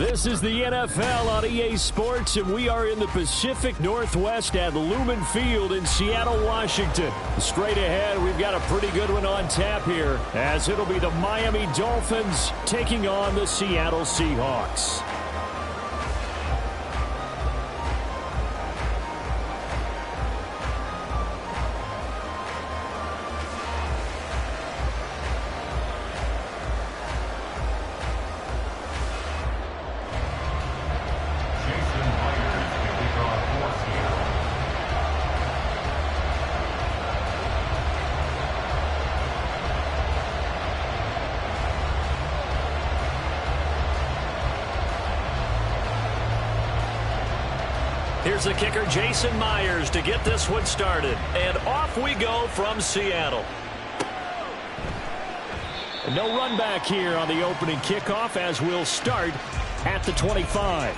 This is the NFL on EA Sports, and we are in the Pacific Northwest at Lumen Field in Seattle, Washington. Straight ahead, we've got a pretty good one on tap here, as it'll be the Miami Dolphins taking on the Seattle Seahawks. Here's the kicker, Jason Myers, to get this one started. And off we go from Seattle. No run back here on the opening kickoff, as we'll start at the 25.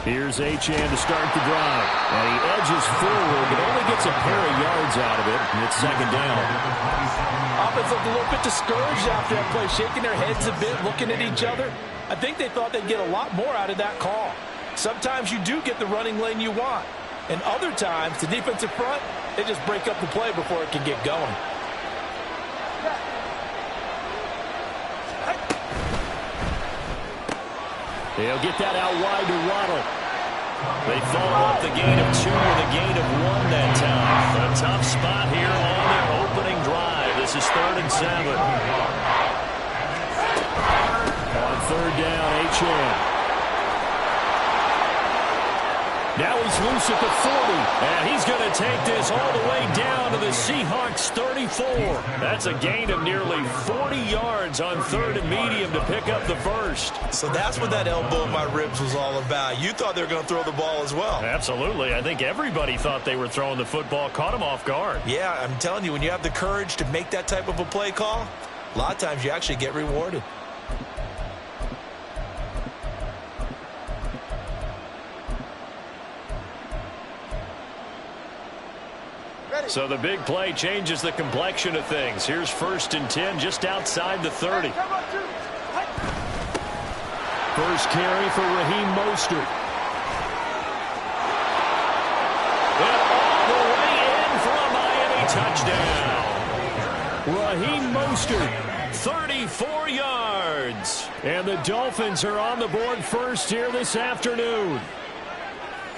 Here's Achane to start the drive. And he edges forward, but only gets a pair of yards out of it, and it's second down. Offense looked a little bit discouraged after that play, shaking their heads a bit, looking at each other. I think they thought they'd get a lot more out of that call. Sometimes you do get the running lane you want. And other times, the defensive front, they just break up the play before it can get going. They'll get that out wide to Waddle. They follow up the gain of 2 with a gain of 1 that time. A tough spot here on their opening drive. This is 3rd and 7. On 3rd down, Achane. Now he's loose at the 40, and he's going to take this all the way down to the Seahawks 34. That's a gain of nearly 40 yards on 3rd and medium to pick up the first. So that's what that elbow in my ribs was all about. You thought they were going to throw the ball as well. Absolutely. I think everybody thought they were throwing the football, caught him off guard. Yeah, I'm telling you, when you have the courage to make that type of a play call, a lot of times you actually get rewarded. So the big play changes the complexion of things. Here's 1st and 10 just outside the 30. First carry for Raheem Mostert. And all the way in for a Miami touchdown. Raheem Mostert, 34 yards. And the Dolphins are on the board first here this afternoon.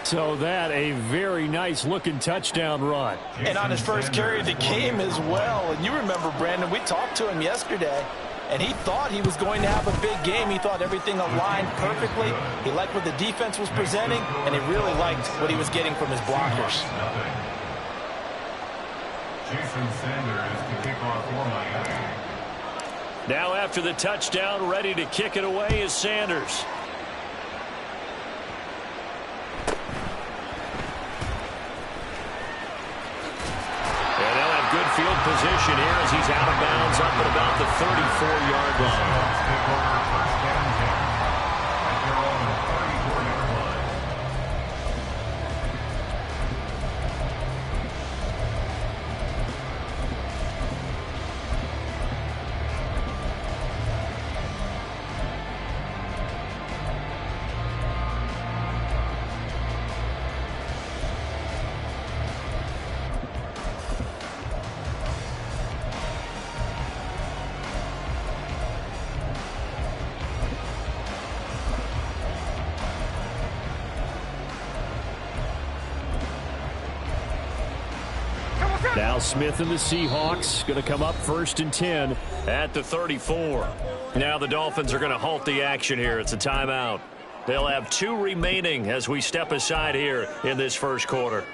So that a very nice-looking touchdown run. And on his first carry of the game as well. And you remember, Brandon, we talked to him yesterday, and he thought he was going to have a big game. He thought everything aligned perfectly. He liked what the defense was presenting, and he really liked what he was getting from his blockers. Jason Sanders to kick off for Miami. Now after the touchdown, ready to kick it away is Sanders. Good field position here as he's out of bounds up at about the 34-yard line. Now Smith and the Seahawks going to come up 1st and 10 at the 34. Now the Dolphins are going to halt the action here. It's a timeout. They'll have 2 remaining as we step aside here in this first quarter.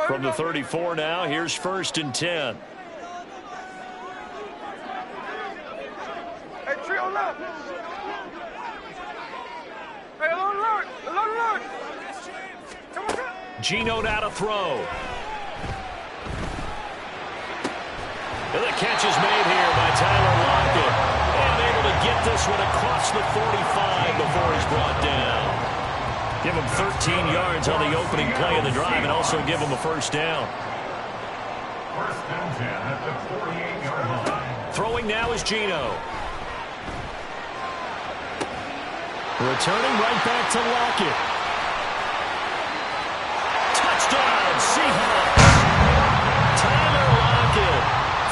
From the 34 now, here's 1st and 10. Hey, trio left. Hey, alone alert. Come on, come. Gino now to throw. And the catch is made here by Tyler Lockett. And able to get this one across the 45 before he's brought down. Give him 13 yards on the opening play of the drive and also give him a first down. 1st and 10 at the 48-yard line. Throwing now is Gino. Returning right back to Lockett. Touchdown, Seahawks. Tyler Lockett,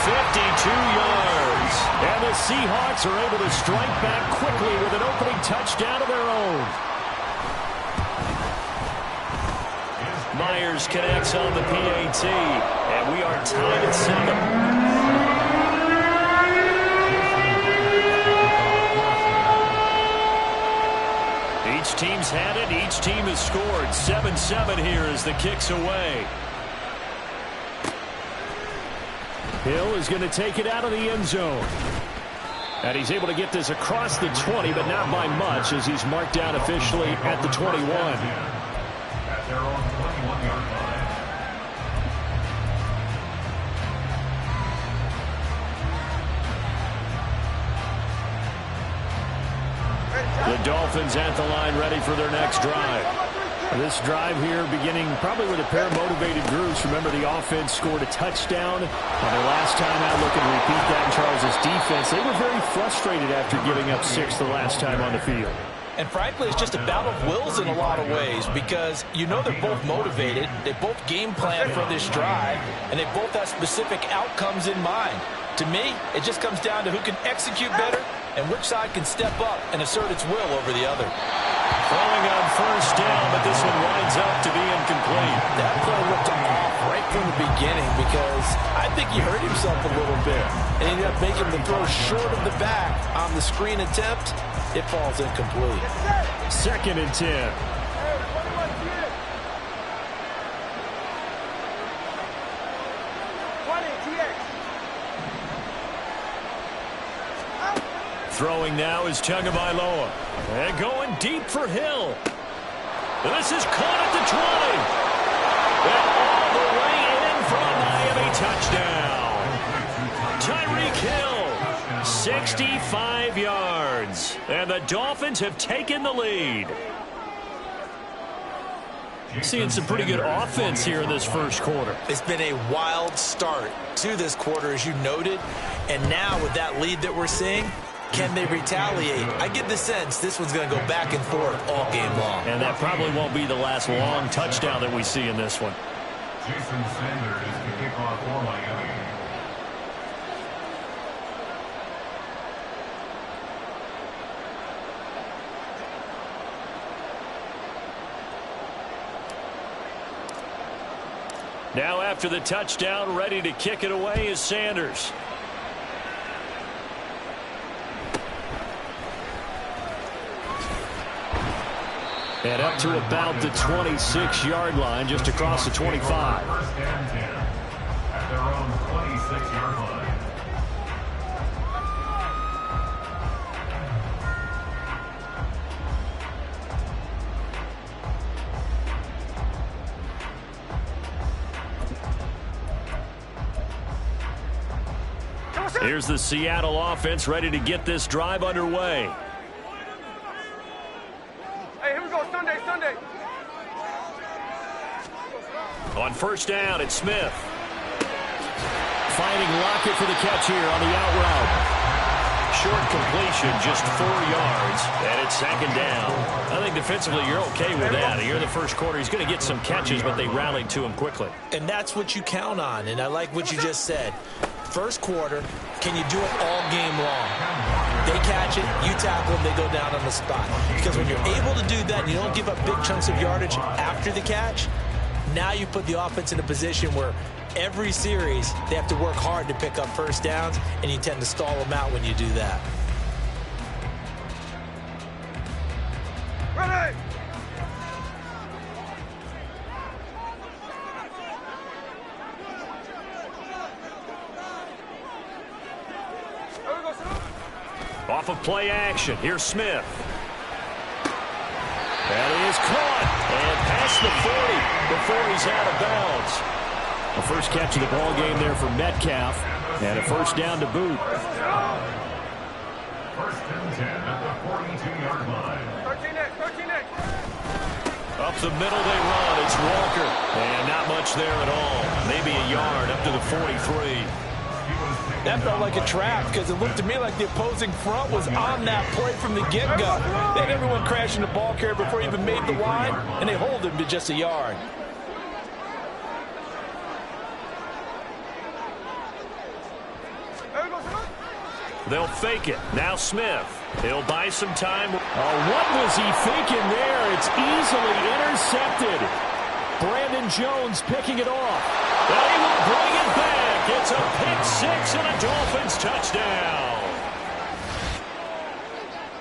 52 yards. And the Seahawks are able to strike back quickly with an opening touchdown of their own. Myers connects on the PAT, and we are tied at 7. Each team's had it. Each team has scored. 7-7 here as the kick's away. Hill is going to take it out of the end zone. And he's able to get this across the 20, but not by much as he's marked down officially at the 21. At their own 21-yard line. The Dolphins at the line ready for their next drive. This drive here beginning probably with a pair of motivated groups. Remember, the offense scored a touchdown on their last time out. Looking to repeat that in Charles's defense. They were very frustrated after giving up 6 the last time on the field. And frankly, it's just a battle of wills in a lot of ways because you know they're both motivated. They both game plan for this drive, and they both have specific outcomes in mind. To me, it just comes down to who can execute better and which side can step up and assert its will over the other. Throwing on first down, but this one winds up to be incomplete. That play looked off right from the beginning because I think he hurt himself a little bit and ended up making the throw short of the back on the screen attempt. It falls incomplete. 2nd and 10. Throwing now is Tagovailoa. And going deep for Hill. This is caught at the 20. And all the way in for a Miami touchdown. Tyreek Hill, 65 yards. And the Dolphins have taken the lead. Seeing some pretty good offense here in this first quarter. It's been a wild start to this quarter, as you noted. And now with that lead that we're seeing, can they retaliate? I get the sense this one's going to go back and forth all game long. And that probably won't be the last long touchdown that we see in this one. Jason Sanders is the kickoff for Miami. Now after the touchdown, ready to kick it away is Sanders. And up to about the 26-yard line, just across the 25. 1st and 10 at their own 26-yard line. Here's the Seattle offense ready to get this drive underway. Hey, here we go, Sunday. On first down, it's Smith. Finding Lockett for the catch here on the out route. Short completion, just 4 yards, and it's 2nd down. I think defensively you're okay with that. Here in the first quarter, he's going to get some catches, but they rallied to him quickly. And that's what you count on, and I like what you just said. First quarter, can you do it all game long? They catch it, you tackle them, they go down on the spot. Because when you're able to do that and you don't give up big chunks of yardage after the catch, now you put the offense in a position where every series they have to work hard to pick up first downs, and you tend to stall them out when you do that. Off of play action, here's Smith. That is caught and past the 40 before he's out of bounds. The first catch of the ball game there for Metcalf, and a first down to boot. First and 10 at the 42-yard line. 13-8. Up the middle they run. It's Walker. And not much there at all. Maybe a yard up to the 43. That felt like a trap because it looked to me like the opposing front was on that play from the get-go. They had everyone crashing the ball carrier before he even made the line, and they hold him to just a yard. They'll fake it. Now Smith. He'll buy some time. What was he thinking there? It's easily intercepted. Brandon Jones picking it off. They will bring it back. It's a pick six and a Dolphins touchdown.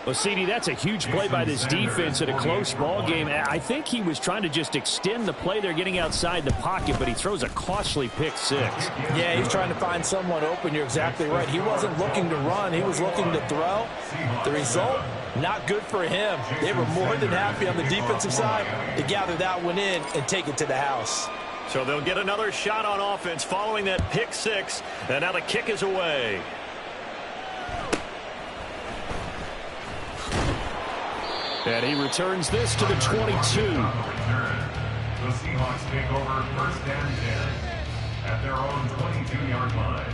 Well, CD, that's a huge play by this defense in a close ball game. I think he was trying to just extend the play. They're getting outside the pocket, but he throws a costly pick six. Yeah, he's trying to find someone open. You're exactly right. He wasn't looking to run. He was looking to throw. The result, not good for him. They were more than happy on the defensive side to gather that one in and take it to the house. So they'll get another shot on offense following that pick six, and now the kick is away. And he returns this to the 22. The Seahawks take over first and 10 at their own 22-yard line.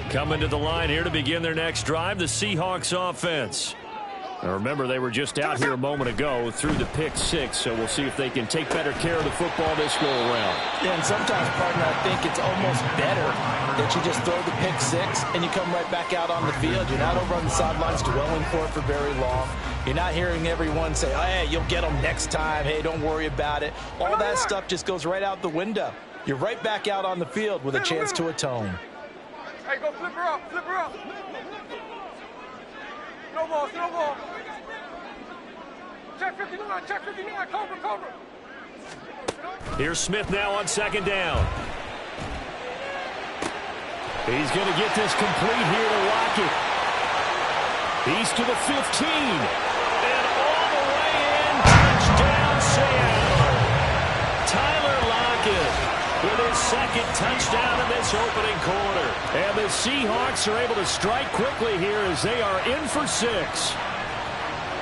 Coming to the line here to begin their next drive, the Seahawks offense. Now remember, they were just out here a moment ago through the pick six, so we'll see if they can take better care of the football this go around. Yeah, and sometimes, partner, I think it's almost better that you just throw the pick six and you come right back out on the field. You're not over on the sidelines dwelling for it for very long. You're not hearing everyone say, oh, hey, you'll get them next time. Hey, don't worry about it. All that stuff just goes right out the window. You're right back out on the field with a chance to atone. Hey, go flip her up. No ball. Check 59, cover. Here's Smith now on second down. He's going to get this complete here to Lockett. He's to the 15. And all the way in, touchdown Seattle. Tyler Lockett with his second touchdown in this opening quarter. And the Seahawks are able to strike quickly here as they are in for six.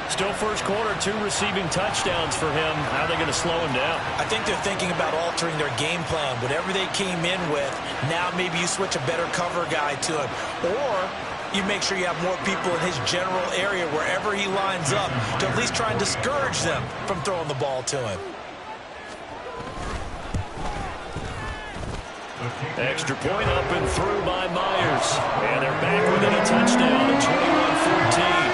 Still first quarter, 2 receiving touchdowns for him. How are they going to slow him down? I think they're thinking about altering their game plan. Whatever they came in with, now maybe you switch a better cover guy to him. Or you make sure you have more people in his general area wherever he lines up to at least try and discourage them from throwing the ball to him. Extra point up and through by Myers. And they're back within a touchdown at 21-14.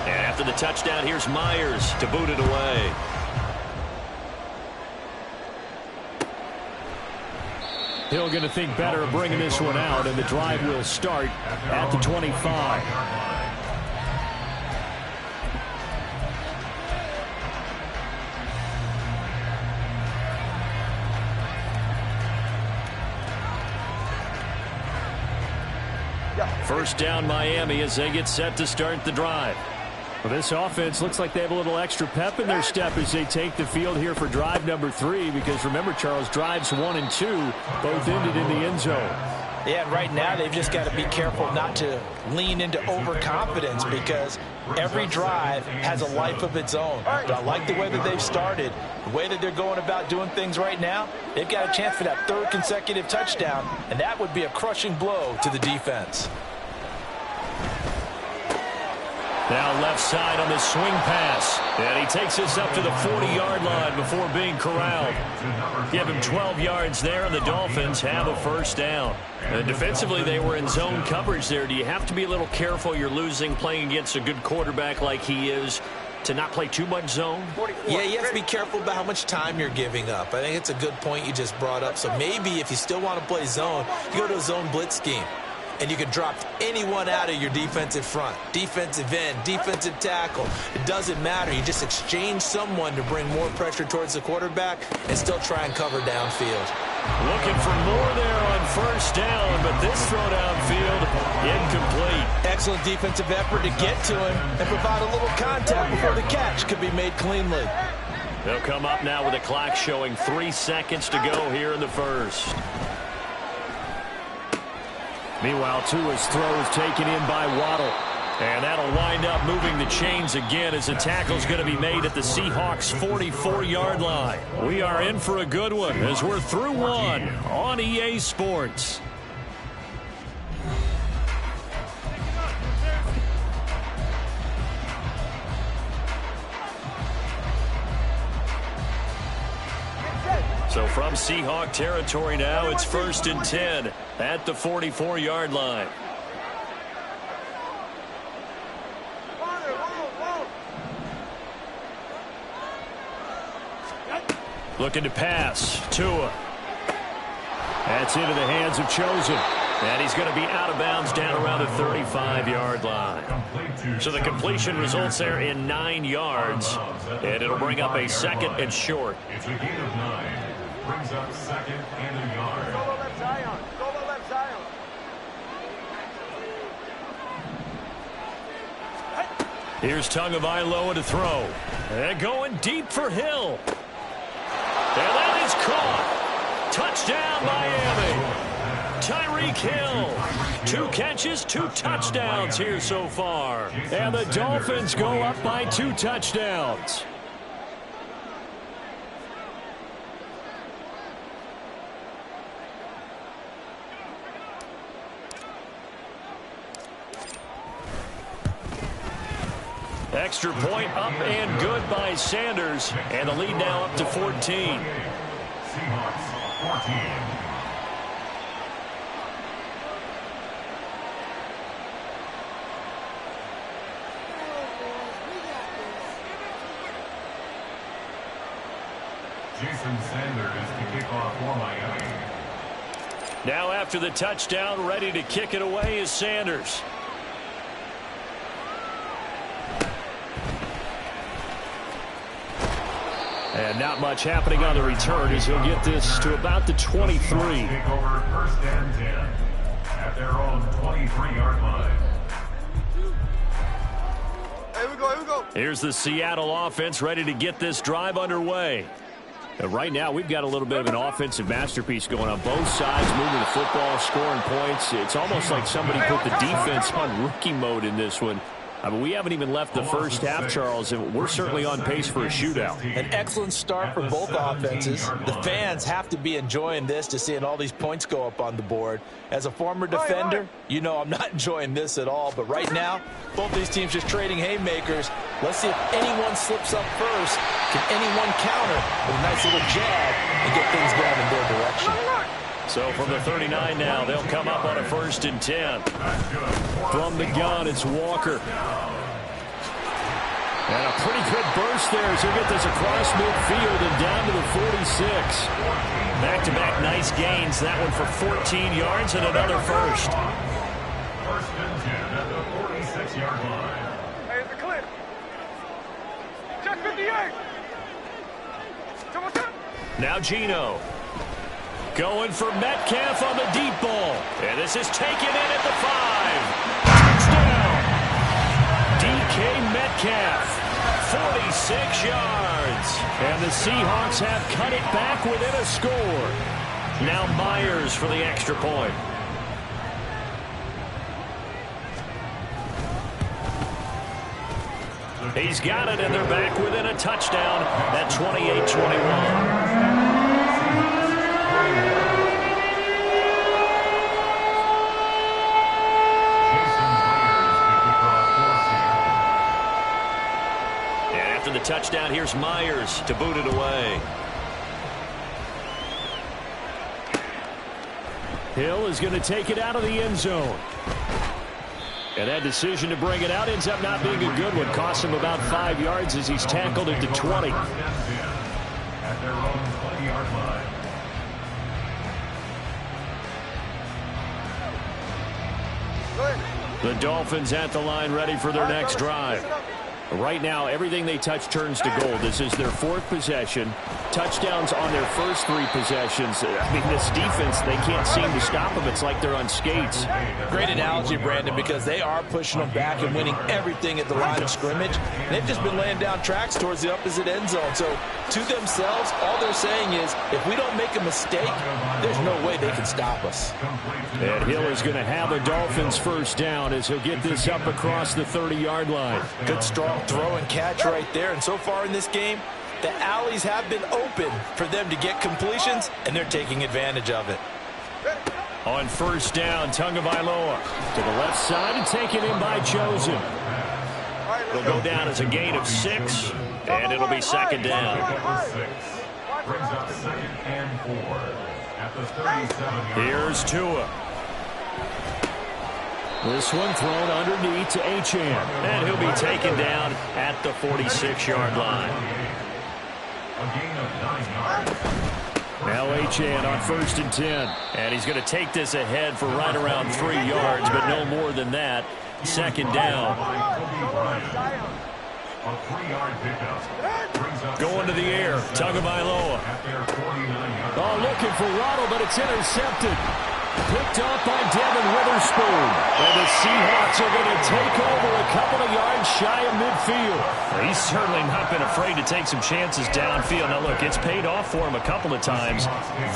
And after the touchdown, here's Myers to boot it away. Hill going to think better of bringing this one out, and the drive will start at the 25. First down Miami as they get set to start the drive. Well, this offense looks like they have a little extra pep in their step as they take the field here for drive number 3, because remember, Charles, drives 1 and 2 both ended in the end zone. Yeah, and right now they've just got to be careful not to lean into overconfidence, because every drive has a life of its own. But I like the way that they've started, the way that they're going about doing things right now. They've got a chance for that 3rd consecutive touchdown, and that would be a crushing blow to the defense. Now left side on the swing pass. And he takes this up to the 40-yard line before being corralled. Give him 12 yards there, and the Dolphins have a first down. And defensively, they were in zone coverage there. Do you have to be a little careful? You're losing playing against a good quarterback like he is. to not play too much zone? Yeah, you have to be careful about how much time you're giving up. I think it's a good point you just brought up. So maybe if you still want to play zone, you go to a zone blitz scheme. And you can drop anyone out of your defensive front. Defensive end, defensive tackle. It doesn't matter. You just exchange someone to bring more pressure towards the quarterback and still try and cover downfield. Looking for more there on first down, but this throw downfield incomplete. Excellent defensive effort to get to him and provide a little contact before the catch could be made cleanly. They'll come up now with a clock showing 3 seconds to go here in the first. Meanwhile, Tua's throw is taken in by Waddle. And that'll wind up moving the chains again as the tackle's going to be made at the Seahawks' 44-yard line. We are in for a good one as we're through one on EA Sports. So from Seahawk territory now, it's 1st and 10 at the 44-yard line. Looking to pass. Tua. That's into the hands of Chosen. And he's going to be out of bounds down around the 35-yard line. So the completion results there in 9 yards. And it'll bring up a 2nd and short. It's a gain of 9. Brings up 2nd and a yard. Solo left Zion. Solo left Zion. Here's Tagovailoa to throw. And going deep for Hill. And that is caught. Touchdown, Miami. Tyreek Hill. 2 catches, 2 touchdowns here so far. And the Dolphins go up by 2 touchdowns. Extra point up and good by Sanders. And the lead now up to 14. Seahawks 14. Jason Sanders to kick off for Miami. Now after the touchdown, ready to kick it away is Sanders. And not much happening on the return as he'll get this to about the 23. Take over 1st and 10 at their own 23-yard line. Here we go. Here's the Seattle offense ready to get this drive underway. Right now, we've got a little bit of an offensive masterpiece going on both sides, moving the football, scoring points. It's almost like somebody put the defense on rookie mode in this one. I mean, we haven't even left the first half, Charles, and we're certainly on pace for a shootout. An excellent start for both offenses. The fans have to be enjoying this to seeing all these points go up on the board. As a former defender, you know I'm not enjoying this at all. But right now, both these teams just trading haymakers. Let's see if anyone slips up first. Can anyone counter with a nice little jab and get things going in their direction? So from the 39 now, they'll come up on a 1st and 10. From the gun, it's Walker. And a pretty good burst there as he'll get this across midfield and down to the 46. Back-to-back nice gains. That one for 14 yards and another first. 1st and 10 at the 46-yard line. Hey, it's a clip. Check 58. Now Geno. Going for Metcalf on the deep ball. And this is taken in at the 5. Touchdown. DK Metcalf, 46 yards. And the Seahawks have cut it back within a score. Now Myers for the extra point. He's got it, and they're back within a touchdown at 28-21. The touchdown, here's Myers to boot it away. Hill is going to take it out of the end zone. And that decision to bring it out ends up not being a good one. Costs him about 5 yards as he's tackled it to 20. At their own 20-yard line. The Dolphins at the line ready for their next drive. Right now, everything they touch turns to gold. This is their 4th possession. Touchdowns on their first 3 possessions. I mean, this defense, they can't seem to stop them. It's like they're on skates. Great analogy, Brandon, because they are pushing them back and winning everything at the line of scrimmage. They've just been laying down tracks towards the opposite end zone. So, to themselves, all they're saying is, if we don't make a mistake, there's no way they can stop us. And Hill is going to have a Dolphins first down as he'll get this up across the 30-yard line. Good strong throw and catch right there. And so far in this game, the alleys have been open for them to get completions, and they're taking advantage of it. On first down, Tagovailoa to the left side and taken in by Chosen. It'll go down as a gain of 6, and it'll be second down. Brings up 2nd and 4 at the 37-yard. Here's Tua. This one thrown underneath to Achane. And he'll be taken down at the 46-yard line. A gain of 9 yards. Now Achane on 1st and 10. And he's going to take this ahead for right around 3 yards, but no more than that. Second down. A 3-yard pickup. Going to the air. Tagovailoa. Oh, looking for Waddle, but it's intercepted. Picked off by Devin Witherspoon. And the Seahawks are going to take over a couple of yards shy of midfield. He's certainly not been afraid to take some chances downfield. Now, look, it's paid off for him a couple of times.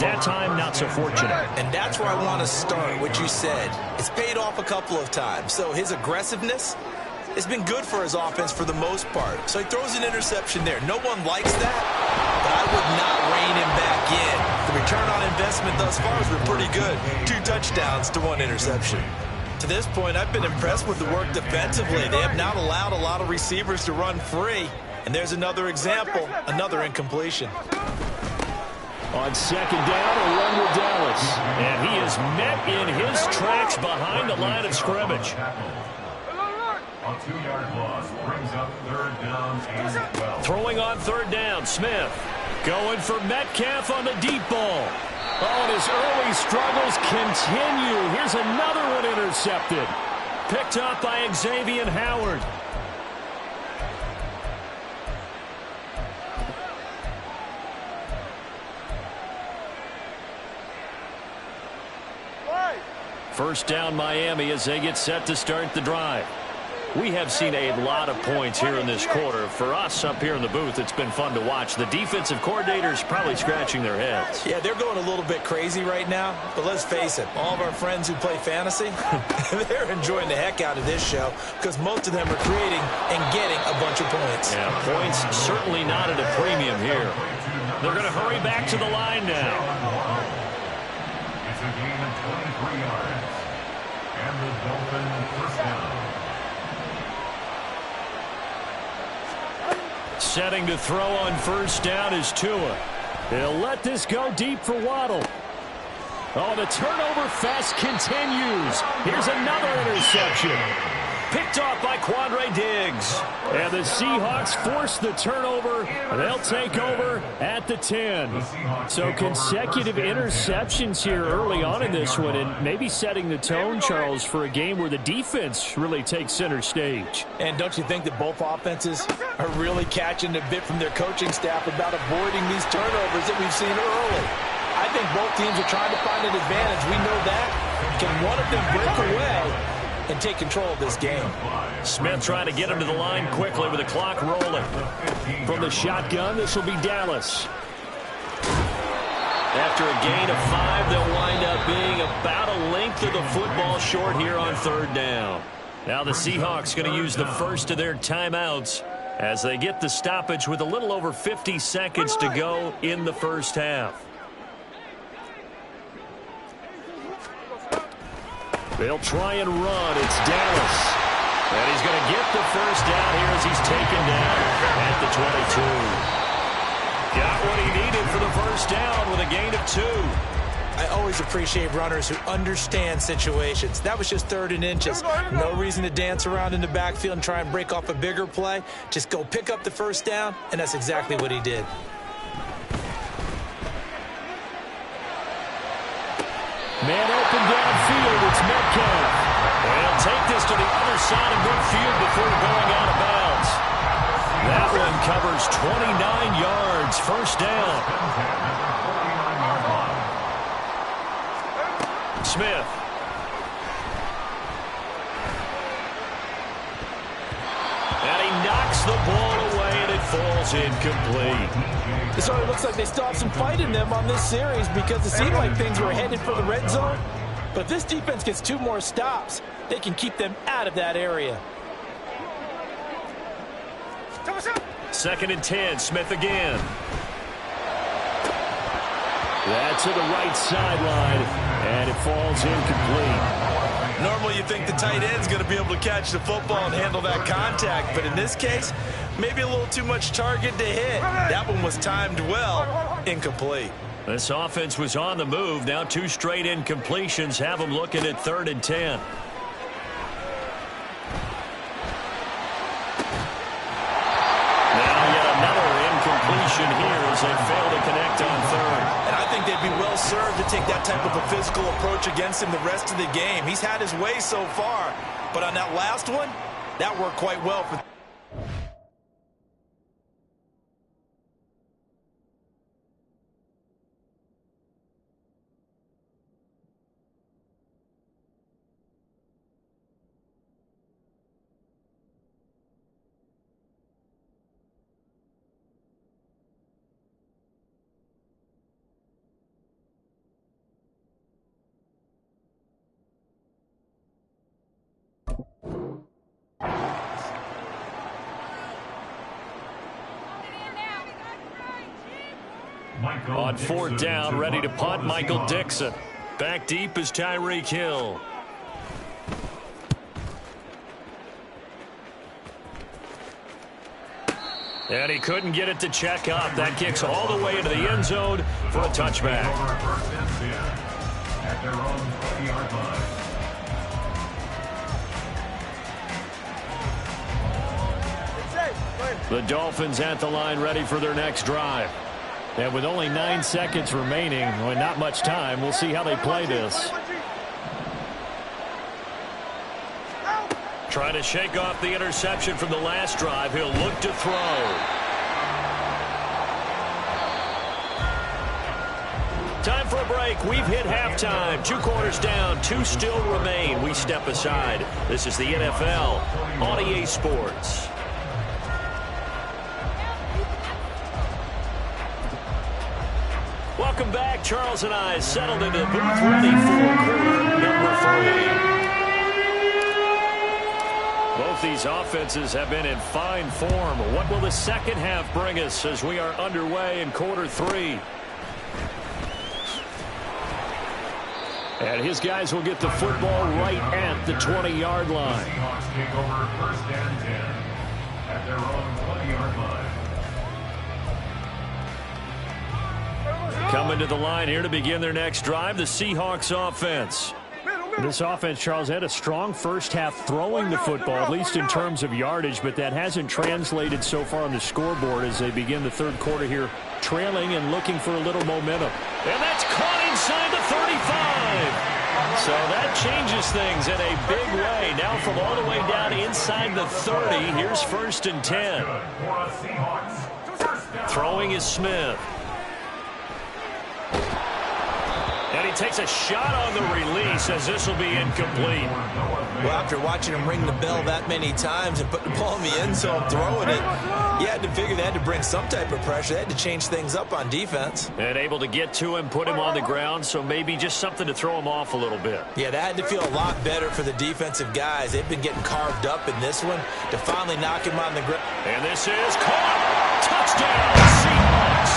That time, not so fortunate. And that's where I want to start, what you said. It's paid off a couple of times. So his aggressiveness has been good for his offense for the most part. So he throws an interception there. No one likes that, but I would not rein him back in. The return on investment thus far has been pretty good. 2 touchdowns to 1 interception. To this point, I've been impressed with the work defensively. They have not allowed a lot of receivers to run free. And there's another example, another incompletion. On second down, a run with Dallas. And he is met in his tracks behind the line of scrimmage. A 2-yard loss brings up 3rd down and 12. Throwing on 3rd down, Smith. Going for Metcalf on the deep ball. Oh, and his early struggles continue. Here's another one intercepted. Picked up by Xavier Howard. First down, Miami, as they get set to start the drive. We have seen a lot of points here in this quarter. For us up here in the booth, it's been fun to watch. The defensive coordinators probably scratching their heads. Yeah, they're going a little bit crazy right now. But let's face it, all of our friends who play fantasy, they're enjoying the heck out of this show because most of them are creating and getting a bunch of points. Yeah, points certainly not at a premium here. They're going to hurry back to the line now. It's a gain of 23 yards. And the Dolphins first down. Setting to throw on first down is Tua. They'll let this go deep for Waddle. Oh, the turnover fest continues. Here's another interception. Picked off by Quandre Diggs. And the Seahawks force the turnover. They'll take over at the 10. So consecutive interceptions here early on in this one, and maybe setting the tone, Charles, for a game where the defense really takes center stage. And don't you think that both offenses are really catching a bit from their coaching staff about avoiding these turnovers that we've seen early? I think both teams are trying to find an advantage. We know that. Can one of them break away and take control of this game? Smith trying to get him to the line quickly with the clock rolling. From the shotgun, this will be Dallas. After a gain of 5, they'll wind up being about a length of the football short here on 3rd down. Now the Seahawks going to use the first of their timeouts as they get the stoppage with a little over 50 seconds to go in the first half. They'll try and run. It's Dallas. And he's going to get the first down here as he's taken down at the 22. Got what he needed for the first down with a gain of 2. I always appreciate runners who understand situations. That was just 3rd and inches. No reason to dance around in the backfield and try and break off a bigger play. Just go pick up the first down, and that's exactly what he did. Man open downfield, it's Metcalf. And he'll take this to the other side of midfield before going out of bounds. That one covers 29 yards, first down. Smith. And he knocks the ball away, and it falls incomplete. This already looks like they still have some fight in them on this series because it seemed like things were headed for the red zone. But if this defense gets 2 more stops, they can keep them out of that area. 2nd and 10, Smith again. That's to the right sideline, and it falls incomplete. Normally you think the tight end's going to be able to catch the football and handle that contact, but in this case, maybe a little too much target to hit. That one was timed well, incomplete. This offense was on the move. Now 2 straight incompletions have them looking at 3rd and 10. Incompletion here as they fail to connect on 3rd. And I think they'd be well served to take that type of a physical approach against him the rest of the game. He's had his way so far, but on that last one, that worked quite well for. On 4th down, ready to punt, Michael Dixon. Back deep is Tyreek Hill. And he couldn't get it to check up. That kicks all the way into the end zone for a touchback. At their own 20-yard line. The Dolphins at the line, ready for their next drive. And with only 9 seconds remaining, well, not much time, we'll see how they play this. Trying to shake off the interception from the last drive. He'll look to throw. Time for a break. We've hit halftime. 2 quarters down, 2 still remain. We step aside. This is the NFL on EA Sports. Welcome back. Charles and I settled into the booth ready for quarter number 3. Both these offenses have been in fine form. What will the second half bring us as we are underway in quarter 3? And his guys will get the football right at the 20-yard line. Seahawks take over 1st and 10 at their own 20-yard line. Coming to the line here to begin their next drive, the Seahawks offense. This offense, Charles, had a strong first half throwing the football, at least in terms of yardage, but that hasn't translated so far on the scoreboard as they begin the 3rd quarter here, trailing and looking for a little momentum. And that's caught inside the 35. So that changes things in a big way. Now from all the way down inside the 30, here's 1st and 10. Throwing is Smith. And he takes a shot on the release as this will be incomplete. Well, after watching him ring the bell that many times and put the ball in the end zone, throwing it, you had to figure they had to bring some type of pressure. They had to change things up on defense. And able to get to him, put him on the ground, so maybe just something to throw him off a little bit. Yeah, that had to feel a lot better for the defensive guys. They've been getting carved up in this one to finally knock him on the ground. And this is caught. Touchdown, Seahawks.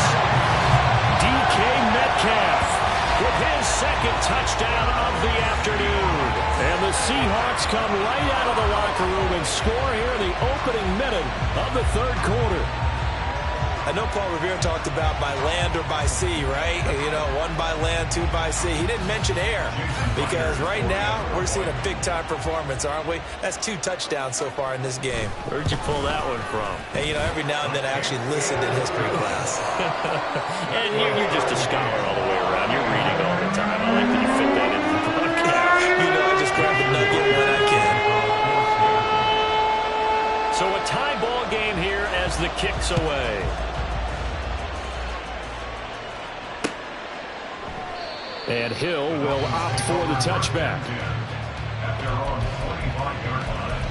DK Metcalf with his 2nd touchdown of the afternoon. And the Seahawks come right out of the locker room and score here in the opening minute of the 3rd quarter. I know Paul Revere talked about by land or by sea, right? You know, 1 by land, 2 by sea. He didn't mention air because right now we're seeing a big-time performance, aren't we? That's 2 touchdowns so far in this game. Where'd you pull that one from? Hey, you know, every now and then I actually listened in history class. And you're just a scholar all the way around. You're reading all the time. I like that you fit that into the broadcast. You know, I just grab a nugget when I can. So a tie ball game here as the kick's away. And Hill will opt for the touchback. At their own 45-yard line.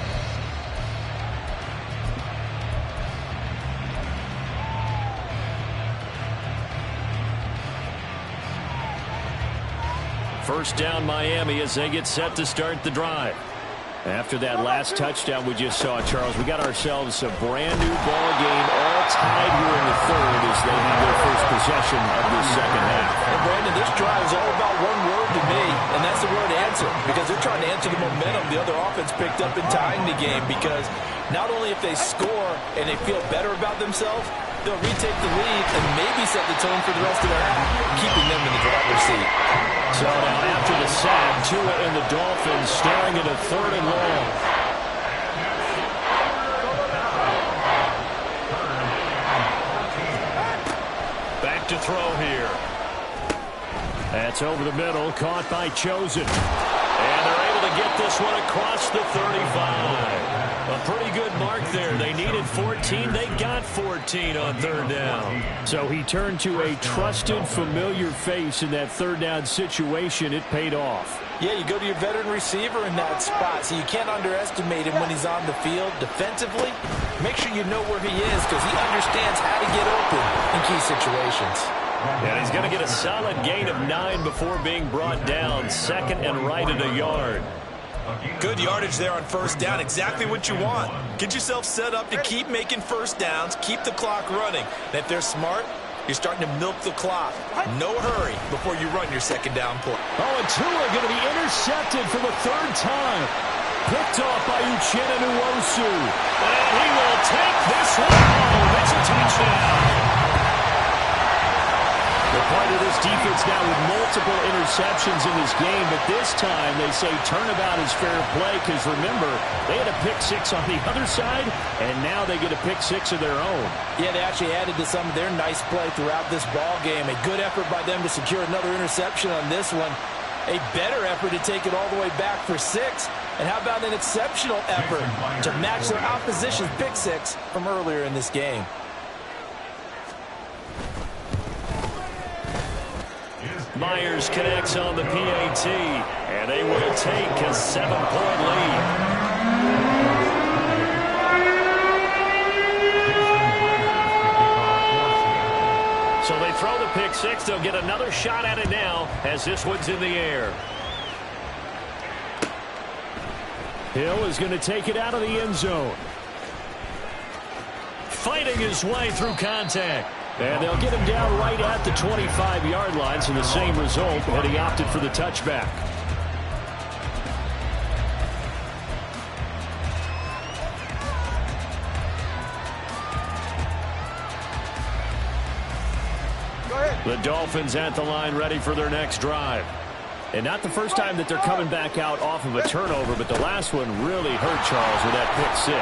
First down Miami as they get set to start the drive. After that last touchdown we just saw, Charles, we got ourselves a brand new ball game, all tied here in the third as they have their first possession of this second half. And Brandon, this drive is all about one word to me, and that's the word answer, because they're trying to answer the momentum the other offense picked up in tying the game, because not only if they score and they feel better about themselves, they'll retake the lead and maybe set the tone for the rest of the half, keeping them in the driver's seat. So now after the sack, Tua and the Dolphins staring at a 3rd and long. Back to throw here. That's over the middle, caught by Chosen. And they're able to get this one across the 35. A pretty good mark there. They needed 14. They got 14 on 3rd down. So he turned to a trusted, familiar face in that 3rd down situation. It paid off. Yeah, you go to your veteran receiver in that spot, so you can't underestimate him when he's on the field. Defensively, make sure you know where he is because he understands how to get open in key situations. And he's going to get a solid gain of 9 before being brought down. 2nd and right at a yard. Good yardage there on 1st down. Exactly what you want. Get yourself set up to keep making 1st downs, keep the clock running. And if they're smart, you're starting to milk the clock. No hurry before you run your 2nd down play. Oh, and Tua going to be intercepted for the 3rd time. Picked off by Uchenna Nwosu. And he will take this one home. It's a touchdown. They're part of this defense now with multiple interceptions in this game, but this time they say turnabout is fair play because, remember, they had a pick-6 on the other side, and now they get a pick-6 of their own. Yeah, they actually added to some of their nice play throughout this ball game. A good effort by them to secure another interception on this one. A better effort to take it all the way back for 6. And how about an exceptional effort to match their opposition's pick-6 from earlier in this game? Myers connects on the PAT, and they will take a 7-point lead. So they throw the pick-6. They'll get another shot at it now as this one's in the air. Hill is going to take it out of the end zone. Fighting his way through contact. And they'll get him down right at the 25-yard line, so the same result, but he opted for the touchback. The Dolphins at the line ready for their next drive. And not the first time that they're coming back out off of a turnover, but the last one really hurt Charles with that pick-6.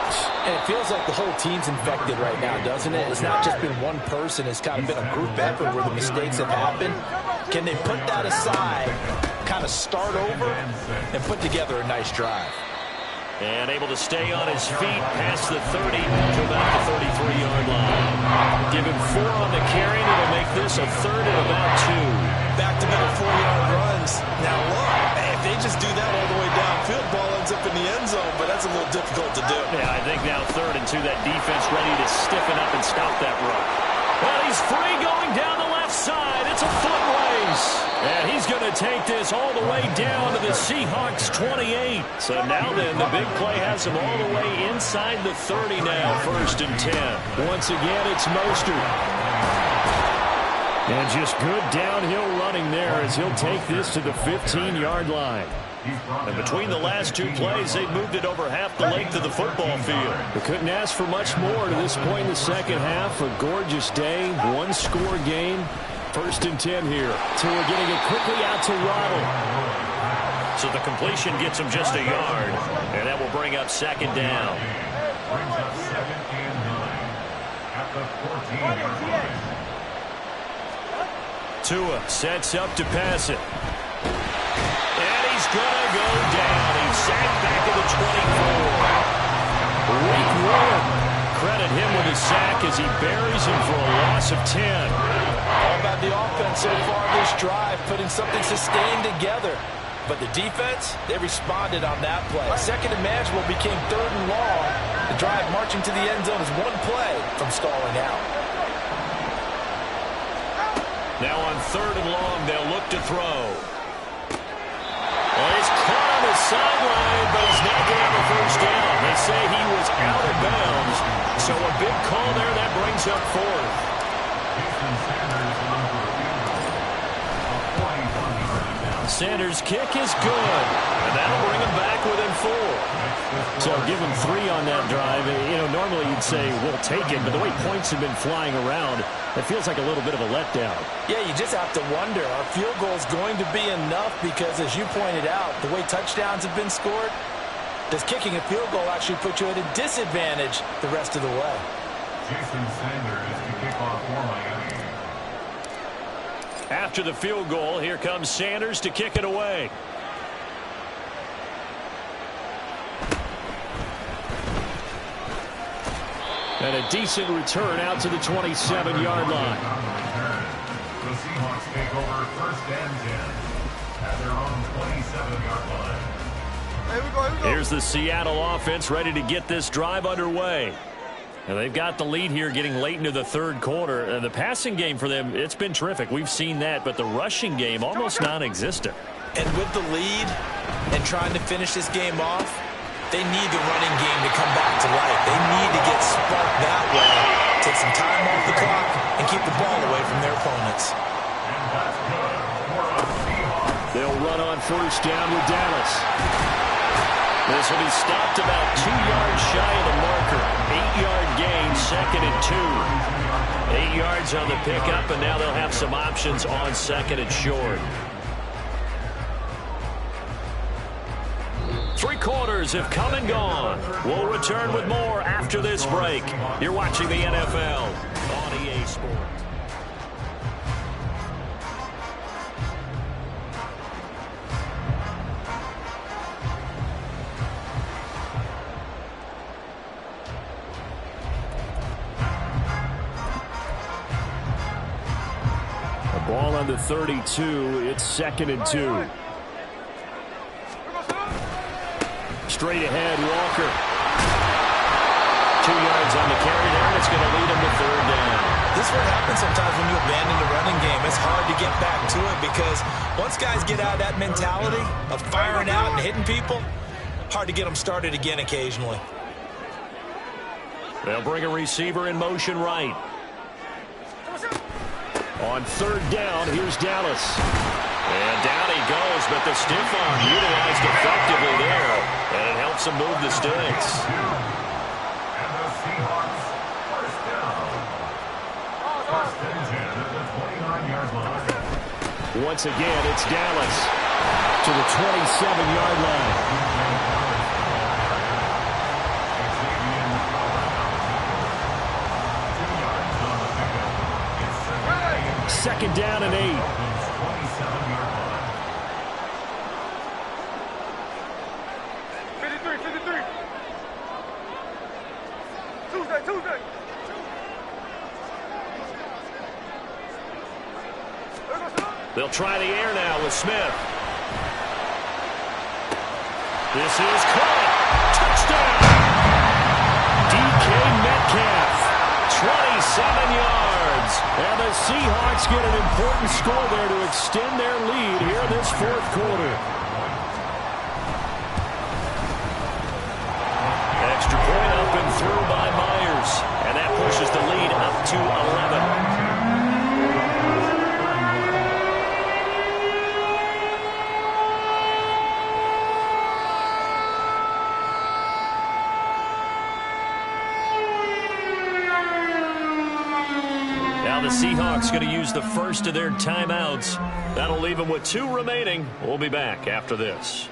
And it feels like the whole team's infected right now, doesn't it? It's not just been one person. It's kind of been a group effort where the mistakes have happened. Can they put that aside, kind of start over, and put together a nice drive? And able to stay on his feet past the 30 to about the 33-yard line. Give him 4 on the carry, and it'll make this a 3rd and about 2. Back-to-back 4-yard runs. Now look, if they just do that all the way downfield, ball ends up in the end zone, but that's a little difficult to do. Yeah, I think now 3rd and 2, that defense ready to stiffen up and stop that run. Well, he's free going down the left side. It's a foot race. And he's going to take this all the way down to the Seahawks 28. So now then, the big play has him all the way inside the 30 now, 1st and 10. Once again, it's Mostert. And just good downhill running there as he'll take this to the 15-yard line. And between the last two plays, they've moved it over half the length of the football field. We couldn't ask for much more to this point in the second half. A gorgeous day, one-score game. 1st and 10 here. Tua getting it quickly out to Waddle. So the completion gets him just a yard, and that will bring up 2nd down. Brings up 2nd and 9 at the 14-yard line. Tua sets up to pass it. And he's going to go down. He's sacked back at the 24. Week 1. Credit him with his sack as he buries him for a loss of 10. All about the offense so far this drive, putting something sustained together. But the defense, they responded on that play. 2nd and manageable became 3rd and long. The drive marching to the end zone is one play from stalling out. Now on 3rd and long, they'll look to throw. Well, he's caught on the sideline, but he's not going to have a 1st down. They say he was out of bounds. So a big call there. That brings up 4th. Sanders' kick is good, and that'll bring him back within 4. So give him 3 on that drive. You know, normally you'd say, we'll take it, but the way points have been flying around, it feels like a little bit of a letdown. Yeah, you just have to wonder, are field goals going to be enough? Because as you pointed out, the way touchdowns have been scored, does kicking a field goal actually put you at a disadvantage the rest of the way? Jason Sanders to kick off for Miami. After the field goal, here comes Sanders to kick it away. And a decent return out to the 27-yard line. The Seahawks take over 1st and 10 at their own 27-yard line. Here we go. Here's the Seattle offense ready to get this drive underway. And they've got the lead here getting late into the 3rd quarter. The passing game for them, it's been terrific. We've seen that, but the rushing game almost non-existent. And with the lead and trying to finish this game off, they need the running game to come back to life. They need to get sparked that way, take some time off the clock, and keep the ball away from their opponents. And that's good for a Seahawks. They'll run on 1st down with Dallas. This will be stopped about 2 yards shy of the marker. 8-yard gain, 2nd and 2. 8 yards on the pickup, and now they'll have some options on 2nd and short. 3 quarters have come and gone. We'll return with more after this break. You're watching the NFL on EA Sports. Ball on the 32. It's 2nd and 2. Straight ahead, Walker. 2 yards on the carry there, and it's going to lead him to 3rd down. This is what happens sometimes when you abandon the running game. It's hard to get back to it because once guys get out of that mentality of firing out and hitting people, hard to get them started again occasionally. They'll bring a receiver in motion right. On 3rd down, here's Dallas. And down he goes, but the stiff arm utilized effectively there. And it helps him move the sticks. And the Seahawks 1st down. 1st and 10 at the 29-yard line. Once again, it's Dallas to the 27-yard line. 2nd down and 8. 27-yard line. 53. Tuesday. They'll try the air now with Smith. This is caught. Touchdown. DK Metcalf. 27 yards. And the Seahawks get an important score there to extend their lead here in this 4th quarter. Extra point up and through by Myers. And that pushes the lead up to 11. Now the Seahawks going to use the first of their timeouts. That'll leave them with 2 remaining. We'll be back after this.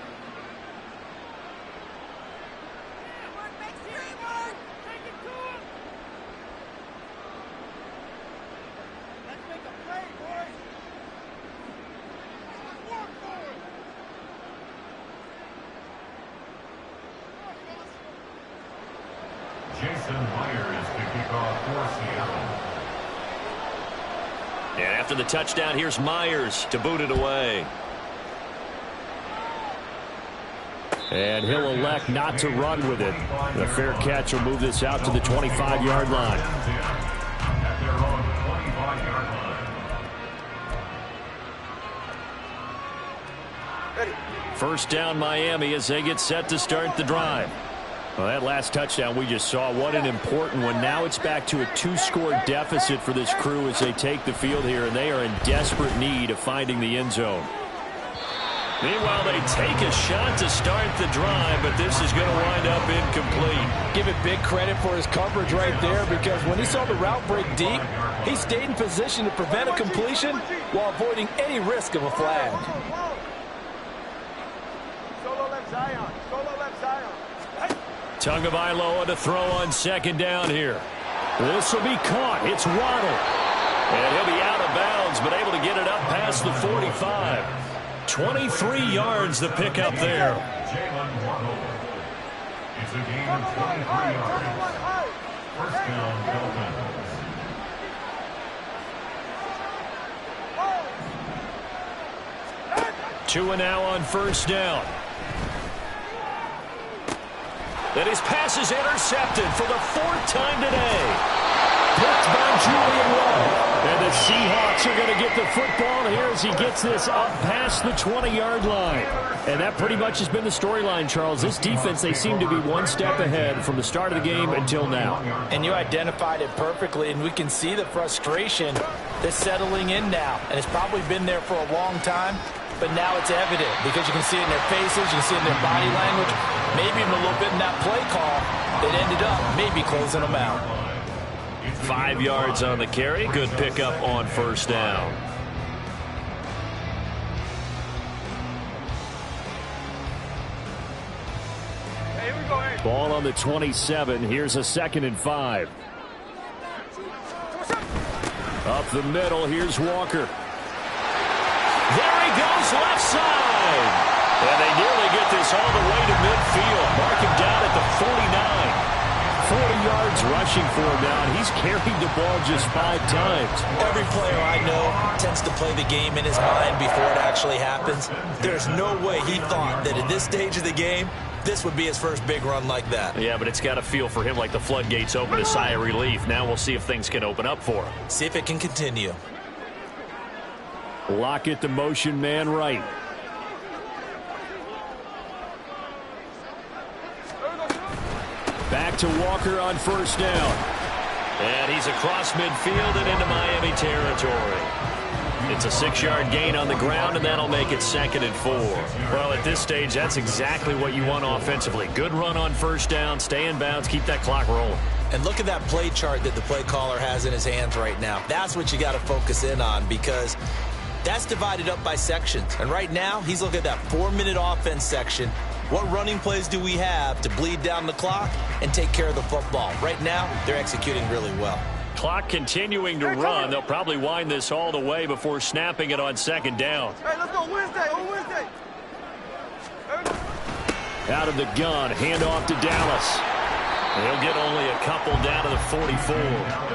And after the touchdown, here's Myers to boot it away. And he'll elect not to run with it. The fair catch will move this out to the 25-yard line. First down, Miami, as they get set to start the drive. Well, that last touchdown we just saw, what an important one. Now it's back to a 2-score deficit for this crew as they take the field here, and they are in desperate need of finding the end zone. Meanwhile, they take a shot to start the drive, but this is going to wind up incomplete. Give it big credit for his coverage right there, because when he saw the route break deep, he stayed in position to prevent a completion while avoiding any risk of a flag. Solo left Zion. Solo left Zion. Tagovailoa to throw on second down here. This will be caught. It's Waddle. And he'll be out of bounds, but able to get it up past the 45. 23 yards the pickup there. It's a gain of 23 yards. First down, Dolphins. 2 and now on first down. And his pass is intercepted for the 4th time today. Picked by Julian Love. And the Seahawks are going to get the football here as he gets this up past the 20-yard line. And that pretty much has been the storyline, Charles. This defense, they seem to be one step ahead from the start of the game until now. And you identified it perfectly, and we can see the frustration that's settling in now. And it's probably been there for a long time, but now it's evident because you can see it in their faces, you can see it in their body language, maybe even a little bit in that play call that ended up maybe closing them out. 5 yards on the carry. Good pickup on first down. Hey, here we go. Hey. Ball on the 27. Here's a 2nd and 5. Up the middle. Here's Walker. There he goes, left side. And they nearly get this all the way to midfield. Mark him down at the 49. 40 yards rushing for him now, and he's carried the ball just 5 times. Every player I know tends to play the game in his mind before it actually happens. There's no way he thought that at this stage of the game, this would be his first big run like that. Yeah, but it's got to feel for him like the floodgates open, a sigh of relief. Now we'll see if things can open up for him. See if it can continue. Lockett, the motion man right. Back to Walker on first down. And he's across midfield and into Miami territory. It's a 6-yard gain on the ground, and that'll make it 2nd and 4. Well, at this stage, that's exactly what you want offensively. Good run on first down, stay in bounds, keep that clock rolling. And look at that play chart that the play caller has in his hands right now. That's what you got to focus in on, because that's divided up by sections. And right now, he's looking at that 4-minute offense section. What running plays do we have to bleed down the clock and take care of the football? Right now, they're executing really well. Clock continuing to run. They'll probably wind this all the way before snapping it on 2nd down. Hey, let's go Wednesday. On Wednesday. Out of the gun, handoff to Dallas. He'll get only a couple down to the 44.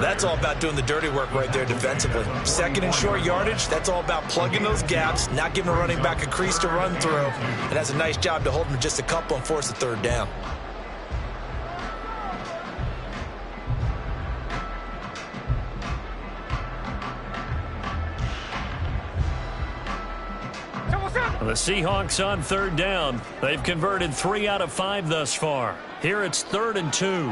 That's all about doing the dirty work right there defensively. 2nd and short yardage, that's all about plugging those gaps, not giving a running back a crease to run through. And that's a nice job to hold him just a couple and force a 3rd down. The Seahawks on 3rd down. They've converted 3 out of 5 thus far. Here it's 3rd and 2.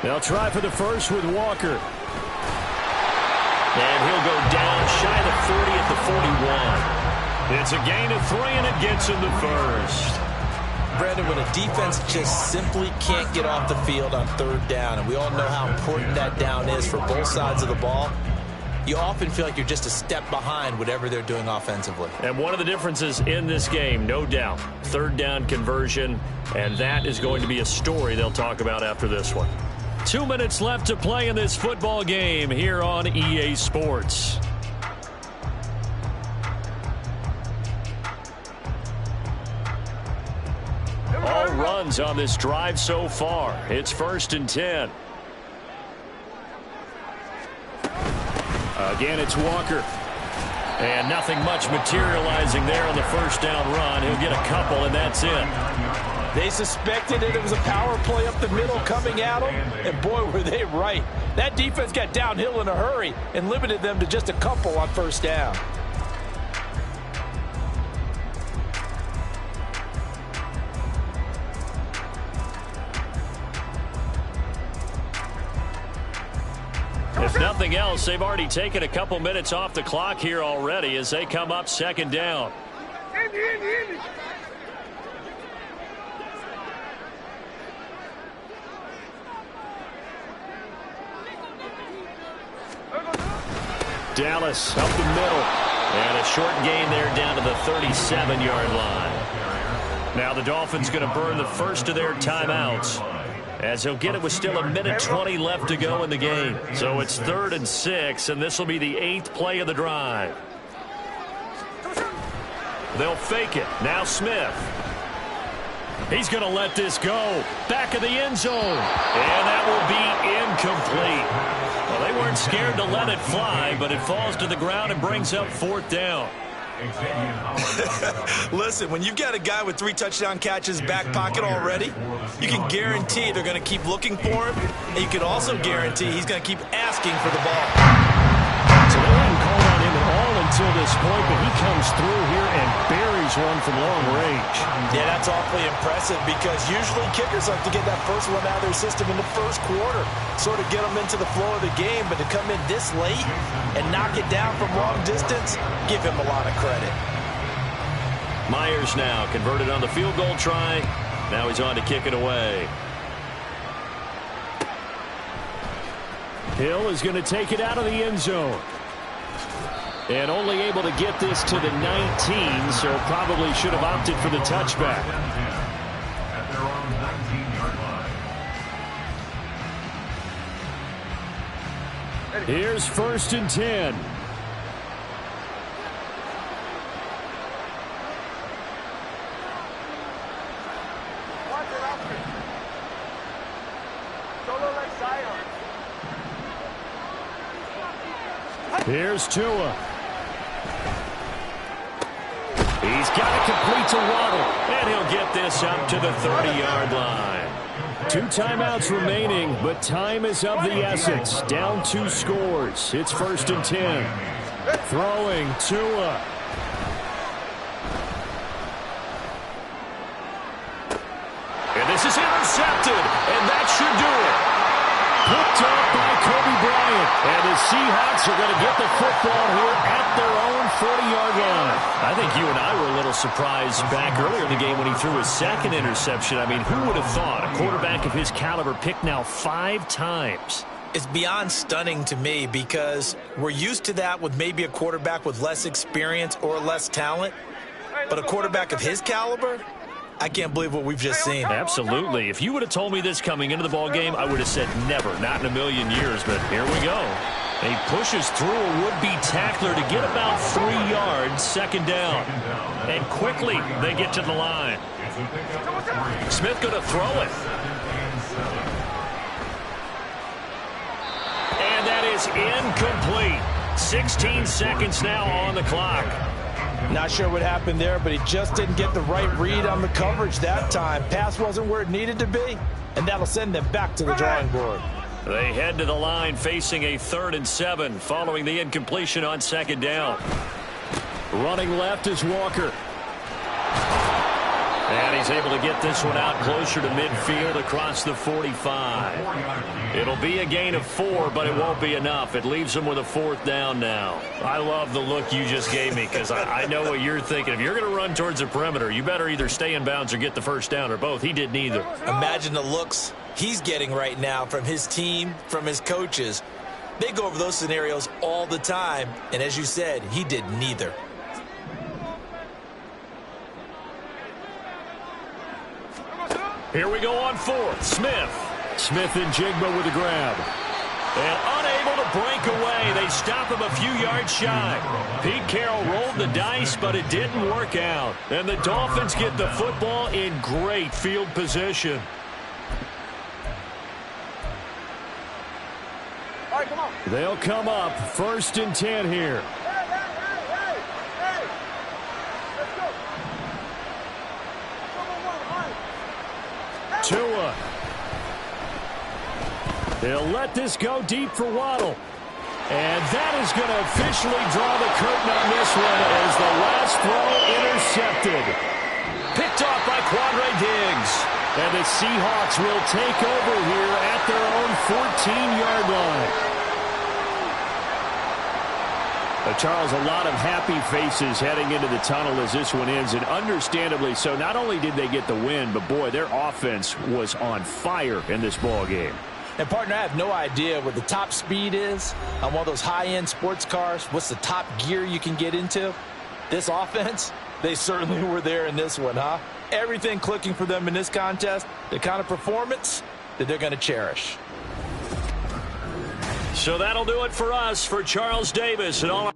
They'll try for the first with Walker. And he'll go down shy of the 40 at the 41. It's a gain of 3, and it gets him the first. Brandon, when a defense just simply can't get off the field on third down, and we all know how important that down is for both sides of the ball, you often feel like you're just a step behind whatever they're doing offensively. And one of the differences in this game, no doubt, third down conversion, and that is going to be a story they'll talk about after this one. 2 minutes left to play in this football game here on EA Sports. All runs on this drive so far. It's 1st and 10. Again, it's Walker. And nothing much materializing there on the first down run. He'll get a couple, and that's it. They suspected it was a power play up the middle coming at them, and boy, were they right. That defense got downhill in a hurry and limited them to just a couple on first down. If nothing else, they've already taken a couple minutes off the clock here already as they come up 2nd down. Dallas up the middle. And a short gain there down to the 37-yard line. Now the Dolphins going to burn the first of their timeouts, as he'll get it with still 1:20 left to go in the game. So it's 3rd and 6, and this will be the 8th play of the drive. They'll fake it. Now Smith. He's going to let this go. Back of the end zone. And that will be incomplete. Well, they weren't scared to let it fly, but it falls to the ground and brings up 4th down. Listen, when you've got a guy with 3 touchdown catches back pocket already, you can guarantee they're going to keep looking for him, and you can also guarantee he's going to keep asking for the ball. So they haven't called on him at all until this point, but he comes through here and buries one from long range. Yeah, that's awfully impressive because usually kickers like to get that first one out of their system in the first quarter, sort of get them into the flow of the game, but to come in this late and knock it down from long distance, give him a lot of credit. Myers now converted on the field goal try. Now he's on to kick it away. Hill is going to take it out of the end zone. And only able to get this to the 19, so probably should have opted for the touchback. At their own 19-yard line. Here's 1st and 10. Here's Tua. He's got it complete to Waddle, and he'll get this up to the 30-yard line. 2 timeouts remaining, but time is of the essence. Down 2 scores. It's 1st and 10. Throwing Tua. And this is intercepted, and that should do it. Picked off by Kobe Bryant. And the Seahawks are going to get the football here at their own 40-yard line. I think you and I were a little surprised back earlier in the game when he threw his 2nd interception. I mean, who would have thought a quarterback of his caliber picked now 5 times? It's beyond stunning to me because we're used to that with maybe a quarterback with less experience or less talent. But a quarterback of his caliber, I can't believe what we've just seen. Absolutely. If you would have told me this coming into the ball game, I would have said never, not in a million years. But here we go. He pushes through a would-be tackler to get about 3 yards, 2nd down. And quickly they get to the line. Smith going to throw it. And that is incomplete. 16 seconds now on the clock. Not sure what happened there, but he just didn't get the right read on the coverage that time. Pass wasn't where it needed to be, and that'll send them back to the drawing board. They head to the line facing a 3rd and 7 following the incompletion on 2nd down. Running left is Walker. And he's able to get this one out closer to midfield across the 45. It'll be a gain of 4, but it won't be enough. It leaves him with a 4th down now. I love the look you just gave me because I know what you're thinking. If you're going to run towards the perimeter, you better either stay in bounds or get the first down, or both. He did neither. Imagine the looks he's getting right now from his team, from his coaches. They go over those scenarios all the time, and as you said, he did neither. Here we go on 4th. Smith and Jigba with the grab. And unable to break away. They stop him a few yards shy. Pete Carroll rolled the dice, but it didn't work out. And the Dolphins get the football in great field position. All right, come on. They'll come up 1st and 10 here. Hey. Let's go. Tua. He'll let this go deep for Waddle. And that is going to officially draw the curtain on this one as the last throw intercepted. Picked off by Quandre Diggs. And the Seahawks will take over here at their own 14-yard line. Charles, a lot of happy faces heading into the tunnel as this one ends, and understandably so. Not only did they get the win, but boy, their offense was on fire in this ball game. And, partner, I have no idea what the top speed is on one of those high-end sports cars. What's the top gear you can get into? This offense, they certainly were there in this one, huh? Everything clicking for them in this contest, the kind of performance that they're going to cherish. So that'll do it for us, for Charles Davis and all our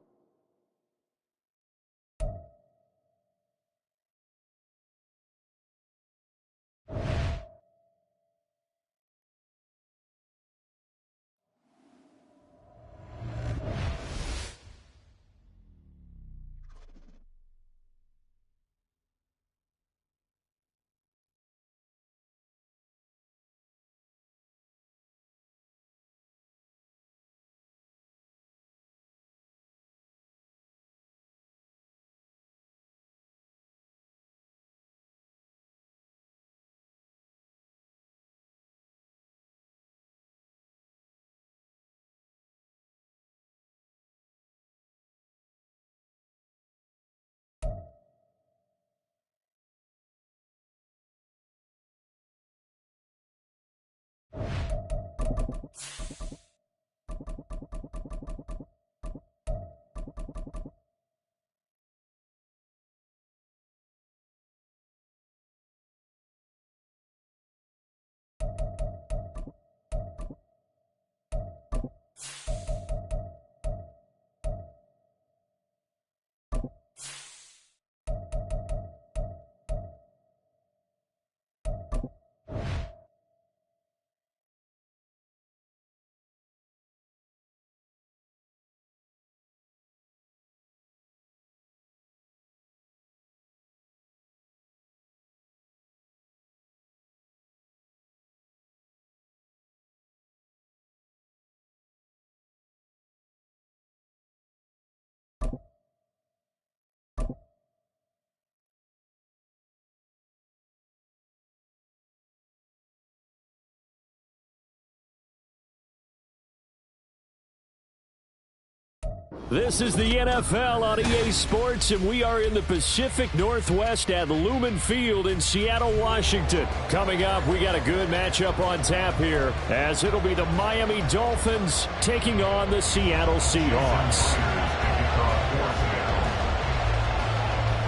This is the NFL on EA Sports, and we are in the Pacific Northwest at Lumen Field in Seattle, Washington. Coming up, we got a good matchup on tap here, as it'll be the Miami Dolphins taking on the Seattle Seahawks.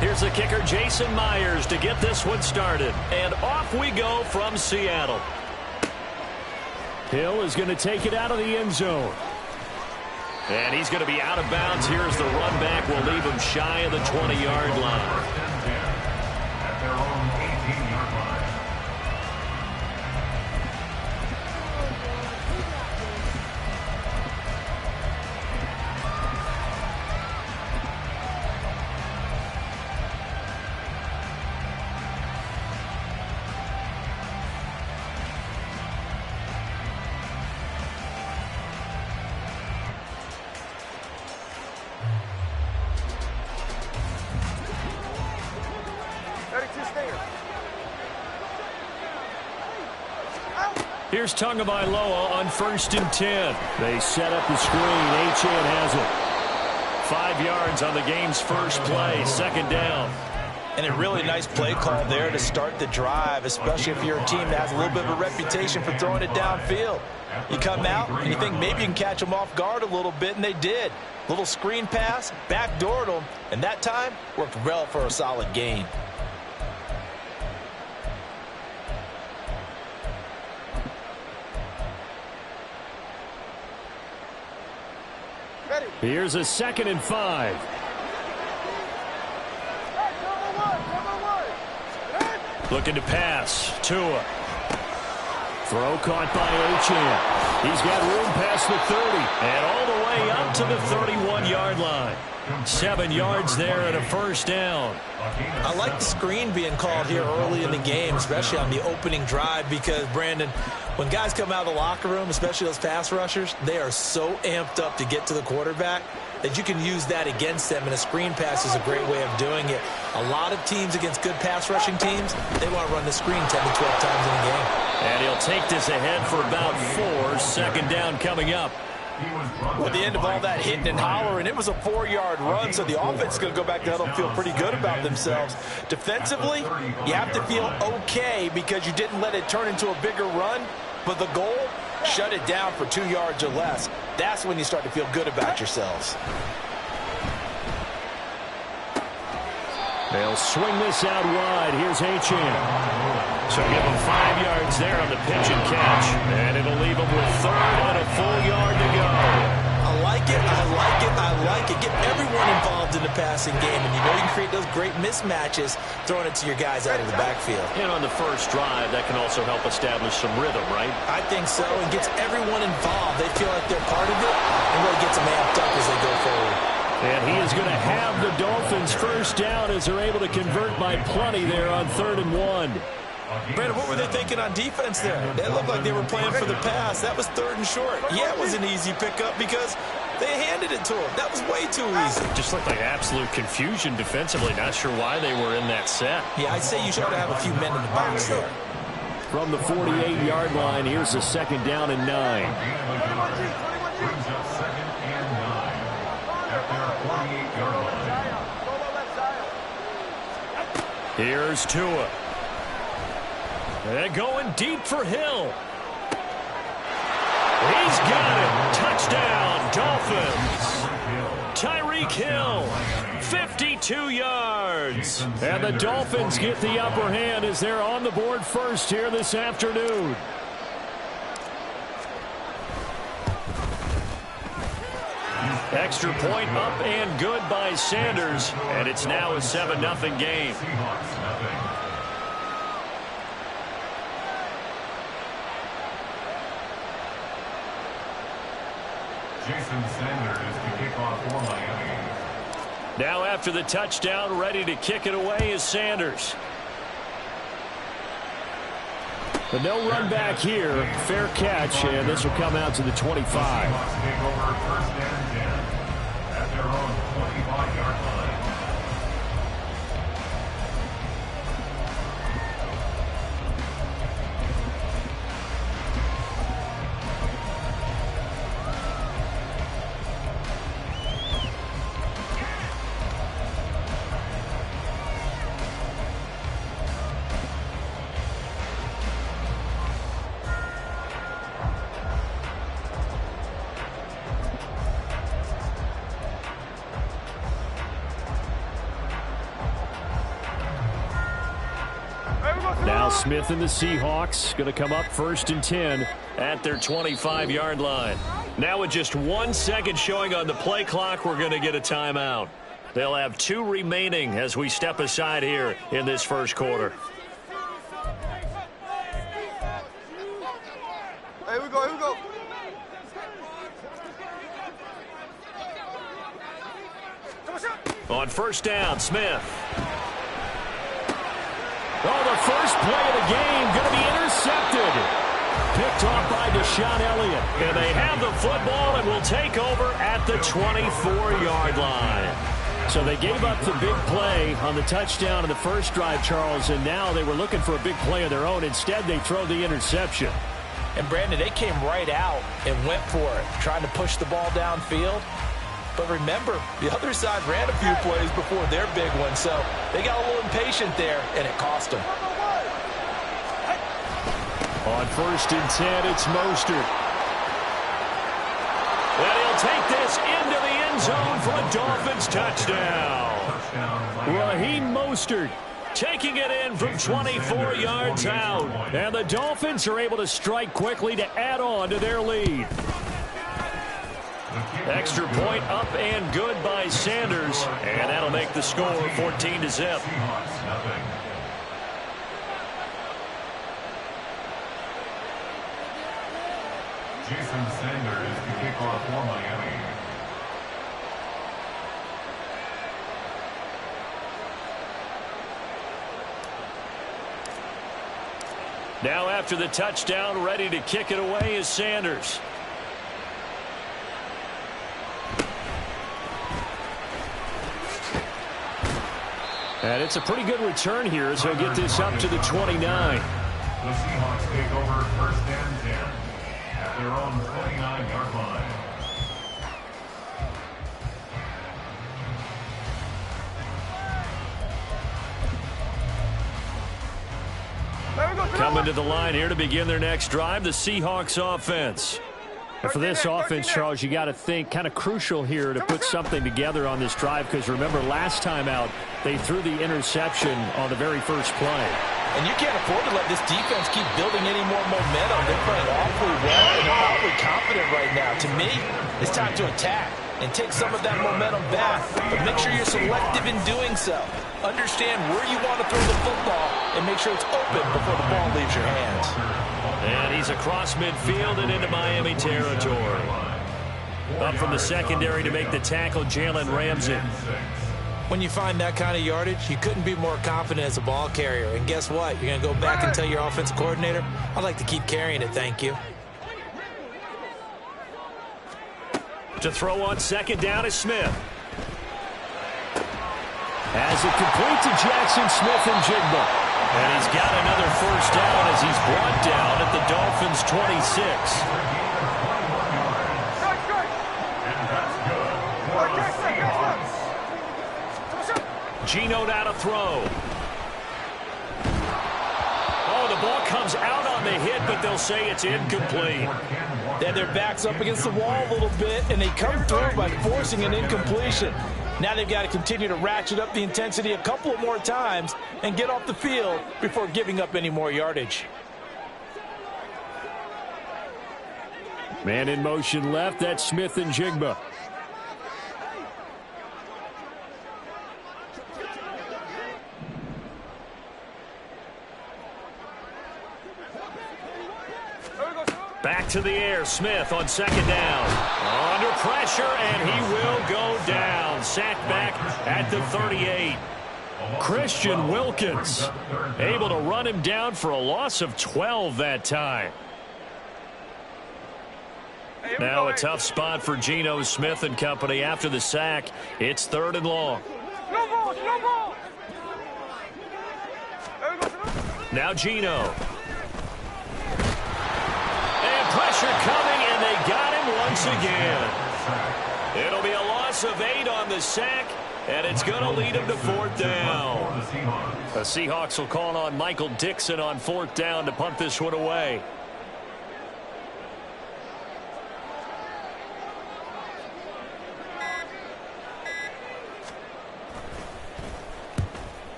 Here's the kicker, Jason Myers, to get this one started. And off we go from Seattle. Hill is going to take it out of the end zone. And he's going to be out of bounds here as the run back will leave him shy of the 20-yard line. At their own 18-yard line. Here's Tagovailoa on 1st and 10. They set up the screen. Achane has it. 5 yards on the game's first play. 2nd down. And a really nice play call there to start the drive, especially if you're a team that has a little bit of a reputation for throwing it downfield. You come out and you think maybe you can catch them off guard a little bit, and they did. Little screen pass, backdoored them, and that time worked well for a solid gain. Here's a 2nd and 5. Looking to pass. Tua. Throw caught by Achane. He's got room past the 30 and all the way up to the 31-yard line. 7 yards there and a 1st down. I like the screen being called here early in the game, especially on the opening drive, because, Brandon, when guys come out of the locker room, especially those pass rushers, they are so amped up to get to the quarterback that you can use that against them, and a screen pass is a great way of doing it. A lot of teams against good pass rushing teams, they want to run the screen 10 to 12 times in a game. And he'll take this ahead for about 4. 2nd down coming up. Well, at the end of all that hitting and hollering, it was a 4-yard run, so the offense is going to go back to huddle and feel pretty good about themselves. Defensively, you have to feel okay because you didn't let it turn into a bigger run, but the goal, shut it down for 2 yards or less. That's when you start to feel good about yourselves. They'll swing this out wide. Here's Achane. So give him 5 yards there on the pitch and catch. And it'll leave him with 3rd and a full yard to go. I like it, I like it, I like it. Get everyone involved in the passing game. And you know you can create those great mismatches throwing it to your guys out of the backfield. And on the first drive, that can also help establish some rhythm, right? I think so. It gets everyone involved. They feel like they're part of it and really gets them amped up as they go forward. And he is going to have the Dolphins 1st down as they're able to convert by plenty there on 3rd and 1. Brandon, what were they thinking on defense there? They looked like they were playing for the pass. That was 3rd and short. Yeah, it was an easy pickup because they handed it to him. That was way too easy. Just looked like absolute confusion defensively. Not sure why they were in that set. Yeah, I'd say you should have a few men in the box there. From the 48-yard line, here's a 2nd down and 9. Brings up 2nd and 9 at their 48-yard line. Here's Tua. And going deep for Hill. He's got it. Touchdown, Dolphins. Tyreek Hill, 52 yards. And the Dolphins get the upper hand as they're on the board first here this afternoon. Extra point up and good by Sanders. And it's now a 7-0 game. Jason Sanders to kick off for Miami. Now after the touchdown, ready to kick it away is Sanders. But no run back here. Fair catch, and this will come out to the 25. Seahawks take over 1st and 10 at their own 25-yard line. Now Smith and the Seahawks going to come up 1st and 10 at their 25-yard line. Now with just 1 second showing on the play clock, we're going to get a timeout. They'll have 2 remaining as we step aside here in this first quarter. Here we go, here we go. On 1st down, Smith. Oh, the first play of the game going to be intercepted. Picked off by Deshaun Elliott. And they have the football and will take over at the 24-yard line. So they gave up the big play on the touchdown in the first drive, Charles, and now they were looking for a big play of their own. Instead, they throw the interception. And, Brandon, they came right out and went for it, trying to push the ball downfield. But remember, the other side ran a few plays before their big one, so they got a little impatient there, and it cost them. On 1st and 10, it's Mostert. And he'll take this into the end zone for a Dolphins touchdown. Raheem Mostert taking it in from 24 yards out. And the Dolphins are able to strike quickly to add on to their lead. Extra point up and good by Sanders. And that'll make the score 14-0. Jason Sanders to kick off for Miami. Now after the touchdown, ready to kick it away is Sanders. And it's a pretty good return here as he'll get this up to the 29. The Seahawks take over 1st and 10 at their own 29-yard line. Coming to the line here to begin their next drive, the Seahawks offense. And for this offense, Charles, you got to think kind of crucial here to put something together on this drive, because remember last time out they threw the interception on the very first play. And you can't afford to let this defense keep building any more momentum. They're playing awfully well, and they're awfully confident right now. To me, it's time to attack and take some of that momentum back. But make sure you're selective in doing so. Understand where you want to throw the football and make sure it's open before the ball leaves your hands. And he's across midfield and into Miami territory. Up from the secondary to make the tackle, Jalen Ramsey. When you find that kind of yardage, you couldn't be more confident as a ball carrier. And guess what? You're going to go back and tell your offensive coordinator, I'd like to keep carrying it, thank you. To throw on 2nd down is Smith. Has it complete to Jackson Smith-Njigba. And he's got another 1st down as he's brought down at the Dolphins' 26. Geno now to throw. Oh, the ball comes out on the hit, but they'll say it's incomplete. Then their back's up against the wall a little bit, and they come through by forcing an incompletion. Now they've got to continue to ratchet up the intensity a couple of more times and get off the field before giving up any more yardage. Man in motion left, that's Smith-Njigba. Back to the air, Smith on 2nd down. Under pressure, and he will go down. Sacked back at the 38. Christian Wilkins able to run him down for a loss of 12 that time. Now a tough spot for Geno Smith and company after the sack. It's 3rd and long. Now Geno. Pressure coming, and they got him once again. It'll be a loss of 8 on the sack, and it's going to lead him to 4th down. The Seahawks will call on Michael Dixon on 4th down to punt this one away.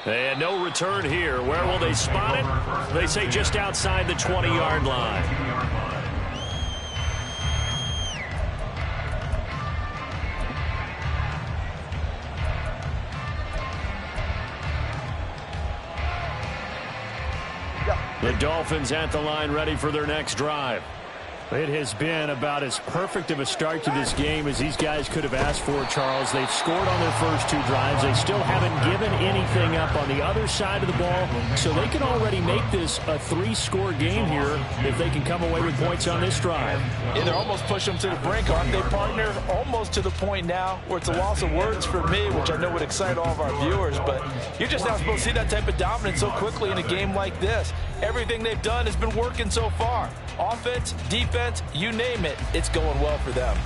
And no return here. Where will they spot it? They say just outside the 20-yard line. The Dolphins at the line ready for their next drive. It has been about as perfect of a start to this game as these guys could have asked for, Charles. They've scored on their first 2 drives. They still haven't given anything up on the other side of the ball, so they can already make this a 3-score game here if they can come away with points on this drive. Yeah, they're almost pushing them to the brink, aren't they, partner? Almost to the point now where it's a loss of words for me, which I know would excite all of our viewers, but you're just not supposed to see that type of dominance so quickly in a game like this. Everything they've done has been working so far. Offense, defense, you name it, it's going well for them.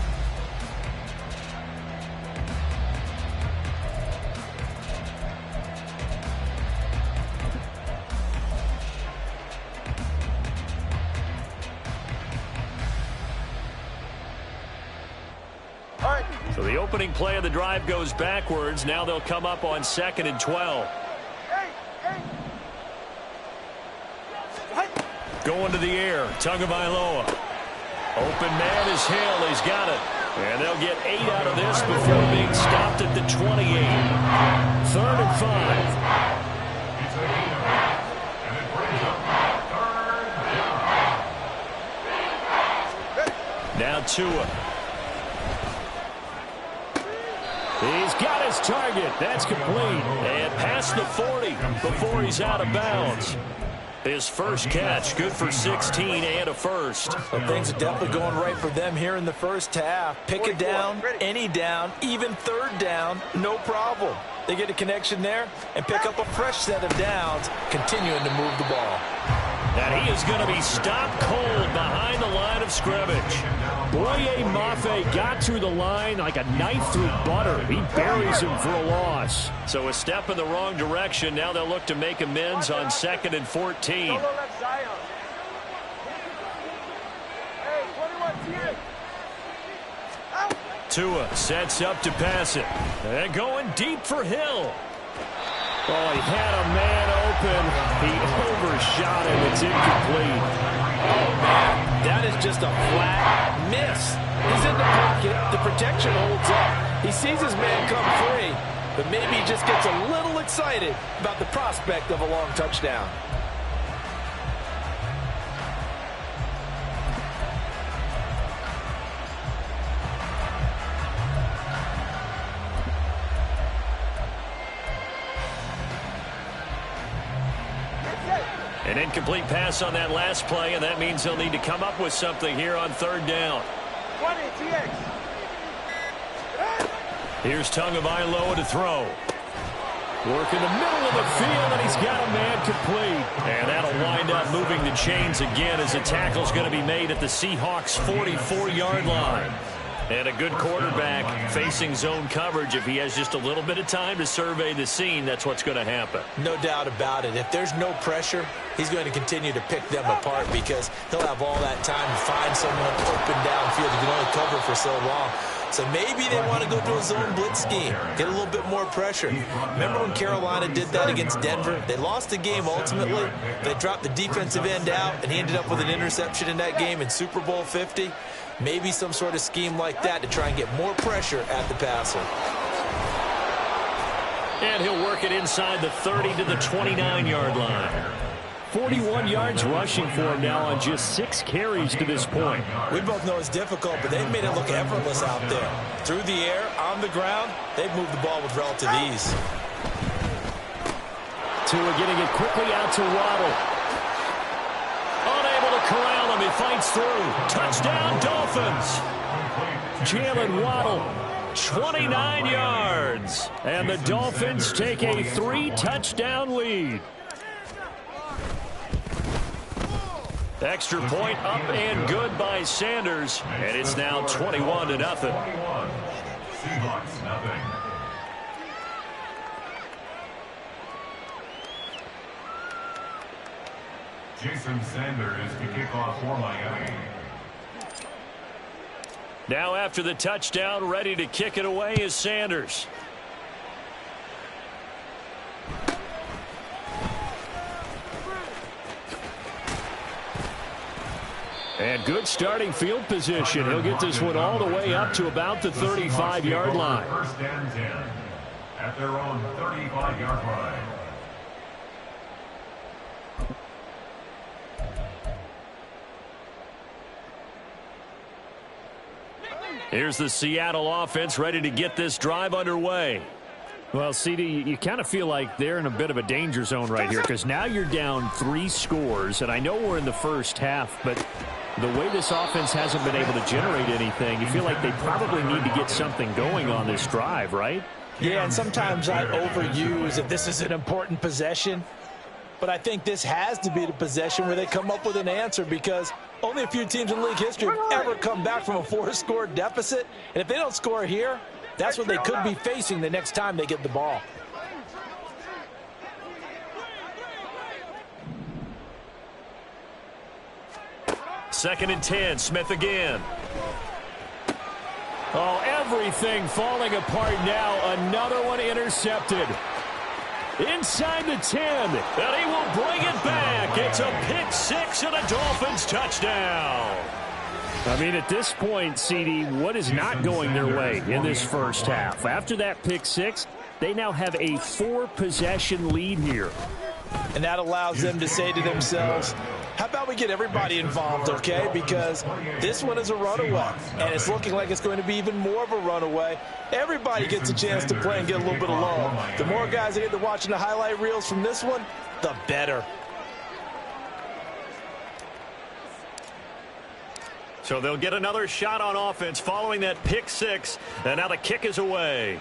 So the opening play of the drive goes backwards. Now they'll come up on 2nd and 12. Going to the air, Tagovailoa. Open man is Hill. He's got it. And they'll get 8 out of this before being stopped at the 28. 3rd and 5. Now Tua. He's got his target. That's complete. And past the 40 before he's out of bounds. His first catch, good for 16 and a first. Well, things are definitely going right for them here in the first half. Pick a down, any down, even 3rd down, no problem. They get a connection there and pick up a fresh set of downs, continuing to move the ball. And he is going to be stopped cold behind the line of scrimmage. Boye Mafe got through the line like a knife through butter. He buries him for a loss. So a step in the wrong direction. Now they'll look to make amends on 2nd and 14. Tua sets up to pass it. And going deep for Hill. Oh, he had a man open. He overshot him. It's incomplete. Oh, man, that is just a flat miss. He's in the pocket. The protection holds up. He sees his man come free, but maybe he just gets a little excited about the prospect of a long touchdown. An incomplete pass on that last play, and that means they'll need to come up with something here on 3rd down. Here's Tagovailoa to throw. Work in the middle of the field, and he's got a man complete. And that'll wind up moving the chains again as a tackle's going to be made at the Seahawks' 44-yard line. And a good quarterback facing zone coverage. If he has just a little bit of time to survey the scene, that's what's going to happen. No doubt about it. If there's no pressure, he's going to continue to pick them apart because he'll have all that time to find someone open downfield. He can only cover for so long. So maybe they want to go to a zone blitz scheme, get a little bit more pressure. Remember when Carolina did that against Denver? They lost the game ultimately. They dropped the defensive end out, and he ended up with an interception in that game in Super Bowl 50. Maybe some sort of scheme like that to try and get more pressure at the passer. And he'll work it inside the 30 to the 29-yard line. 41 yards rushing for him now on just 6 carries to this point. We both know it's difficult, but they've made it look effortless out there. Through the air, on the ground, they've moved the ball with relative ease. Tua getting it quickly out to Waddle. Unable to corral him. He fights through. Touchdown, Dolphins. Jalen Waddle, 29 yards. And the Dolphins take a 3-touchdown lead. Extra point up and good by Sanders. And it's now 21-0. Seahawks, nothing. Jason Sanders to kick off for Miami. Now after the touchdown, ready to kick it away is Sanders. And good starting field position. He'll get this one all the way up to about the 35-yard line. First and 10 at their own 35-yard line. Here's the Seattle offense ready to get this drive underway. Well, CD, you kind of feel like they're in a bit of a danger zone right here because now you're down 3 scores, and I know we're in the first half, but the way this offense hasn't been able to generate anything, you feel like they probably need to get something going on this drive, right? Yeah, and sometimes I overuse if this is an important possession. but I think this has to be the possession where they come up with an answer, because only a few teams in league history have ever come back from a 4-score deficit. And if they don't score here, that's what they could be facing the next time they get the ball. Second and 10, Smith again. Oh, everything falling apart now. Another one intercepted. Inside the 10. And he will bring it back. It's a pick six and a Dolphins touchdown. I mean, at this point, CD, what is not going their way in this first half? After that pick six, they now have a 4-possession lead here. And that allows them to say to themselves, how about we get everybody involved, okay? Because this one is a runaway, and it's looking like it's going to be even more of a runaway. Everybody gets a chance to play and get a little bit of love. The more guys that get to watching the highlight reels from this one, the better. So they'll get another shot on offense following that pick six, and now the kick is away.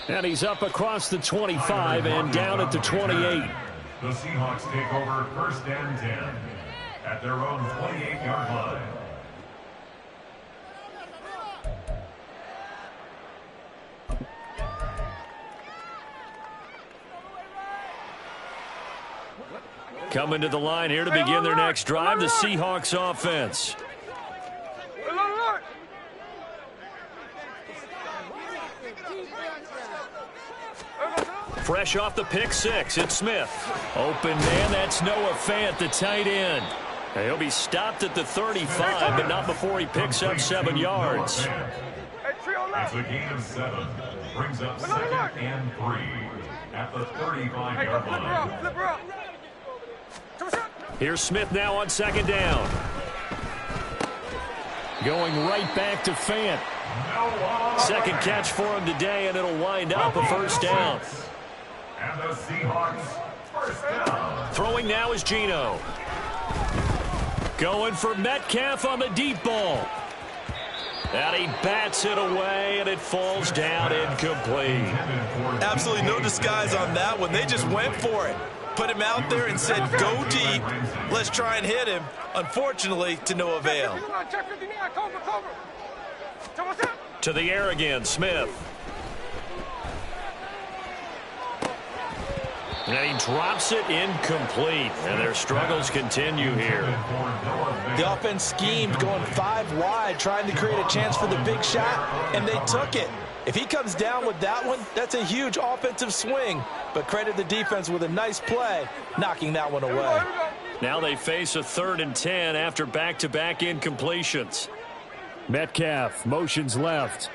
And he's up across the 25 and down at the 28. The Seahawks take over first and 10 at their own 28-yard line. Coming to the line here to begin their next drive, the Seahawks offense. Fresh off the pick six, it's Smith. Open man, that's Noah Fant, the tight end. And he'll be stopped at the 35, but not before he picks up 7 yards. It's a gain of 7. Brings up 2nd and 3 at the 35-yard line. Here's Smith now on 2nd down. Going right back to Fant. Second catch for him today, and it'll wind up a first down. And the Seahawks first down. Throwing now is Geno. Going for Metcalf on the deep ball. And he bats it away, and it falls down incomplete. Absolutely no disguise on that one. They just went for it. Put him out there and said, go deep. Let's try and hit him. Unfortunately, to no avail. To the air again, Smith. And he drops it incomplete. And their struggles continue here. The offense schemed, going 5 wide, trying to create a chance for the big shot, and they took it. If he comes down with that one, that's a huge offensive swing. But credit the defense with a nice play, knocking that one away. Now they face a 3rd and 10 after back-to-back incompletions. Metcalf motions left.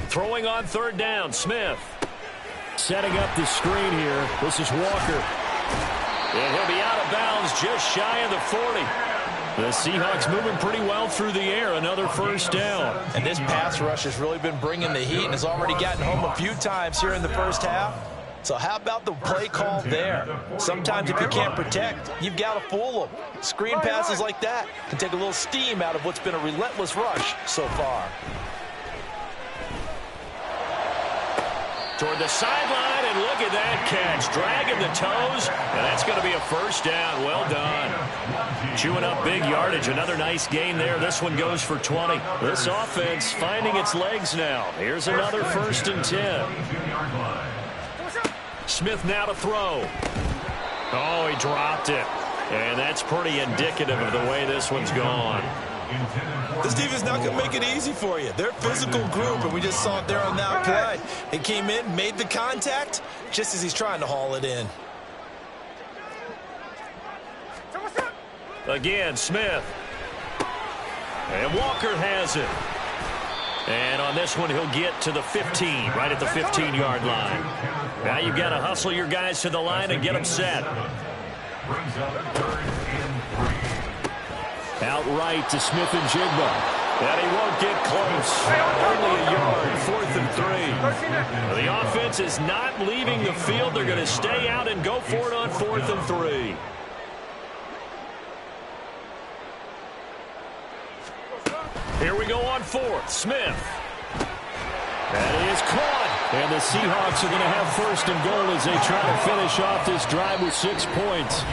Throwing on 3rd down, Smith. Setting up the screen here. This is Walker. And he'll be out of bounds just shy of the 40. The Seahawks moving pretty well through the air. Another first down. And this pass rush has really been bringing the heat and has already gotten home a few times here in the first half. So how about the play call there? Sometimes if you can't protect, you've got to fool them. Screen passes like that can take a little steam out of what's been a relentless rush so far. Toward the sideline, and look at that catch. Dragging the toes, and that's going to be a first down. Well done. Chewing up big yardage. Another nice gain there. This one goes for 20. This offense finding its legs now. Here's another 1st and 10. Smith now to throw. Oh, he dropped it. And that's pretty indicative of the way this one's gone. This defense is not going to make it easy for you. They're a physical group, and we just saw it there on that play. It came in, made the contact, just as he's trying to haul it in. Again, Smith. And Walker has it. And on this one, he'll get to the 15, right at the 15-yard line. Now you've got to hustle your guys to the line and get them set. Outright to Smith and Jigba. And he won't get close. Only a yard, 4th and 3. The offense is not leaving the field. They're going to stay out and go for it on 4th and 3. Here we go on 4th. Smith. That is caught. And the Seahawks are going to have first and goal as they try to finish off this drive with 6 points.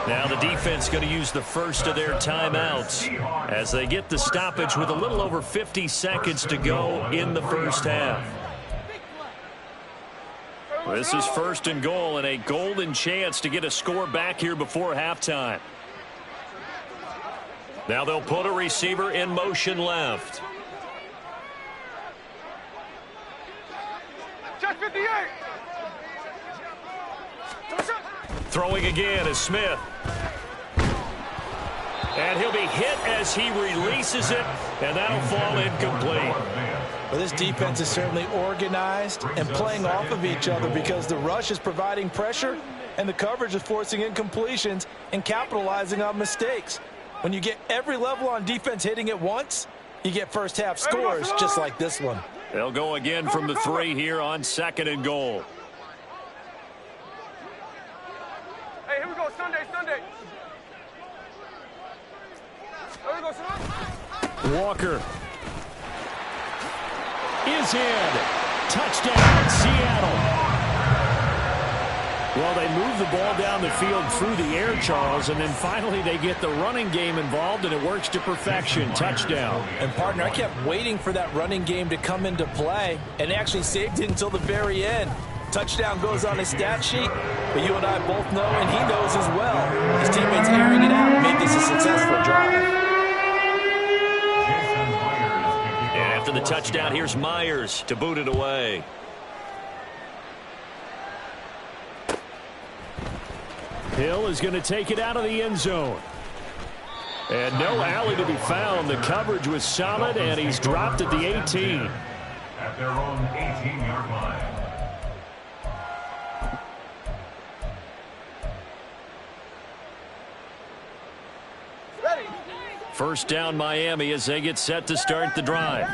Now the defense going to use the first of their timeouts as they get the stoppage with a little over 50 seconds to go in the first half. This is first and goal and a golden chance to get a score back here before halftime. Now they'll put a receiver in motion left. Check 58. Throwing again is Smith. And he'll be hit as he releases it, and that'll fall incomplete. Well, this defense is certainly organized and playing off of each other because the rush is providing pressure and the coverage is forcing incompletions and capitalizing on mistakes. When you get every level on defense hitting at once, you get first half scores just like this one. They'll go again from the 3 here on second and goal. Hey, here we go, Sunday. Here we go, Sunday. Walker is in. Touchdown, Seattle. Well, they move the ball down the field through the air, Charles, and then finally they get the running game involved, and it works to perfection. Touchdown. And, partner, I kept waiting for that running game to come into play, and they actually saved it until the very end. Touchdown goes on his stat sheet, but you and I both know, and he knows as well, his teammates airing it out made this a successful drive. And after the touchdown, here's Myers to boot it away. Hill is going to take it out of the end zone. And no alley to be found. The coverage was solid, and he's dropped at the 18. At their own 18-yard line. First down Miami as they get set to start the drive.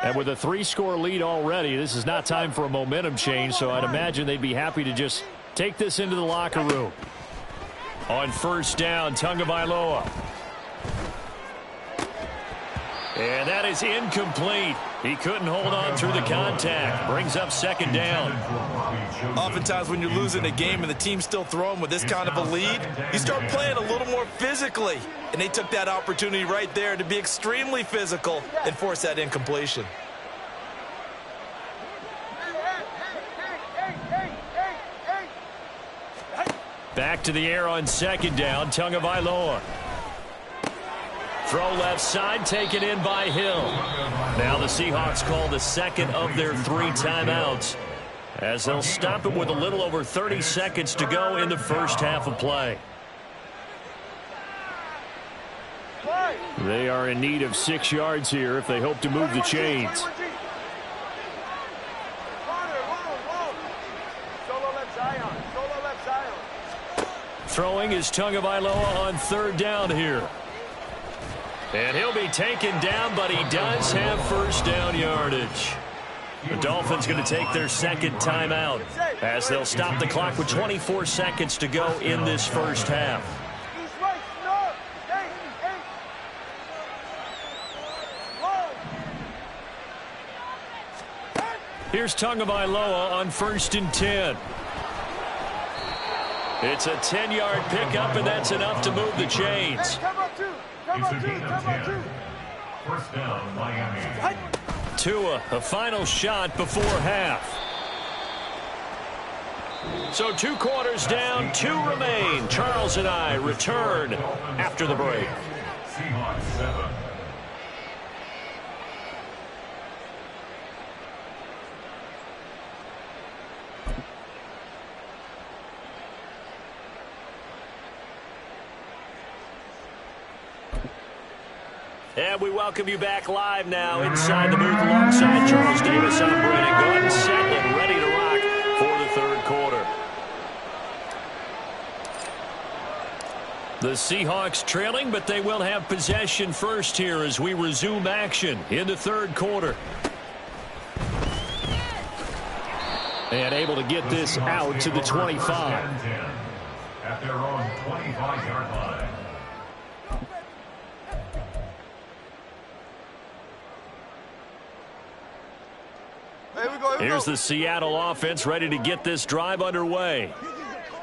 And with a 3-score lead already, this is not time for a momentum change, so I'd imagine they'd be happy to just take this into the locker room. On first down, Tagovailoa. And that is incomplete. He couldn't hold on through the contact. Brings up second down. Oftentimes when you're losing a game and the team's still throwing with this kind of a lead, you start playing a little more physically. And they took that opportunity right there to be extremely physical and force that incompletion. Back to the air on second down, Tagovailoa. Throw left side, taken in by Hill. Now the Seahawks call the second of their 3 timeouts as they'll stop it with a little over 30 seconds to go in the first half of play. They are in need of 6 yards here if they hope to move the chains. Throwing is Tagovailoa on third down here. And he'll be taken down, but he does have first down yardage. The Dolphins going to take their second timeout as they'll stop the clock with 24 seconds to go in this first half. Here's Tagovailoa on first and 10. It's a 10-yard pickup, and that's enough to move the chains. It's a gain of 10. First down, Miami. Tua, a final shot before half. So 2 quarters down, 2 remain. Charles and I return after the break. Seahawks 7. And we welcome you back live now inside the booth alongside Charles Davis. I'm Brennan. Go ahead and set and ready to rock for the third quarter. The Seahawks trailing, but they will have possession first here as we resume action in the third quarter. And able to get this out to the 25. At their own 25-yard line. Here's the Seattle offense ready to get this drive underway.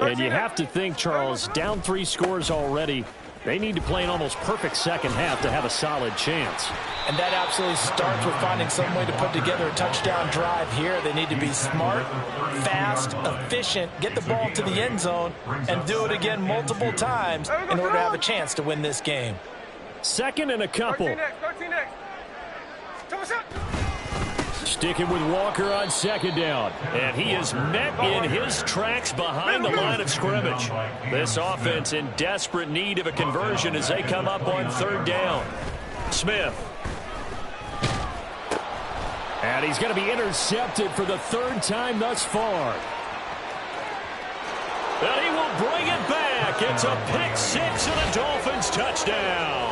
And you have to think, Charles, down 3 scores already. They need to play an almost perfect second half to have a solid chance. And that absolutely starts with finding some way to put together a touchdown drive here. They need to be smart, fast, efficient, get the ball to the end zone, and do it again multiple times in order to have a chance to win this game. Second and a couple. 13 next. Sticking with Walker on second down. And he is met in his tracks behind the line of scrimmage. This offense in desperate need of a conversion as they come up on third down. Smith. And he's going to be intercepted for the 3rd time thus far. And he will bring it back. It's a pick 6 and a Dolphins touchdown.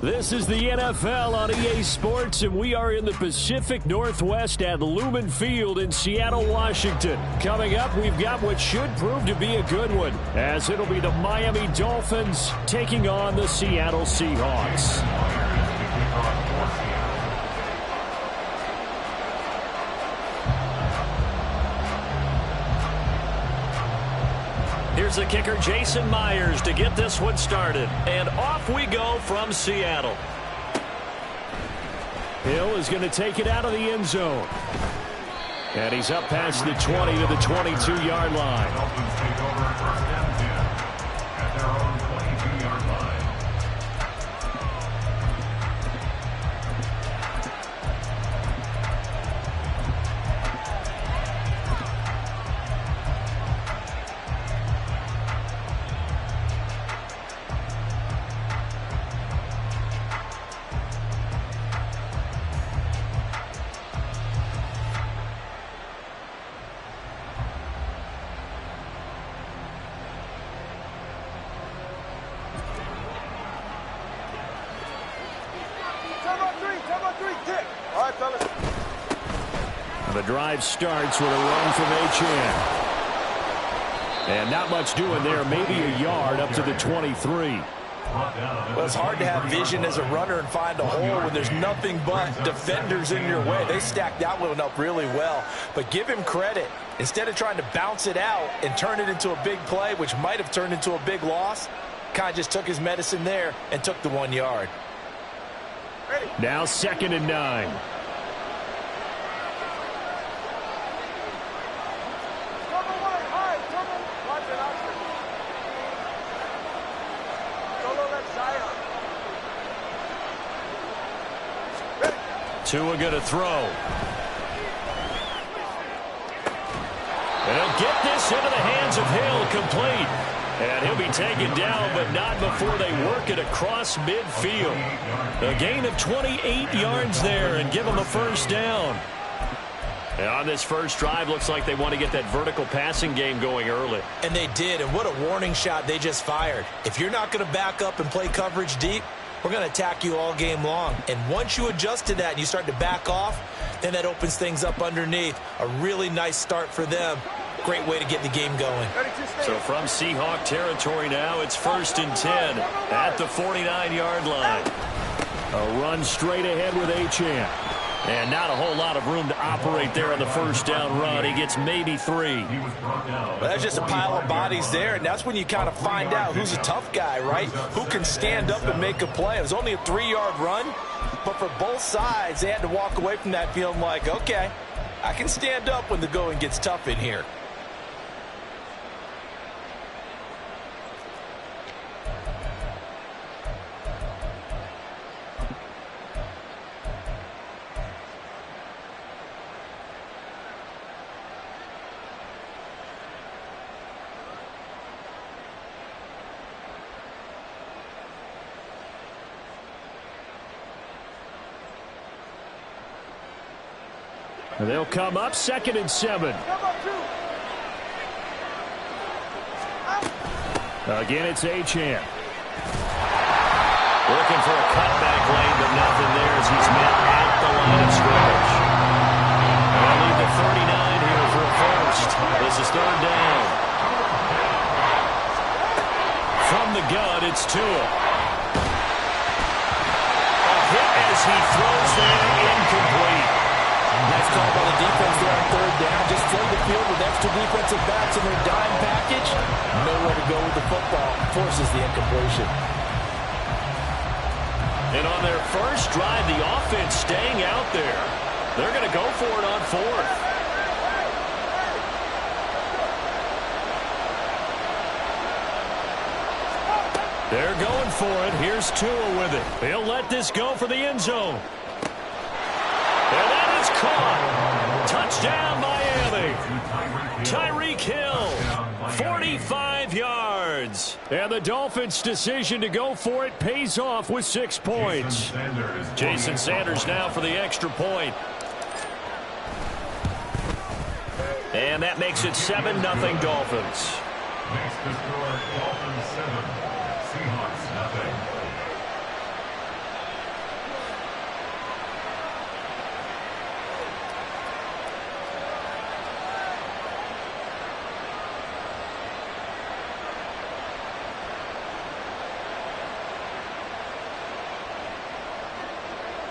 This is the NFL on EA Sports, and we are in the Pacific Northwest at Lumen Field in Seattle, Washington. Coming up, we've got what should prove to be a good one, as it'll be the Miami Dolphins taking on the Seattle Seahawks. Here's the kicker, Jason Myers, to get this one started. And off we go from Seattle. Hill is going to take it out of the end zone. And he's up past the 20 to the 22-yard line. Dolphins take over first and 10 at their own 22-yard line. The drive starts with a run from Achane. And not much doing there, maybe a yard up to the 23. Well, it's hard to have vision as a runner and find a hole when there's nothing but defenders in your way. They stacked that one up really well. But give him credit. Instead of trying to bounce it out and turn it into a big play, which might have turned into a big loss, kind of just took his medicine there and took the 1 yard. Now 2nd and 9. Tua going to throw. And he'll get this into the hands of Hill, complete. And he'll be taken down, but not before they work it across midfield. A gain of 28 yards there and give him a first down. And on this first drive, looks like they want to get that vertical passing game going early. And they did, and what a warning shot they just fired. If you're not going to back up and play coverage deep, we're going to attack you all game long. And once you adjust to that and you start to back off, then that opens things up underneath. A really nice start for them. Great way to get the game going. So from Seahawk territory now, it's 1st and 10 at the 49-yard line. A run straight ahead with Achane. And not a whole lot of room to operate there on the first down run. He gets maybe 3. Well, that's just a pile of bodies there, and that's when you kind of find out who's a tough guy, right? Who can stand up and make a play. It was only a 3-yard run, but for both sides, they had to walk away from that feeling like, okay, I can stand up when the going gets tough in here. They'll come up 2nd and 7. Again, it's Achane. Looking for a cutback lane, but nothing there as he's met at the line of scrimmage. They'll leave the 39 here for a first. This is 3rd down. From the gun, it's Tua. A hit as he throws there, incomplete. Nice call by the defense there on 3rd down. Just flood the field with extra defensive backs in their dime package. Nowhere to go with the football. Forces the incompletion. And on their first drive, the offense staying out there. They're going to go for it on 4th. They're going for it. Here's Tua with it. He'll let this go for the end zone. And that is caught. Touchdown, Miami. Tyreek Hill, 45 yards. And the Dolphins' decision to go for it pays off with 6 points. Jason Sanders now for the extra point. And that makes it 7-0 Dolphins. Next to score, Dolphins 7, Seahawks nothing.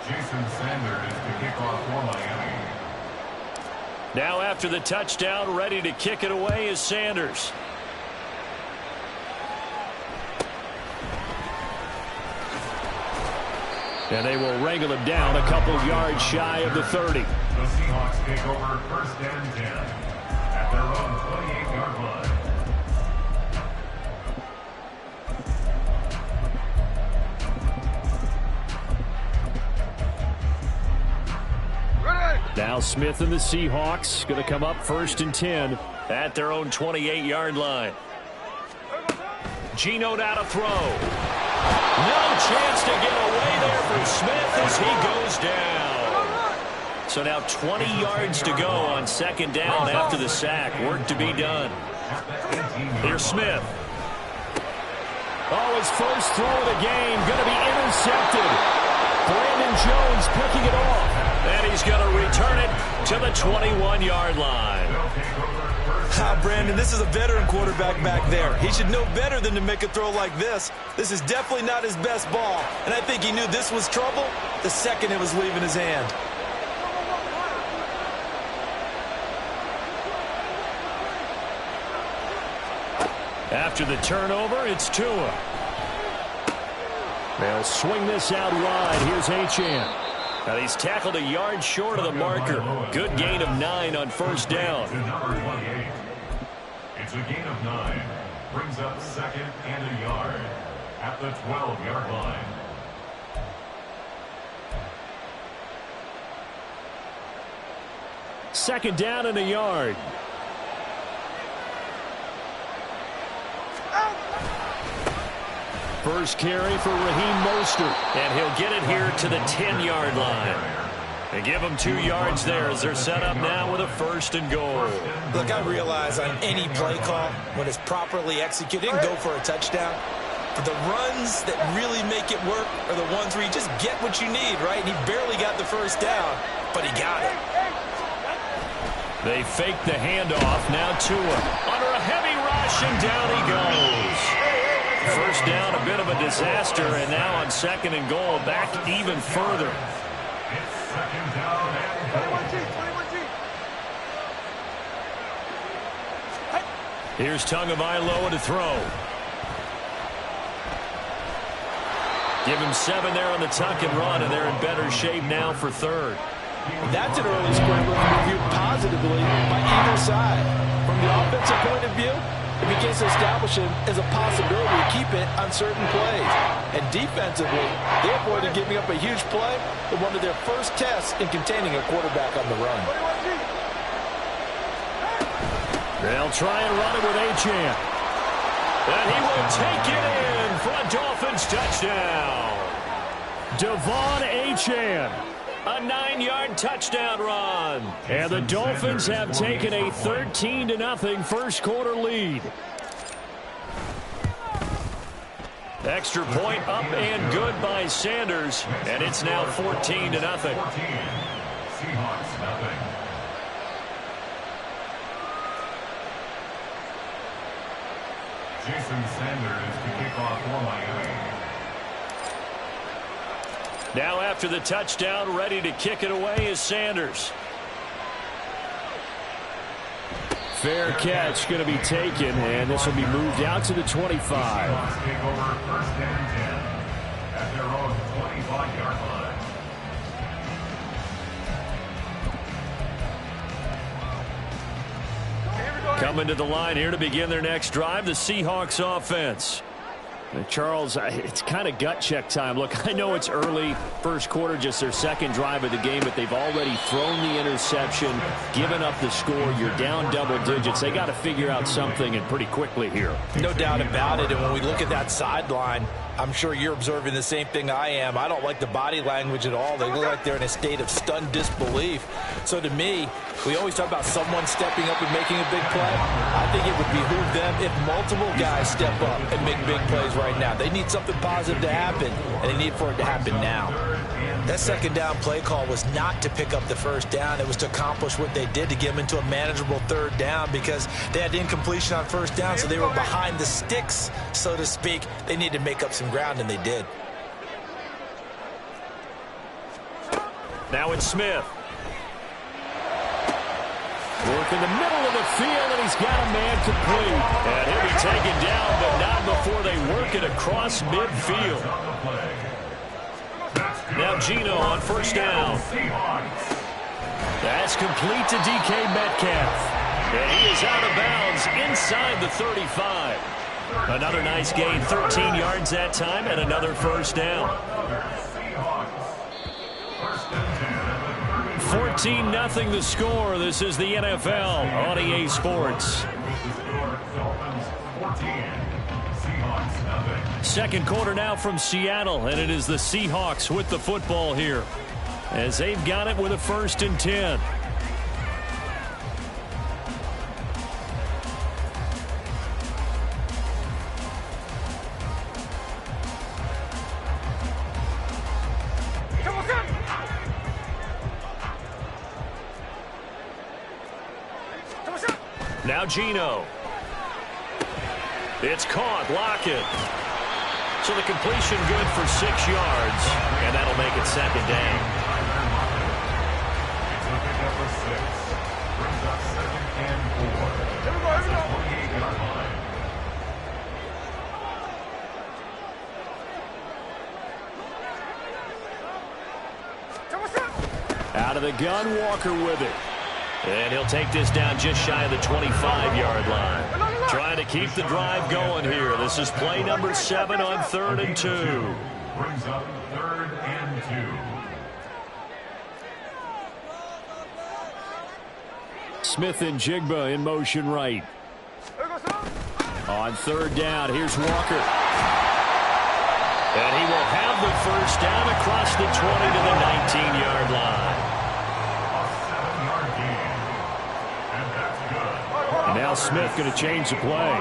Jason Sanders to kick off for Miami. Now after the touchdown, ready to kick it away is Sanders. And they will wrangle him down a couple of yards shy of the 30. The Seahawks take over 1st and 10 at their own 28-yard line. Now Smith and the Seahawks going to come up 1st and 10 at their own 28-yard line. Geno now to throw. No chance to get away there from Smith as he goes down. So now 20 yards to go on 2nd down after the sack. Work to be done. Here's Smith. Oh, his first throw of the game going to be intercepted. Brandon Jones picking it off. And he's going to return it to the 21-yard line. Brandon, this is a veteran quarterback back there. He should know better than to make a throw like this. This is definitely not his best ball. And I think he knew this was trouble the second it was leaving his hand. After the turnover, it's Tua. They'll swing this out wide. Here's Achane. Now he's tackled a yard short of the marker. Good gain of 9 on 1st down. To number 28. It's a gain of 9. Brings up 2nd and a yard at the 12-yard line. Second down and a yard. First carry for Raheem Mostert. And he'll get it here to the 10-yard line. They give him 2 yards there as they're set up now with a 1st and goal. Look, I realize on any play call, when it's properly executed, and go for a touchdown. But the runs that really make it work are the ones where you just get what you need, right? And he barely got the first down, but he got it. They fake the handoff. Now Tua under a heavy rush, and down he goes. First down, a bit of a disaster, and now on 2nd and goal, back even further. Second down and 21G. Here's Tagovailoa to throw. Give him 7 there on the tuck and run, and they're in better shape now for third. That's an early scramble reviewed positively by either side. From the offensive point of view, it begins to establish him as a possibility to keep it on certain plays. And defensively, they avoided giving up a huge play in one of their first tests in containing a quarterback on the run. They'll try and run it with Achane. And he will take it in for a Dolphins touchdown. Devon Achane. A 9-yard touchdown run. And the Dolphins have taken a 13-0 first quarter lead. Extra point up and good by Sanders. And it's now 14-0. Seahawks, nothing. Jason Sanders to kick off for Miami. Now after the touchdown, ready to kick it away is Sanders. Fair catch going to be taken, and this will be moved out to the 25. Seahawks take over first and 10 at their own 25-yard line. Coming to the line here to begin their next drive, the Seahawks offense. Charles, it's kind of gut check time. Look, I know it's early, first quarter, just their second drive of the game, but they've already thrown the interception, given up the score. You're down double digits. They got to figure out something, and pretty quickly here. No doubt about it. And when we look at that sideline, I'm sure you're observing the same thing I am. I don't like the body language at all. They look like they're in a state of stunned disbelief. So to me, we always talk about someone stepping up and making a big play. I think it would behoove them if multiple guys step up and make big plays right now. They need something positive to happen, and they need for it to happen now. That second down play call was not to pick up the first down. It was to accomplish what they did, to get them into a manageable third down, because they had incompletion on first down, so they were behind the sticks, so to speak. They needed to make up some ground, and they did. Now it's Smith. Work in the middle of the field, and he's got a man complete. And he'll be taken down, but not before they work it across midfield. Now Geno on first down. That's complete to DK Metcalf. And he is out of bounds inside the 35. Another nice gain, 13 yards that time, and another first down. 14-0 the score. This is the NFL on EA Sports. Second quarter now from Seattle, and it is the Seahawks with the football here, as they've got it with a 1st and 10. Now Geno. It's caught. Lockett. So the completion good for 6 yards, and that'll make it second down. Brings up 2nd and 4. That's the 28-yard line. Out of the gun, Walker with it. And he'll take this down just shy of the 25-yard line. Trying to keep the drive going here. This is play number 7 on 3rd and 2. Brings up 3rd and 2. Smith and Jigba in motion right. On 3rd down, here's Walker. And he will have the first down across the 20 to the 19-yard line. And now Smith going to change the play.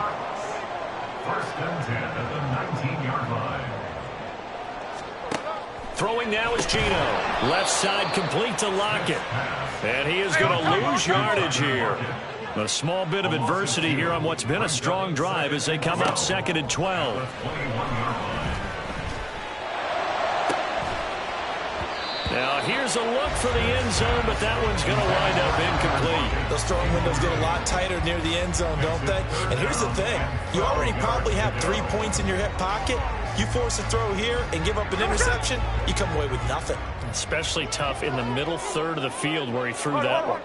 1st and 10 at the 19-yard line. Throwing now is Geno. Left side complete to Lockett. And he is going to lose yardage here. A small bit of adversity here on what's been a strong drive as they come up 2nd and 12. Now here's a look for the end zone, but that one's going to wind up incomplete. Those throwing windows get a lot tighter near the end zone, don't they? And here's the thing. You already probably have 3 points in your hip pocket. You force a throw here and give up an interception, you come away with nothing. Especially tough in the middle third of the field where he threw that one.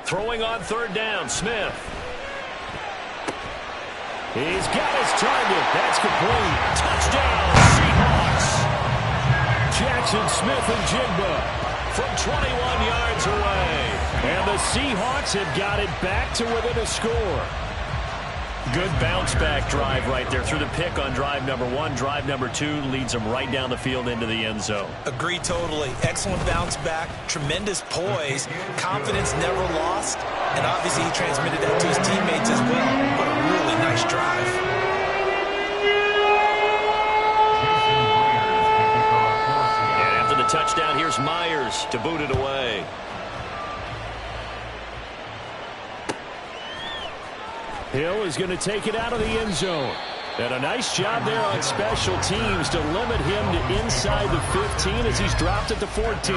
Throwing on third down, Smith. He's got his target. That's complete. Touchdown, Seahawks. Jackson Smith and Jigba from 21 yards away. And the Seahawks have got it back to within a score. Good bounce-back drive right there through the pick on drive number 1. Drive number 2 leads them right down the field into the end zone. Agree totally. Excellent bounce back, tremendous poise, confidence never lost, and obviously he transmitted that to his teammates as well. What a really nice drive. And after the touchdown, here's Myers to boot it away. Hill is going to take it out of the end zone. And a nice job there on special teams to limit him to inside the 15 as he's dropped at the 14.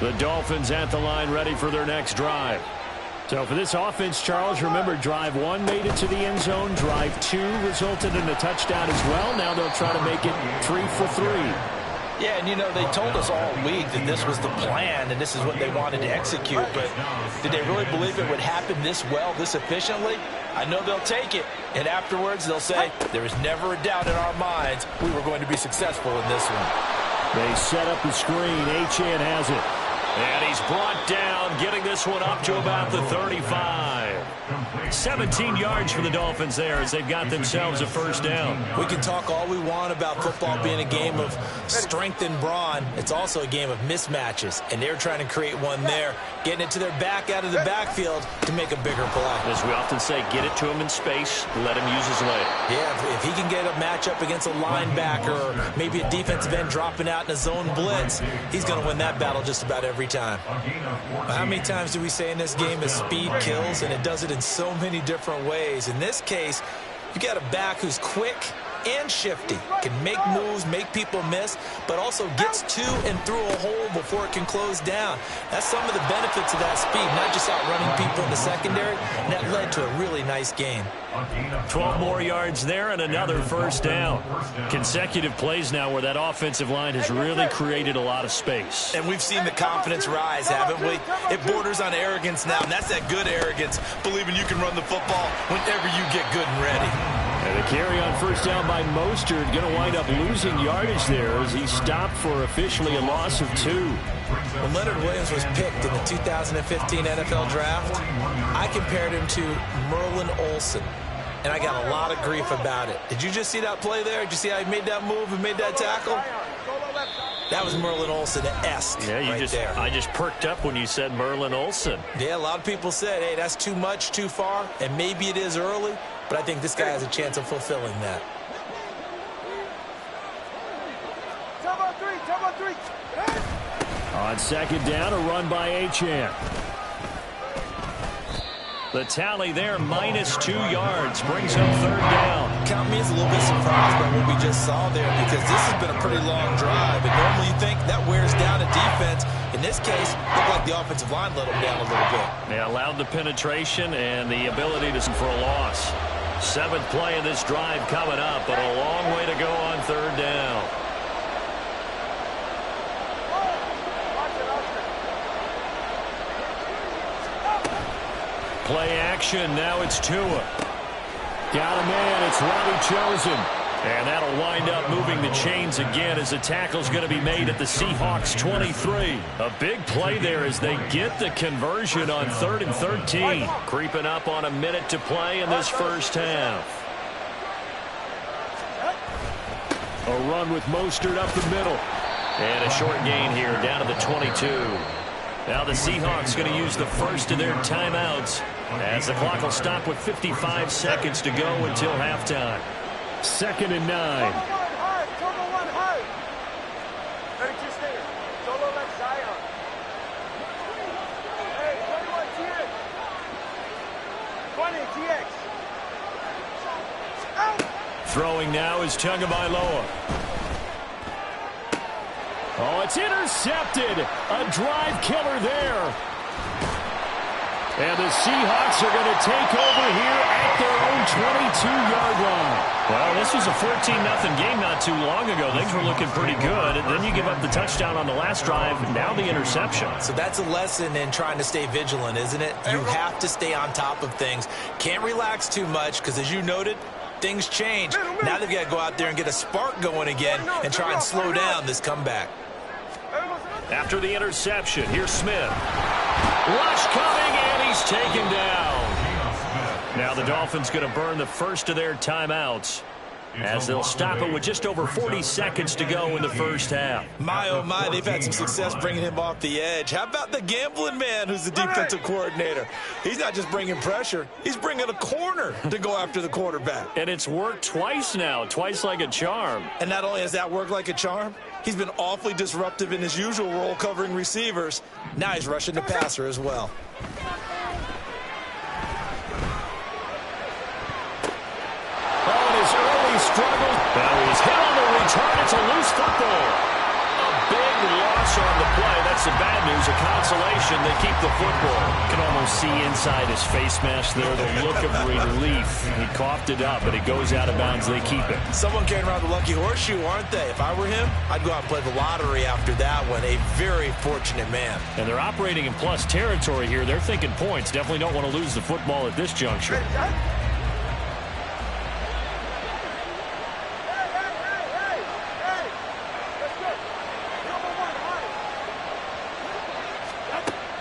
The Dolphins at the line ready for their next drive. So for this offense, Charles, remember drive 1 made it to the end zone. Drive 2 resulted in a touchdown as well. Now they'll try to make it 3 for 3. Yeah, and you know, they told us all week that this was the plan and this is what they wanted to execute. But did they really believe it would happen this well, this efficiently? I know they'll take it. And afterwards, they'll say, there was never a doubt in our minds we were going to be successful in this one. They set up the screen. Achane has it. And he's brought down, getting this one up to about the 35. 17 yards for the Dolphins there as they've got themselves a first down. We can talk all we want about football being a game of strength and brawn. It's also a game of mismatches, and they're trying to create one there, getting it to their back out of the backfield to make a bigger play. As we often say, get it to him in space, let him use his leg. Yeah, if he can get a matchup against a linebacker or maybe a defensive end dropping out in a zone blitz, he's going to win that battle just about every time. How many times do we say in this game that speed kills, and it does it in so many different ways? In this case, you got a back who's quick and shifty, can make moves, make people miss, but also gets to and through a hole before it can close down. That's some of the benefits of that speed, not just outrunning people in the secondary, and that led to a really nice game. 12 more yards there and another first down. Consecutive plays now where that offensive line has really created a lot of space. And we've seen the confidence rise, haven't we? It borders on arrogance now, and that's that good arrogance, believing you can run the football whenever you get good and ready. And a carry on first down by Mostert, going to wind up losing yardage there as he stopped for officially a loss of 2. When Leonard Williams was picked in the 2015 NFL Draft, I compared him to Merlin Olsen, and I got a lot of grief about it. Did you just see that play there? Did you see how he made that move and made that tackle? That was Merlin Olsen-esque there. I just perked up when you said Merlin Olsen. Yeah, a lot of people said, hey, that's too much, too far, and maybe it is early, but I think this guy has a chance of fulfilling that. On second down, a run by Achane. The tally there, minus 2 yards, brings up third down. Count me as a little bit surprised by what we just saw there, because this has been a pretty long drive, and normally you think that wears down a defense. In this case, it looked like the offensive line let them down a little bit. They allowed the penetration and the ability to for a loss. 7th play of this drive coming up, but a long way to go on third down. Play action, now it's Tua. Got a man, it's Robbie Chosen. And that'll wind up moving the chains again as the tackle's going to be made at the Seahawks 23. A big play there as they get the conversion on 3rd and 13. Creeping up on a minute to play in this first half. A run with Mostert up the middle. And a short gain here down to the 22. Now the Seahawks going to use the first of their timeouts as the clock will stop with 55 seconds to go until halftime. 2nd and 9. Throwing now is Tagovailoa. Oh, it's intercepted. A drive killer there. And the Seahawks are going to take over here at their own 22-yard line. Well, this was a 14-0 game not too long ago. Things were looking pretty good. And then you give up the touchdown on the last drive. Now the interception. So that's a lesson in trying to stay vigilant, isn't it? You have to stay on top of things. Can't relax too much because, as you noted, things change. Now they've got to go out there and get a spark going again and try and slow down this comeback. After the interception, here's Smith. Rush coming, and he's taken down. Now the Dolphins going to burn the first of their timeouts as they'll stop it with just over 40 seconds to go in the first half. My, oh, my, they've had some success bringing him off the edge. How about the gambling man who's the defensive coordinator? He's not just bringing pressure. He's bringing a corner to go after the quarterback. And it's worked twice now, twice like a charm. And not only has that worked like a charm, he's been awfully disruptive in his usual role covering receivers. Now he's rushing the passer as well. Oh, and his early struggle. Now he's hit on the return. It's a loose football. A big loss on the play. That's the bad news. A consolation. They keep the football. You can almost see inside his face mask there the look of relief. He coughed it up, but it goes out of bounds. They keep it. Someone carrying around the lucky horseshoe, aren't they? If I were him, I'd go out and play the lottery after that one. A very fortunate man. And they're operating in plus territory here. They're thinking points. Definitely don't want to lose the football at this juncture.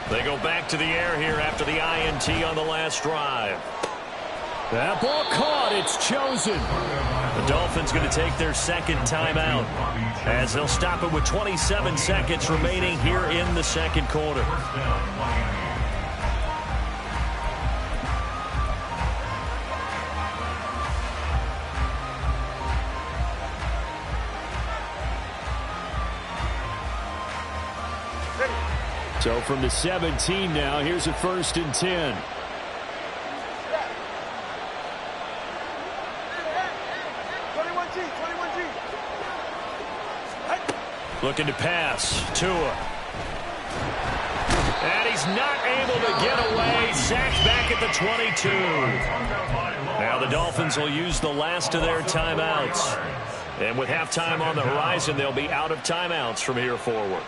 They go back to the air here after the INT on the last drive. That ball caught. It's chosen. The Dolphins going to take their second timeout as they'll stop it with 27 seconds remaining here in the second quarter. So from the 17 now, here's a 1st and 10. Looking to pass. Tua. And he's not able to get away. Sacked back at the 22. Now the Dolphins will use the last of their timeouts. And with halftime on the horizon, they'll be out of timeouts from here forward.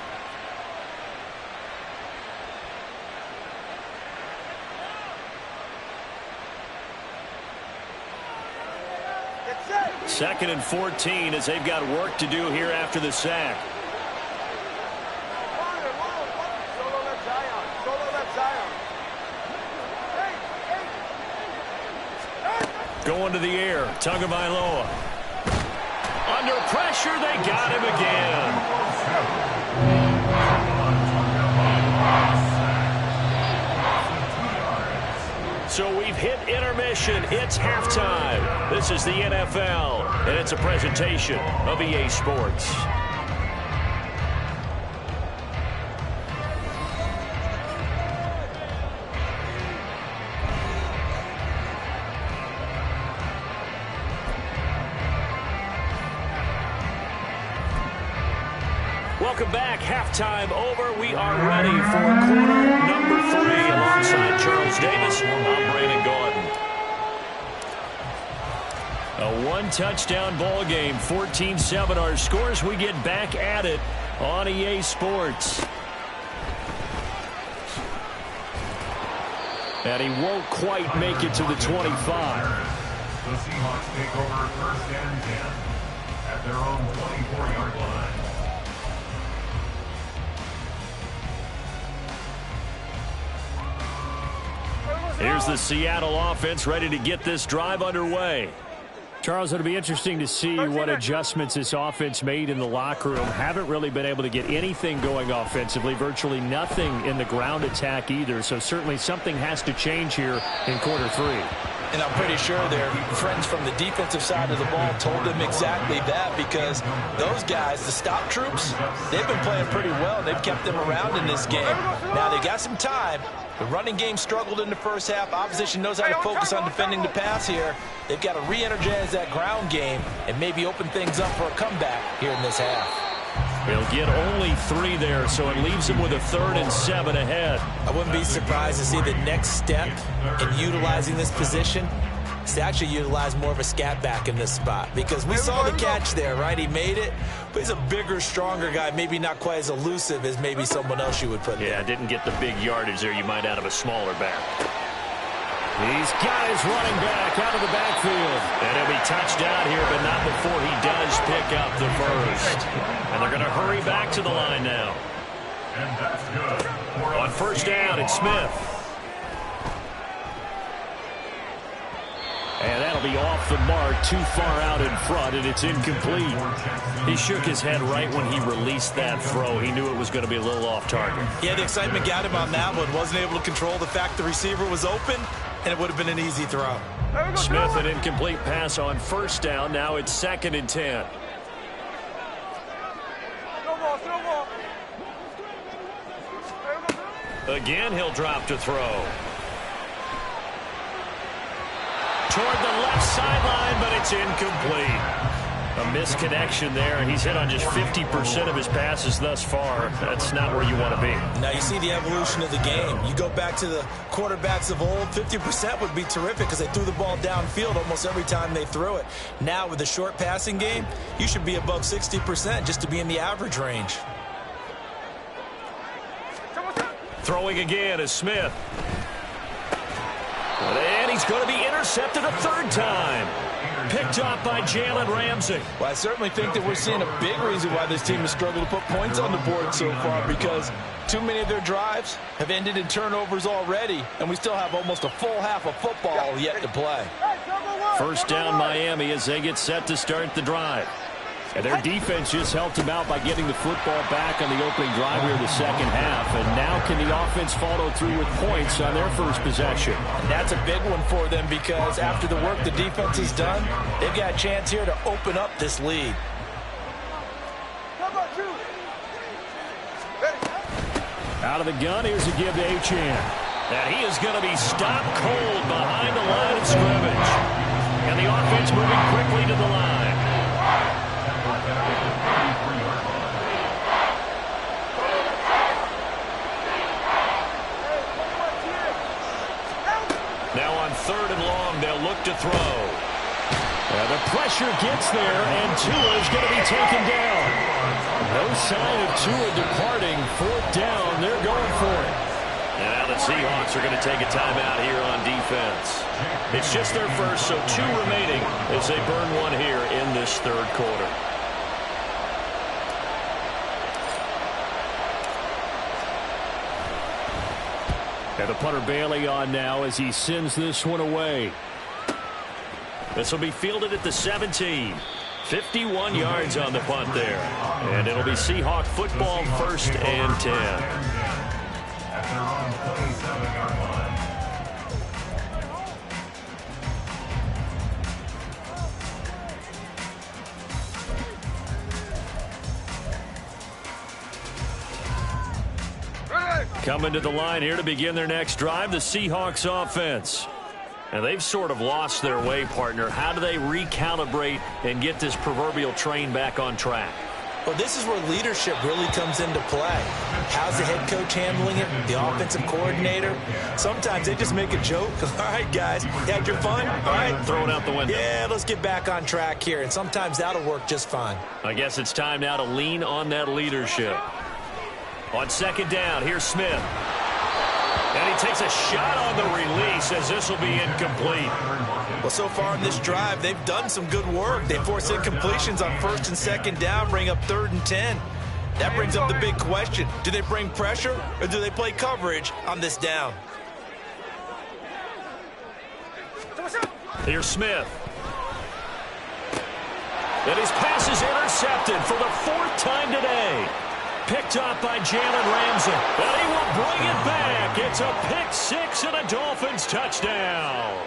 Second and 14 as they've got work to do here after the sack. Going to the air. Tagovailoa. Under pressure, they got him again. So we've hit intermission. It's halftime. This is the NFL, and it's a presentation of EA Sports. Welcome back. Halftime over. We are ready for quarter number 3 alongside Charles Davis. I'm Brandon Gordon. A one-touchdown ball game. 14-7 our scores. We get back at it on EA Sports. And he won't quite make it to the 25. The Seahawks take over 1st and 10 at their own 24-yard line. Here's the Seattle offense ready to get this drive underway. Charles, it'll be interesting to see what adjustments this offense made in the locker room. Haven't really been able to get anything going offensively, virtually nothing in the ground attack either. So certainly something has to change here in quarter 3. And I'm pretty sure their friends from the defensive side of the ball told them exactly that, because those guys, the stop troops, they've been playing pretty well. They've kept them around in this game. Now they got some time, The running game struggled in the first half. Opposition knows how to focus on defending the pass here. They've got to re-energize that ground game and maybe open things up for a comeback here in this half. They'll get only 3 there, so it leaves them with a 3rd and 7 ahead. I wouldn't be surprised to see the next step in utilizing this position is to actually utilize more of a scat back in this spot, because we saw the catch there, right? He made it, but he's a bigger, stronger guy, maybe not quite as elusive as maybe someone else you would put there. Yeah, didn't get the big yardage there you might out of a smaller back. He's got his running back out of the backfield. And he'll be touched out here, but not before he does pick up the first. And they're going to hurry back to the line now. And that's good. On first down, it's Smith. And that'll be off the mark, too far out in front, and it's incomplete. He shook his head right when he released that throw. He knew it was going to be a little off target. Yeah, the excitement got him on that one. Wasn't able to control the fact the receiver was open, and it would have been an easy throw. Smith, an incomplete pass on first down. Now it's 2nd and 10. Again, he'll drop to throw. Toward the left sideline, but it's incomplete. A misconnection there, and he's hit on just 50% of his passes thus far. That's not where you want to be. Now you see the evolution of the game. You go back to the quarterbacks of old, 50% would be terrific because they threw the ball downfield almost every time they threw it. Now with the short passing game, you should be above 60% just to be in the average range. Throwing again is Smith. And he's going to be intercepted a 3rd time. Picked up by Jalen Ramsey. Well, I certainly think that we're seeing a big reason why this team has struggled to put points on the board so far, because too many of their drives have ended in turnovers already, and we still have almost a full half of football yet to play. First down Miami as they get set to start the drive. And their defense just helped them out by getting the football back on the opening drive here in the second half. And now can the offense follow through with points on their first possession? That's a big one for them, because after the work the defense has done, they've got a chance here to open up this lead. Out of the gun, here's a give to Achane. And he is going to be stopped cold behind the line of scrimmage. And the offense moving quickly to the line. Now on 3rd and long, they'll look to throw. The pressure gets there, and Tua is going to be taken down. No sign of Tua departing. 4th down, they're going for it. And now the Seahawks are going to take a timeout here on defense. It's just their first, so 2 remaining as they burn one here in this 3rd quarter. And the punter Bailey on now as he sends this one away. This will be fielded at the 17. 51 yards on the punt there. And it'll be Seahawk football, 1st and 10. At their own 27-yard line. Coming to the line here to begin their next drive, the Seahawks offense. And they've sort of lost their way, partner. How do they recalibrate and get this proverbial train back on track? Well, this is where leadership really comes into play. How's the head coach handling it? The offensive coordinator? Sometimes they just make a joke. All right, guys, you had your fun? All right. Throw it out the window. Yeah, let's get back on track here. And sometimes that'll work just fine. I guess it's time now to lean on that leadership. On 2nd down, here's Smith. And he takes a shot on the release as this will be incomplete. Well, so far in this drive, they've done some good work. They force incompletions on 1st and 2nd down, bring up 3rd and 10. That brings up the big question. Do they bring pressure or do they play coverage on this down? Here's Smith. And his pass is intercepted for the 4th time today. Picked up by Jalen Ramsey. And he will bring it back. It's a pick 6 and a Dolphins touchdown.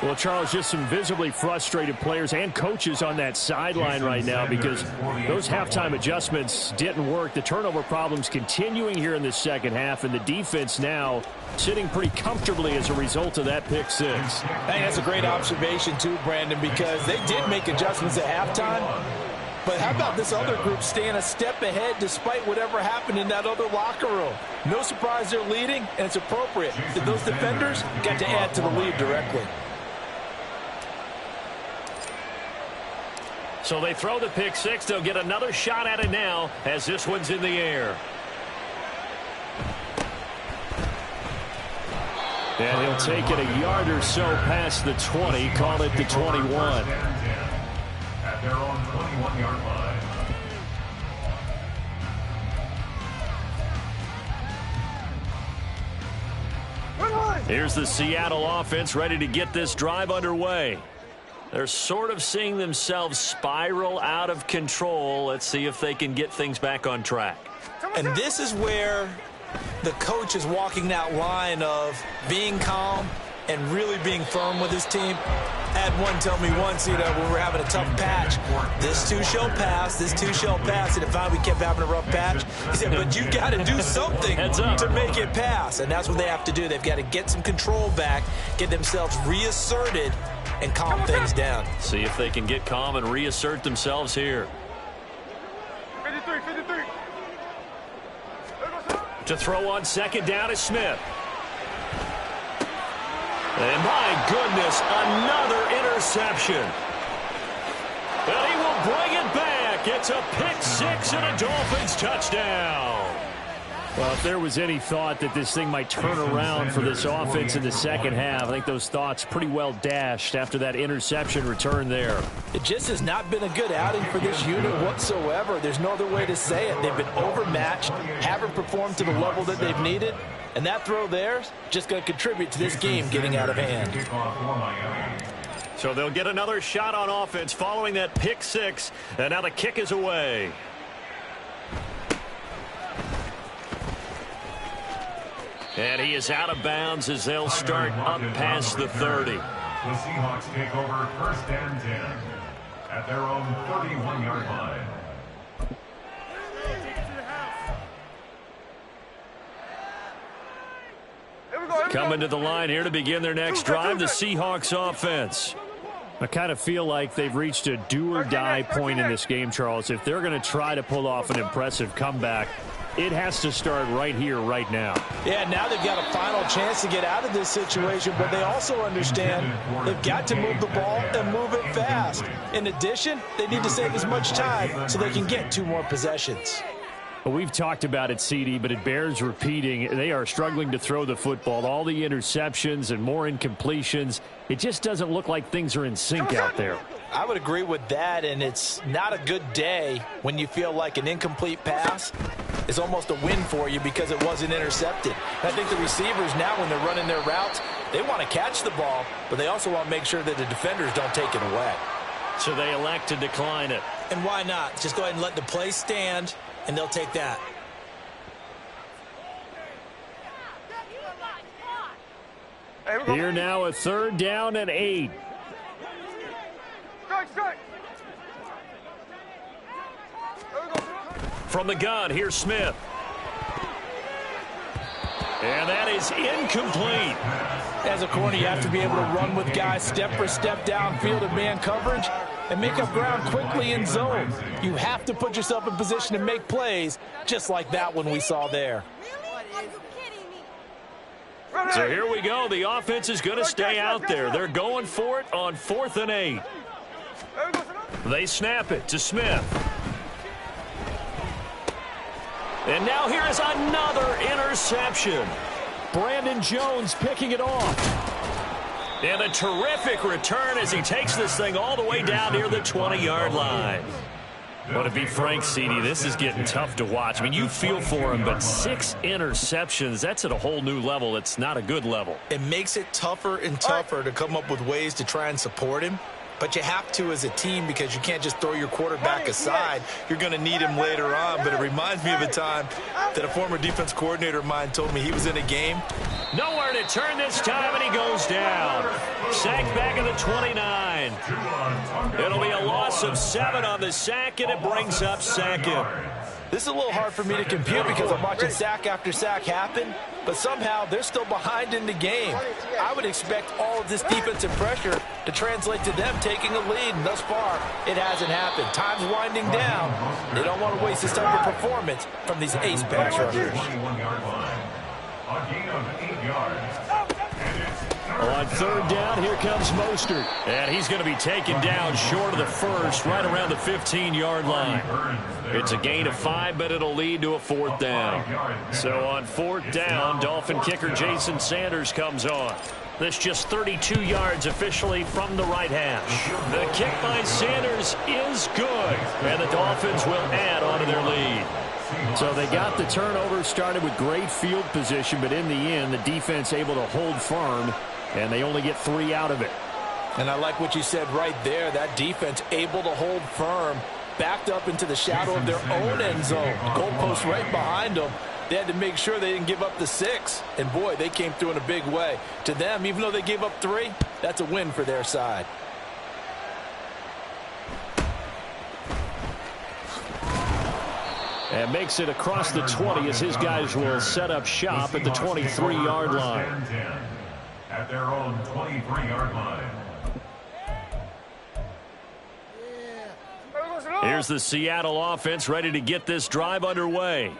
Well, Charles, just some visibly frustrated players and coaches on that sideline right now because those halftime adjustments didn't work. The turnover problems continuing here in the second half, and the defense now sitting pretty comfortably as a result of that pick six. I think that's a great observation too, Brandon, because they did make adjustments at halftime. But how about this other group staying a step ahead despite whatever happened in that other locker room? No surprise they're leading, and it's appropriate that those defenders got to add to the lead directly. So they throw the pick six. They'll get another shot at it now as this one's in the air. And he'll take it a yard or so past the 20, call it the 21. At their own 21-yard line. Here's the Seattle offense ready to get this drive underway. They're sort of seeing themselves spiral out of control. Let's see if they can get things back on track. And this is where the coach is walking that line of being calm and really being firm with his team. I had one tell me once, when we were having a tough patch, this too shall pass, this too shall pass. And if we kept having a rough patch, he said, but you got to do something to make it pass. And that's what they have to do. They've got to get some control back, get themselves reasserted, and calm things down. See if they can get calm and reassert themselves here. 53. To throw on second down is Smith. And my goodness, another interception. And he will bring it back. It's a pick six and a Dolphins touchdown. Well, if there was any thought that this thing might turn around for this offense in the second half, I think those thoughts pretty well dashed after that interception return there. It just has not been a good outing for this unit whatsoever. There's no other way to say it. They've been overmatched, haven't performed to the level that they've needed, and that throw there is just going to contribute to this game getting out of hand. So they'll get another shot on offense following that pick six, and now the kick is away. And he is out of bounds as they'll start up past the 30. The Seahawks take over first and 10 at their own 31-yard line. Coming to the line here to begin their next drive, the Seahawks offense. I kind of feel like they've reached a do-or-die point in this game, Charles. If they're going to try to pull off an impressive comeback, it has to start right here, right now. Yeah, now they've got a final chance to get out of this situation, but they also understand they've got to move the ball and move it fast. In addition, they need to save as much time so they can get 2 more possessions. Well, we've talked about it, CD, but it bears repeating. They are struggling to throw the football. All the interceptions and more incompletions. It just doesn't look like things are in sync out there. I would agree with that, and it's not a good day when you feel like an incomplete pass is almost a win for you because it wasn't intercepted. And I think the receivers now, when they're running their routes, they want to catch the ball, but they also want to make sure that the defenders don't take it away. So they elect to decline it. And why not? Just go ahead and let the play stand, and they'll take that. Here now, a 3rd down and 8. Strike. From the gun, here's Smith. And that is incomplete. As a corner, you have to be able to run with guys step for step downfield in man coverage and make up ground quickly in zone. You have to put yourself in position to make plays just like that one we saw there. So here we go. The offense is going to stay out there. They're going for it on 4th and 8. They snap it to Smith. And now here is another interception. Brandon Jones picking it off. And a terrific return as he takes this thing all the way down near the 20-yard line. Well, to be frank, CD, this is getting tough to watch. I mean, you feel for him, but 6 interceptions, that's at a whole new level. It's not a good level. It makes it tougher and tougher to come up with ways to try and support him. But you have to as a team because you can't just throw your quarterback aside. You're going to need him later on. But it reminds me of a time that a former defense coordinator of mine told me he was in a game Nowhere to turn this time, and he goes down. Sacked back at the 29. It'll be a loss of 7 on the sack, and it brings up second. This is a little hard for me to compute because I'm watching sack after sack happen, but somehow they're still behind in the game. I would expect all of this defensive pressure to translate to them taking a lead, and thus far, it hasn't happened. Time's winding down. They don't want to waste this type of performance from these ace pass rushers. A gain of 8 yards. On third down, here comes Mostert. And he's going to be taken down short of the first, right around the 15-yard line. It's a gain of 5, but it'll lead to a 4th down. So on 4th down, Dolphin kicker Jason Sanders comes on. This just 32 yards officially from the right hash. The kick by Sanders is good, and the Dolphins will add on to their lead. So they got the turnover, started with great field position, but in the end, the defense able to hold firm, and they only get 3 out of it. And I like what you said right there. That defense able to hold firm, backed up into the shadow of their own end zone. Goalpost right behind them. They had to make sure they didn't give up the 6. And, boy, they came through in a big way. To them, even though they gave up 3, that's a win for their side. And makes it across the 20 as his guys will set up shop at the 23-yard line. At their own 23-yard line. Here's the Seattle offense ready to get this drive underway.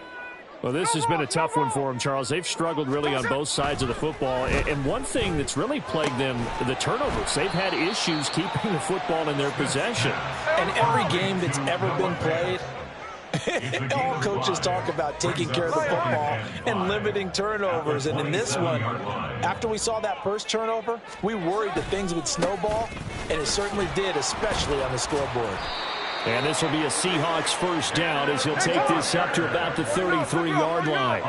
Well, this has been a tough one for them, Charles. They've struggled really on both sides of the football. And one thing that's really plagued them, the turnovers. They've had issues keeping the football in their possession. And every game that's ever been played, all coaches talk about taking care of the football and limiting turnovers. And in this one, after we saw that first turnover, we worried that things would snowball, and it certainly did, especially on the scoreboard. And this will be a Seahawks first down as he'll take this up to about the 33-yard line.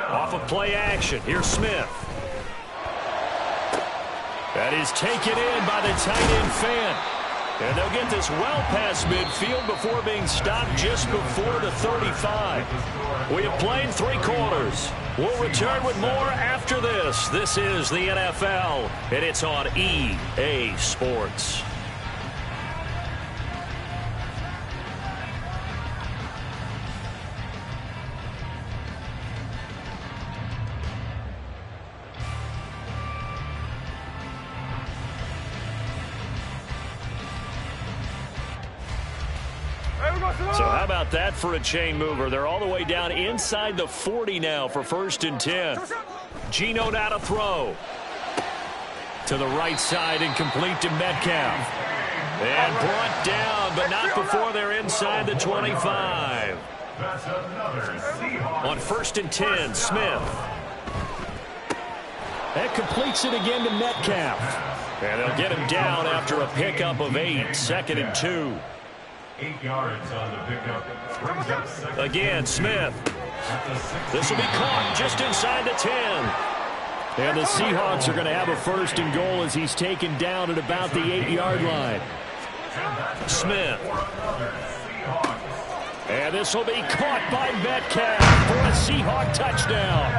Off of play action, here's Smith. That is taken in by the tight end Fant. And they'll get this well past midfield before being stopped just before the 35. We have played 3 quarters. We'll return with more after this. This is the NFL, and it's on EA Sports. So how about that for a chain mover? They're all the way down inside the 40 now for 1st and 10. Geno now to throw. To the right side and complete to Metcalf. And brought down, but not before they're inside the 25. On 1st and 10, Smith. That completes it again to Metcalf. And they'll get him down after a pickup of 8, 2nd and 2. 8 yards on the pickup. Brings up second. Again, Smith. This will be caught just inside the 10. And the Seahawks are going to have a 1st and goal as he's taken down at about the 8-yard line. Smith. And this will be caught by Metcalf for a Seahawk touchdown.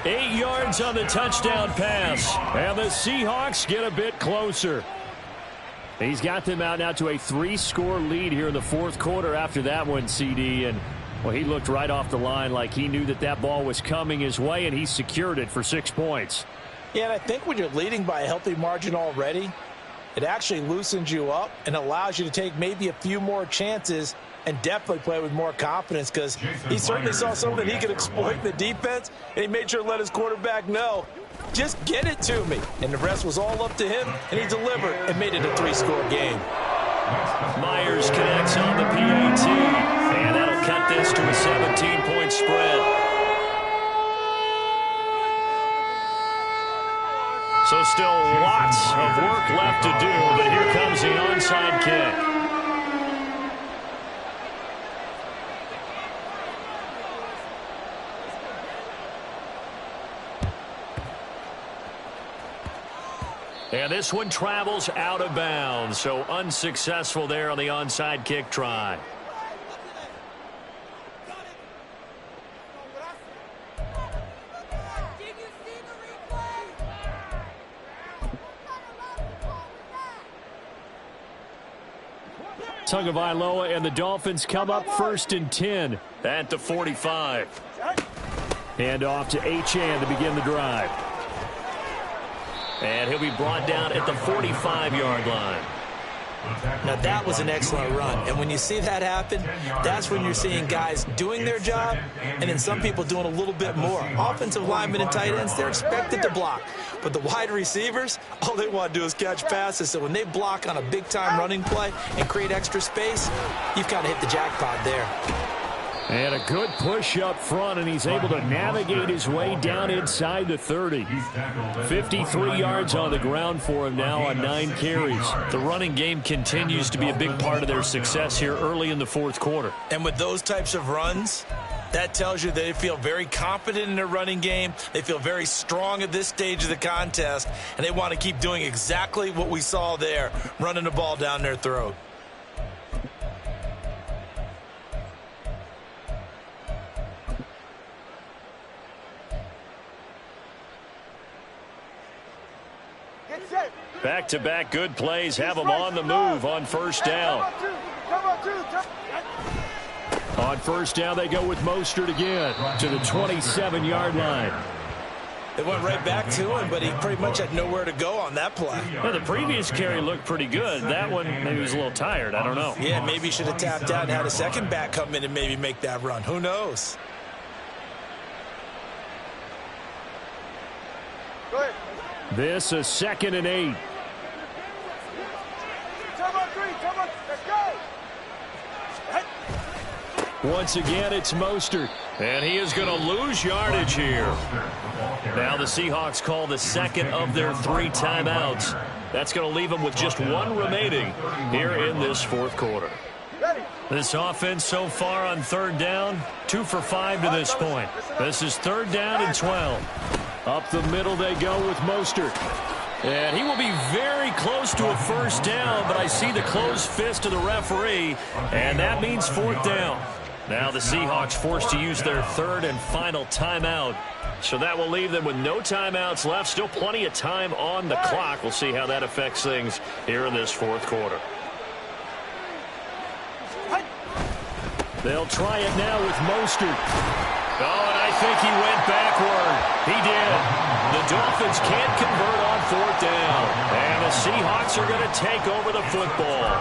8 yards on the touchdown pass. And the Seahawks get a bit closer. He's got them out now to a 3-score lead here in the 4th quarter after that one, CD. And, well, he looked right off the line like he knew that that ball was coming his way, and he secured it for 6 points. Yeah, and I think when you're leading by a healthy margin already, it actually loosens you up and allows you to take maybe a few more chances and definitely play with more confidence because he certainly saw something he could exploit in the defense, and he made sure to let his quarterback know, just get it to me. And the rest was all up to him, and he delivered and made it a 3-score game. Myers connects on the PAT, and that'll cut this to a 17-point spread. So still lots of work left to do, but here comes the onside kick. And this one travels out of bounds, so unsuccessful there on the onside kick try. Tagovailoa and the Dolphins come up 1st and 10 at the 45. Hand off to Achane to begin the drive. And he'll be brought down at the 45-yard line. Now, that was an excellent run. And when you see that happen, that's when you're seeing guys doing their job and then some people doing a little bit more. Offensive linemen and tight ends, they're expected to block. But the wide receivers, all they want to do is catch passes. So when they block on a big-time running play and create extra space, you've kind of hit the jackpot there. And a good push up front, and he's able to navigate his way down inside the 30. 53 yards on the ground for him now on 9 carries. The running game continues to be a big part of their success here early in the 4th quarter. And with those types of runs, that tells you they feel very confident in their running game. They feel very strong at this stage of the contest, and they want to keep doing exactly what we saw there, running the ball down their throat. Back-to-back good plays have them on the move on 1st down. On 1st down, they go with Mostert again to the 27-yard line. They went right back to him, but he pretty much had nowhere to go on that play. Well, the previous carry looked pretty good. That one, maybe he was a little tired. I don't know. Yeah, maybe he should have tapped out and had a second back come in and maybe make that run. Who knows? Go ahead. This is 2nd and 8. Let's go. Once again, it's Mostert. And he is going to lose yardage here. Now the Seahawks call the second of their 3 timeouts. That's going to leave them with just 1 remaining here in this 4th quarter. This offense so far on 3rd down, 2 for 5 to this point. This is 3rd down and 12. Up the middle they go with Mostert. And he will be very close to a 1st down, but I see the closed fist of the referee, and that means 4th down. Now the Seahawks forced to use their 3rd and final timeout. So that will leave them with no timeouts left. Still plenty of time on the clock. We'll see how that affects things here in this 4th quarter. They'll try it now with Mostert. Oh, and I think he went backward. He did. The Dolphins can't convert on 4th down. And the Seahawks are going to take over the football.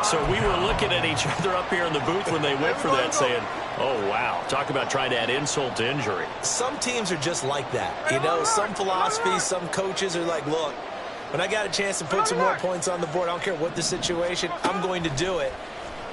So we were looking at each other up here in the booth when they went for that saying, oh, wow. Talk about trying to add insult to injury. Some teams are just like that. You know, some philosophies, some coaches are like, look, when I got a chance to put some more points on the board, I don't care what the situation, I'm going to do it.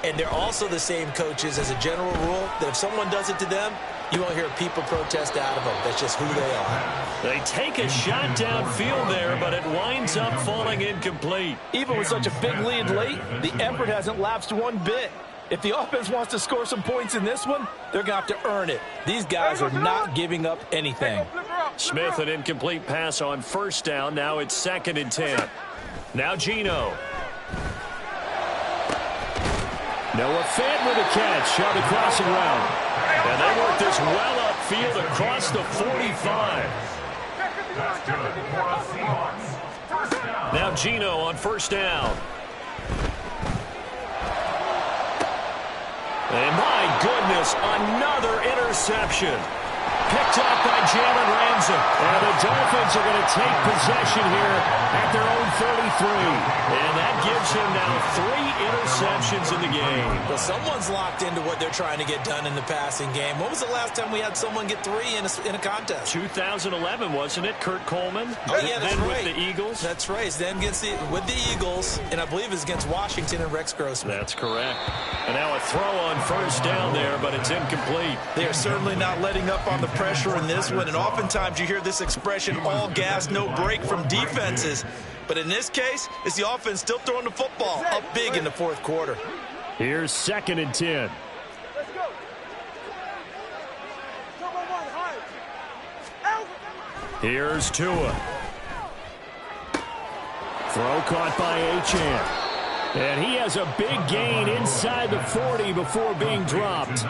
And they're also the same coaches as a general rule that if someone does it to them, you won't hear people protest out of them. That's just who they are. They take a shot downfield there, but it winds up falling incomplete. Even with such a big lead late, the effort hasn't lapsed one bit. If the offense wants to score some points in this one, they're going to have to earn it. These guys are not giving up anything. Smith, an incomplete pass on 1st down. Now it's 2nd and 10. Now Geno. Noah Fant with a catch on the crossing route. And they work this well upfield across the 45. Now Geno on 1st down. And my goodness, another interception. Picked up by Jalen Ramsey. And the Dolphins are going to take possession here at their own 33. And that gives him now 3 interceptions in the game. Well, someone's locked into what they're trying to get done in the passing game. When was the last time we had someone get 3 in a contest? 2011, wasn't it? Kurt Coleman. Oh, yeah, that's then right. with the Eagles. That's right. Then with the Eagles, and I believe it's against Washington and Rex Grossman. That's correct. And now a throw on 1st down there, but it's incomplete. They are certainly not letting up on the pressure in this one, and oftentimes you hear this expression, all gas, no break from defenses. But in this case, it's the offense still throwing the football up big in the 4th quarter. Here's 2nd and 10. Let's go. Here's Tua. Throw caught by Achane. And he has a big gain inside the 40 before being dropped.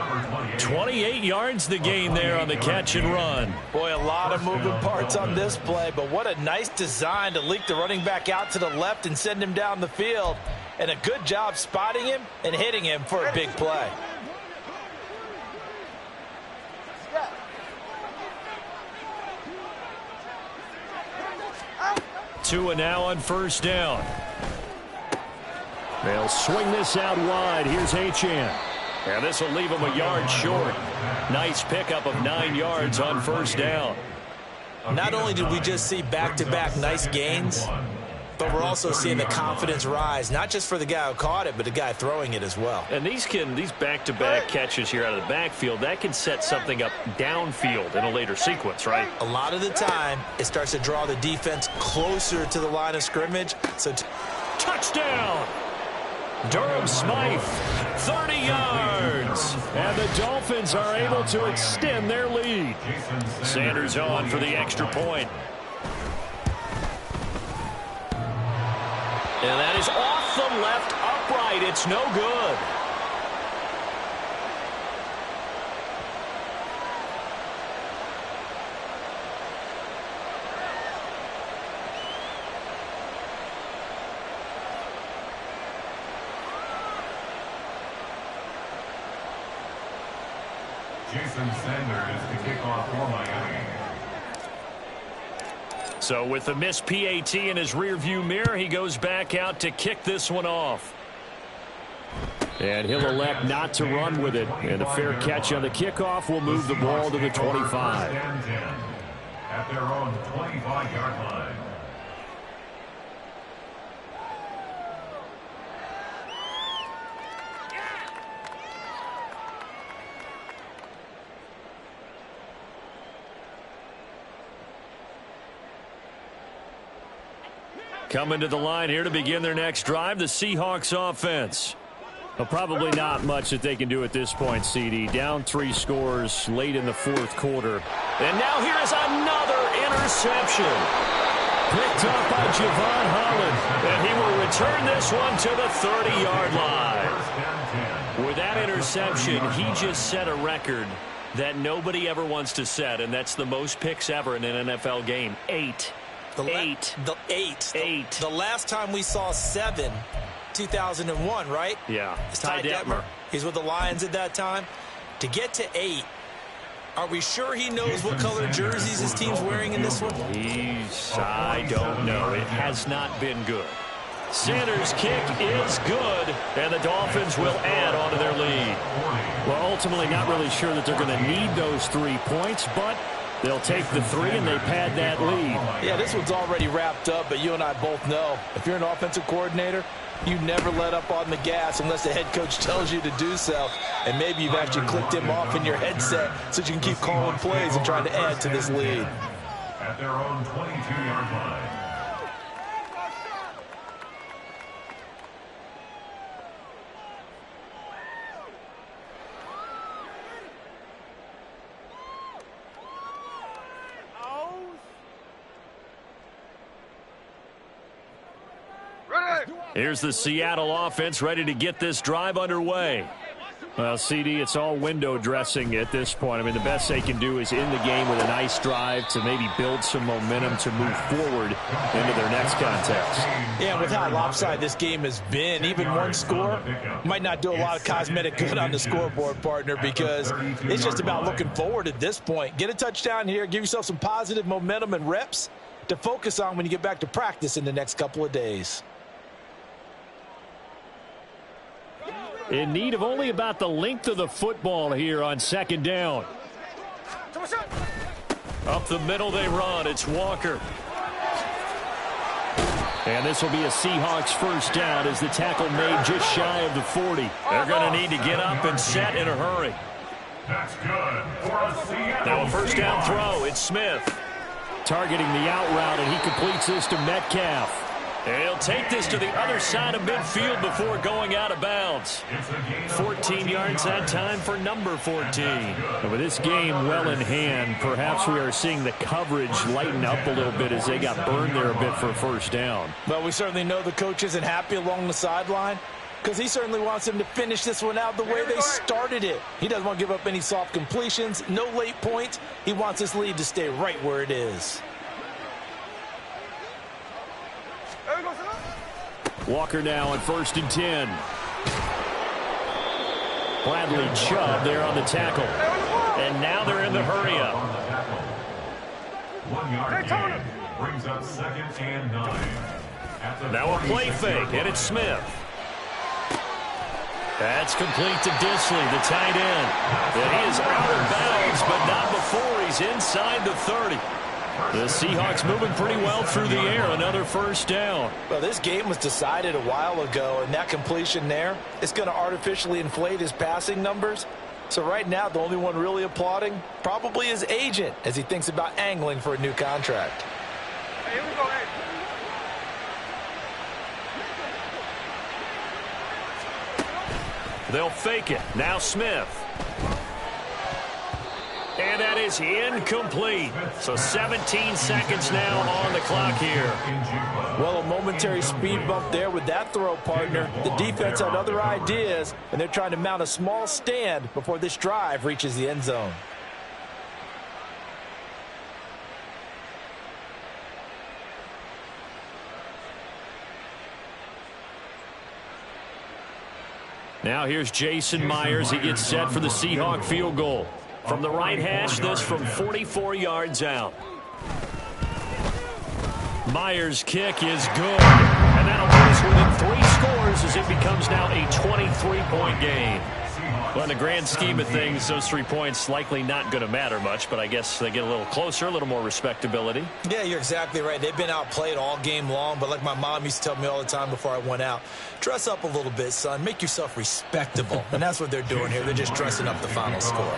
28 yards the gain there on the catch and run. Boy, a lot of moving parts on this play, but what a nice design to leak the running back out to the left and send him down the field. And a good job spotting him and hitting him for a big play. Two and now on first down. They'll swing this out wide. Here's Achane. And this will leave him a yard short. Nice pickup of 9 yards on first down. Not only did we just see back-to-back nice gains, but we're also seeing the confidence rise, not just for the guy who caught it, but the guy throwing it as well. And these back-to-back catches here out of the backfield, that can set something up downfield in a later sequence, right? A lot of the time, it starts to draw the defense closer to the line of scrimmage. So touchdown! Durham Smythe, 30 yards. And the Dolphins are able to extend their lead. Sanders on for the extra point. And that is off the left upright. It's no good. Jason Sanders to kick off for Miami. So with the missed PAT in his rearview mirror, he goes back out to kick this one off. And he'll elect not to run with it. And a fair catch on the kickoff will move the ball to the 25. At their own 25-yard line. Coming to the line here to begin their next drive, the Seahawks offense. Well, probably not much that they can do at this point, CD. Down 3 scores late in the fourth quarter. And now here is another interception. Picked up by Javon Holland. And he will return this one to the 30-yard line. With that interception, he just set a record that nobody ever wants to set, and that's the most picks ever in an NFL game. 8. The last time we saw 7, 2001, right? Yeah. It's Ty Detmer. He's with the Lions at that time. To get to 8, are we sure he knows what color jerseys his team's wearing in this one? I don't know. It has not been good. Sanders' kick is good, and the Dolphins will add on to their lead. Well, ultimately not really sure that they're going to need those 3 points, but they'll take the 3 and they pad that lead. Yeah, this one's already wrapped up, but you and I both know if you're an offensive coordinator, you never let up on the gas unless the head coach tells you to do so. And maybe you've actually clicked him off in your headset so you can keep calling plays and trying to add to this lead. At their own 22-yard line. Here's the Seattle offense ready to get this drive underway. Well, CD, it's all window dressing at this point. I mean, the best they can do is end the game with a nice drive to maybe build some momentum to move forward into their next contest. Yeah, with how lopsided this game has been, even one score might not do a lot of cosmetic good on the scoreboard, partner, because it's just about looking forward at this point. Get a touchdown here, give yourself some positive momentum and reps to focus on when you get back to practice in the next couple of days. In need of only about the length of the football here on second down. Up the middle they run. It's Walker. And this will be a Seahawks first down as the tackle made just shy of the 40. They're going to need to get up and set in a hurry. That's good for a Seattle. Now a first down throw. It's Smith. Targeting the out route, and he completes this to Metcalf. And he'll take this to the other side of midfield before going out of bounds. 14 yards that time for number 14. And with this game well in hand, perhaps we are seeing the coverage lighten up a little bit as they got burned there a bit for a first down. Well, we certainly know the coach isn't happy along the sideline because he certainly wants them to finish this one out the way they started it. He doesn't want to give up any soft completions, no late points. He wants this lead to stay right where it is. Walker now on 1st and 10. Bradley Chubb there on the tackle. And now they're in the hurry-up. 1 yard gain brings up 2nd and 9. Now a play fake, and it's Smith. That's complete to Disley, the tight end. And he is out of bounds, but not before he's inside the 30. The Seahawks moving pretty well through the air. Another first down. Well, this game was decided a while ago, and that completion there is going to artificially inflate his passing numbers. So right now, the only one really applauding probably his agent as he thinks about angling for a new contract. Hey, here we go, hey. They'll fake it. Now Smith. And that is incomplete. So 17 seconds now on the clock here. Well, a momentary speed bump there with that throw, partner. The defense had other ideas, and they're trying to mount a small stand before this drive reaches the end zone. Now here's Jason Myers. He gets set for the Seahawk field goal. From the right hash, this from 44 yards out. Myers' kick is good. And that'll put us within 3 scores as it becomes now a 23-point game. Well, in the grand scheme of things, those 3 points likely not going to matter much, but I guess they get a little closer, a little more respectability. Yeah, you're exactly right. They've been outplayed all game long, but like my mom used to tell me all the time before I went out, dress up a little bit, son. Make yourself respectable. And that's what they're doing here. They're just dressing up the final score.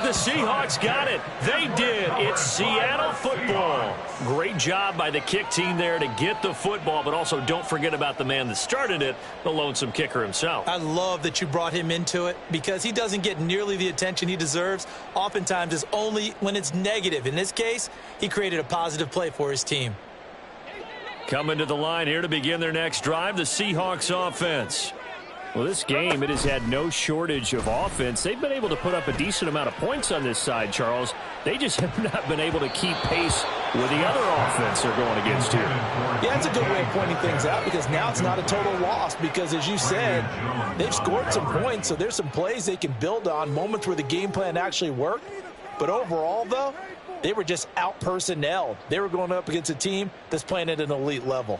The Seahawks got it. They did. It's Seattle football. Great job by the kick team there to get the football, but also don't forget about the man that started it, the lonesome kicker himself. I love that you brought him into it because he doesn't get nearly the attention he deserves. Oftentimes it's only when it's negative. In this case, he created a positive play for his team. Coming to the line here to begin their next drive, the Seahawks offense. Well, this game, it has had no shortage of offense. They've been able to put up a decent amount of points on this side, Charles. They just have not been able to keep pace with the other offense they're going against here. Yeah, it's a good way of pointing things out because now it's not a total loss because, as you said, they've scored some points, so there's some plays they can build on, moments where the game plan actually worked. But overall, though, they were just out-personnelled. They were going up against a team that's playing at an elite level.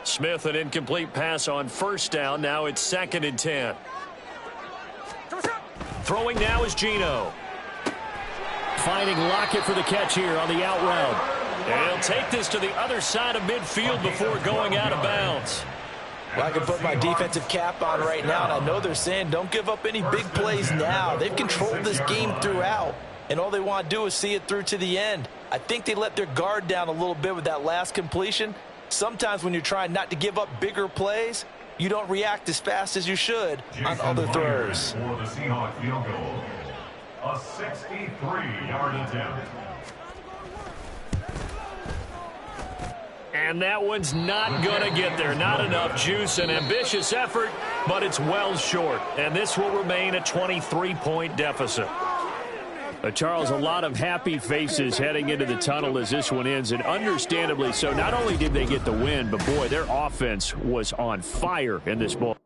Smith, an incomplete pass on first down. Now it's 2nd and 10. Throwing now is Geno. Finding Lockett for the catch here on the out route. And he'll take this to the other side of midfield before going out of bounds. Well, I can put my defensive cap on right now, and I know they're saying don't give up any big plays now. They've controlled this game throughout, and all they want to do is see it through to the end. I think they let their guard down a little bit with that last completion. Sometimes when you're trying not to give up bigger plays, you don't react as fast as you should on other throws. For the Seahawks field goal, a 63-yard attempt. And that one's not going to get there. Not enough juice. An ambitious effort, but it's well short. And this will remain a 23-point deficit. Charles, a lot of happy faces heading into the tunnel as this one ends, and understandably so. Not only did they get the win, but, boy, their offense was on fire in this ball.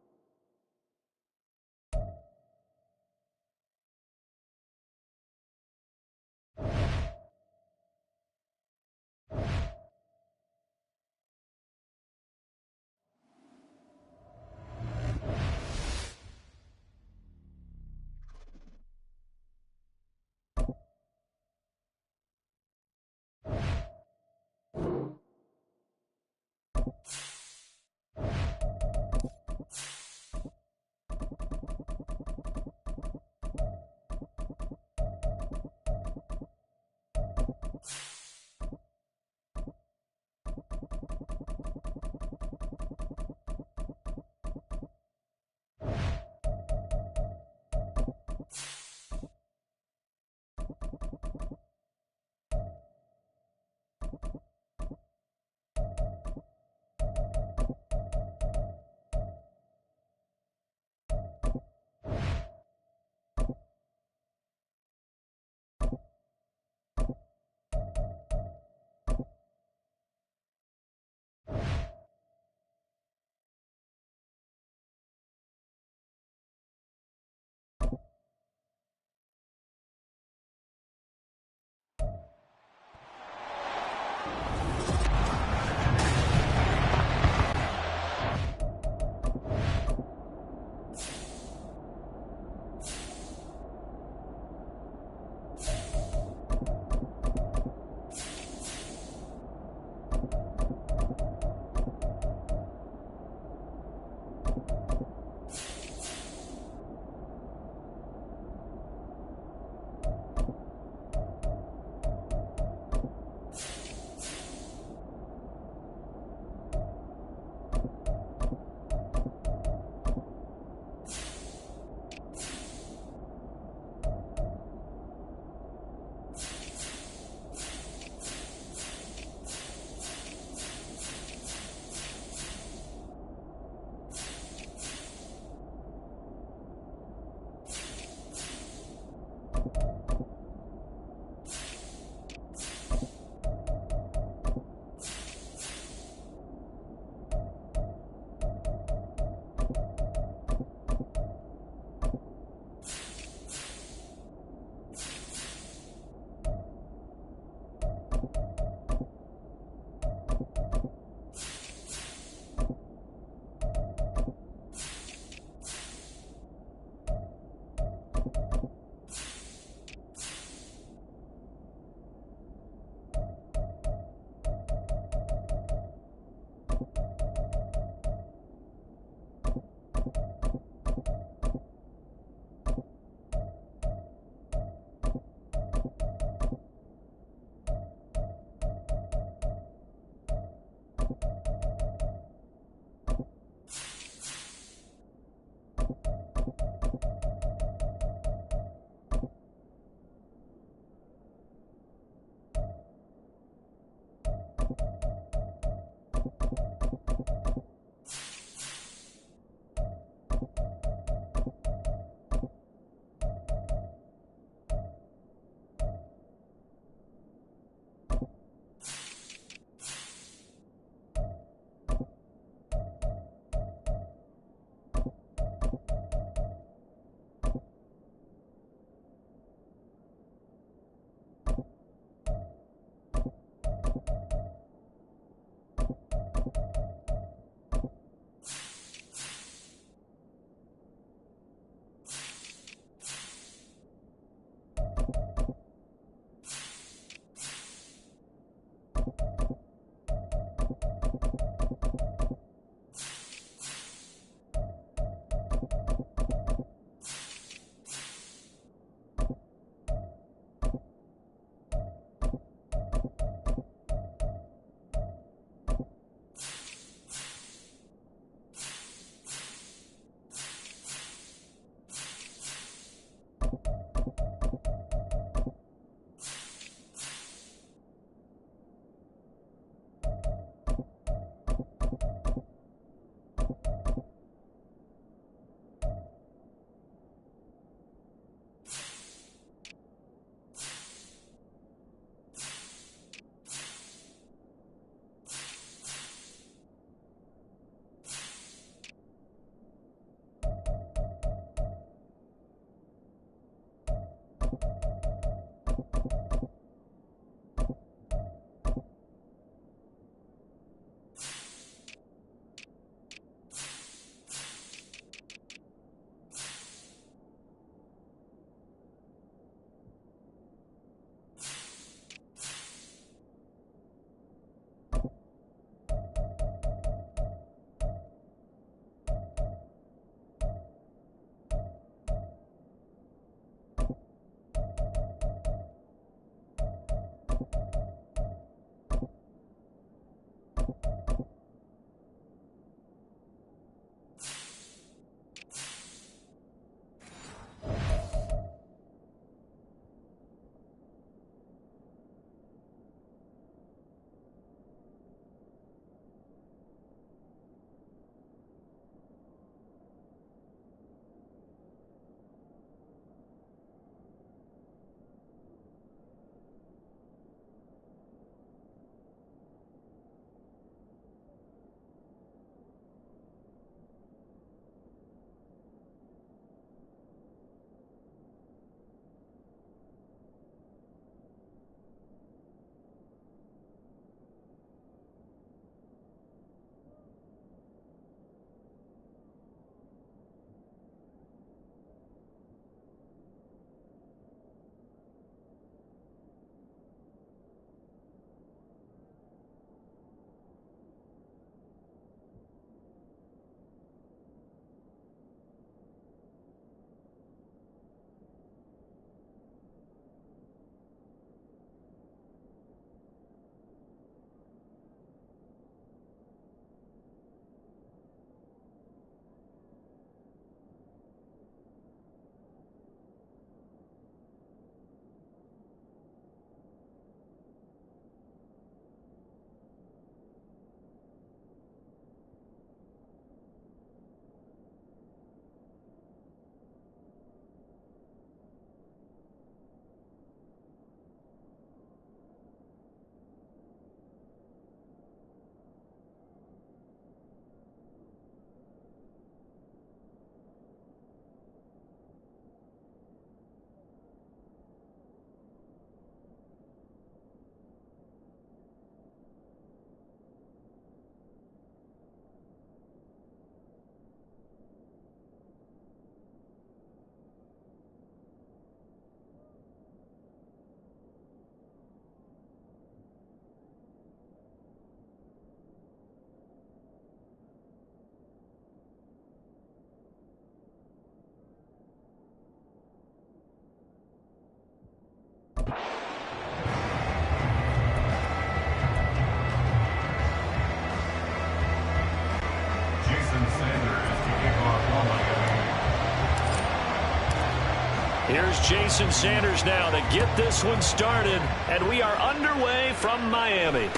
Here's Jason Sanders now to get this one started, and we are underway from Miami.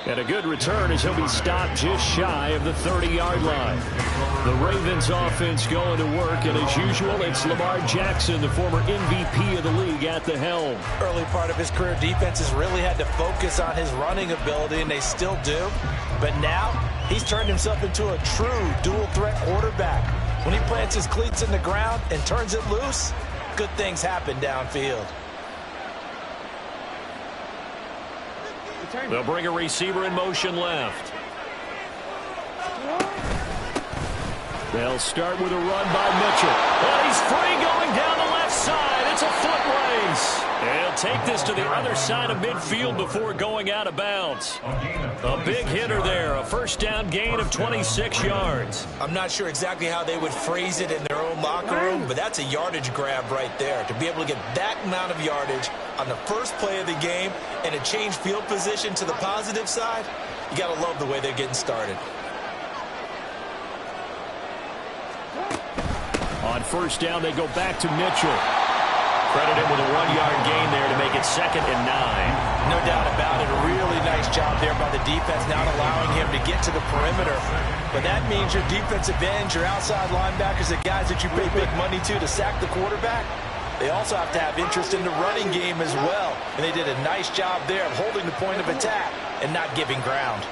And a good return as he'll be stopped just shy of the 30-yard line. The Ravens offense going to work, and as usual, it's Lamar Jackson, the former MVP of the league, at the helm. Early part of his career, defenses really had to focus on his running ability, and they still do. But now, he's turned himself into a true dual-threat quarterback. When he plants his cleats in the ground and turns it loose, good things happen downfield. They'll bring a receiver in motion left. They'll start with a run by Mitchell. And he's free going down the left side. It's a foot race. And he'll take this to the other side of midfield before going out of bounds. A big hitter there. A first down gain of 26 yards. I'm not sure exactly how they would phrase it in their own locker room, but that's a yardage grab right there. To be able to get that amount of yardage on the first play of the game and a change field position to the positive side, you got to love the way they're getting started. On first down, they go back to Mitchell. Credit him with a 1-yard gain there to make it 2nd and 9. No doubt about it. A really nice job there by the defense, not allowing him to get to the perimeter. But that means your defensive ends, your outside linebackers, the guys that you pay big money to sack the quarterback, they also have to have interest in the running game as well. And they did a nice job there of holding the point of attack and not giving ground.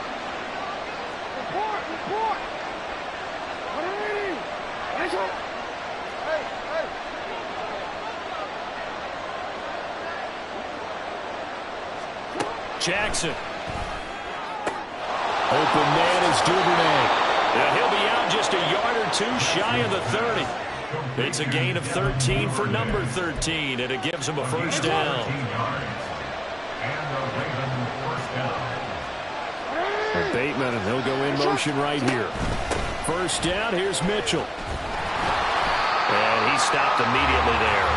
Jackson. Open man is Duvernay. And he'll be out just a yard or two shy of the 30. It's a gain of 13 for number 13, and it gives him a first down. Bateman, and he'll go in motion right here. First down, here's Mitchell. And he stopped immediately there.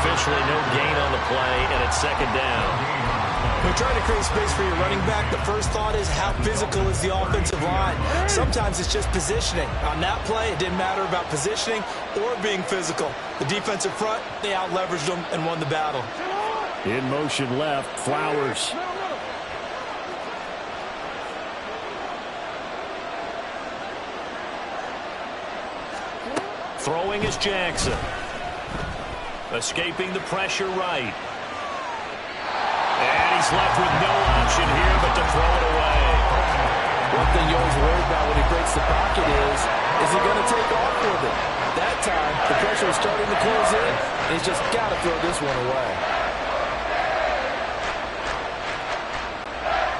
Officially no gain on the play, and it's 2nd down. When you're trying to create space for your running back, the first thought is how physical is the offensive line. Sometimes it's just positioning. On that play, it didn't matter about positioning or being physical. The defensive front, they out-leveraged them and won the battle. In motion left, Flowers. Throwing is Jackson. Escaping the pressure right. And he's left with no option here but to throw it away. One thing you always worry about when he breaks the pocket is he going to take off with it? That time, the pressure is starting to close in. He's just got to throw this one away.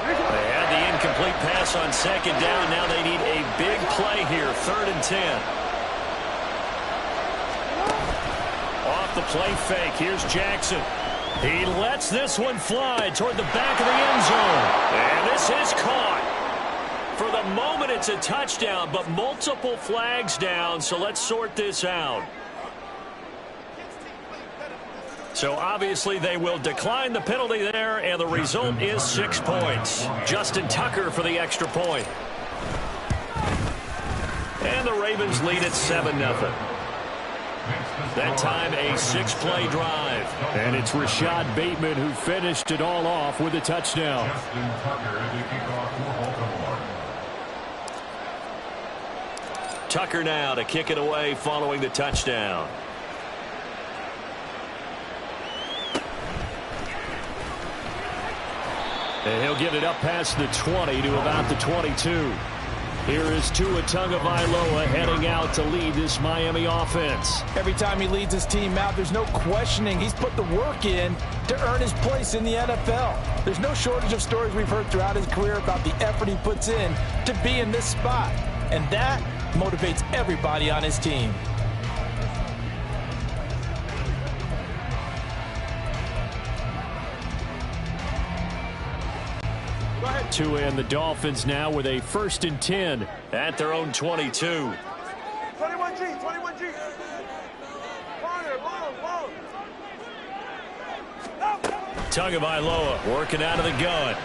They had the incomplete pass on 2nd down. Now they need a big play here, 3rd and 10. Off the play fake, here's Jackson. He lets this one fly toward the back of the end zone. And this is caught. For the moment, it's a touchdown, but multiple flags down, so let's sort this out. So obviously they will decline the penalty there, and the result is 6 points. Justin Tucker for the extra point. And the Ravens lead at 7-0. That time, a 6-play drive. And it's Rashad Bateman who finished it all off with a touchdown. Tucker now to kick it away following the touchdown. And he'll get it up past the 20 to about the 22. Here is Gtowncapp heading out to lead this Miami offense. Every time he leads his team out, there's no questioning. He's put the work in to earn his place in the NFL. There's no shortage of stories we've heard throughout his career about the effort he puts in to be in this spot. And that motivates everybody on his team. Tua and the Dolphins now with a 1st and 10 at their own 22. 21G, 21G. Tagovailoa working out of the gun.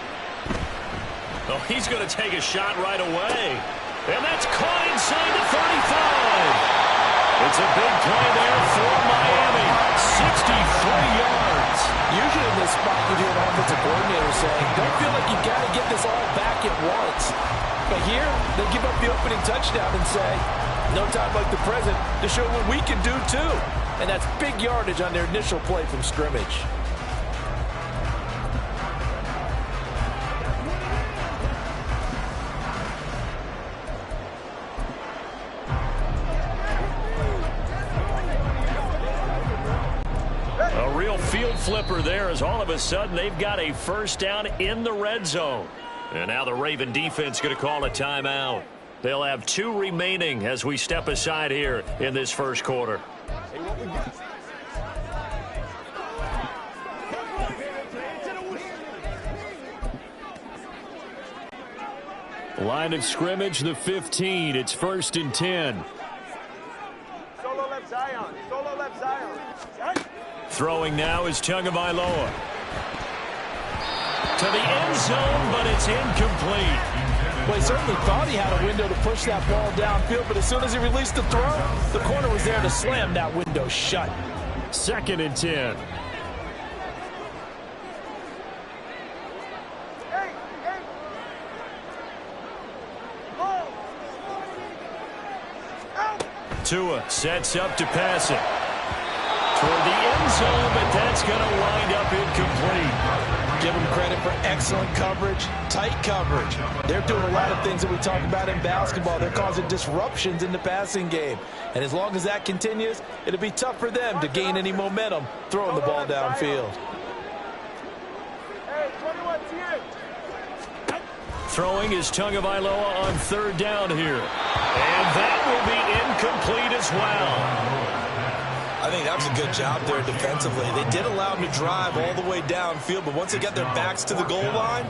Oh, he's going to take a shot right away. And that's caught inside the 35. It's a big play there for Miami. 63 yards. Usually in this spot, you hear an offensive coordinator saying, don't feel like you've got to get this all back at once. But here, they give up the opening touchdown and say, no time like the present to show what we can do too. And that's big yardage on their initial play from scrimmage. A real field flipper there as all of a sudden they've got a first down in the red zone. And now the Raven defense going to call a timeout. They'll have 2 remaining as we step aside here in this first quarter. Line of scrimmage, the 15. It's 1st and 10. Solo left Zion. Solo left Zion. Throwing now is Tagovailoa. To the end zone, but it's incomplete. Well, he certainly thought he had a window to push that ball downfield, but as soon as he released the throw, the corner was there to slam that window shut. 2nd and 10. Hey, hey. Ball. Out. Tua sets up to pass it. Toward the end zone, but that's going to wind up incomplete. Give them credit for excellent coverage, tight coverage. They're doing a lot of things that we talk about in basketball. They're causing disruptions in the passing game. And as long as that continues, it'll be tough for them to gain any momentum throwing the ball downfield. Hey, 21 here. Throwing is Tagovailoa on 3rd down here. And that will be incomplete as well. I think that was a good job there defensively. They did allow them to drive all the way downfield, but once they got their backs to the goal line,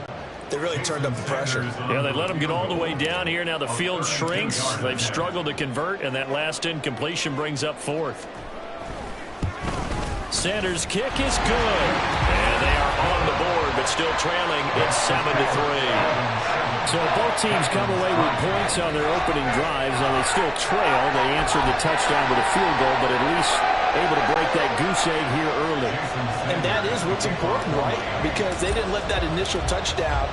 they really turned up the pressure. Yeah, they let them get all the way down here. Now the field shrinks. They've struggled to convert, and that last incompletion brings up 4th. Sanders' kick is good. And they are on the board, but still trailing. It's 7-3. So both teams come away with points on their opening drives, and they still trail. They answered the touchdown with a field goal, but at least able to break that goose egg here early. And that is what's important, right? Because they didn't let that initial touchdown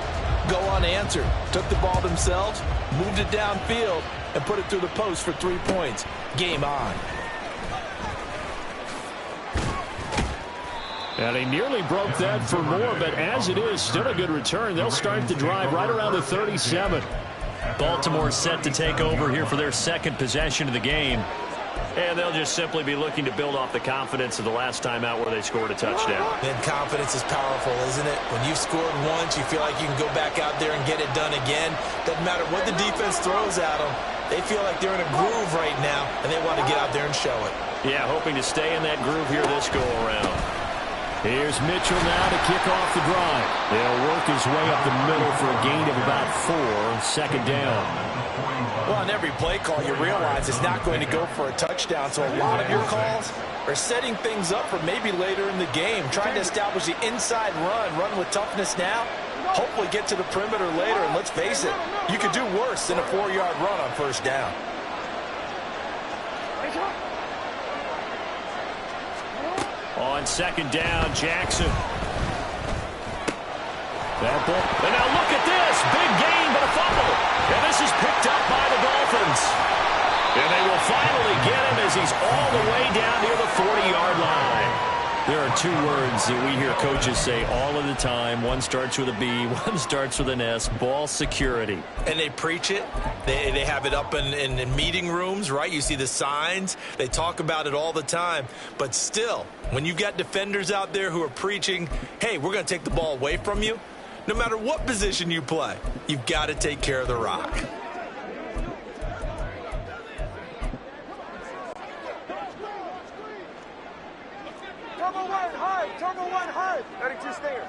go unanswered. Took the ball themselves, moved it downfield, and put it through the post for 3 points. Game on. And they nearly broke that for more, but as it is, still a good return. They'll start the drive right around the 37. Baltimore set to take over here for their 2nd possession of the game. And they'll just simply be looking to build off the confidence of the last time out where they scored a touchdown. And confidence is powerful, isn't it? When you've scored once, you feel like you can go back out there and get it done again. Doesn't matter what the defense throws at them. They feel like they're in a groove right now, and they want to get out there and show it. Yeah, hoping to stay in that groove here this go-around. Here's Mitchell now to kick off the drive. They'll work his way up the middle for a gain of about 4. 2nd down. Well, on every play call, you realize it's not going to go for a touchdown. So a lot of your calls are setting things up for maybe later in the game, trying to establish the inside run with toughness now, hopefully get to the perimeter later. And let's face it, you could do worse than a 4-yard run on 1st down. On 2nd down, Jackson. That ball. And now look at this. Big gain, but a fumble. And this is picked up by the Dolphins. And they will finally get him as he's all the way down near the 40-yard line. There are 2 words that we hear coaches say all of the time. One starts with a B, one starts with an S. Ball security. And they preach it. They have it up in meeting rooms, right? You see the signs. They talk about it all the time. But still, when you've got defenders out there who are preaching, hey, we're going to take the ball away from you, no matter what position you play, you've got to take care of the rock. Turbo one high. 32 stinger.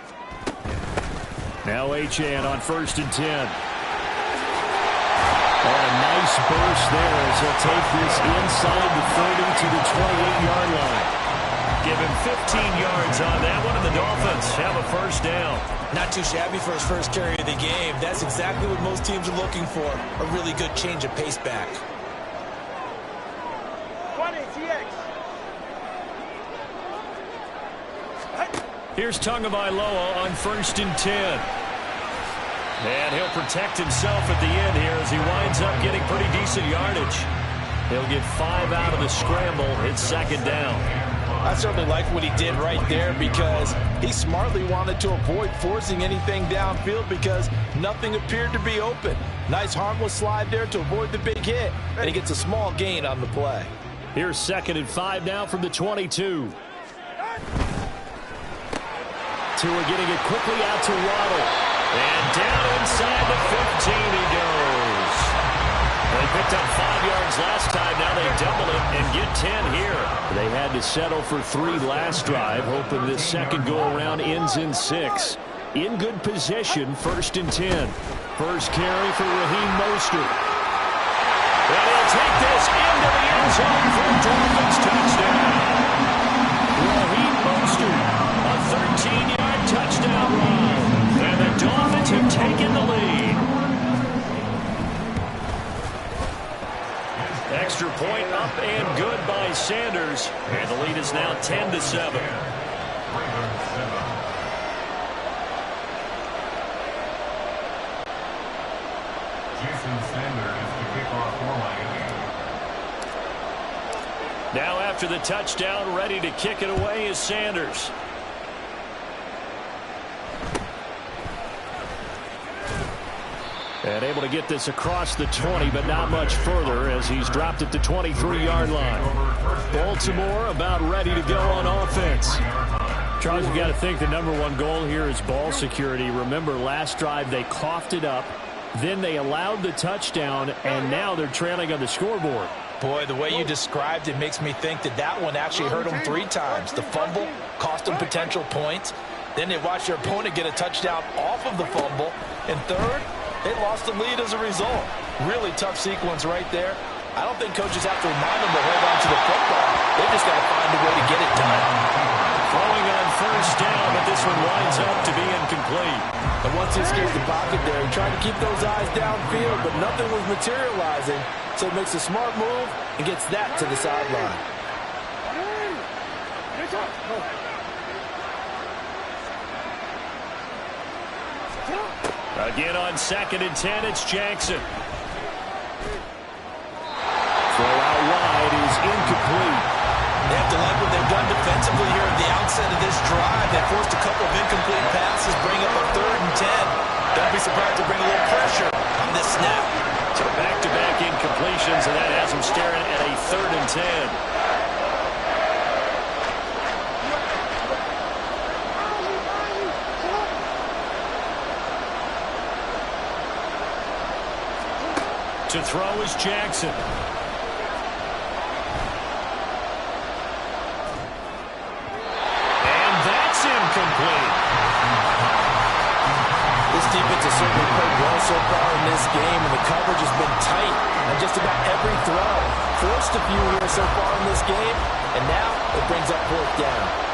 Now Achane on 1st and 10. And a nice burst there as he'll take this inside the 30 to the 28-yard line. Give him 15 yards on that one, and the Dolphins have a 1st down. Not too shabby for his first carry of the game. That's exactly what most teams are looking for, a really good change of pace back. Here's Tagovailoa on 1st and 10. And he'll protect himself at the end here as he winds up getting pretty decent yardage. He'll get 5 out of the scramble. It's 2nd down. I certainly like what he did right there because he smartly wanted to avoid forcing anything downfield because nothing appeared to be open. Nice harmless slide there to avoid the big hit, and he gets a small gain on the play. Here's 2nd and 5 now from the 22. Tua getting it quickly out to Waddle. And down inside the 15 he goes. They picked up 5 yards last time. Now they double it and get 10 here. They had to settle for 3 last drive, hoping this second go-around ends in 6. In good position, 1st and 10. First carry for Raheem Mostert. And he'll take this into the end zone for a Dolphins touchdown. Raheem Mostert, a 13-yard touchdown run. And the Dolphins have taken the lead. Extra point up and good by Sanders. And the lead is now 10-7. Now after the touchdown, ready to kick it away is Sanders. And able to get this across the 20, but not much further as he's dropped at the 23-yard line. Baltimore about ready to go on offense. Charles, you got to think the #1 goal here is ball security. Remember, last drive they coughed it up. Then they allowed the touchdown, and now they're trailing on the scoreboard. Boy, the way you described it makes me think that one actually hurt them 3 times. The fumble cost them potential points. Then they watched their opponent get a touchdown off of the fumble. And third, they lost the lead as a result. Really tough sequence right there. I don't think coaches have to remind them to hold on to the football. They just got to find a way to get it done. Throwing on 1st down, but this one winds up to be incomplete. And once he escapes the pocket there, he tried to keep those eyes downfield, but nothing was materializing. So he makes a smart move and gets that to the sideline. Again on 2nd and 10, it's Jackson. Throw out wide is incomplete. They have to like what they've done defensively here at the outset of this drive. They forced a couple of incomplete passes, bring up a 3rd and 10. Don't be surprised to bring a little pressure on this snap. So back-to-back incompletions, and that has them staring at a 3rd and 10. To throw is Jackson. And that's incomplete. This defense has certainly played well so far in this game, and the coverage has been tight on just about every throw. Forced a few here so far in this game, and now it brings up 4th down.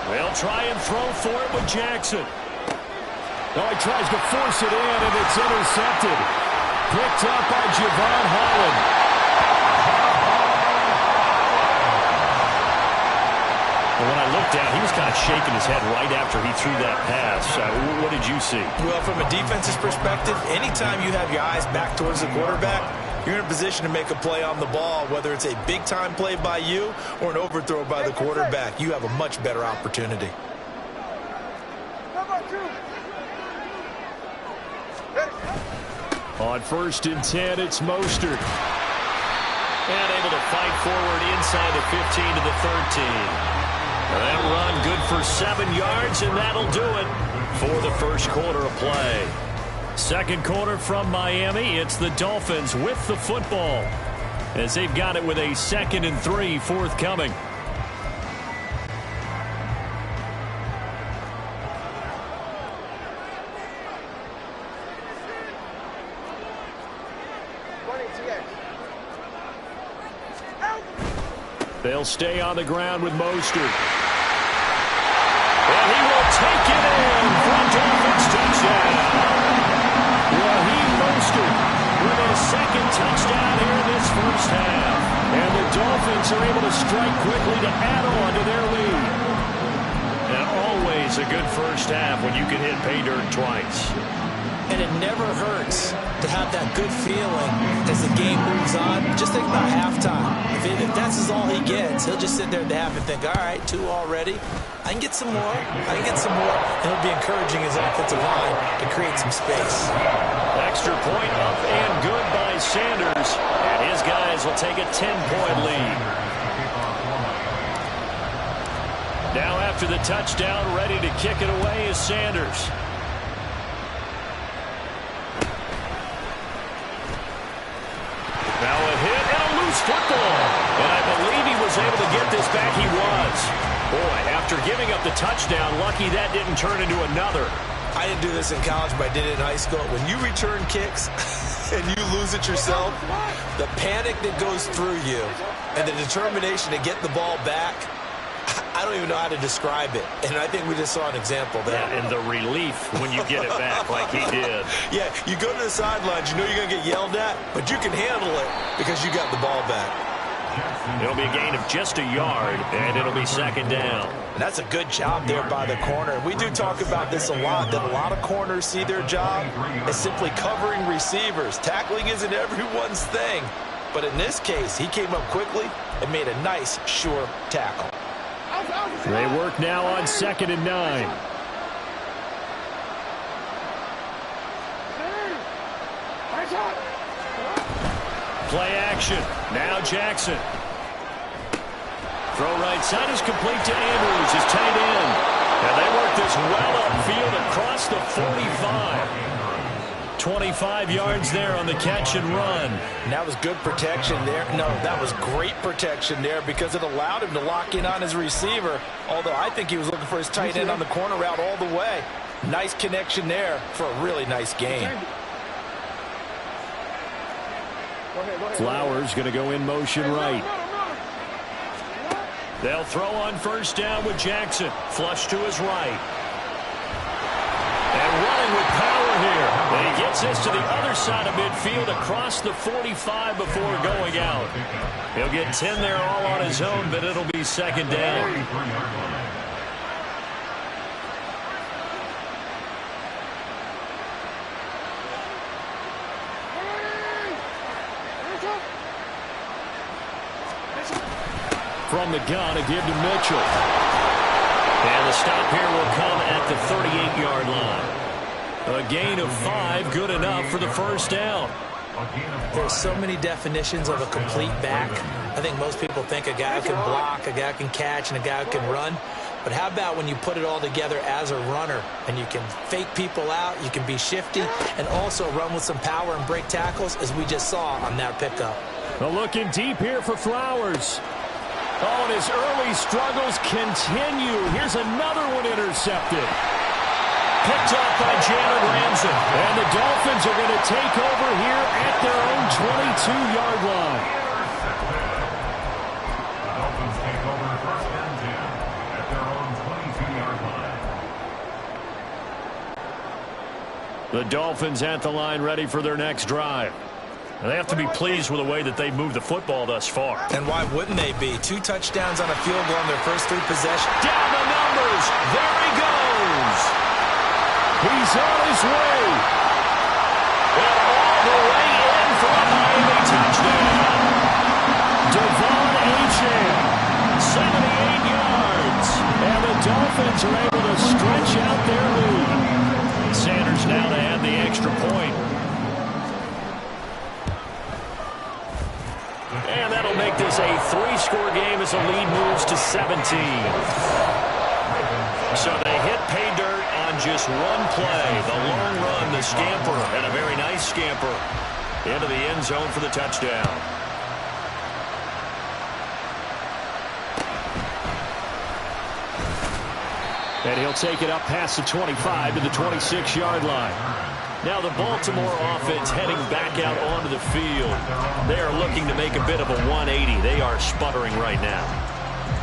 They'll try and throw for it with Jackson. Oh, he tries to force it in, and it's intercepted. Picked up by Javon Holland. Well, when I looked down, he was kind of shaking his head right after he threw that pass. What did you see? Well, from a defense's perspective, anytime you have your eyes back towards the quarterback, you're in a position to make a play on the ball, whether it's a big-time play by you or an overthrow by the quarterback. You have a much better opportunity. On 1st and 10, it's Mostert. And able to fight forward inside the 15 to the 13. That run good for 7 yards, and that'll do it for the first quarter of play. Second quarter from Miami, it's the Dolphins with the football as they've got it with a 2nd and 3 forthcoming. They'll stay on the ground with Mostert. And he will take it in for a Dolphins touchdown. Raheem Mostert with his second touchdown here in this first half. And the Dolphins are able to strike quickly to add on to their lead. And always a good first half when you can hit pay dirt twice. And it never hurts to have that good feeling as the game moves on. Just think about halftime. If that's all he gets, he'll just sit there at the half and think, all right, 2 already. I can get some more. I can get some more. And he'll be encouraging his offensive line to create some space. Extra point up and good by Sanders. And his guys will take a 10-point lead. Now after the touchdown, ready to kick it away is Sanders. Now a hit and a loose football. And I believe he was able to get this back. He was. Boy, after giving up the touchdown, lucky that didn't turn into another. I didn't do this in college, but I did it in high school. When you return kicks and you lose it yourself, the panic that goes through you and the determination to get the ball back, I don't even know how to describe it. And I think we just saw an example there. Yeah, and the relief when you get it back like he did. Yeah, you go to the sidelines, you know you're going to get yelled at, but you can handle it because you got the ball back. It'll be a gain of just a yard, and it'll be second down. And that's a good job there by the corner. We do talk about this a lot, that a lot of corners see their job as simply covering receivers. Tackling isn't everyone's thing. But in this case, he came up quickly and made a nice, sure tackle. They work now on 2nd and 9. Play action. Now Jackson. Throw right side is complete to Andrews, his tight end. And they work this well upfield across the 45. 25 yards there on the catch and run. And that was good protection there. No, that was great protection there because it allowed him to lock in on his receiver. Although I think he was looking for his tight end on the corner route all the way. Nice connection there for a really nice game. Flowers going to go in motion right. They'll throw on first down with Jackson. Flush to his right. And running with power here. And he gets this to the other side of midfield across the 45 before going out. He'll get 10 there all on his own, but it'll be second down. From the gun, a give to Mitchell. And the stop here will come at the 38-yard line. A gain of 5, good enough for the first down. There's so many definitions of a complete back. I think most people think a guy who can block, a guy who can catch, and a guy who can run. But how about when you put it all together as a runner and you can fake people out, you can be shifty, and also run with some power and break tackles, as we just saw on that pickup. Well, looking deep here for Flowers. Oh, and his early struggles continue. Here's another one intercepted. Picked off by Jalen Ramsey. And the Dolphins are going to take over here at their own 22-yard line. The Dolphins take over 1st and 10 at their own 22-yard line. The Dolphins at the line ready for their next drive. They have to be pleased with the way that they've moved the football thus far. And why wouldn't they be? 2 touchdowns on a field goal on their first 3 possessions. Down the numbers. There he goes. He's on his way. And all the way in for a Miami touchdown. Devon Achane, 78 yards. And the Dolphins are able to stretch out their lead. Sanders now to add the extra point. And that'll make this a 3-score game as the lead moves to 17. So they hit pay dirt on just one play. The long run, the scamper, and a very nice scamper into the end zone for the touchdown. And he'll take it up past the 25 to the 26-yard line. Now the Baltimore offense heading back out onto the field. They are looking to make a bit of a 180. They are sputtering right now.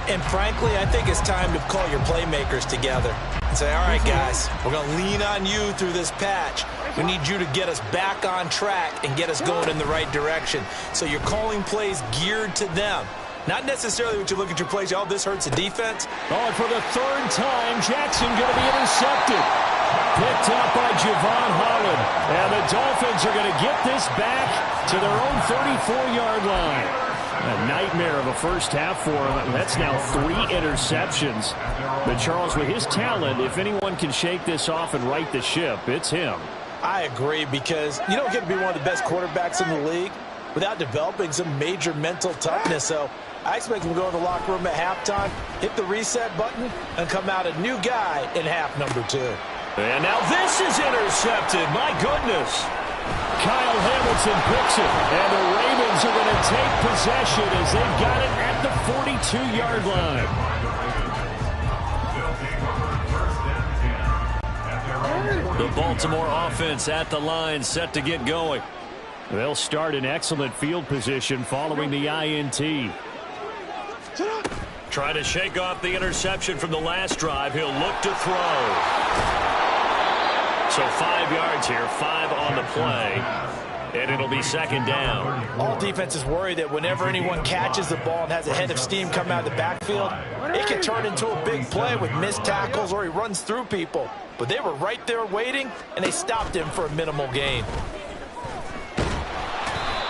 And frankly, I think it's time to call your playmakers together and say, all right, guys, we're going to lean on you through this patch. We need you to get us back on track and get us going in the right direction. So you're calling plays geared to them. Not necessarily what you look at your plays, oh, this hurts the defense. Oh, and for the third time, Jackson going to be intercepted. Picked up by Javon Holland. And the Dolphins are going to get this back to their own 34-yard line. A nightmare of a first half for him. That's now 3 interceptions. But Charles, with his talent, if anyone can shake this off and right the ship, it's him. I agree, because you don't get to be one of the best quarterbacks in the league without developing some major mental toughness. So I expect him to go in the locker room at halftime, hit the reset button, and come out a new guy in half number 2. And now this is intercepted. My goodness. Kyle Hamilton picks it, and the Ravens are going to take possession as they've got it at the 42-yard line. The Baltimore offense at the line, set to get going. They'll start in excellent field position following the INT. Trying to shake off the interception from the last drive. He'll look to throw. So 5 yards here, 5 on the play, and it'll be second down. All defenses worry that whenever anyone catches the ball and has a head of steam come out of the backfield, it can turn into a big play with missed tackles or he runs through people. But they were right there waiting, and they stopped him for a minimal gain.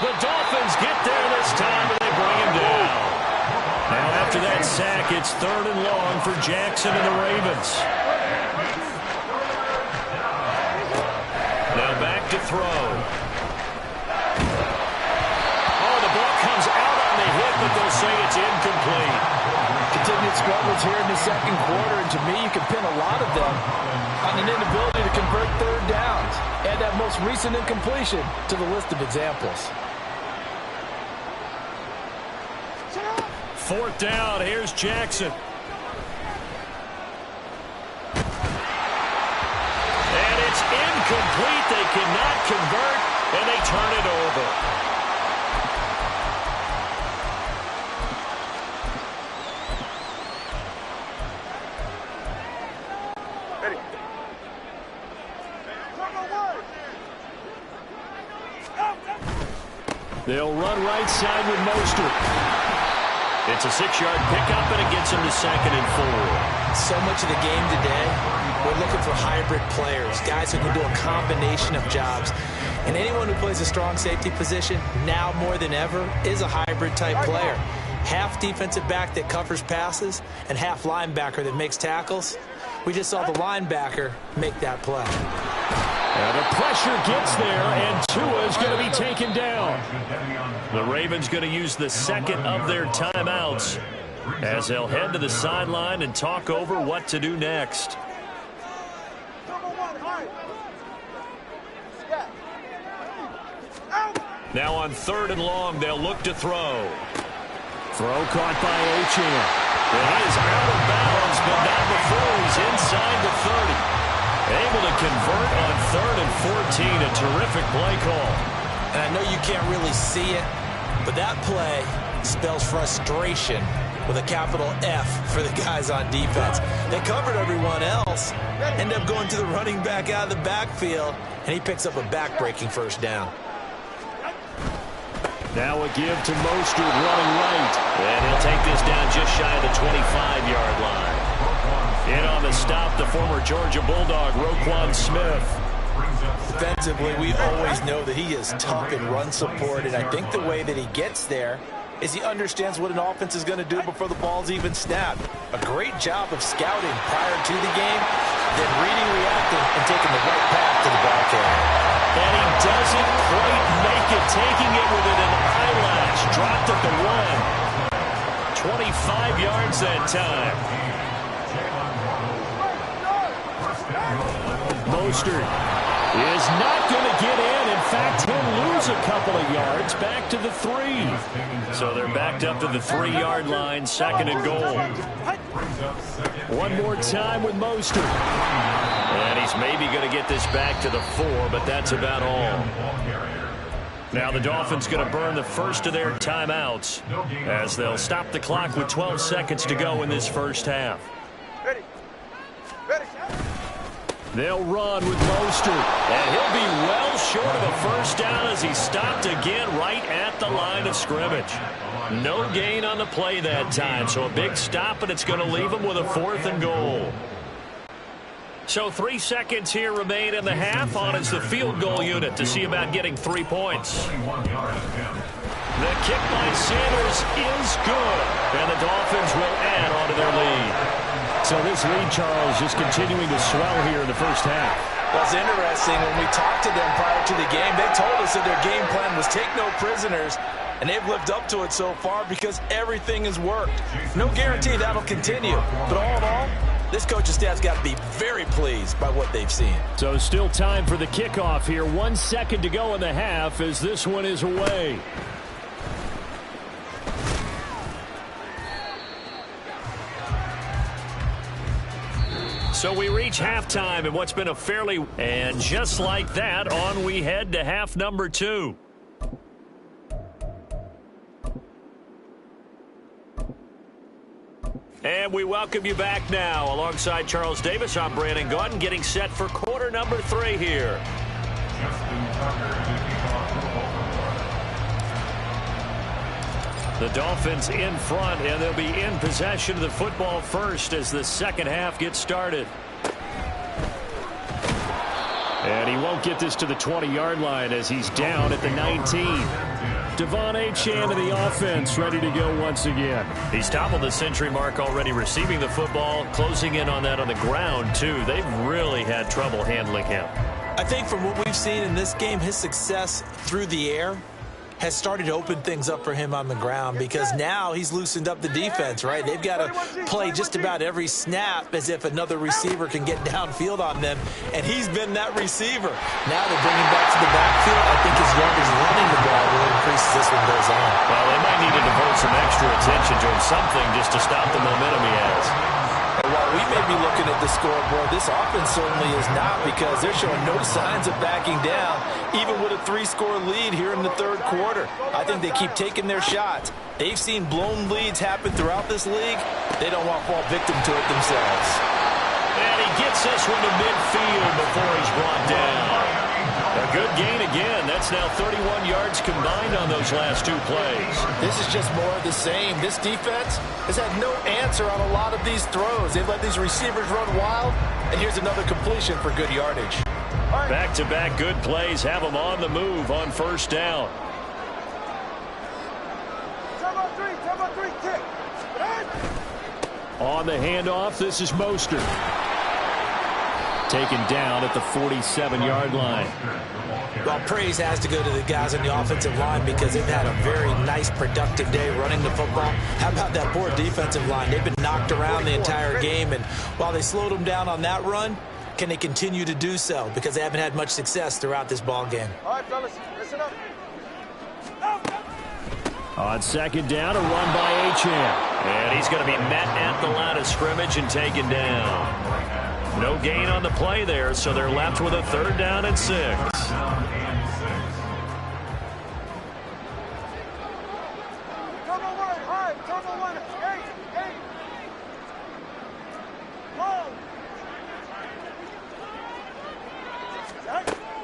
The Dolphins get there this time, and they bring him down. Now after that sack, it's 3rd and long for Jackson and the Ravens. Now back to throw. Oh, the ball comes out on the hit, but they'll say it's incomplete. Continued struggles here in the second quarter, and to me, you can pin a lot of them on an inability to convert third downs. Add that most recent incompletion to the list of examples. 4th down, here's Jackson. And it's incomplete. They cannot convert, and they turn it over. They'll run right side with Mostert. It's a 6-yard pickup, and it gets him to 2nd and 4. So much of the game today, we're looking for hybrid players, guys who can do a combination of jobs. And anyone who plays a strong safety position, now more than ever, is a hybrid type player. Half defensive back that covers passes and half linebacker that makes tackles. We just saw the linebacker make that play. The pressure gets there, and Tua is going to be taken down. The Ravens going to use the second of their timeouts as they'll head to the sideline and talk over what to do next. Now on 3rd and long, they'll look to throw. Throw caught by Achane. He is out of bounds, but not before he's inside the 30. Able to convert on 3rd and 14. A terrific play call. And I know you can't really see it, but that play spells frustration with a capital F for the guys on defense. They covered everyone else, end up going to the running back out of the backfield, and he picks up a back-breaking first down. Now a give to Mostert running right. And he'll take this down just shy of the 25-yard line. In on the stop, the former Georgia Bulldog, Roquan Smith. Defensively, we always know that he is tough in run support, and I think the way that he gets there is he understands what an offense is going to do before the ball's even snapped. A great job of scouting prior to the game, then reading, reacting, and taking the right path to the ball carrier. And he doesn't quite make it, taking it within an eyelash. Dropped at the 1. 25 yards that time. Mostert is not going to get in, and fact, he'll lose a couple of yards back to the 3. So they're backed up to the 3-yard line, 2nd and goal. One more time with Mostert. And he's maybe going to get this back to the 4, but that's about all. Now the Dolphins going to burn the first of their timeouts as they'll stop the clock with 12 seconds to go in this first half. Ready. Ready. They'll run with Mostert, and he'll be well short of a first down as he stopped again right at the line of scrimmage. No gain on the play that time, so a big stop, and it's going to leave him with a 4th and goal. So 3 seconds here remain in the half. On is the field goal unit to see about getting 3 points. The kick by Sanders is good, and the Dolphins will add on to their lead. So this lead, Charles, just continuing to swell here in the first half. Well, it's interesting. When we talked to them prior to the game, they told us that their game plan was take no prisoners, and they've lived up to it so far because everything has worked. No guarantee that'll continue, but all in all, this coaching staff's got to be very pleased by what they've seen. So still time for the kickoff here. 1 second to go in the half as this one is away. So we reach halftime in what's been a fairly... And just like that, on we head to half number 2. And we welcome you back now. Alongside Charles Davis, I'm Brandon Gaudin, getting set for quarter number 3 here. The Dolphins in front, and they'll be in possession of the football first as the second half gets started. And he won't get this to the 20-yard line as he's down at the 19. Devon Achane of the offense ready to go once again. He's toppled the century mark already, receiving the football, closing in on that on the ground, too. They've really had trouble handling him. I think from what we've seen in this game, his success through the air has started to open things up for him on the ground because now he's loosened up the defense, right? They've got to play just about every snap as if another receiver can get downfield on them, and he's been that receiver. Now they're bringing back to the backfield. I think his yardage running the ball will increase as this one goes on. Well, they might need to devote some extra attention to him, something just to stop the momentum he has. And while we may be looking at the scoreboard, this offense certainly is not because they're showing no signs of backing down, even with a 3-score lead here in the third quarter. I think they keep taking their shots. They've seen blown leads happen throughout this league. They don't want to fall victim to it themselves. And he gets this one to midfield before he's brought down. A good gain again. That's now 31 yards combined on those last 2 plays. This is just more of the same. This defense has had no answer on a lot of these throws. They've let these receivers run wild, and here's another completion for good yardage. Back-to-back good plays have them on the move on first down. Time 3, kick. On the handoff, this is Mostert. Taken down at the 47-yard line. Well, praise has to go to the guys on the offensive line because they've had a very nice, productive day running the football. How about that poor defensive line? They've been knocked around the entire game, and while they slowed them down on that run, can they continue to do so? Because they haven't had much success throughout this ball game. All right, fellas, listen up. On second down, a run by Achane. And he's going to be met at the line of scrimmage and taken down. No gain on the play there, so they're left with a 3rd down and 6.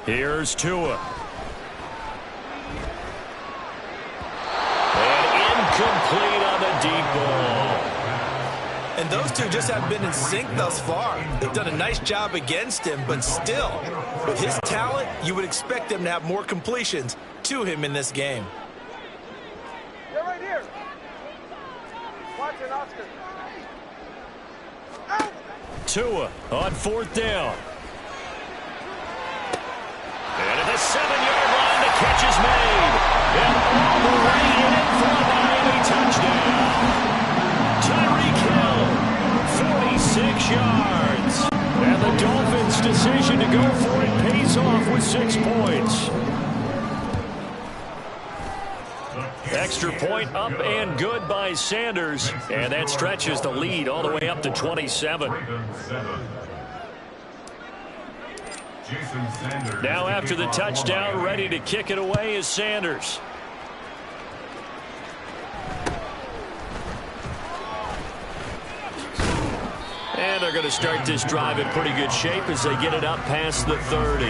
Here's Tua. And incomplete on the deep ball. And those two just haven't been in sync thus far. They've done a nice job against him, but still, with his talent, you would expect them to have more completions to him in this game. They're right here. Watch it, Oscar. Tua on 4th down. And at the 7-yard line, the catch is made. And all the way in for a Miami touchdown. Tyreek Hill, 46 yards. And the Dolphins' decision to go for it pays off with 6 points. Extra point up and good by Sanders. And that stretches the lead all the way up to 27. Now after the touchdown, ready to kick it away is Sanders. And they're going to start this drive in pretty good shape as they get it up past the 30.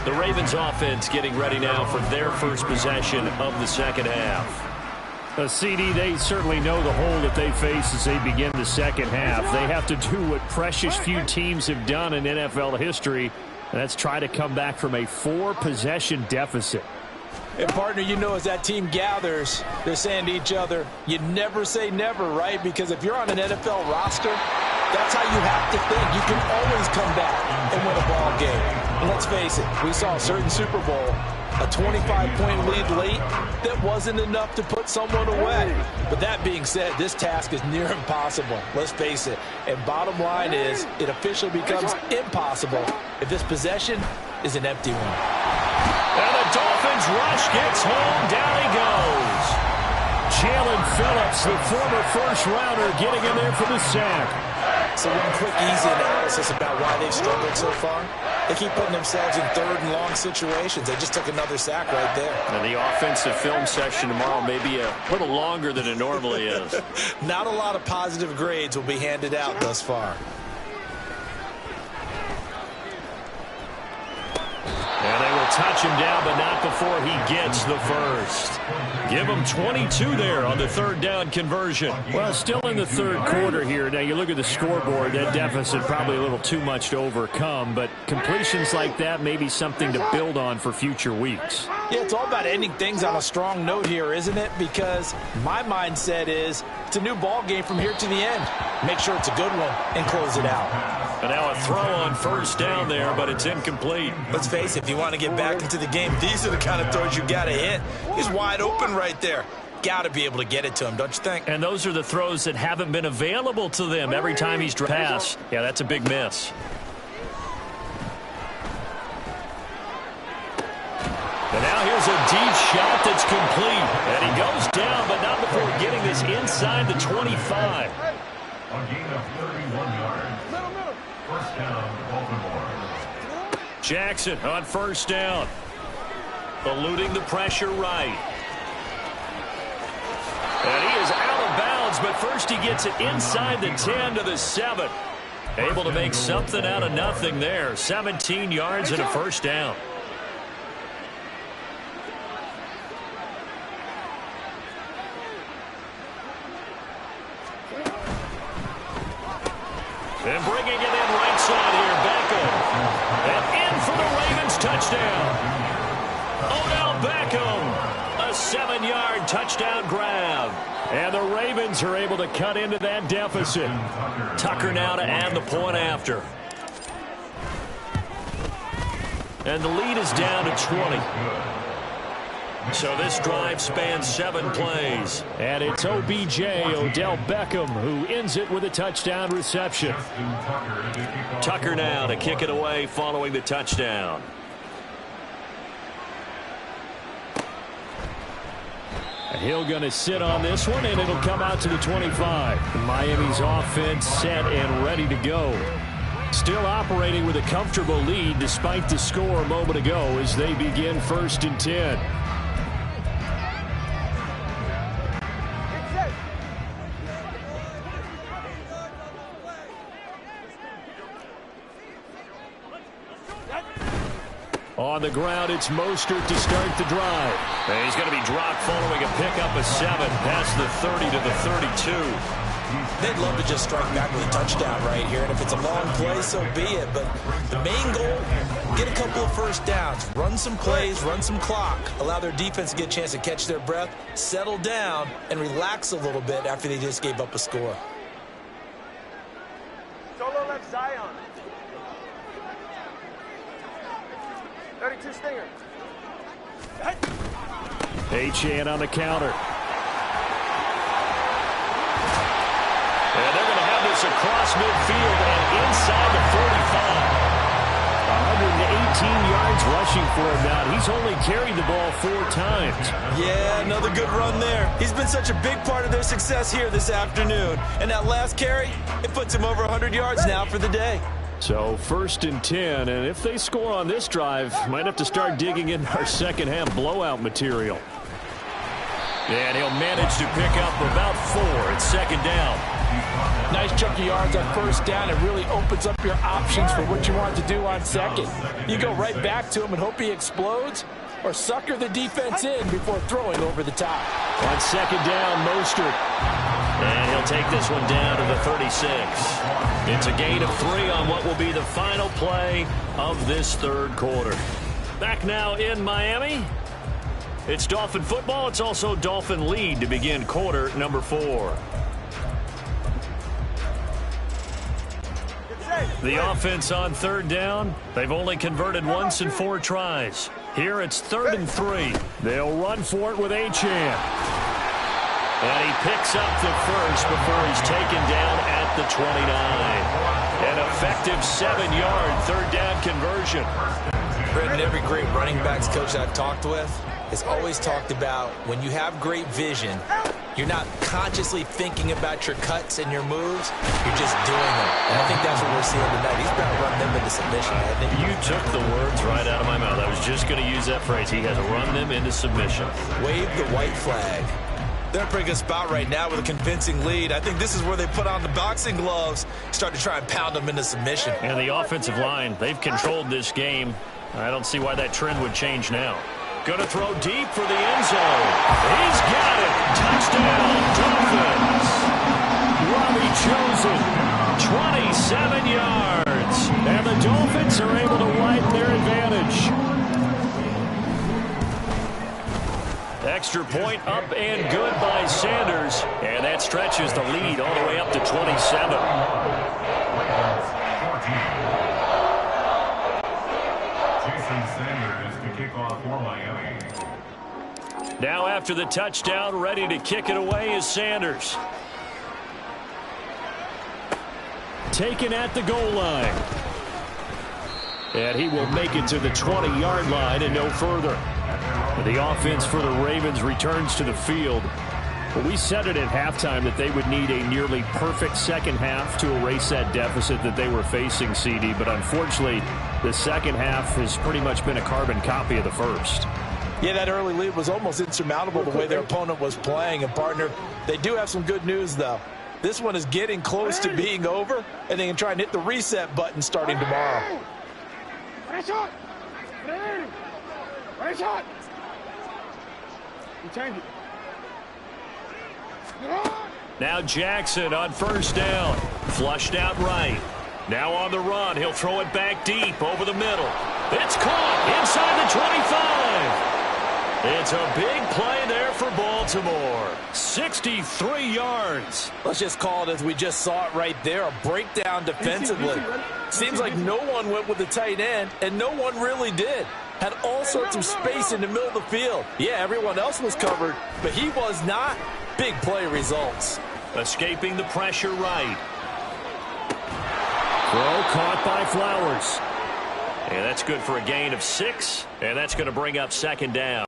The Ravens offense getting ready now for their first possession of the second half. CD, they certainly know the hole that they face as they begin the second half. They have to do what precious few teams have done in NFL history, and that's try to come back from a 4-possession deficit. And, partner, you know, as that team gathers, they're saying to each other, you never say never, right? Because if you're on an NFL roster, that's how you have to think. You can always come back and win a ball game. And let's face it, we saw a certain Super Bowl, a 25-point lead late that wasn't enough to put someone away. But that being said, this task is near impossible. Let's face it. And bottom line is, it officially becomes impossible if this possession is an empty one. And the Dolphins rush gets home. Down he goes. Jalen Phillips, the former first-rounder, getting in there for the sack. So one quick, easy analysis about why they've struggled so far. They keep putting themselves in third and long situations. They just took another sack right there. And the offensive film session tomorrow may be a little longer than it normally is. Not a lot of positive grades will be handed out thus far. And they will touch him down, but not before he gets the first. Give him 22 there on the third down conversion. Well, still in the third quarter here. Now, you look at the scoreboard, that deficit probably a little too much to overcome, but completions like that may be something to build on for future weeks. Yeah, it's all about ending things on a strong note here, isn't it? Because my mindset is it's a new ball game from here to the end. Make sure it's a good one and close it out. And now a throw on first down there, but it's incomplete. Let's face it, if you want to get back into the game, these are the kind of throws you got to hit. He's wide open right there. Got to be able to get it to him, don't you think? And those are the throws that haven't been available to them every time he's passed. Yeah, that's a big miss. And now here's a deep shot that's complete. And he goes down, but not before getting this inside the 25. A gain of 31 yards. First down, Baltimore. Jackson on first down. Eluding the pressure right. And he is out of bounds, but first he gets it inside the 10 to the 7. Able to make something out of nothing there. 17 yards and a first down. And bringing it in right side here, Beckham. And in for the Ravens touchdown. Odell Beckham, a 7-yard touchdown grab. And the Ravens are able to cut into that deficit. Tucker now to add the point after. And the lead is down to 20. So this drive spans 7 plays. And it's OBJ, Odell Beckham, who ends it with a touchdown reception. Tucker now to kick it away following the touchdown. Hill going to sit on this one, and it'll come out to the 25. Miami's offense set and ready to go. Still operating with a comfortable lead despite the score a moment ago as they begin 1st and 10. On the ground, it's Mostert to start the drive. And he's going to be dropped following a pickup of 7 past the 30 to the 32. They'd love to just strike back with a touchdown right here, and if it's a long play, so be it. But the main goal, get a couple of first downs, run some plays, run some clock, allow their defense to get a chance to catch their breath, settle down, and relax a little bit after they just gave up a score. Solo left Zion. 32 Stinger. Achane on the counter. And they're going to have this across midfield and inside the 45. yards rushing for him now. He's only carried the ball 4 times. Yeah, another good run there. He's been such a big part of their success here this afternoon. And that last carry, it puts him over 100 yards now for the day. So 1st and 10, and if they score on this drive, might have to start digging in our second half blowout material. And he'll manage to pick up about 4 at 2nd down. Nice chunk of yards on 1st down. It really opens up your options for what you want to do on 2nd. You go right back to him and hope he explodes, or sucker the defense in before throwing over the top. On 2nd down, Mostert. And he'll take this one down to the 36. It's a gain of 3 on what will be the final play of this 3rd quarter. Back now in Miami. It's Dolphin football. It's also Dolphin lead to begin quarter number 4. The offense on 3rd down. They've only converted once in 4 tries. Here it's 3rd and 3. They'll run for it with Achane. And he picks up the first before he's taken down at the 29. An effective 7-yard 3rd down conversion. Brendan, every great running backs coach I've talked with has always talked about when you have great vision, you're not consciously thinking about your cuts and your moves, you're just doing them. And I think that's what we're seeing tonight. He's about to run them into submission. I think you took the words right out of my mouth. I was just going to use that phrase. He has run them into submission. Wave the white flag. They're in a pretty good spot right now with a convincing lead. I think this is where they put on the boxing gloves, start to try and pound them into submission. And the offensive line, they've controlled this game. I don't see why that trend would change now. Going to throw deep for the end zone. He's got it. Touchdown, Dolphins. Robbie Chosen, 27 yards. And the Dolphins are able to widen their advantage. Extra point up and good by Sanders. And that stretches the lead all the way up to 27. Now after the touchdown, ready to kick it away is Sanders. Taken at the goal line. And he will make it to the 20-yard line and no further. The offense for the Ravens returns to the field. But we said it at halftime that they would need a nearly perfect second half to erase that deficit that they were facing, CD. But unfortunately, the second half has pretty much been a carbon copy of the first. Yeah, that early lead was almost insurmountable the way their opponent was playing. And, partner, they do have some good news, though. This one is getting close to being over, and they can try and hit the reset button starting tomorrow. Now Jackson on 1st down. Flushed out right. Now on the run. He'll throw it back deep over the middle. It's caught inside the 25. It's a big play there for Baltimore. 63 yards. Let's just call it as we just saw it right there, a breakdown defensively. Seems like no one went with the tight end, and no one really did. Had all sorts of space in the middle of the field. Yeah, everyone else was covered, but he was not. Big play results. Escaping the pressure right. Throw caught by Flowers. And that's good for a gain of 6. And that's going to bring up 2nd down.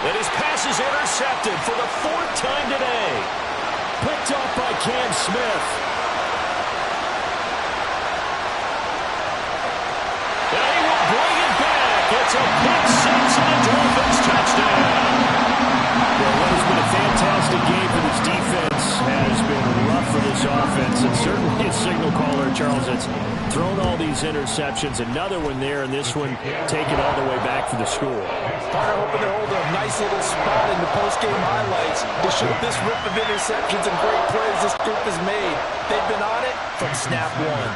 And his pass is intercepted for the 4th time today. Picked off by Cam Smith. And he will bring it back. It's a pick 6 and a Dolphins touchdown. Well, what has been a fantastic game for this defense has been rough for this offense. And certainly a signal caller, Charles, that's thrown all these interceptions. Another one there, and this one taken all the way back for the score. Carter hoping to hold a nice little spot in the post-game highlights to show this rip of interceptions and great plays this group has made. They've been on it from snap one.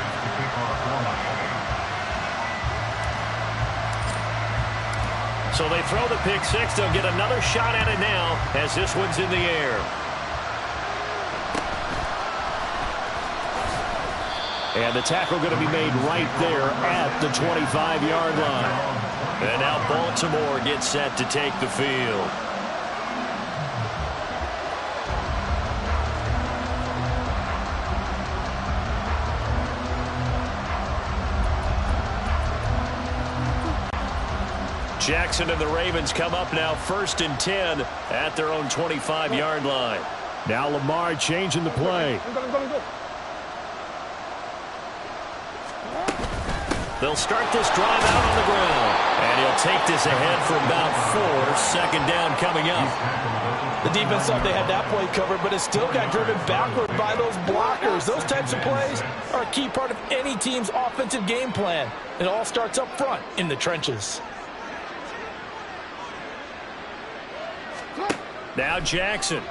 So they throw the pick 6. They'll get another shot at it now as this one's in the air. And the tackle going to be made right there at the 25-yard line. And now Baltimore gets set to take the field. Jackson and the Ravens come up now 1st and 10 at their own 25-yard line. Now Lamar changing the play. They'll start this drive out on the ground. And he'll take this ahead for about 4. 2nd down coming up. The defense thought they had that play covered, but it still got driven backward by those blockers. Those types of plays are a key part of any team's offensive game plan. It all starts up front in the trenches. Now Jackson.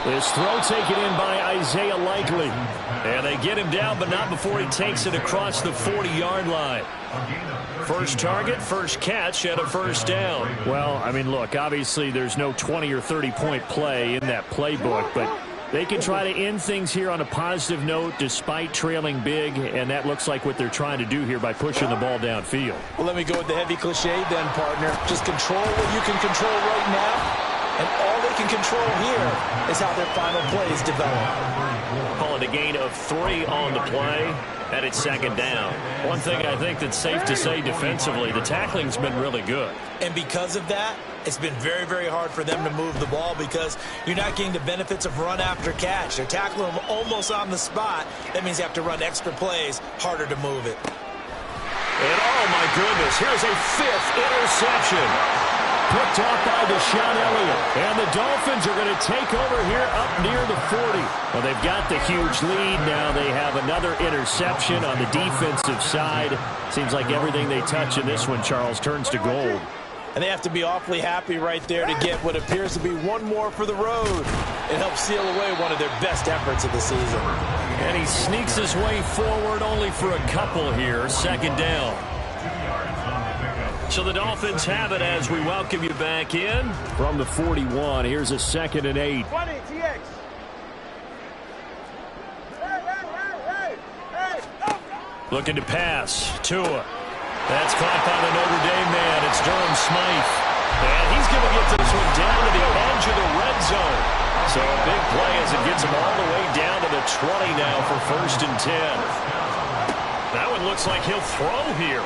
This throw taken in by Isaiah Likely. And they get him down, but not before he takes it across the 40-yard line. First target, first catch, and a 1st down. Well, I mean, look, obviously there's no 20 or 30-point play in that playbook, but they can try to end things here on a positive note despite trailing big, and that looks like what they're trying to do here by pushing the ball downfield. Well, let me go with the heavy cliche then, partner. Just control what you can control right now, and all they can control here is how their final plays develop. Call it a gain of 3 on the play, and it's 2nd down. One thing I think that's safe to say defensively, the tackling's been really good. And because of that, it's been very, very hard for them to move the ball because you're not getting the benefits of run after catch. They're tackling them almost on the spot. That means you have to run extra plays, harder to move it. And oh my goodness, here's a 5th interception. Picked off by Deshaun Elliott. And the Dolphins are going to take over here up near the 40. Well, they've got the huge lead. Now they have another interception on the defensive side. Seems like everything they touch in this one, Charles, turns to gold. And they have to be awfully happy right there to get what appears to be one more for the road. It helps seal away one of their best efforts of the season. And he sneaks his way forward only for a couple here. 2nd down. So the Dolphins have it as we welcome you back in. From the 41, here's a 2nd and 8. 20, TX. Looking to pass. Tua. That's caught by the Notre Dame man. It's Durham Smythe. And he's going to get this one down to the edge of the red zone. So a big play as it gets him all the way down to the 20 now for 1st and 10. That one looks like he'll throw here.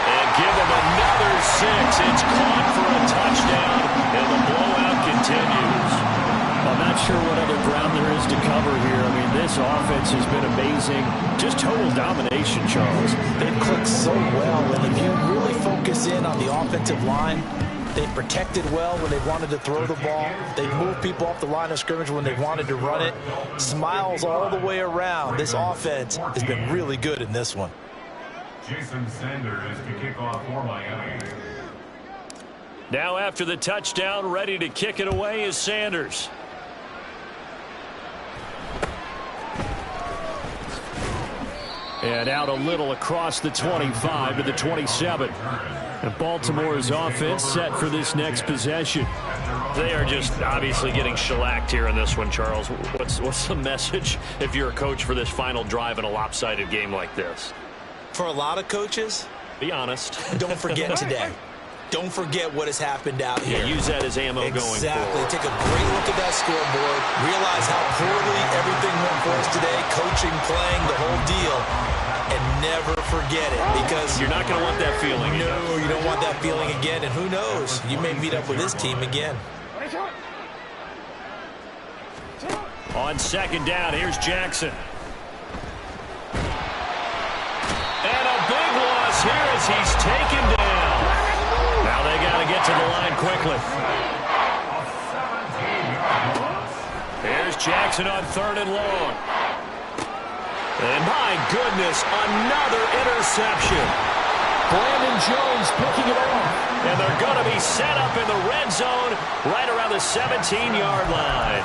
And give him another 6. It's caught for a touchdown, and the blowout continues. I'm not sure what other ground there is to cover here. I mean, this offense has been amazing. Just total domination, Charles. They've clicked so well, and if you really focus in on the offensive line, they've protected well when they've wanted to throw the ball. They've moved people off the line of scrimmage when they've wanted to run it. Smiles all the way around. This offense has been really good in this one. Jason Sanders to kick off for Miami. Now after the touchdown, ready to kick it away is Sanders. And out a little across the 25 to the 27. And Baltimore's offense set for this next possession. They are just obviously getting shellacked here in this one, Charles. What's the message if you're a coach for this final drive in a lopsided game like this? For a lot of coaches, be honest. Don't forget today. Don't forget what has happened out here. Yeah, use that as ammo going forward. Exactly. Take a great look at that scoreboard. Realize how poorly everything went for us today. Coaching, playing, the whole deal. And never forget it, because you're not going to want that feeling. No, you don't want that feeling again. And who knows? You may meet up with this team again. On 2nd down, here's Jackson. And a big loss here as he's taken down. Now they got to get to the line quickly. Here's Jackson on 3rd and long. And my goodness, another interception. Brandon Jones picking it off. And they're going to be set up in the red zone right around the 17-yard line.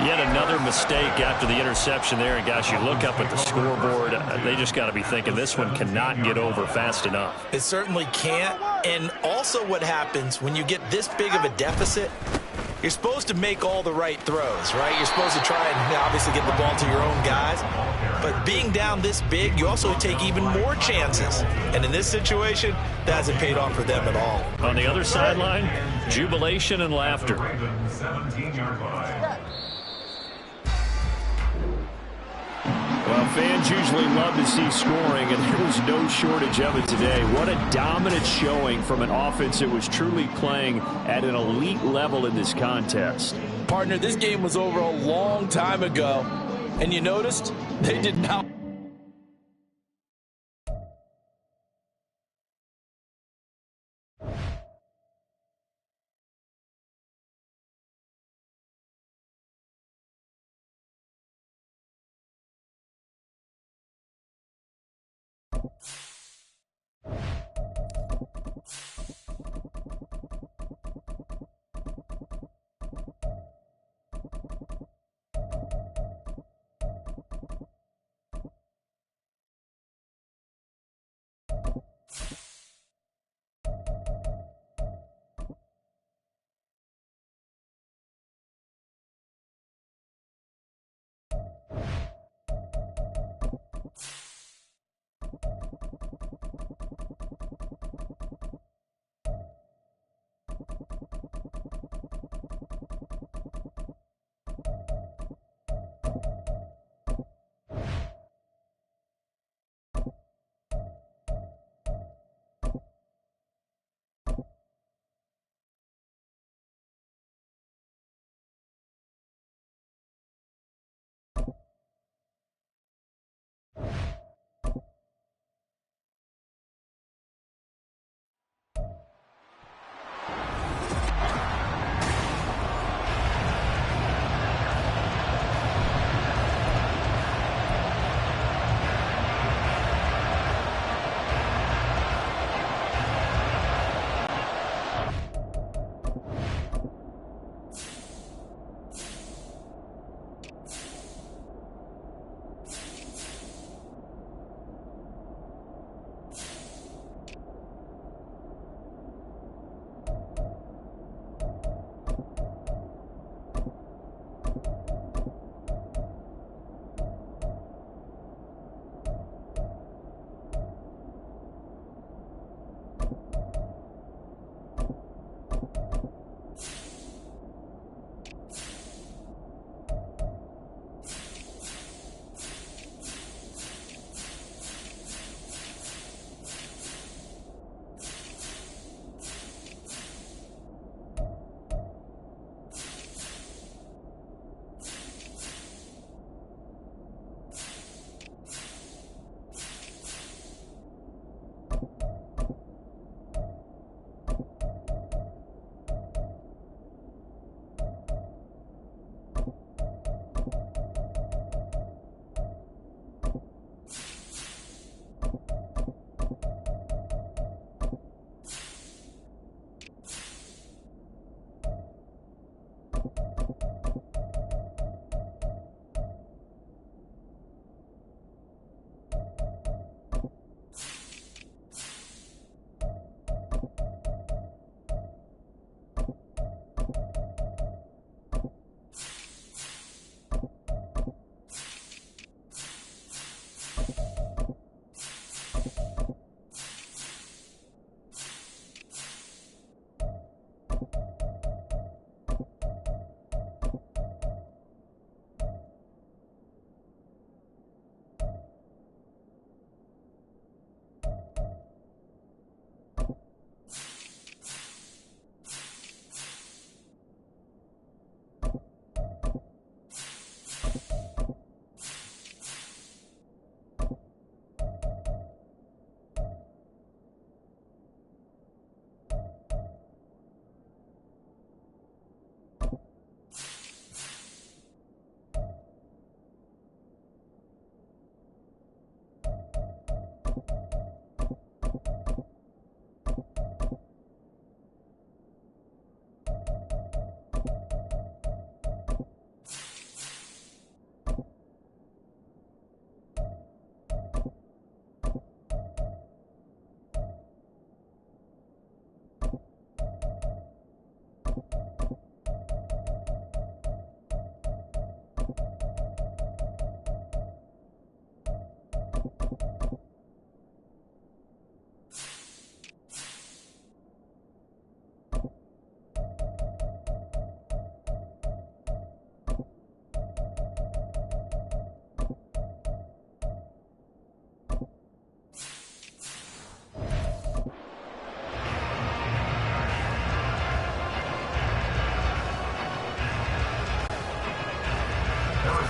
Yet another mistake after the interception there. And, gosh, you look up at the scoreboard, they just got to be thinking this one cannot get over fast enough. It certainly can't. And also what happens when you get this big of a deficit, You're supposed to make all the right throws, right? You're supposed to try and obviously get the ball to your own guys. But being down this big, you also take even more chances. And in this situation, that hasn't paid off for them at all. On the other sideline, jubilation and laughter. Well, fans usually love to see scoring, and there was no shortage of it today. What a dominant showing from an offense that was truly playing at an elite level in this contest. Partner, this game was over a long time ago, and you noticed they did not.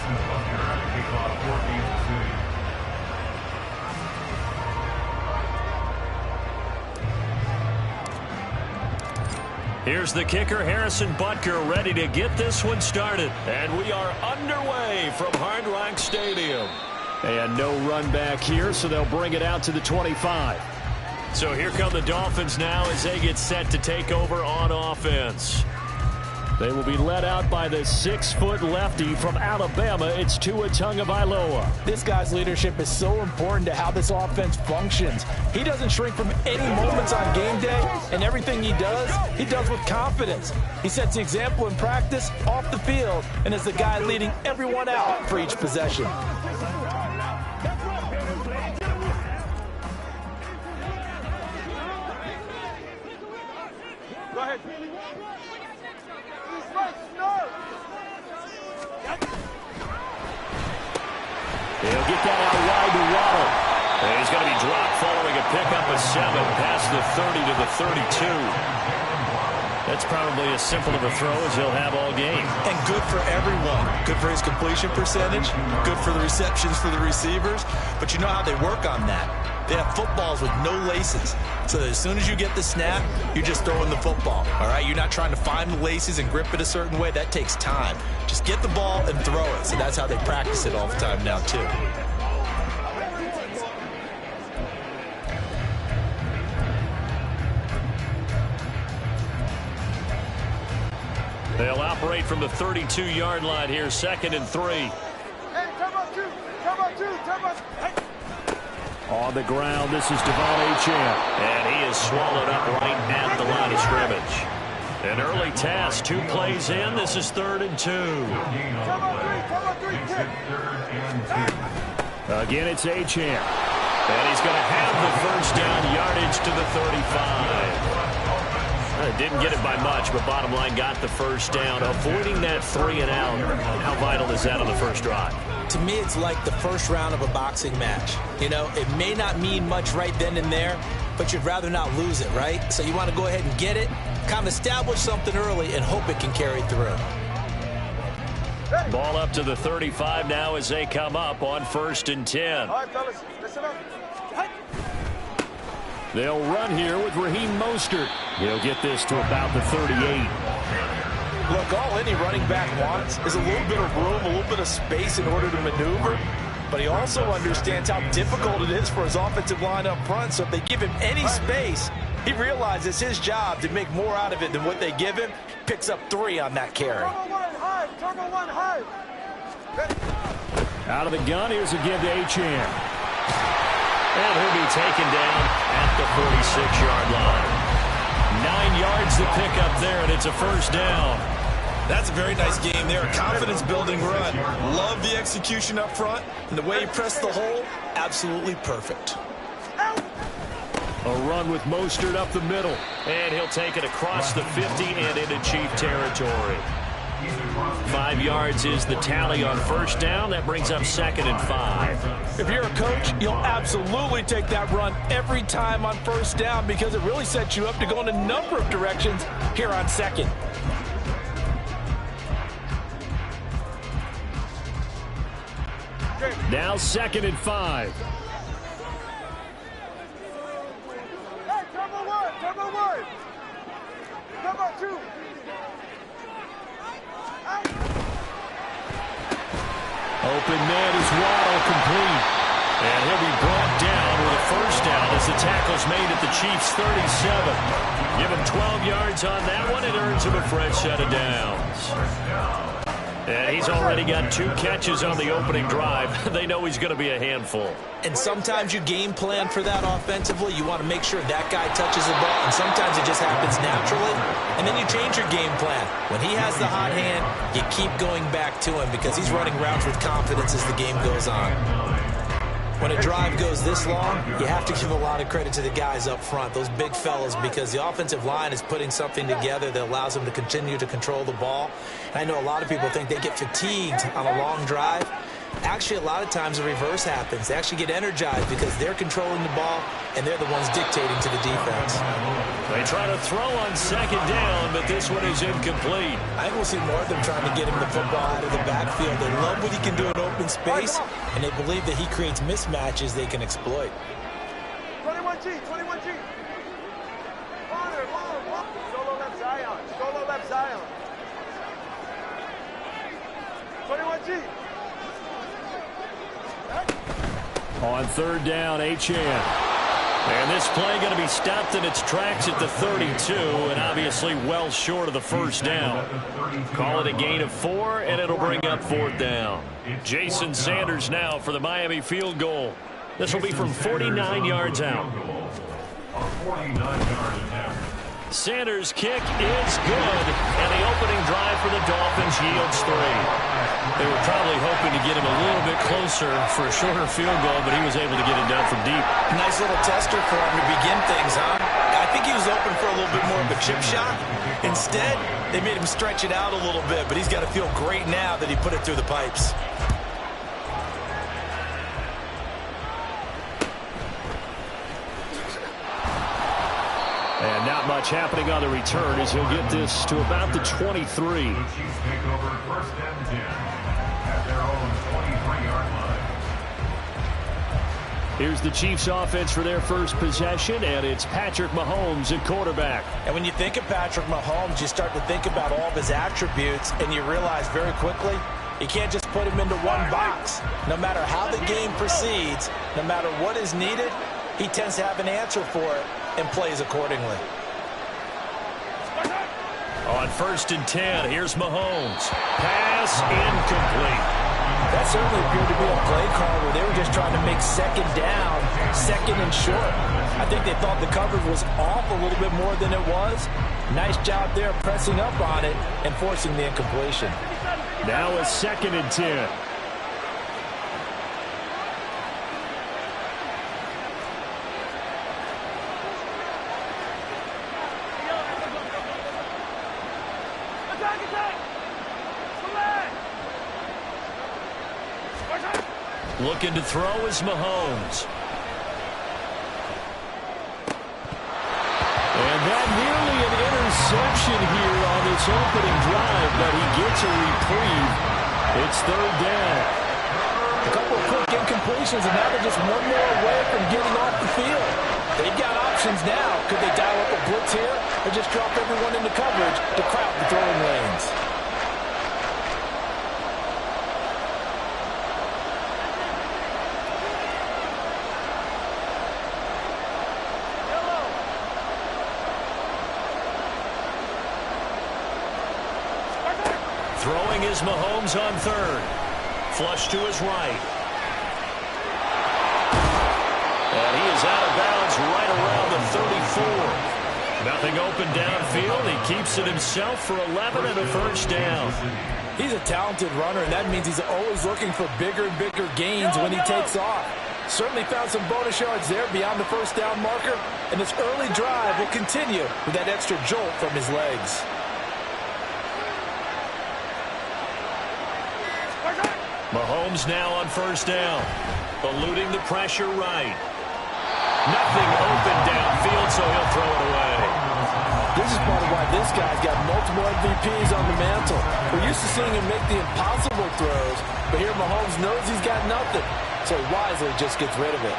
Harrison Butker at the kickoff for Kansas City. Here's the kicker, Harrison Butker, ready to get this one started. And we are underway from Hard Rock Stadium. And no run back here, so they'll bring it out to the 25. So here come the Dolphins now as they get set to take over on offense. They will be led out by the 6-foot lefty from Alabama. It's Tua Tagovailoa. This guy's leadership is so important to how this offense functions. He doesn't shrink from any moments on game day, and everything he does with confidence. He sets the example in practice, off the field, and is the guy leading everyone out for each possession. Go ahead. He'll get that out wide to Waddle. And he's going to be dropped following a pickup of 7 past the 30 to the 32. That's probably as simple of a throw as he'll have all game. And good for everyone. Good for his completion percentage. Good for the receptions for the receivers. But you know how they work on that. They have footballs with no laces. So that as soon as you get the snap, you're just throwing the football. All right? You're not trying to find the laces and grip it a certain way. That takes time. Just get the ball and throw it. So that's how they practice it all the time now, too. They'll operate from the 32-yard line here, 2nd and 3. Hey, come on, two. Come on, two. Come on. Hey. On the ground, this is Devon Achane. And he is swallowed up right at the line of scrimmage. An early task, 2 plays in. This is 3rd and 2. Come on, three, kick. Again, it's Achane. And he's going to have the first down, yardage to the 35. Didn't get it by much, but bottom line got the first down. Avoiding that 3 and out, how vital is that on the first drive? To me, it's like the first round of a boxing match. You know, it may not mean much right then and there, but you'd rather not lose it, right? So you want to go ahead and get it, kind of establish something early, and hope it can carry through. Ball up to the 35 now as they come up on 1st and 10. All right, fellas, listen up. They'll run here with Raheem Mostert. He'll get this to about the 38. Look, all any running back wants is a little bit of room, a little bit of space in order to maneuver. But he also understands how difficult it is for his offensive line up front. So if they give him any space, he realizes it's his job to make more out of it than what they give him. Picks up 3 on that carry. Turbo one high. Out of the gun, here's again to Achane. And he'll be taken down at the 46-yard line. 9 yards to pick up there, and it's a first down. That's a very nice game there. Confidence-building run. Love the execution up front. And the way he pressed the hole, absolutely perfect. A run with Mostert up the middle. And he'll take it across the 50 and into Chief territory. 5 yards is the tally on first down. That brings up 2nd and 5. If you're a coach, you'll absolutely take that run every time on first down because it really sets you up to go in a number of directions here on 2nd. Now 2nd and 5. Hey, turbo one. Come on, 2. Open man is Waddle, complete. And he'll be brought down with a first down as the tackle's made at the Chiefs' 37. Give him 12 yards on that one. It earns him a fresh set of downs. And he's already got 2 catches on the opening drive. They know he's going to be a handful. And sometimes you game plan for that offensively. You want to make sure that guy touches the ball, and sometimes it just happens naturally. And then you change your game plan. When he has the hot hand, you keep going back to him because he's running routes with confidence as the game goes on. When a drive goes this long, you have to give a lot of credit to the guys up front, those big fellas, because the offensive line is putting something together that allows them to continue to control the ball. And I know a lot of people think they get fatigued on a long drive. Actually, a lot of times the reverse happens. They actually get energized because they're controlling the ball, and they're the ones dictating to the defense. They try to throw on second down, but this one is incomplete. I think we'll see more of them trying to get him the football out of the backfield. They love what he can do in open space, and they believe that he creates mismatches they can exploit. 21G, 21G. Solo left Zion. Solo left Zion. 21G. On third down, H.N. And this play going to be stopped in its tracks at the 32, and obviously well short of the first down. Call it a gain of 4, and it'll bring up fourth down. Jason Sanders now for the Miami field goal. This will be from 49 yards out. Sanders' kick is good, and the opening drive for the Dolphins yields 3. They were probably hoping to get him a little bit closer for a shorter field goal, but he was able to get it done from deep. Nice little tester for him to begin things, huh? I think he was open for a little bit more of a chip shot. Instead, they made him stretch it out a little bit, but he's got to feel great now that he put it through the pipes. And not much happening on the return as he'll get this to about the 23. The Chiefs take over first and 10 at their own 23-yard line. Here's the Chiefs offense for their first possession, and it's Patrick Mahomes at quarterback. And when you think of Patrick Mahomes, you start to think about all of his attributes, and you realize very quickly you can't just put him into one box. No matter how the game proceeds, no matter what is needed, he tends to have an answer for it and plays accordingly. On first and 10, here's Mahomes. Pass incomplete. That certainly appeared to be a play call where they were just trying to make second down, second and short. I think they thought the coverage was off a little bit more than it was. Nice job there pressing up on it and forcing the incompletion. Now a second and 10. Looking to throw is Mahomes. And that nearly an interception here on this opening drive, but he gets a reprieve. It's third down. A couple of quick incompletions, and now they're just one more away from getting off the field. They've got options now. Could they dial up a blitz here or just drop everyone into coverage to crowd the throwing lanes? Throwing is Mahomes on third. Flush to his right. And he is out of bounds right around the 34. Nothing open downfield. He keeps it himself for 11 and a first down. He's a talented runner, and that means he's always looking for bigger and bigger gains when he takes off. Certainly found some bonus yards there beyond the first down marker, and this early drive will continue with that extra jolt from his legs. Mahomes now on first down. Eluding the pressure right. Nothing open downfield, so he'll throw it away. This is part of why this guy's got multiple MVPs on the mantle. We're used to seeing him make the impossible throws, but here Mahomes knows he's got nothing, so he wisely just gets rid of it.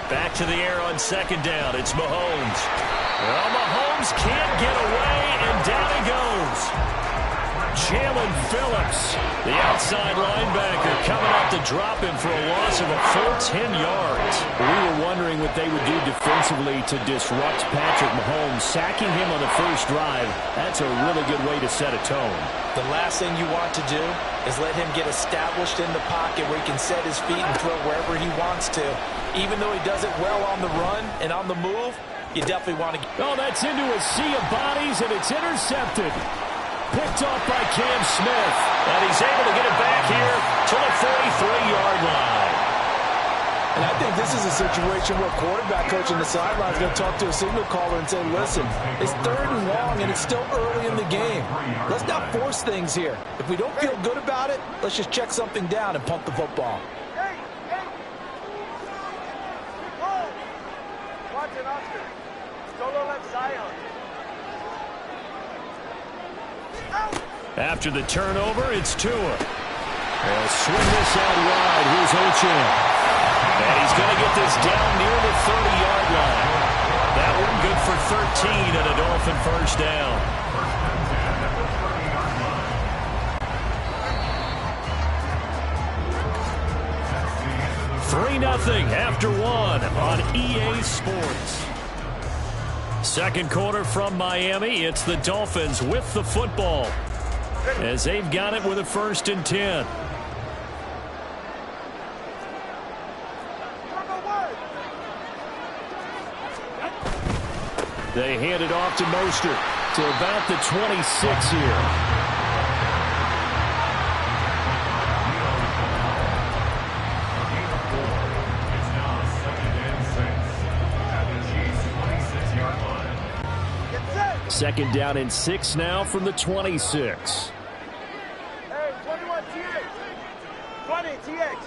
Back to the air on second down. It's Mahomes. Well, Mahomes can't get away, and down he goes. Jalen Phillips, the outside linebacker, coming up to drop him for a loss of a full 10 yards. We were wondering what they would do defensively to disrupt Patrick Mahomes. Sacking him on the first drive, that's a really good way to set a tone. The last thing you want to do is let him get established in the pocket where he can set his feet and throw wherever he wants to. Even though he does it well on the run and on the move, you definitely want to... Oh, that's into a sea of bodies, and it's intercepted. Picked off by Cam Smith. And he's able to get it back here to the 43-yard line. And I think this is a situation where quarterback coach on the sideline is going to talk to a signal caller and say, listen, it's 3rd and long and it's still early in the game. Let's not force things here. If we don't feel good about it, let's just check something down and punt the football. Watch it, Oscar. Solo left Zion. After the turnover, it's Tua. They'll swing this out wide. Here's Ochan. And he's going to get this down near the 30-yard line. That one good for 13 and a Dolphin first down. 3-0 after 1 on EA Sports. Second quarter from Miami. It's the Dolphins with the football as they've got it with a 1st and 10. They hand it off to Mostert to about the 26 here. It's now 2nd and 6 at the Chiefs' 26-yard line. 2nd down and 6 now from the 26. Hey, 21 TX. 20 TX.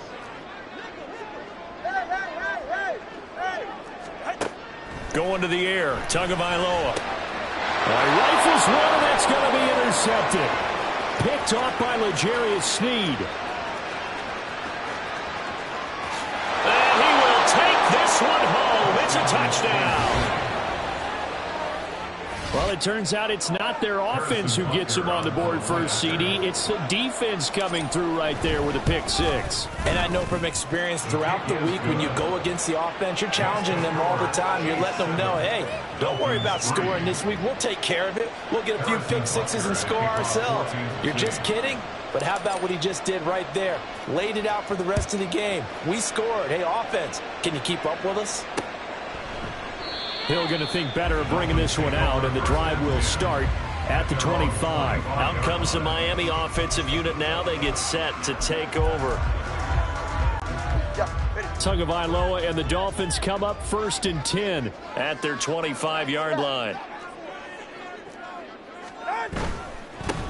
Going to the air. Tagovailoa. Rifles one, and that's going to be intercepted. Picked off by L'Jarius Sneed. And he will take this one home. It's a touchdown. Well, it turns out it's not their offense who gets them on the board first, CD. It's the defense coming through right there with a pick 6. And I know from experience throughout the week when you go against the offense, you're challenging them all the time. You're letting them know, hey, don't worry about scoring this week. We'll take care of it. We'll get a few pick 6s and score ourselves. You're just kidding? But how about what he just did right there? Laid it out for the rest of the game. We scored. Hey, offense, can you keep up with us? Hill going to think better of bringing this one out, and the drive will start at the 25. Out comes the Miami offensive unit now. They get set to take over. Tagovailoa and the Dolphins come up 1st and 10 at their 25-yard line.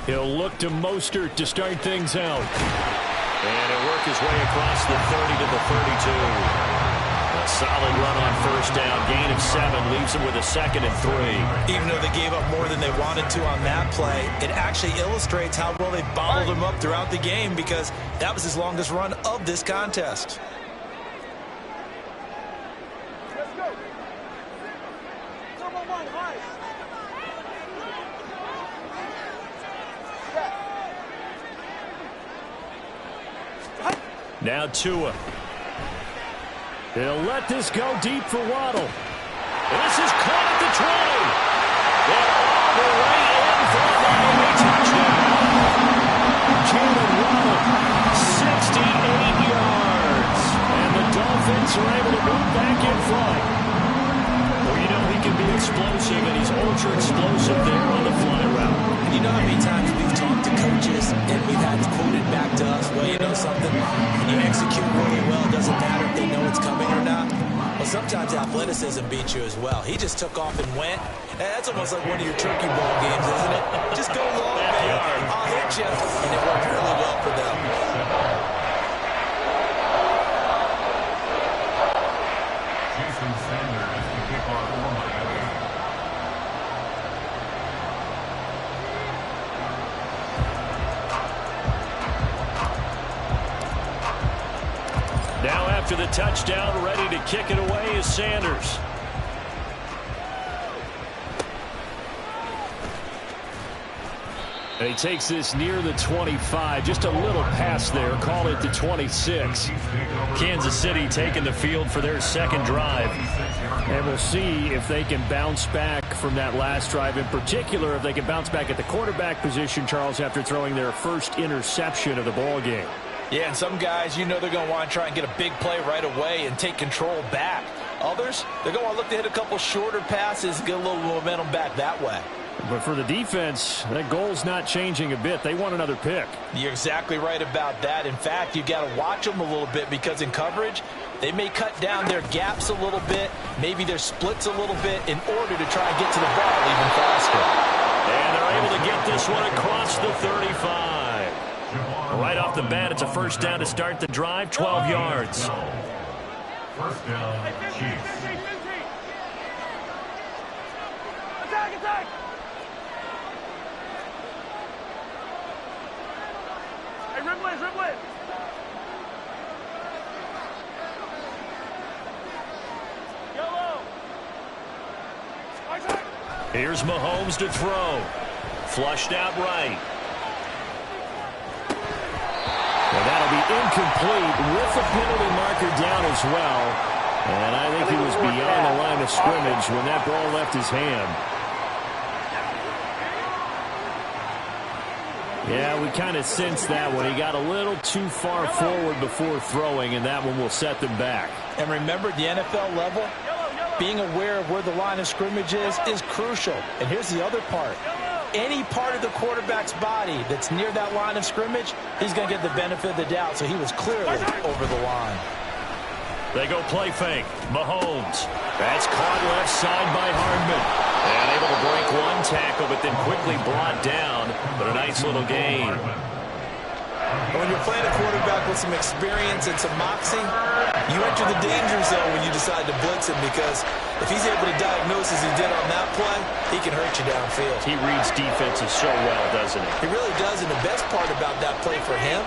He'll look to Mostert to start things out. And he'll work his way across the 30 to the 32. A solid run on 1st down. Gain of 7 leaves them with a 2nd and 3. Even though they gave up more than they wanted to on that play, it actually illustrates how well they bottled him up throughout the game because that was his longest run of this contest. Let's go. Number 1, high. Now Tua. He'll let this go deep for Waddle. This is caught at the 20. And all the way in for a Miami touchdown. Jalen Waddle, 68 yards. And the Dolphins are able to move back in front. Well, you know, he can be explosive, and he's ultra explosive there on the fly route. And you know how many times we've talked to coaches and we've had quoted back to us, well, you know something, when you execute really well, it doesn't matter if they know it's coming or not. Well, sometimes athleticism beats you as well. He just took off and went. And that's almost like one of your turkey bowl games, isn't it? Just go long, man. I'll hit you. And it worked really well for them. Jason Sanders is the kickoff for Miami. Now after the touchdown, ready to kick it away is Sanders. And he takes this near the 25. Just a little pass there. Call it the 26. Kansas City taking the field for their 2nd drive. And we'll see if they can bounce back from that last drive. In particular, if they can bounce back at the quarterback position, Charles, after throwing their first interception of the ball game. Yeah, and some guys, you know they're going to want to try and get a big play right away and take control back. Others, they're going to look to hit a couple shorter passes, get a little momentum back that way. But for the defense, that goal's not changing a bit. They want another pick. You're exactly right about that. In fact, you got to watch them a little bit because in coverage, they may cut down their gaps a little bit, maybe their splits a little bit in order to try and get to the ball even faster. And they're able to get this one across the 35. Right off the bat, it's a first down to start the drive, 12 yards. First down, Chiefs. Attack, attack! Hey, Ripley, Ripley! Yellow! Here's Mahomes to throw. Flushed out right. And that'll be incomplete with the penalty marker down as well. And I think he was beyond the line of scrimmage when that ball left his hand. Yeah, we kind of sensed that one. He got a little too far forward before throwing, and that one will set them back. And remember, the NFL level, being aware of where the line of scrimmage is crucial. And here's the other part. Any part of the quarterback's body that's near that line of scrimmage, he's going to get the benefit of the doubt. So he was clearly over the line. They go play fake. Mahomes. That's caught left side by Hardman. And able to break one tackle, but then quickly brought down. But a nice little gain. When you're playing a quarterback with some experience and some moxie, you enter the danger zone when you decide to blitz him, because if he's able to diagnose as he did on that play, he can hurt you downfield. He reads defenses so well, doesn't he? He really does, and the best part about that play for him,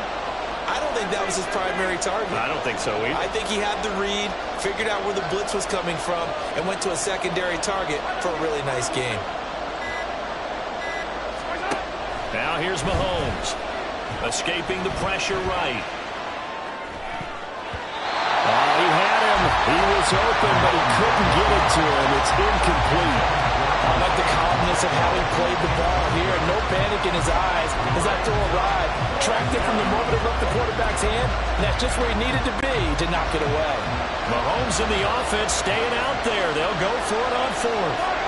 I don't think that was his primary target. I don't think so either. I think he had the read, figured out where the blitz was coming from, and went to a secondary target for a really nice game. Now here's Mahomes. Escaping the pressure right. He had him. He was open, but he couldn't get it to him. It's incomplete. I like the calmness of how he played the ball here. No panic in his eyes as that throw arrived. Tracked it from the moment it left the quarterback's hand, and that's just where he needed to be to knock it away. Mahomes in the offense staying out there. They'll go for it on fourth.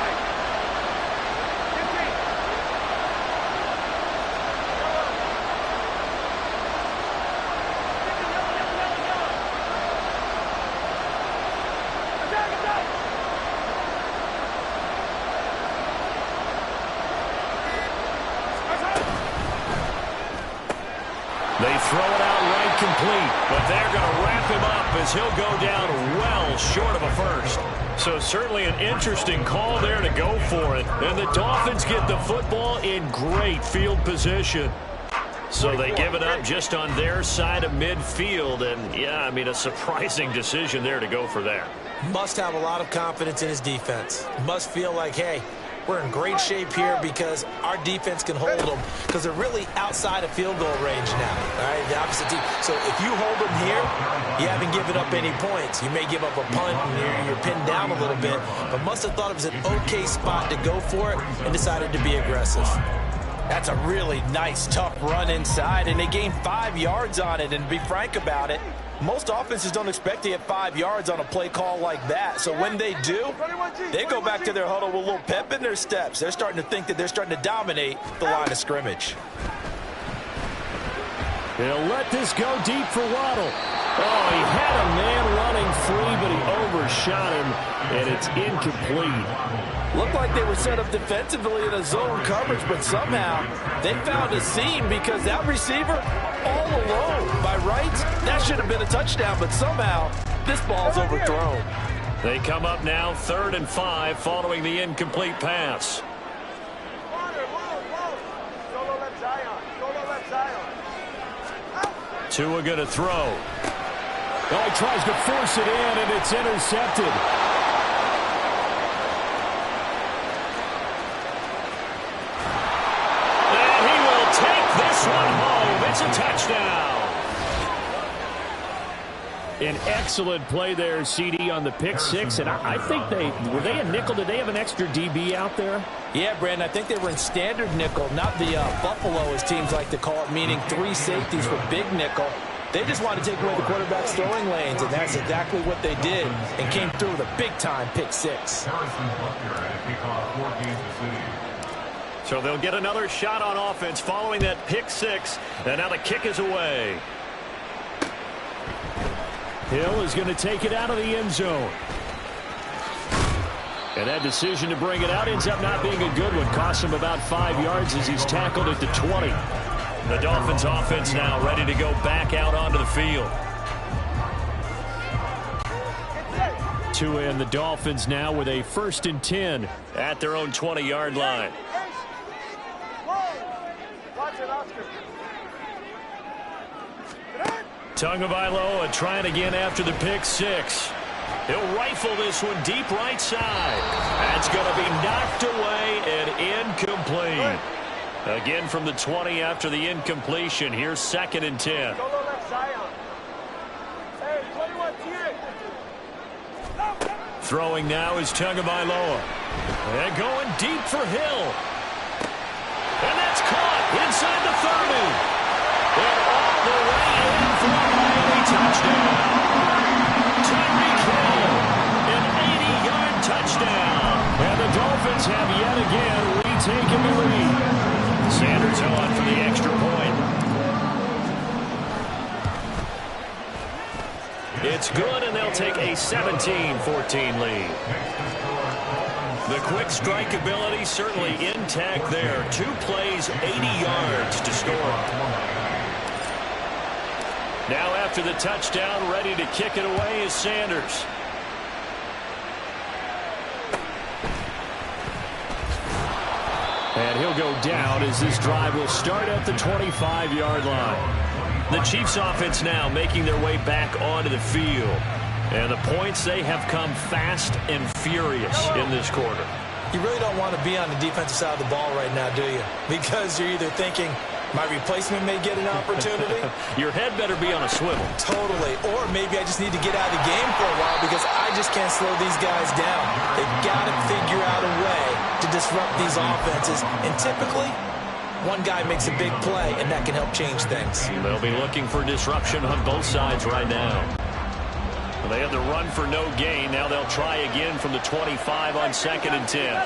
They throw it out right complete, but they're going to wrap him up as he'll go down well short of a first. So certainly an interesting call there to go for it. And the Dolphins get the football in great field position. So they give it up just on their side of midfield. And, yeah, I mean, a surprising decision there to go for that. Must have a lot of confidence in his defense. Must feel like, hey, we're in great shape here because our defense can hold them, because they're really outside of field goal range now. All right, the opposite team. So if you hold them here, you haven't given up any points. You may give up a punt and you're pinned down a little bit, but must have thought it was an okay spot to go for it and decided to be aggressive. That's a really nice, tough run inside, and they gained 5 yards on it. And to be frank about it, most offenses don't expect to get 5 yards on a play call like that. So when they do, they go back to their huddle with a little pep in their steps. They're starting to think that they're starting to dominate the line of scrimmage. They'll let this go deep for Waddle. Oh, he had a man running free, but he overshot him, and it's incomplete. Looked like they were set up defensively in a zone coverage, but somehow they found a seam because that receiver all alone. By rights, that should have been a touchdown, but somehow this ball's overthrown. They come up now 3rd and 5 following the incomplete pass. Tua going to throw. Oh, he tries to force it in, and it's intercepted. And he will take this one home. It's a touchdown. An excellent play there, CD, on the pick six. And I think were they a nickel? Did they have an extra DB out there? Yeah, Brandon, I think they were in standard nickel, not the Buffalo, as teams like to call it, meaning 3 safeties for big nickel. They just wanted to take away the quarterback's throwing lanes, and that's exactly what they did, and came through with a big-time pick six. So they'll get another shot on offense following that pick six. And now the kick is away. Hill is going to take it out of the end zone. And that decision to bring it out ends up not being a good one. Costs him about 5 yards as he's tackled at the 20. The Dolphins offense now ready to go back out onto the field. And the Dolphins now with a 1st and 10 at their own 20-yard line. Tagovailoa trying again after the pick six. He'll rifle this one deep right side. That's going to be knocked away and incomplete. Again from the 20 after the incompletion. Here's 2nd and 10. Throwing now is Tagovailoa. And going deep for Hill. And that's caught inside the 30. And all the way in for a Miami touchdown. Tyreek Hill, an 80-yard touchdown. And the Dolphins have yet again retaken the lead. Sanders on for the extra point. It's good, and they'll take a 17-14 lead. The quick strike ability certainly intact there. 2 plays, 80 yards to score. Now after the touchdown, ready to kick it away is Sanders. And he'll go down as this drive will start at the 25-yard line. The Chiefs offense now making their way back onto the field. And the points, they have come fast and furious in this quarter. You really don't want to be on the defensive side of the ball right now, do you? Because you're either thinking, my replacement may get an opportunity. Your head better be on a swivel. Totally. Or maybe I just need to get out of the game for a while because I just can't slow these guys down. They've got to figure out a way to disrupt these offenses. And typically, one guy makes a big play, and that can help change things. They'll be looking for disruption on both sides right now. They had the run for no gain. Now they'll try again from the 25 on 2nd and 10.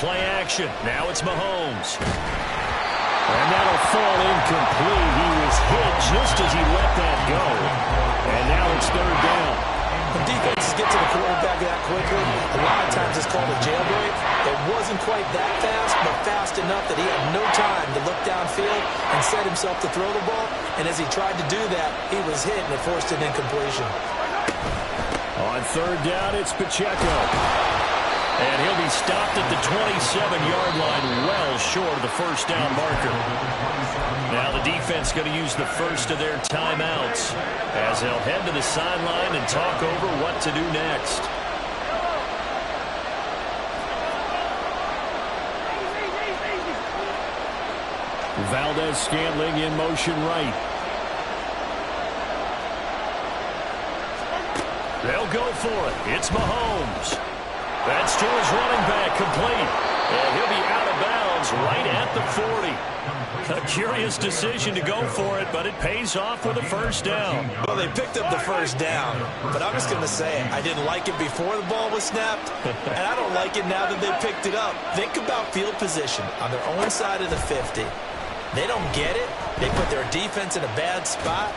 Play action. Now it's Mahomes. And that'll fall incomplete. He was hit just as he let that go. And now it's 3rd down. When defenses get to the quarterback that quickly, a lot of times it's called a jailbreak. It wasn't quite that fast, but fast enough that he had no time to look downfield and set himself to throw the ball. And as he tried to do that, he was hit and it forced an incompletion. On 3rd down, it's Pacheco. And he'll be stopped at the 27-yard line, well short of the 1st down marker. Now the defense going to use the first of their timeouts as they'll head to the sideline and talk over what to do next. Valdez-Scantling in motion right. They'll go for it. It's Mahomes. That's to his running back, complete. And he'll be out of bounds right at the 40. A curious decision to go for it, but it pays off with a 1st down. Well, they picked up the 1st down, but I'm just going to say it. I didn't like it before the ball was snapped, and I don't like it now that they picked it up. Think about field position on their own side of the 50. They don't get it. They put their defense in a bad spot.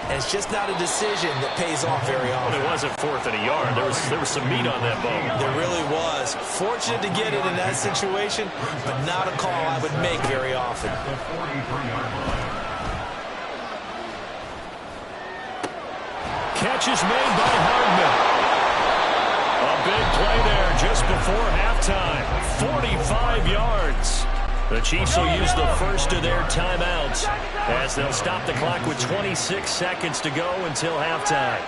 And it's just not a decision that pays off very often. It wasn't 4th and a yard. There was some meat on that bone. There really was. Fortunate to get it in that situation, but not a call I would make very often. Catch is made by Hardman. A big play there just before halftime. 45 yards. The Chiefs will use the first of their timeouts as they'll stop the clock with 26 seconds to go until halftime.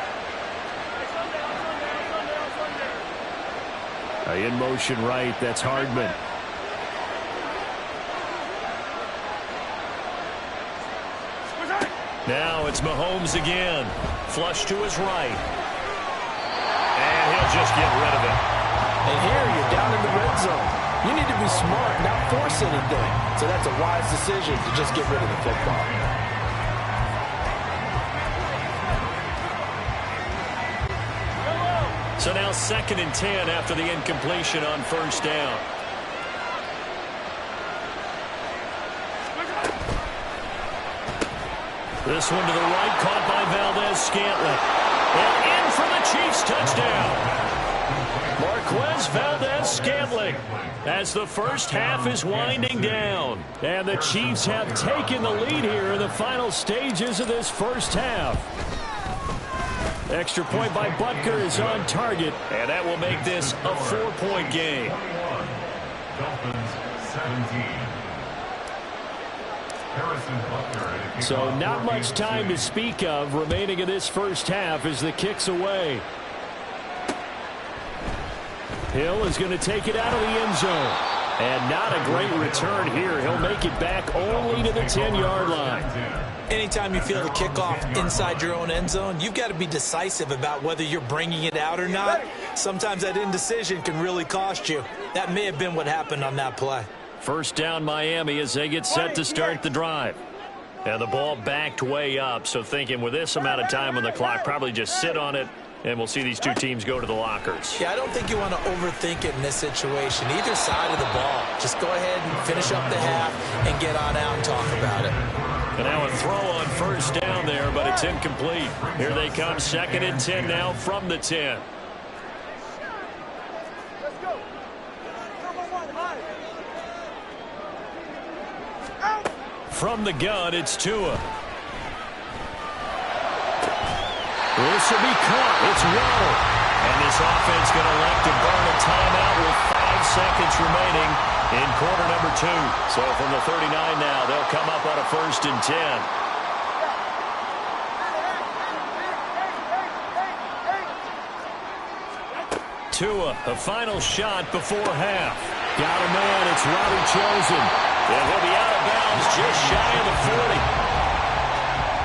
In motion right, that's Hardman. Now it's Mahomes again. Flush to his right. And he'll just get rid of it. And here you're down in the red zone. You need to be smart, not force anything. So that's a wise decision to just get rid of the football. So now 2nd and 10 after the incompletion on first down. This one to the right, caught by Valdez-Scantling. And in for the Chiefs, touchdown. Marquez Valdez-Scantling as the first half is winding down. And the Chiefs have taken the lead here in the final stages of this first half. Extra point by Butker is on target, and that will make this a 4-point game. Dolphins 17. So not much time to speak of remaining in this first half as the kick's away. Hill is going to take it out of the end zone. And not a great return here. He'll make it back only to the 10-yard line. Anytime you feel the kickoff inside your own end zone, you've got to be decisive about whether you're bringing it out or not. Sometimes that indecision can really cost you. That may have been what happened on that play. First down Miami as they get set to start the drive. And the ball backed way up, so thinking with this amount of time on the clock, probably just sit on it, and we'll see these two teams go to the lockers. Yeah, I don't think you want to overthink it in this situation. Either side of the ball. Just go ahead and finish up the half and get on out and talk about it. And now a throw on first down there, but it's incomplete. Here they come, 2nd and 10 now from the 10. From the gun, it's Tua. This will be caught. It's Waddle. And this offense going to elect to burn a timeout with 5 seconds remaining in quarter number 2. So from the 39 now, they'll come up on a 1st and 10. Tua, a final shot before half. Got a man. It's Robbie Chosen. And he'll be out of bounds just shy of the 40.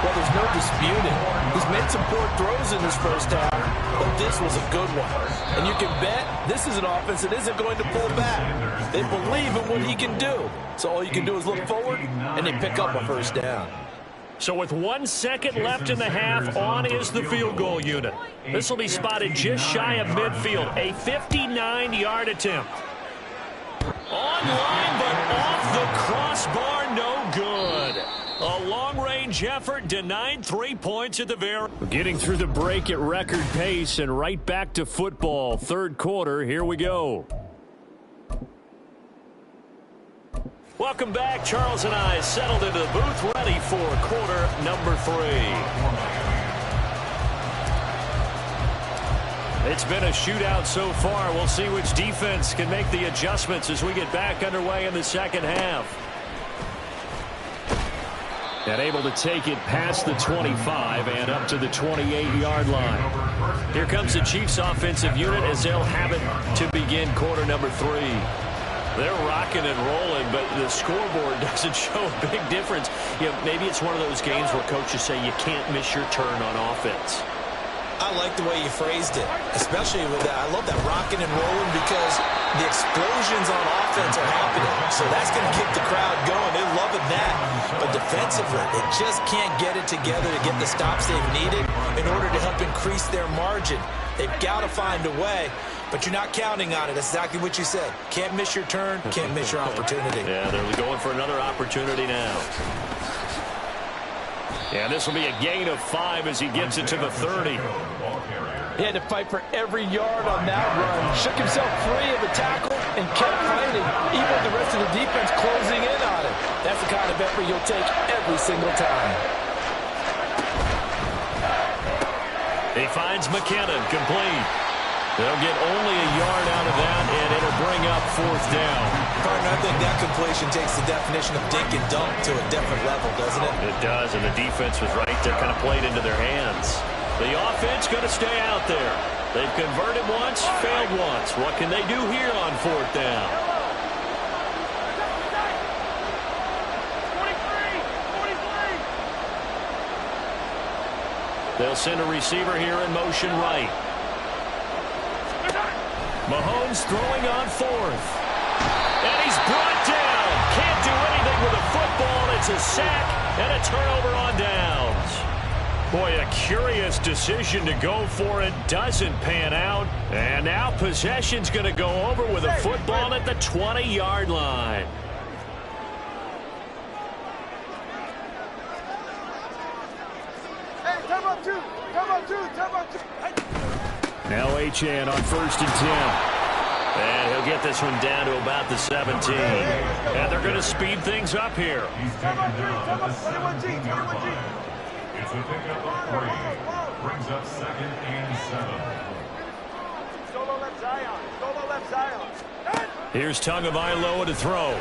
Well, there's no disputing. He's made some poor throws in this first half, but this was a good one. And you can bet this is an offense that isn't going to pull back. They believe in what he can do. So all you can do is look forward, and they pick up a first down. So with 1 second left in the half, on is the field goal unit. This will be spotted just shy of midfield. A 59-yard attempt. Online, but off the crossbar, no good. A long-range effort denied 3 points at the very. Getting through the break at record pace and right back to football. Third quarter, here we go. Welcome back. Charles and I settled into the booth, ready for quarter number 3. It's been a shootout so far. We'll see which defense can make the adjustments as we get back underway in the second half. And able to take it past the 25 and up to the 28-yard line. Here comes the Chiefs offensive unit as they'll have it to begin quarter number 3. They're rocking and rolling, but the scoreboard doesn't show a big difference. You know, maybe it's one of those games where coaches say you can't miss your turn on offense. I like the way you phrased it, especially with that. I love that rocking and rolling because the explosions on offense are happening. So that's going to keep the crowd going. They're loving that. But defensively, they just can't get it together to get the stops they've needed in order to help increase their margin. They've got to find a way, but you're not counting on it. That's exactly what you said. Can't miss your turn, can't miss your opportunity. Yeah, they're going for another opportunity now. And this will be a gain of 5 as he gets it to the 30. He had to fight for every yard on that run. Shook himself free of the tackle and kept fighting, even with the rest of the defense closing in on him. That's the kind of effort you'll take every single time. He finds McKinnon, complete. They'll get only a yard out of that, and it'll bring up 4th down. Partner, I think that completion takes the definition of dink and dunk to a different level, doesn't it? It does, and the defense was right there, kind of played into their hands. The offense going to stay out there. They've converted once, failed once. What can they do here on 4th down? 43. They'll send a receiver here in motion right. Mahomes throwing on 4th. And he's brought down. Can't do anything with a football. It's a sack and a turnover on downs. Boy, a curious decision to go for it. Doesn't pan out. And now possession's going to go over with a football at the 20-yard line. Hey, time out two. Now HN on 1st and 10. And he'll get this one down to about the 17. And they're going to speed things up here. He's taken down at the 17-yard line. It's a pickup of 3. Brings up 2nd and 7. Solo left Zion. Here's Tagovailoa to throw.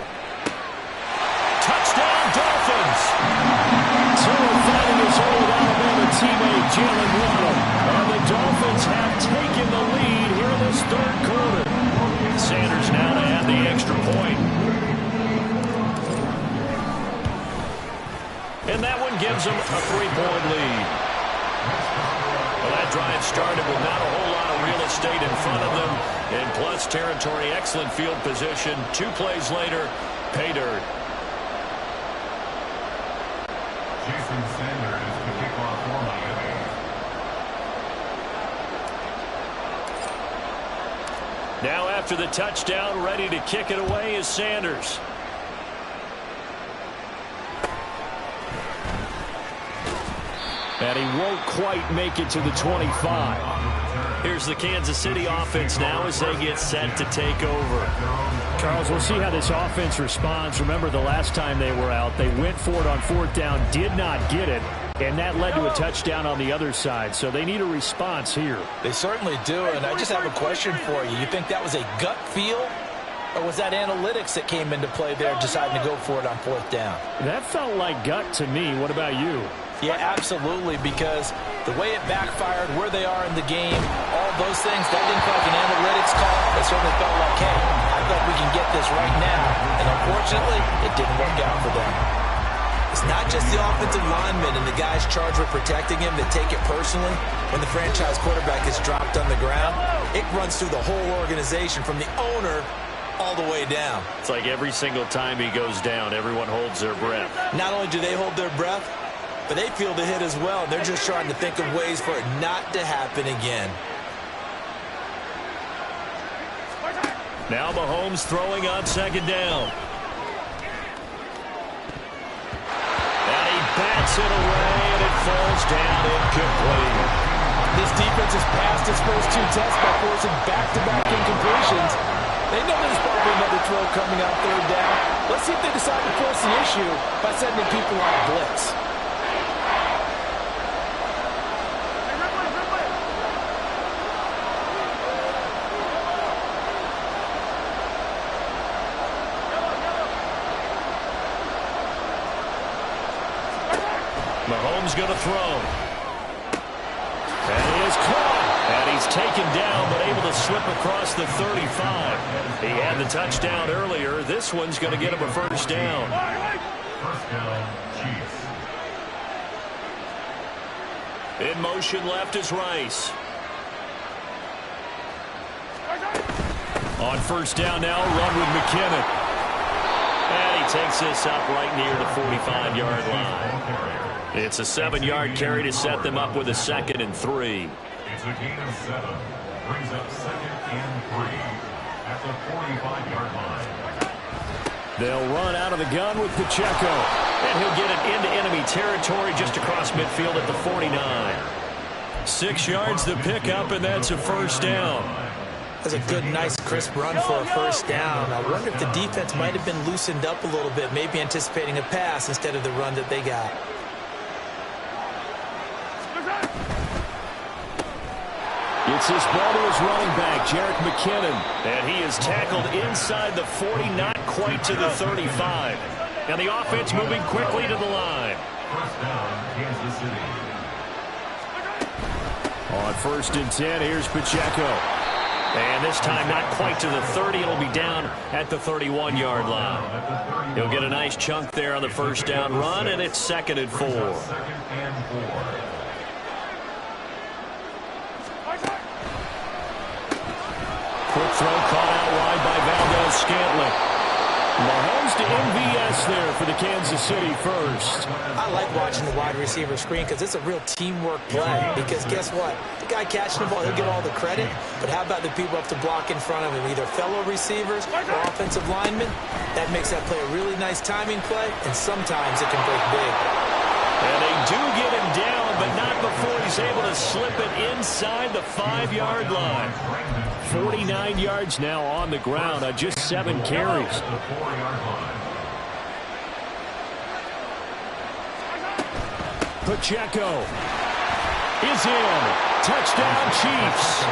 Touchdown, Dolphins! So finding his old Alabama teammate, Jalen Waddle. And the Dolphins have taken the lead here in this 3rd quarter. Sanders now to add the extra point. And that one gives them a 3-point lead. Well, that drive started with not a whole lot of real estate in front of them. And plus territory, excellent field position. 2 plays later, pay dirt. Jason Sanders to kick off for Miami. Now after the touchdown, ready to kick it away is Sanders. And he won't quite make it to the 25. Here's the Kansas City offense now as they get set to take over. Charles, we'll see how this offense responds. Remember, the last time they were out, they went for it on 4th down, did not get it, and that led to a touchdown on the other side. So they need a response here. They certainly do, and I just have a question for you. You think that was a gut feel, or was that analytics that came into play there deciding to go for it on 4th down? That felt like gut to me. What about you? Yeah, absolutely, because the way it backfired, where they are in the game, all those things, that didn't feel like an analytics call. It certainly felt like, hey, I thought we can get this right now. And unfortunately, it didn't work out for them. It's not just the offensive linemen and the guys charged with protecting him that take it personally. When the franchise quarterback is dropped on the ground, it runs through the whole organization from the owner all the way down. It's like every single time he goes down, everyone holds their breath. Not only do they hold their breath, but they feel the hit as well. They're just trying to think of ways for it not to happen again. Now Mahomes throwing on 2nd down. And he bats it away, and it falls down incomplete. This defense has passed its first 2 tests by forcing back-to-back incompletions. They know there's probably another throw coming on 3rd down. Let's see if they decide to force the issue by sending people on a blitz. Mahomes going to throw. And he is caught. And he's taken down, but able to slip across the 35. He had the touchdown earlier. This one's going to get him a 1st down. 1st down, Chiefs. In motion left is Rice. On 1st down now, run with McKinnon. And he takes this up right near the 45-yard line. It's a 7-yard carry to set them up with a 2nd and 3. It's a gain of 7. Brings up 2nd and 3 at the 45-yard line. They'll run out of the gun with Pacheco. And he'll get it into enemy territory just across midfield at the 49. 6 yards to pick up, and that's a 1st down. That's a good, nice, crisp run for a 1st down. I wonder if the defense might have been loosened up a little bit, maybe anticipating a pass instead of the run that they got. It's his ball to his running back, Jerick McKinnon. And he is tackled inside the 40, not quite to the 35. And the offense moving quickly to the line. 1st down, Kansas City. On 1st and 10, here's Pacheco. And this time not quite to the 30. It'll be down at the 31-yard line. He'll get a nice chunk there on the 1st down run, and it's 2nd and 4. 2nd and 4. Quick throw caught out wide by Valdez-Scantling. Mahomes goes to MVS there for the Kansas City first. I like watching the wide receiver screen because it's a real teamwork play. Because guess what? The guy catching the ball, he'll get all the credit. But how about the people up to block in front of him, either fellow receivers or offensive linemen? That makes that play a really nice timing play, and sometimes it can break big. And they do get him down, but not before he's able to slip it inside the 5-yard line. 49 yards now on the ground on just 7 carries. Pacheco is in. Touchdown, Chiefs.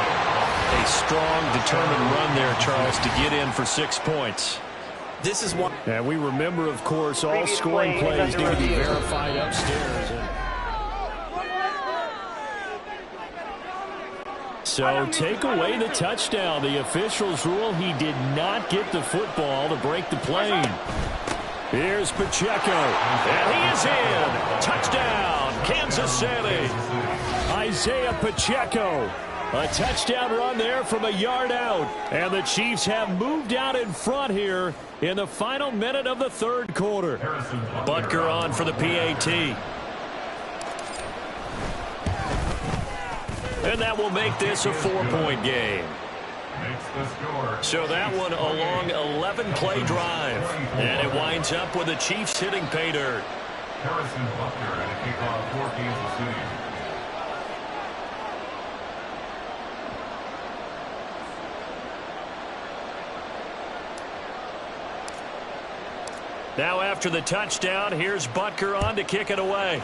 A strong, determined run there, Charles, to get in for 6 points. This is one. And we remember, of course, all scoring plays need to be verified upstairs. So take away the touchdown. The officials rule he did not get the football to break the plane. Here's Pacheco. And he is in. Touchdown, Kansas City. Isaiah Pacheco. A touchdown run there from a yard out. And the Chiefs have moved out in front here in the final minute of the third quarter. Butker on for the PAT. And that will make this a 4-point game. So that one a long 11-play drive. And it winds up with the Chiefs hitting pay dirt. Harrison Butker and a kickoff for Kansas City. Now after the touchdown, here's Butker on to kick it away.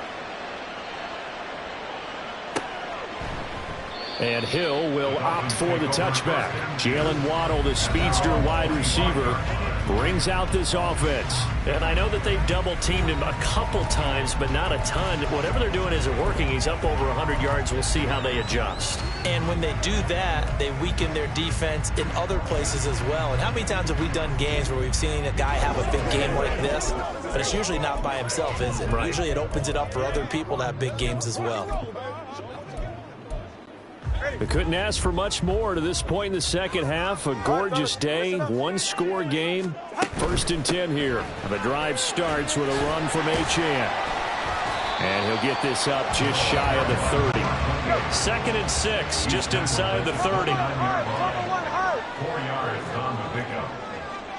And Hill will opt for the touchback. Jalen Waddle, the speedster wide receiver, brings out this offense. And I know that they've double-teamed him a couple times, but not a ton. Whatever they're doing isn't working. He's up over 100 yards. We'll see how they adjust. And when they do that, they weaken their defense in other places as well. And how many times have we done games where we've seen a guy have a big game like this? But it's usually not by himself, is it? Right. Usually it opens it up for other people to have big games as well. They couldn't ask for much more to this point in the second half. A gorgeous day, one-score game. 1st and 10 here. The drive starts with a run from Achane. And he'll get this up just shy of the 30. 2nd and 6, just inside the 30. 4 yards on the pickup.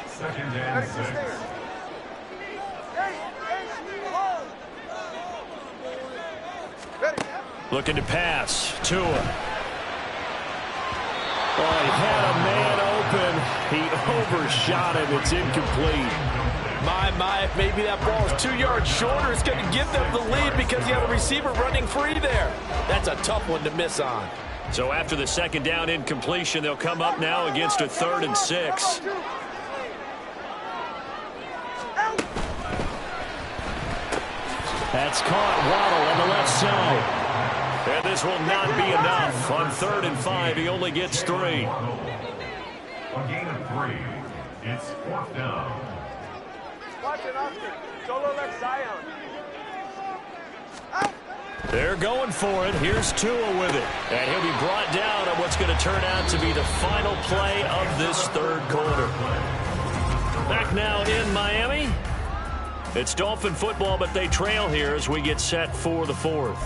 2nd and 6. Looking to pass. Tua. Oh, he had a man open. He overshot him. It's incomplete. My, maybe that ball is 2 yards shorter. It's going to give them the lead because you have a receiver running free there. That's a tough one to miss on. So after the 2nd down incompletion, they'll come up now against a 3rd and 6. That's caught. Waddle on the left side. And this will not be enough. On 3rd and 5, he only gets 3. A gain of 3. It's 4th down. Watch it, Oscar. Solo left Zion. They're going for it. Here's Tua with it. And he'll be brought down on what's going to turn out to be the final play of this third quarter. Back now in Miami. It's Dolphin football, but they trail here as we get set for the 4th.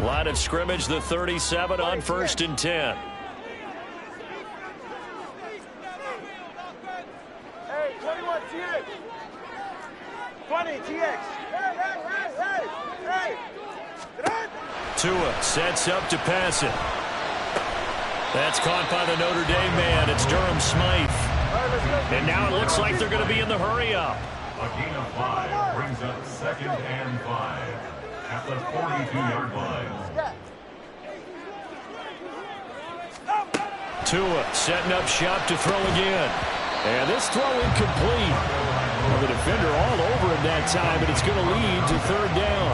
Line of scrimmage, the 37 on 1st and 10. Hey, 21 TX. 20 TX. Hey. Tua sets up to pass it. That's caught by the Notre Dame man. It's Durham Smythe. And now it looks like they're going to be in the hurry up. A gain of 5 brings up 2nd and 5. At the 42-yard line. Tua setting up shop to throw again. And this throw incomplete. Well, the defender all over him that time, but it's going to lead to 3rd down.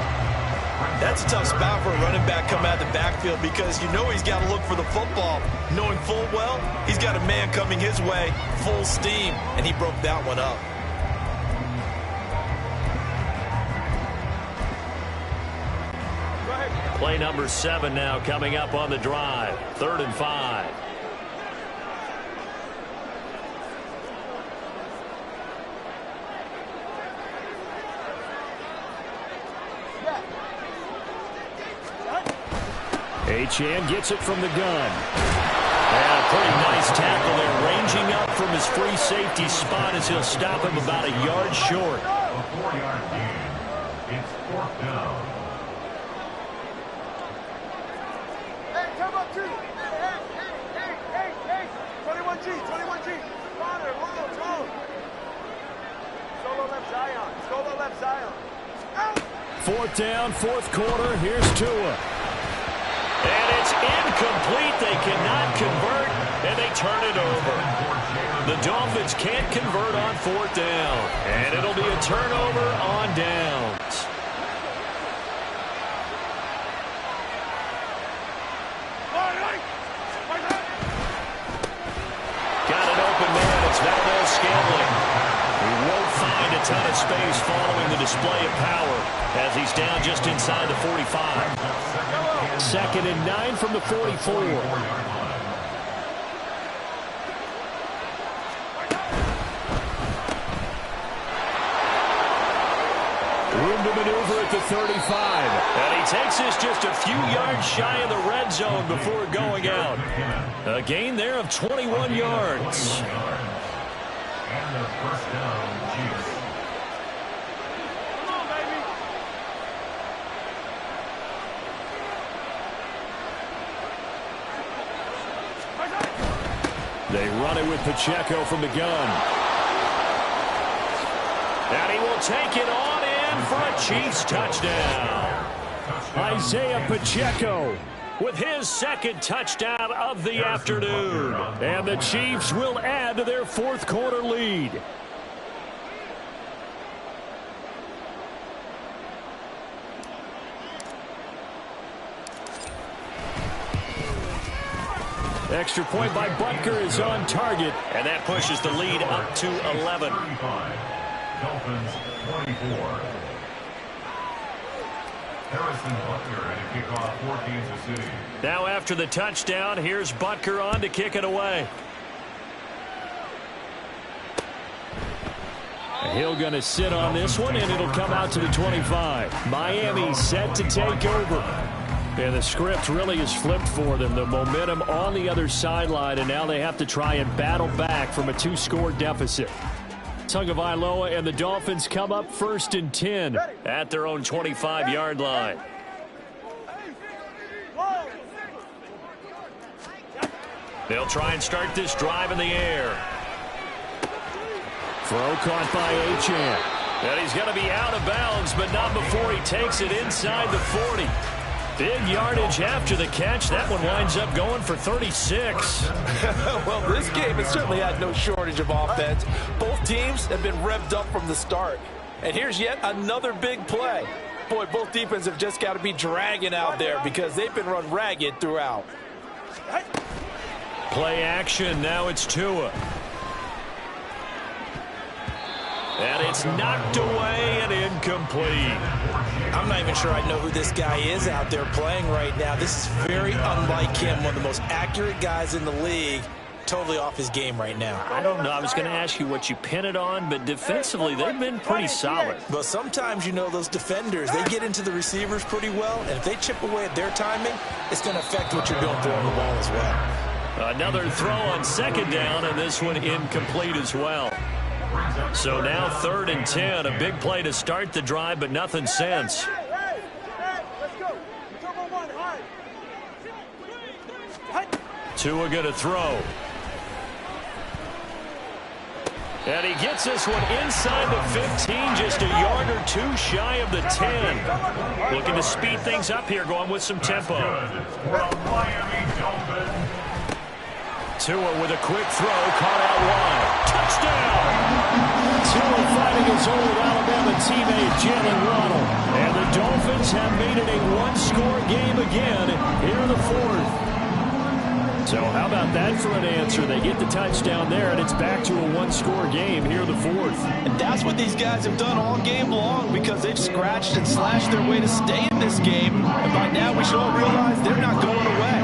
That's a tough spot for a running back coming out of the backfield because you know he's got to look for the football, knowing full well he's got a man coming his way, full steam, and he broke that one up. Play number 7 now coming up on the drive. 3rd and 5. Achane gets it from the gun. And a pretty nice tackle there, ranging up from his free safety spot as he'll stop him about a yard short. A 4-yard gain. It's 4th down. Hey, come up to you. Hey. 21G. Connor, roll. Solo left Zion. Out. 4th down, 4th quarter. Here's Tua. And it's incomplete. They cannot convert, and they turn it over. The Dolphins can't convert on 4th down, and it'll be a turnover on downs. Got an open man. It's Valdez-Scantling. He won't find a ton of space following the display of power as he's down just inside the 45. 2nd and 9 from the 44. Room to maneuver at the 35. And he takes this just a few yards shy of the red zone before going out. A gain there of 21 yards. And the 1st down, Chiefs. Come on, baby. They run it with Pacheco from the gun. And he will take it on in for a Chiefs touchdown. Isaiah Pacheco. With his 2nd touchdown of the afternoon. And the Chiefs will add to their 4th quarter lead. Extra point by Butker is on target. And that pushes the lead up to 11. 35. Dolphins 24. Harrison Butker and a kickoff for Kansas City. Now after the touchdown, here's Butker on to kick it away. Hill going to sit on this one, and it'll come out to the 25. Miami set to take over. And the script really is flipped for them. The momentum on the other sideline, and now they have to try and battle back from a 2-score deficit. Tagovailoa and the Dolphins come up 1st and 10 at their own 25-yard line. They'll try and start this drive in the air. Throw caught by Achane. And he's going to be out of bounds, but not before he takes it inside the 40. Big yardage after the catch. That one winds up going for 36. Well, this game has certainly had no shortage of offense. Both teams have been revved up from the start. And here's yet another big play. Boy, both defenses have just got to be dragging out there because they've been run ragged throughout. Play action. Now it's Tua. And it's knocked away and incomplete. I'm not even sure I know who this guy is out there playing right now. This is very unlike him, one of the most accurate guys in the league. Totally off his game right now. I don't know. I was going to ask you what you pin it on, but defensively, they've been pretty solid. But sometimes, you know, those defenders, they get into the receivers pretty well, and if they chip away at their timing, it's going to affect what you're doing throwing the ball as well. Another throw on 2nd down, and this one incomplete as well. So now 3rd and 10, a big play to start the drive, but nothing since. Tua going to throw. And he gets this one inside the 15, just a yard or two shy of the 10. Looking to speed things up here, going with some tempo. Tua with a quick throw, caught out wide. Touchdown! Tua fighting his old Alabama teammate, Jalen Waddle. And the Dolphins have made it a one-score game again here in the 4th. So how about that for an answer? They get the touchdown there, and it's back to a one-score game here in the fourth. And that's what these guys have done all game long because they've scratched and slashed their way to stay in this game. And by now we should all realize they're not going away.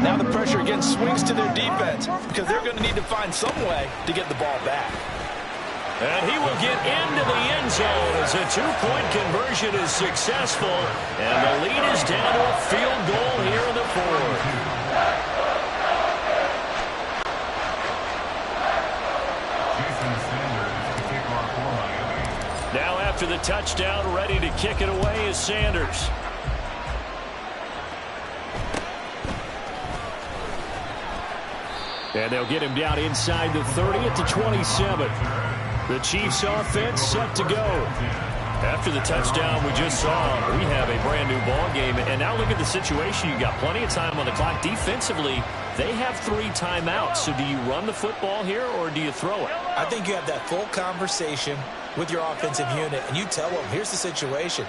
Now the pressure again swings to their defense because they're going to need to find some way to get the ball back. And he will get into the end zone as a two-point conversion is successful. And the lead is down to a field goal here in the fourth. Now after the touchdown, ready to kick it away is Sanders. And they'll get him down inside the 30 at the 27. The Chiefs offense set to go. After the touchdown we just saw, we have a brand new ball game. And now look at the situation. You got plenty of time on the clock. Defensively, they have 3 timeouts. So do you run the football here or do you throw it? I think you have that full conversation with your offensive unit, and you tell them, here's the situation.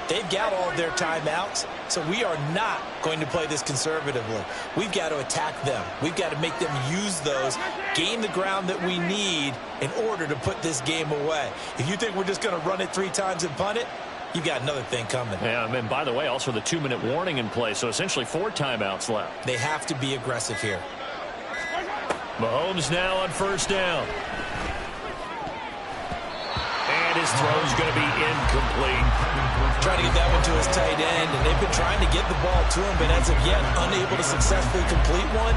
They've got all of their timeouts, so we are not going to play this conservatively. We've got to attack them. We've got to make them use those, gain the ground that we need in order to put this game away. If you think we're just going to run it 3 times and punt it, you've got another thing coming. Yeah, and by the way, also the 2-minute warning in play, so essentially 4 timeouts left. They have to be aggressive here. Mahomes now on first down. And his throw's going to be incomplete. Trying to get that one to his tight end, and they've been trying to get the ball to him, but as of yet, unable to successfully complete one.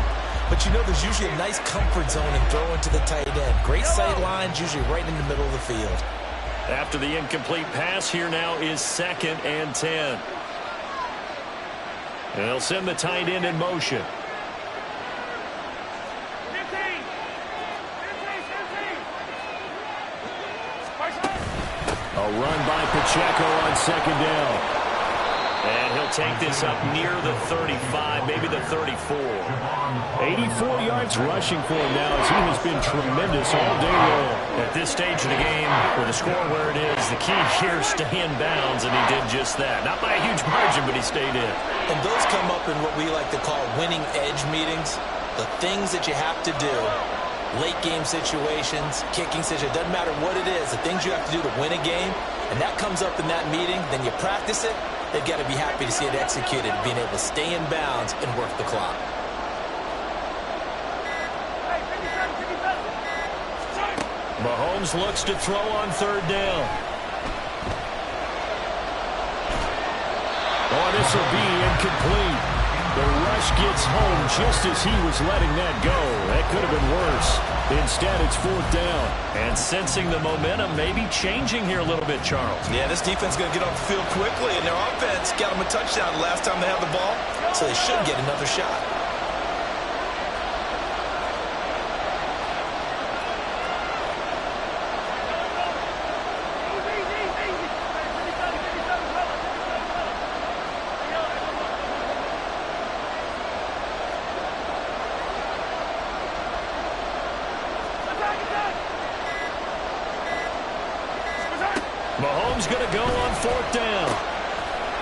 But you know there's usually a nice comfort zone in throwing to the tight end. Great sight lines, usually right in the middle of the field. After the incomplete pass, here now is 2nd and 10. And they'll send the tight end in motion. A run by Pacheco on 2nd down. And he'll take this up near the 35, maybe the 34. 84 yards rushing for him now as he has been tremendous all day long. At this stage of the game, with the score where it is, the key here is stay in bounds, and he did just that. Not by a huge margin, but he stayed in. And those come up in what we like to call winning edge meetings. The things that you have to do. Late game situations, kicking situations, doesn't matter what it is, the things you have to do to win a game, and that comes up in that meeting, then you practice it, they've got to be happy to see it executed, being able to stay in bounds and work the clock. Mahomes looks to throw on 3rd down. Oh, this will be incomplete. The rush gets home just as he was letting that go. That could have been worse. Instead, it's 4th down. And sensing the momentum maybe changing here a little bit, Charles. Yeah, this defense is going to get off the field quickly, and their offense got them a touchdown the last time they had the ball, so they should get another shot. Mahomes going to go on 4th down.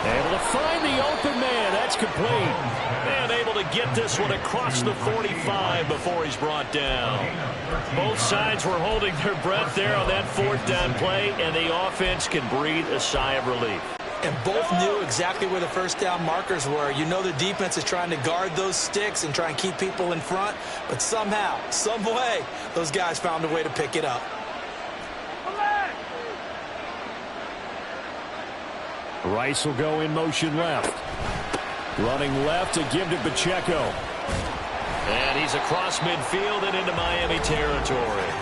Able to find the open man. That's complete. And able to get this one across the 45 before he's brought down. Both sides were holding their breath there on that 4th down play, and the offense can breathe a sigh of relief. And both knew exactly where the first down markers were. You know the defense is trying to guard those sticks and try and keep people in front, but somehow, some way, those guys found a way to pick it up. Rice will go in motion left. Running left to give to Pacheco. And he's across midfield and into Miami territory.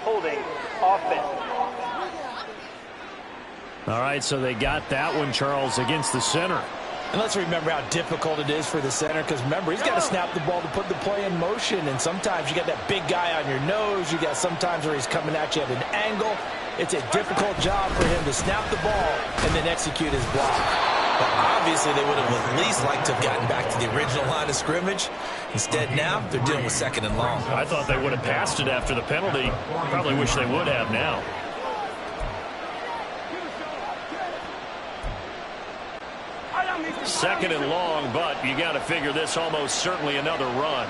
Holding offense. All right, so they got that one, Charles, against the center. And let's remember how difficult it is for the center, because remember, he's got to snap the ball to put the play in motion, and sometimes you got that big guy on your nose. You got sometimes where he's coming at you at an angle. It's a difficult job for him to snap the ball and then execute his block. But obviously they would have at least liked to have gotten back to the original line of scrimmage. Instead now, they're dealing with 2nd and long. I thought they would have passed it after the penalty. Probably wish they would have now. Second and long, but you got to figure this almost certainly another run.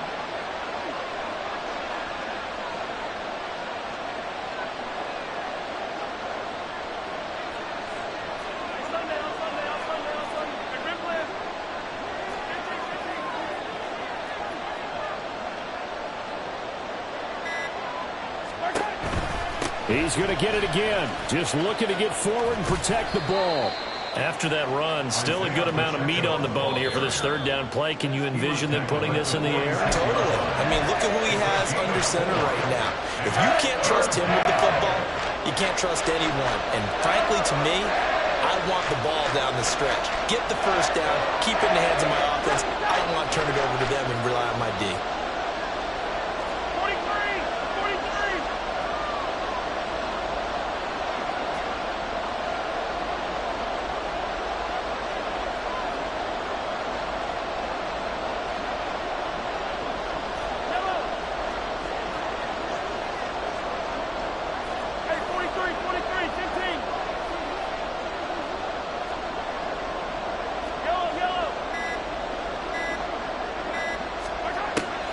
He's going to get it again. Just looking to get forward and protect the ball. After that run, still a good amount of meat on the bone here for this third down play. Can you envision them putting this in the air? Totally. I mean, look at who he has under center right now. If you can't trust him with the football, you can't trust anyone. And frankly, to me, I want the ball down the stretch. Get the first down, keep it in the hands of my offense. I don't want to turn it over to them and rely on my D.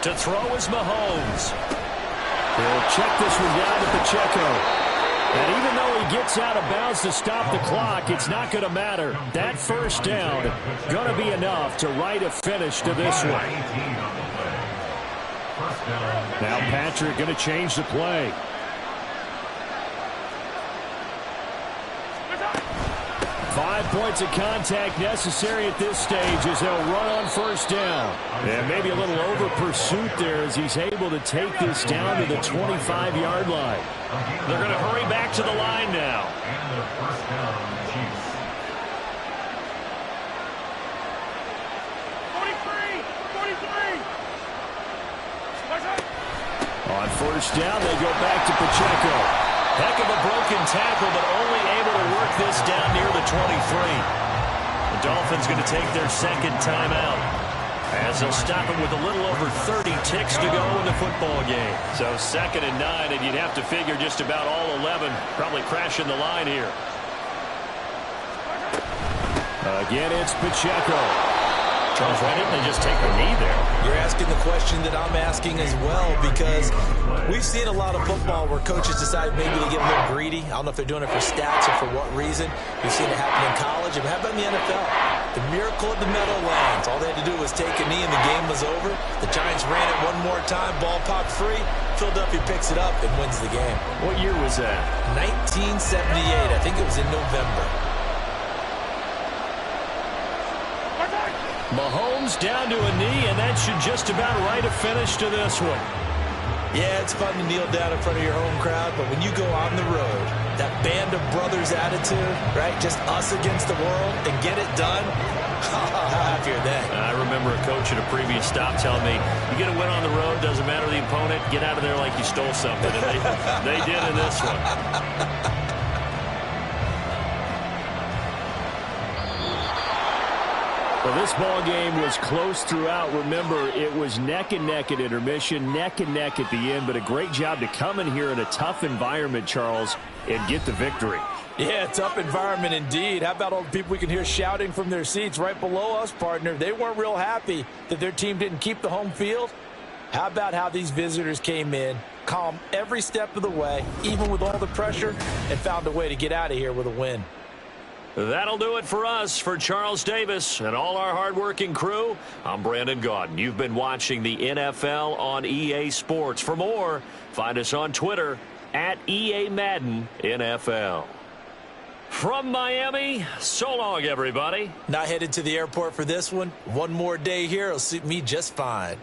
To throw is Mahomes. He'll check this one down to Pacheco. And even though he gets out of bounds to stop the clock, it's not going to matter. That first down going to be enough to write a finish to this one. Now Patrick going to change the play. 5 points of contact necessary at this stage as they'll run on first down. And maybe a little over pursuit there as he's able to take this down to the 25-yard line. They're going to hurry back to the line now. And the first down, Chiefs. 43. On first down, they go back to Pacheco. Heck of a broken tackle, but only able to work this down near the 23. The Dolphins going to take their second timeout as they'll stop him with a little over 30 ticks to go in the football game. So 2nd and 9, and you'd have to figure just about all 11 probably crashing the line here. Again, it's Pacheco. Charles, why didn't they just take the knee there? You're asking the question that I'm asking as well, because we've seen a lot of football where coaches decide maybe to get a little greedy. I don't know if they're doing it for stats or for what reason. We've seen it happen in college. But how about in the NFL? The miracle of the Meadowlands. All they had to do was take a knee and the game was over. The Giants ran it one more time. Ball popped free. Philadelphia picks it up and wins the game. What year was that? 1978. I think it was in November. Mahomes down to a knee, and that should just about write a finish to this one. Yeah, it's fun to kneel down in front of your home crowd, but when you go on the road, that band of brothers attitude, right, just us against the world, and get it done, how happy are they? I remember a coach at a previous stop telling me, you get a win on the road, doesn't matter the opponent, get out of there like you stole something, and they did in this one. Well, this ball game was close throughout. Remember, it was neck and neck at intermission, neck and neck at the end, but a great job to come in here in a tough environment, Charles, and get the victory. Yeah, tough environment indeed. How about all the people we can hear shouting from their seats right below us, partner? They weren't real happy that their team didn't keep the home field. How about how these visitors came in, calm every step of the way, even with all the pressure, and found a way to get out of here with a win. That'll do it for us. For Charles Davis and all our hardworking crew, I'm Brandon Gaudin. You've been watching the NFL on EA Sports. For more, find us on Twitter at EA Madden NFL. From Miami, so long, everybody. Not headed to the airport for this one. One more day here will suit me just fine.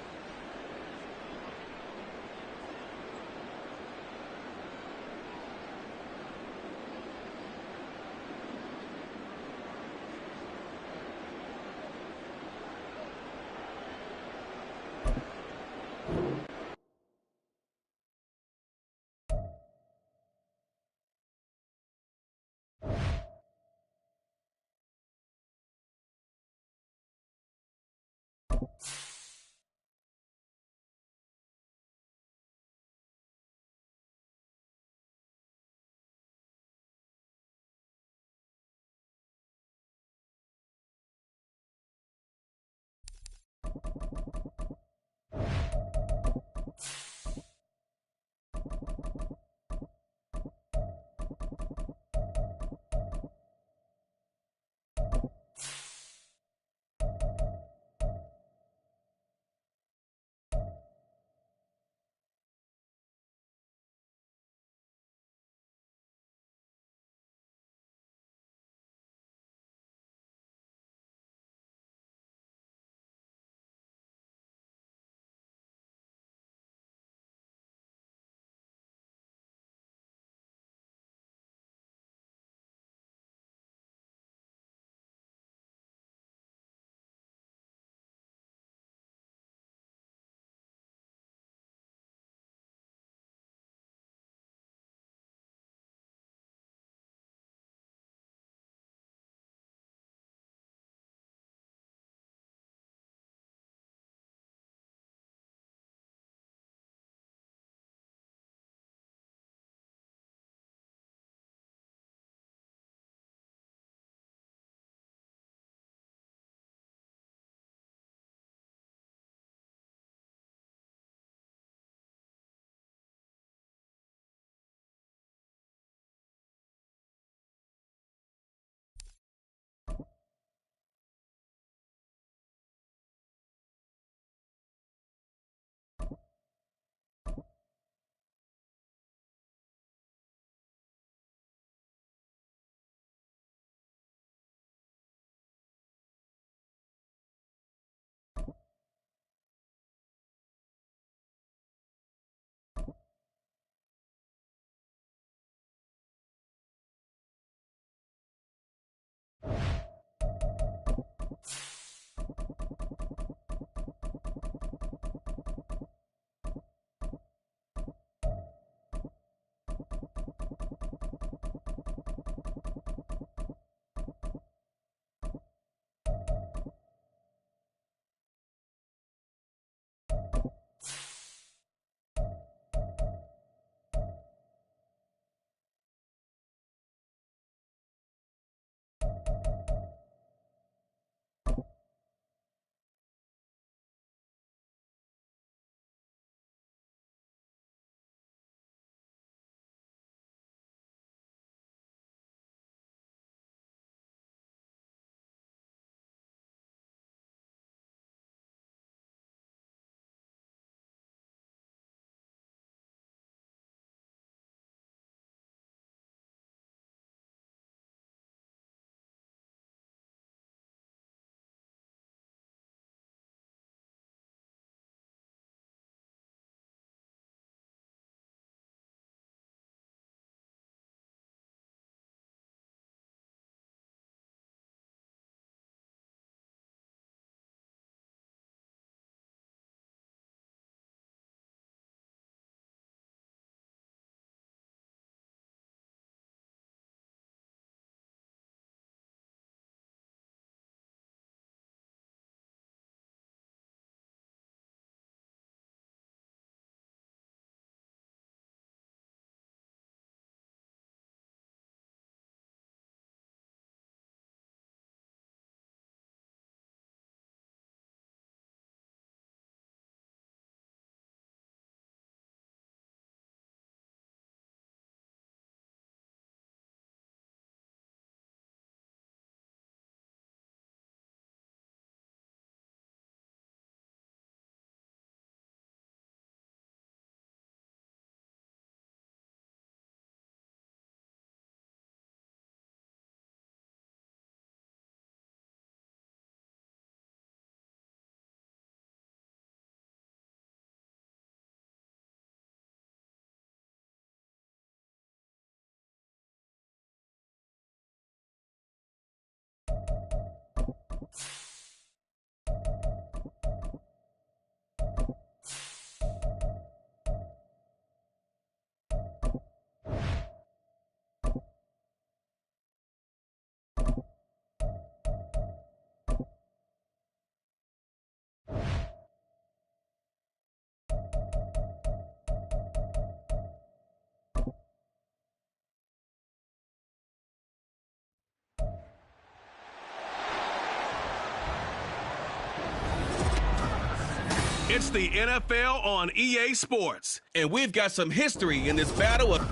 It's the NFL on EA Sports, and we've got some history in this battle of...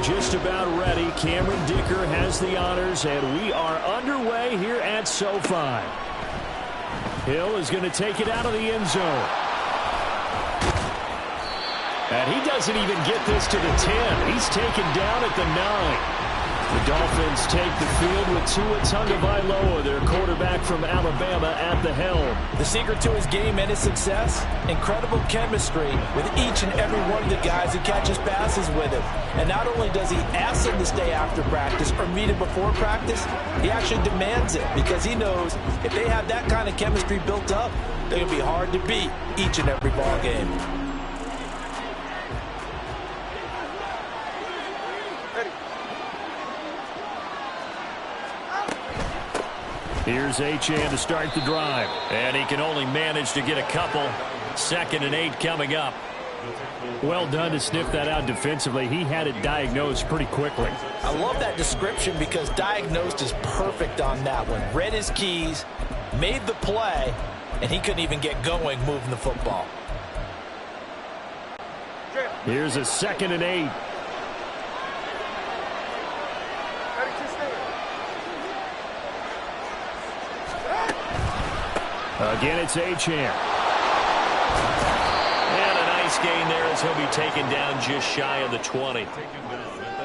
Just about ready. Cameron Dicker has the honors, and we are underway here at SoFi. Hill is going to take it out of the end zone. And he doesn't even get this to the 10. He's taken down at the 9. The Dolphins take the field with Tua Tagovailoa, their quarterback from Alabama, at the helm. The secret to his game and his success, incredible chemistry with each and every one of the guys who catches passes with him. And not only does he ask them to stay after practice or meet him before practice, he actually demands it because he knows if they have that kind of chemistry built up, they're going to be hard to beat each and every ball game. Here's Achane to start the drive. And he can only manage to get a couple. 2nd and 8 coming up. Well done to sniff that out defensively. He had it diagnosed pretty quickly. I love that description because diagnosed is perfect on that one. Read his keys, made the play, and he couldn't even get going moving the football. Here's a 2nd and 8. Again, it's Achane. And a nice gain there as he'll be taken down just shy of the 20.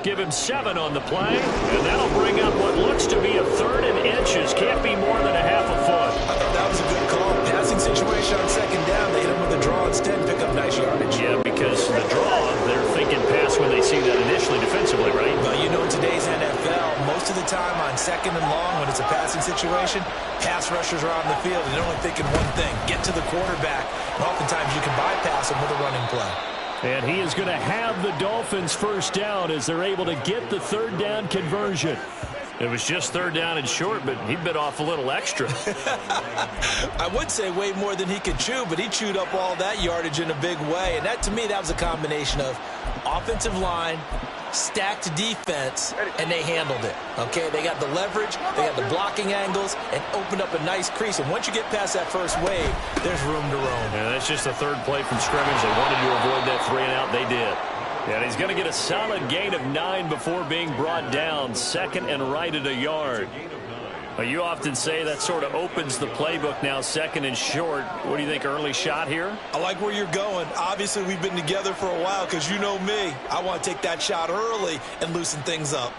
Give him 7 on the play, and that'll bring up what looks to be a 3rd and inches. Can't be more than a half a foot. I thought that was a good call. Passing situation on 2nd down. They hit him with a draw instead and pick up nice yardage. Yeah, because the draw, they're thinking pass when they see that initially defensively, right? Well, you know, in today's NFL, most of the time on 2nd and long when it's a passing situation, pass rushers are on the field and they're only thinking one thing, get to the quarterback. And oftentimes you can bypass them with a running play. And he is going to have the Dolphins first down as they're able to get the 3rd down conversion. It was just 3rd down and short, but he bit off a little extra. I would say way more than he could chew, but he chewed up all that yardage in a big way. And that, to me, that was a combination of offensive line, stacked defense, and they handled it. Okay, they got the leverage, they got the blocking angles, and opened up a nice crease. And once you get past that first wave, there's room to roam. And that's just the 3rd play from scrimmage. They wanted to avoid that 3 and out. They did. And he's going to get a solid gain of 9 before being brought down. 2nd and right at a yard. Well, you often say that sort of opens the playbook now, 2nd and short. What do you think, early shot here? I like where you're going. Obviously, we've been together for a while because you know me. I want to take that shot early and loosen things up.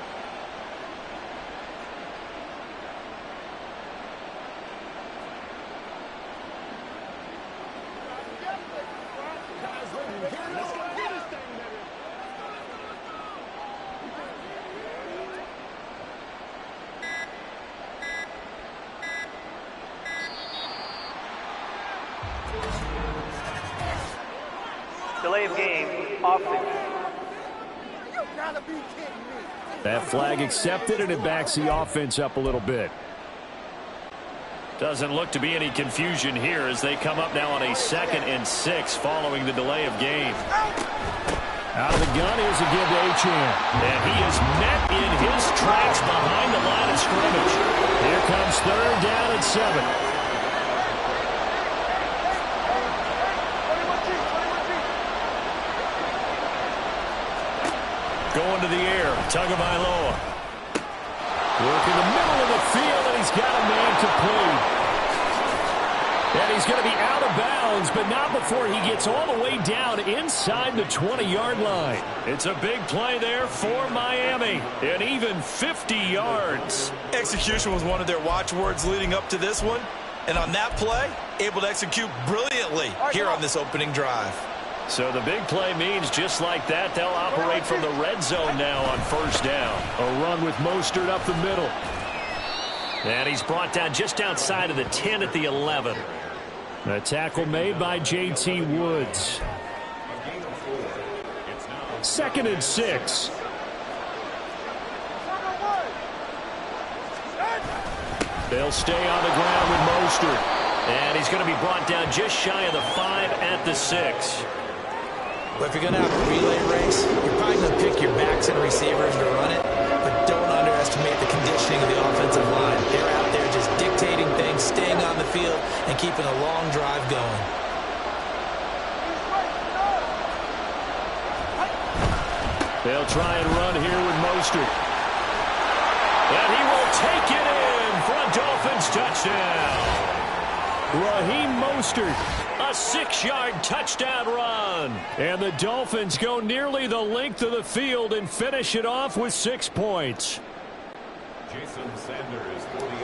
Delay of game, offense. That flag accepted, and it backs the offense up a little bit. Doesn't look to be any confusion here as they come up now on a 2nd and 6 following the delay of game. Out of the gun, here's a give to Achane. And he is met in his tracks behind the line of scrimmage. Here comes 3rd down and 7. Going to the air, Tagovailoa. Work in the middle of the field, and he's got a man complete. And he's going to be out of bounds, but not before he gets all the way down inside the 20-yard line. It's a big play there for Miami, and even 50 yards. Execution was one of their watchwords leading up to this one. And on that play, able to execute brilliantly here on this opening drive. So the big play means just like that, they'll operate from the red zone now on 1st down. A run with Mostert up the middle. And he's brought down just outside of the 10 at the 11. A tackle made by J.T. Woods. 2nd and 6. They'll stay on the ground with Mostert. And he's going to be brought down just shy of the 5 at the 6. But if you're going to have a relay race, you're probably going to pick your backs and receivers to run it, but don't underestimate the conditioning of the offensive line. They're out there just dictating things, staying on the field, and keeping a long drive going. They'll try and run here with Mostert. And he will take it in for a Dolphins touchdown. Raheem Mostert, a 6-yard touchdown run. And the Dolphins go nearly the length of the field and finish it off with 6 points.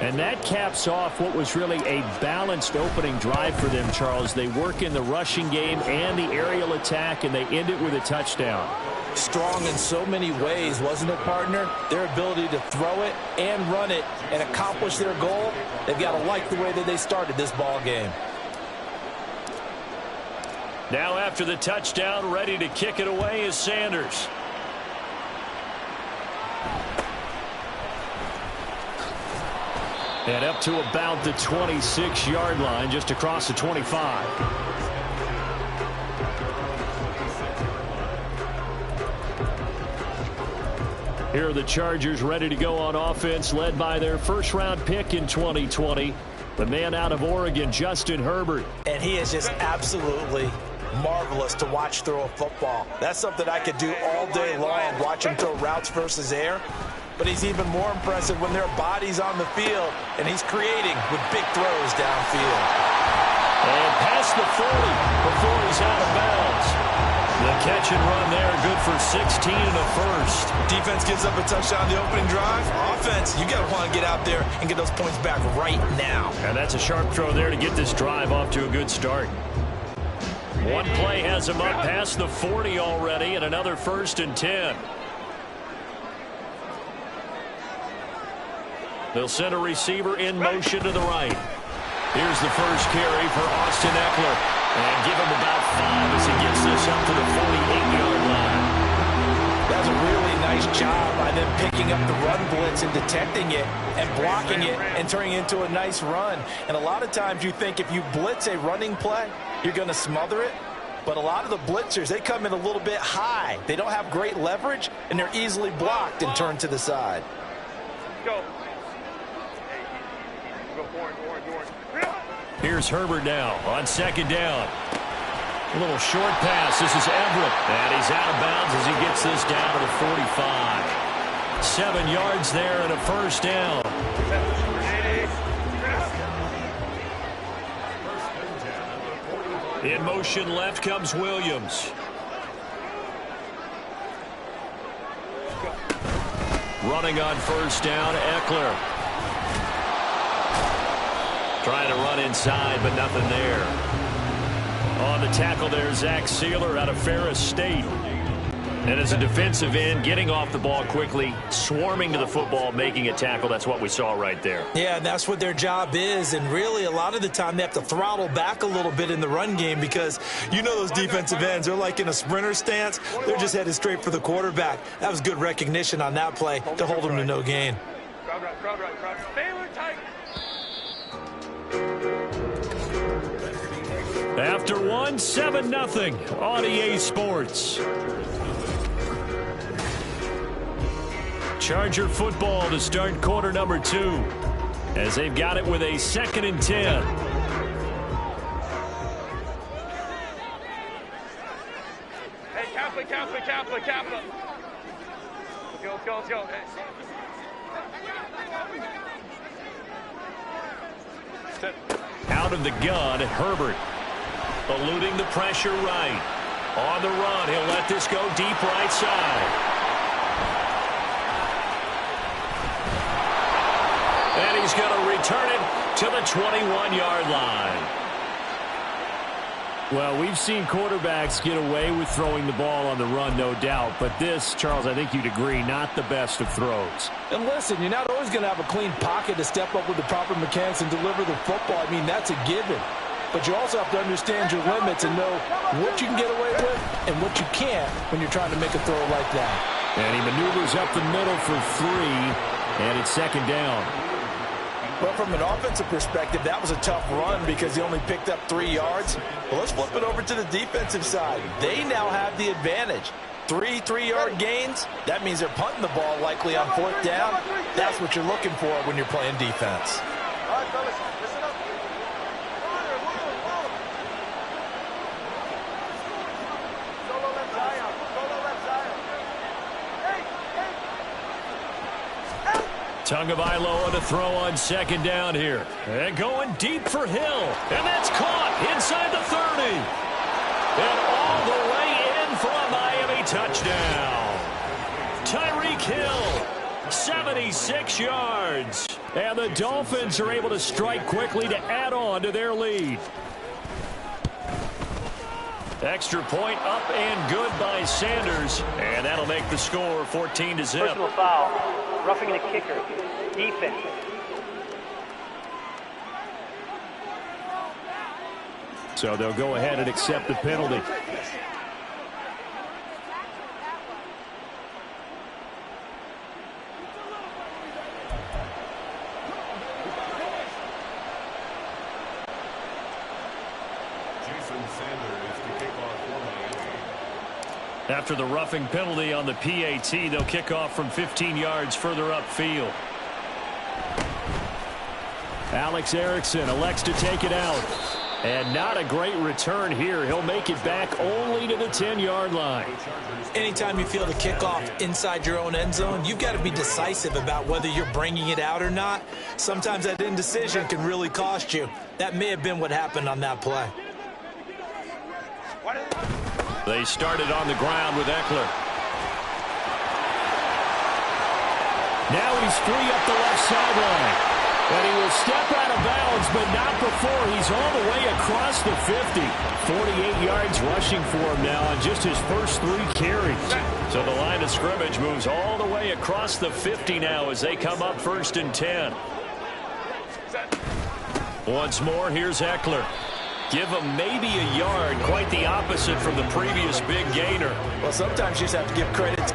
And that caps off what was really a balanced opening drive for them, Charles. They work in the rushing game and the aerial attack, and they end it with a touchdown. Strong in so many ways, wasn't it, partner? Their ability to throw it and run it and accomplish their goal, they've got to like the way that they started this ball game. Now after the touchdown, ready to kick it away is Sanders. And up to about the 26-yard line, just across the 25. Here are the Chargers ready to go on offense, led by their first-round pick in 2020, the man out of Oregon, Justin Herbert. And he is just absolutely marvelous to watch throw a football. That's something I could do all day long, watch him throw routes versus air. But he's even more impressive when there are bodies on the field, and he's creating with big throws downfield. And past the 40 before he's out of bounds. The catch and run there, good for 16 and a first. Defense gives up a touchdown the opening drive. Offense, you got to want to get out there and get those points back right now. And that's a sharp throw there to get this drive off to a good start. One play has him up past the 40 already, and another 1st and 10. They'll send a receiver in motion to the right. Here's the first carry for Austin Eckler. And give him about 5 as he gets this up to the 48-yard line. That's a really nice job by them picking up the run blitz and detecting it and blocking it and turning it into a nice run. And a lot of times you think if you blitz a running play, you're going to smother it. But a lot of the blitzers, they come in a little bit high. They don't have great leverage, and they're easily blocked and turned to the side. Go. Here's Herbert now on 2nd down. A little short pass. This is Everett. And he's out of bounds as he gets this down to the 45. 7 yards there and a 1st down. In motion left comes Williams. Running on 1st down, Eckler. Trying to run inside, but nothing there. On the tackle there, Zach Sealer out of Ferris State. And as a defensive end, getting off the ball quickly, swarming to the football, making a tackle. That's what we saw right there. Yeah, and that's what their job is. And really, a lot of the time, they have to throttle back a little bit in the run game because you know those defensive ends, they're like in a sprinter stance. They're just headed straight for the quarterback. That was good recognition on that play to hold them to no gain. Crowd right. Stay tight. After 1, 7-0 on EA Sports. Charger football to start quarter number 2 as they've got it with a 2nd and 10. Hey, Kaplan. Let's go. Hey. Out of the gun, Herbert. Eluding the pressure right. On the run, he'll let this go deep right side. And he's going to return it to the 21-yard line. Well, we've seen quarterbacks get away with throwing the ball on the run, no doubt. But this, Charles, I think you'd agree, not the best of throws. And listen, you're not always going to have a clean pocket to step up with the proper mechanics and deliver the football. I mean, that's a given. But you also have to understand your limits and know what you can get away with and what you can't when you're trying to make a throw like that. And he maneuvers up the middle for 3, and it's 2nd down. But from an offensive perspective, that was a tough run because he only picked up 3 yards. But let's flip it over to the defensive side. They now have the advantage. 3 3-yard gains, that means they're punting the ball likely on 4th down. That's what you're looking for when you're playing defense. All right, fellas, listen up. Solo left side. Tagovailoa to throw on second down here. And going deep for Hill. And that's caught inside the 30. And all the way in for a Miami touchdown. Tyreek Hill, 76 yards. And the Dolphins are able to strike quickly to add on to their lead. Extra point up and good by Sanders. And that'll make the score 14-0. Personal foul. Roughing the kicker. Defense. So they'll go ahead and accept the penalty. After the roughing penalty on the PAT, they'll kick off from 15 yards further upfield. Alex Erickson elects to take it out. And not a great return here. He'll make it back only to the 10-yard line. Anytime you feel the kickoff inside your own end zone, you've got to be decisive about whether you're bringing it out or not. Sometimes that indecision can really cost you. That may have been what happened on that play. They started on the ground with Eckler. Now he's free up the left sideline. And he will step out of bounds, but not before he's all the way across the 50. 48 yards rushing for him now on just his first 3 carries. So the line of scrimmage moves all the way across the 50 now as they come up 1st and 10. Once more, here's Eckler. Give him maybe a yard, quite the opposite from the previous big gainer. Well, sometimes you just have to give credit.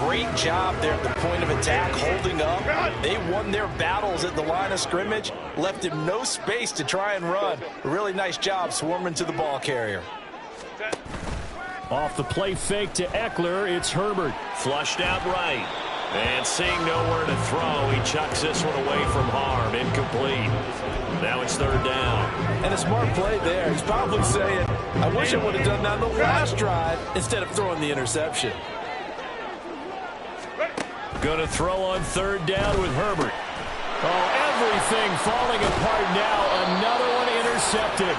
Great job there at the point of attack, holding up. They won their battles at the line of scrimmage, left him no space to try and run. A really nice job swarming to the ball carrier. Off the play fake to Eckler, it's Herbert. Flushed out right. And seeing nowhere to throw, he chucks this one away from harm. Incomplete. Now it's 3rd down. And a smart play there. He's probably saying, I wish I would have done that on the last drive instead of throwing the interception. Going to throw on 3rd down with Herbert. Oh, everything falling apart now. Another one intercepted.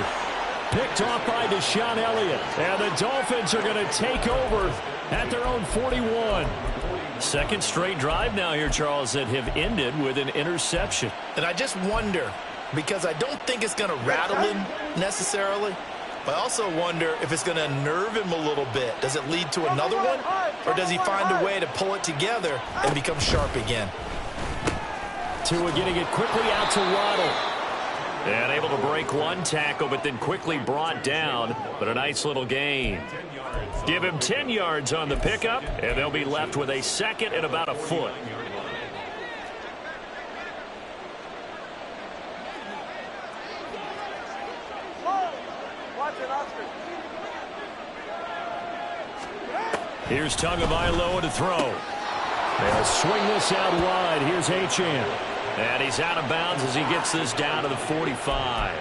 Picked off by Deshaun Elliott. And the Dolphins are going to take over at their own 41. Second straight drive now here, Charles, that have ended with an interception. And I just wonder, because I don't think it's going to rattle him necessarily, but I also wonder if it's going to unnerve him a little bit. Does it lead to another one? Or does he find a way to pull it together and become sharp again? Tua getting it quickly out to Waddle. And able to break one tackle, but then quickly brought down. But a nice little gain. Give him 10 yards on the pickup, and they'll be left with a 2nd and about a foot. Here's Tagovailoa to throw. They'll swing this out wide. Here's Achane. And he's out of bounds as he gets this down to the 45.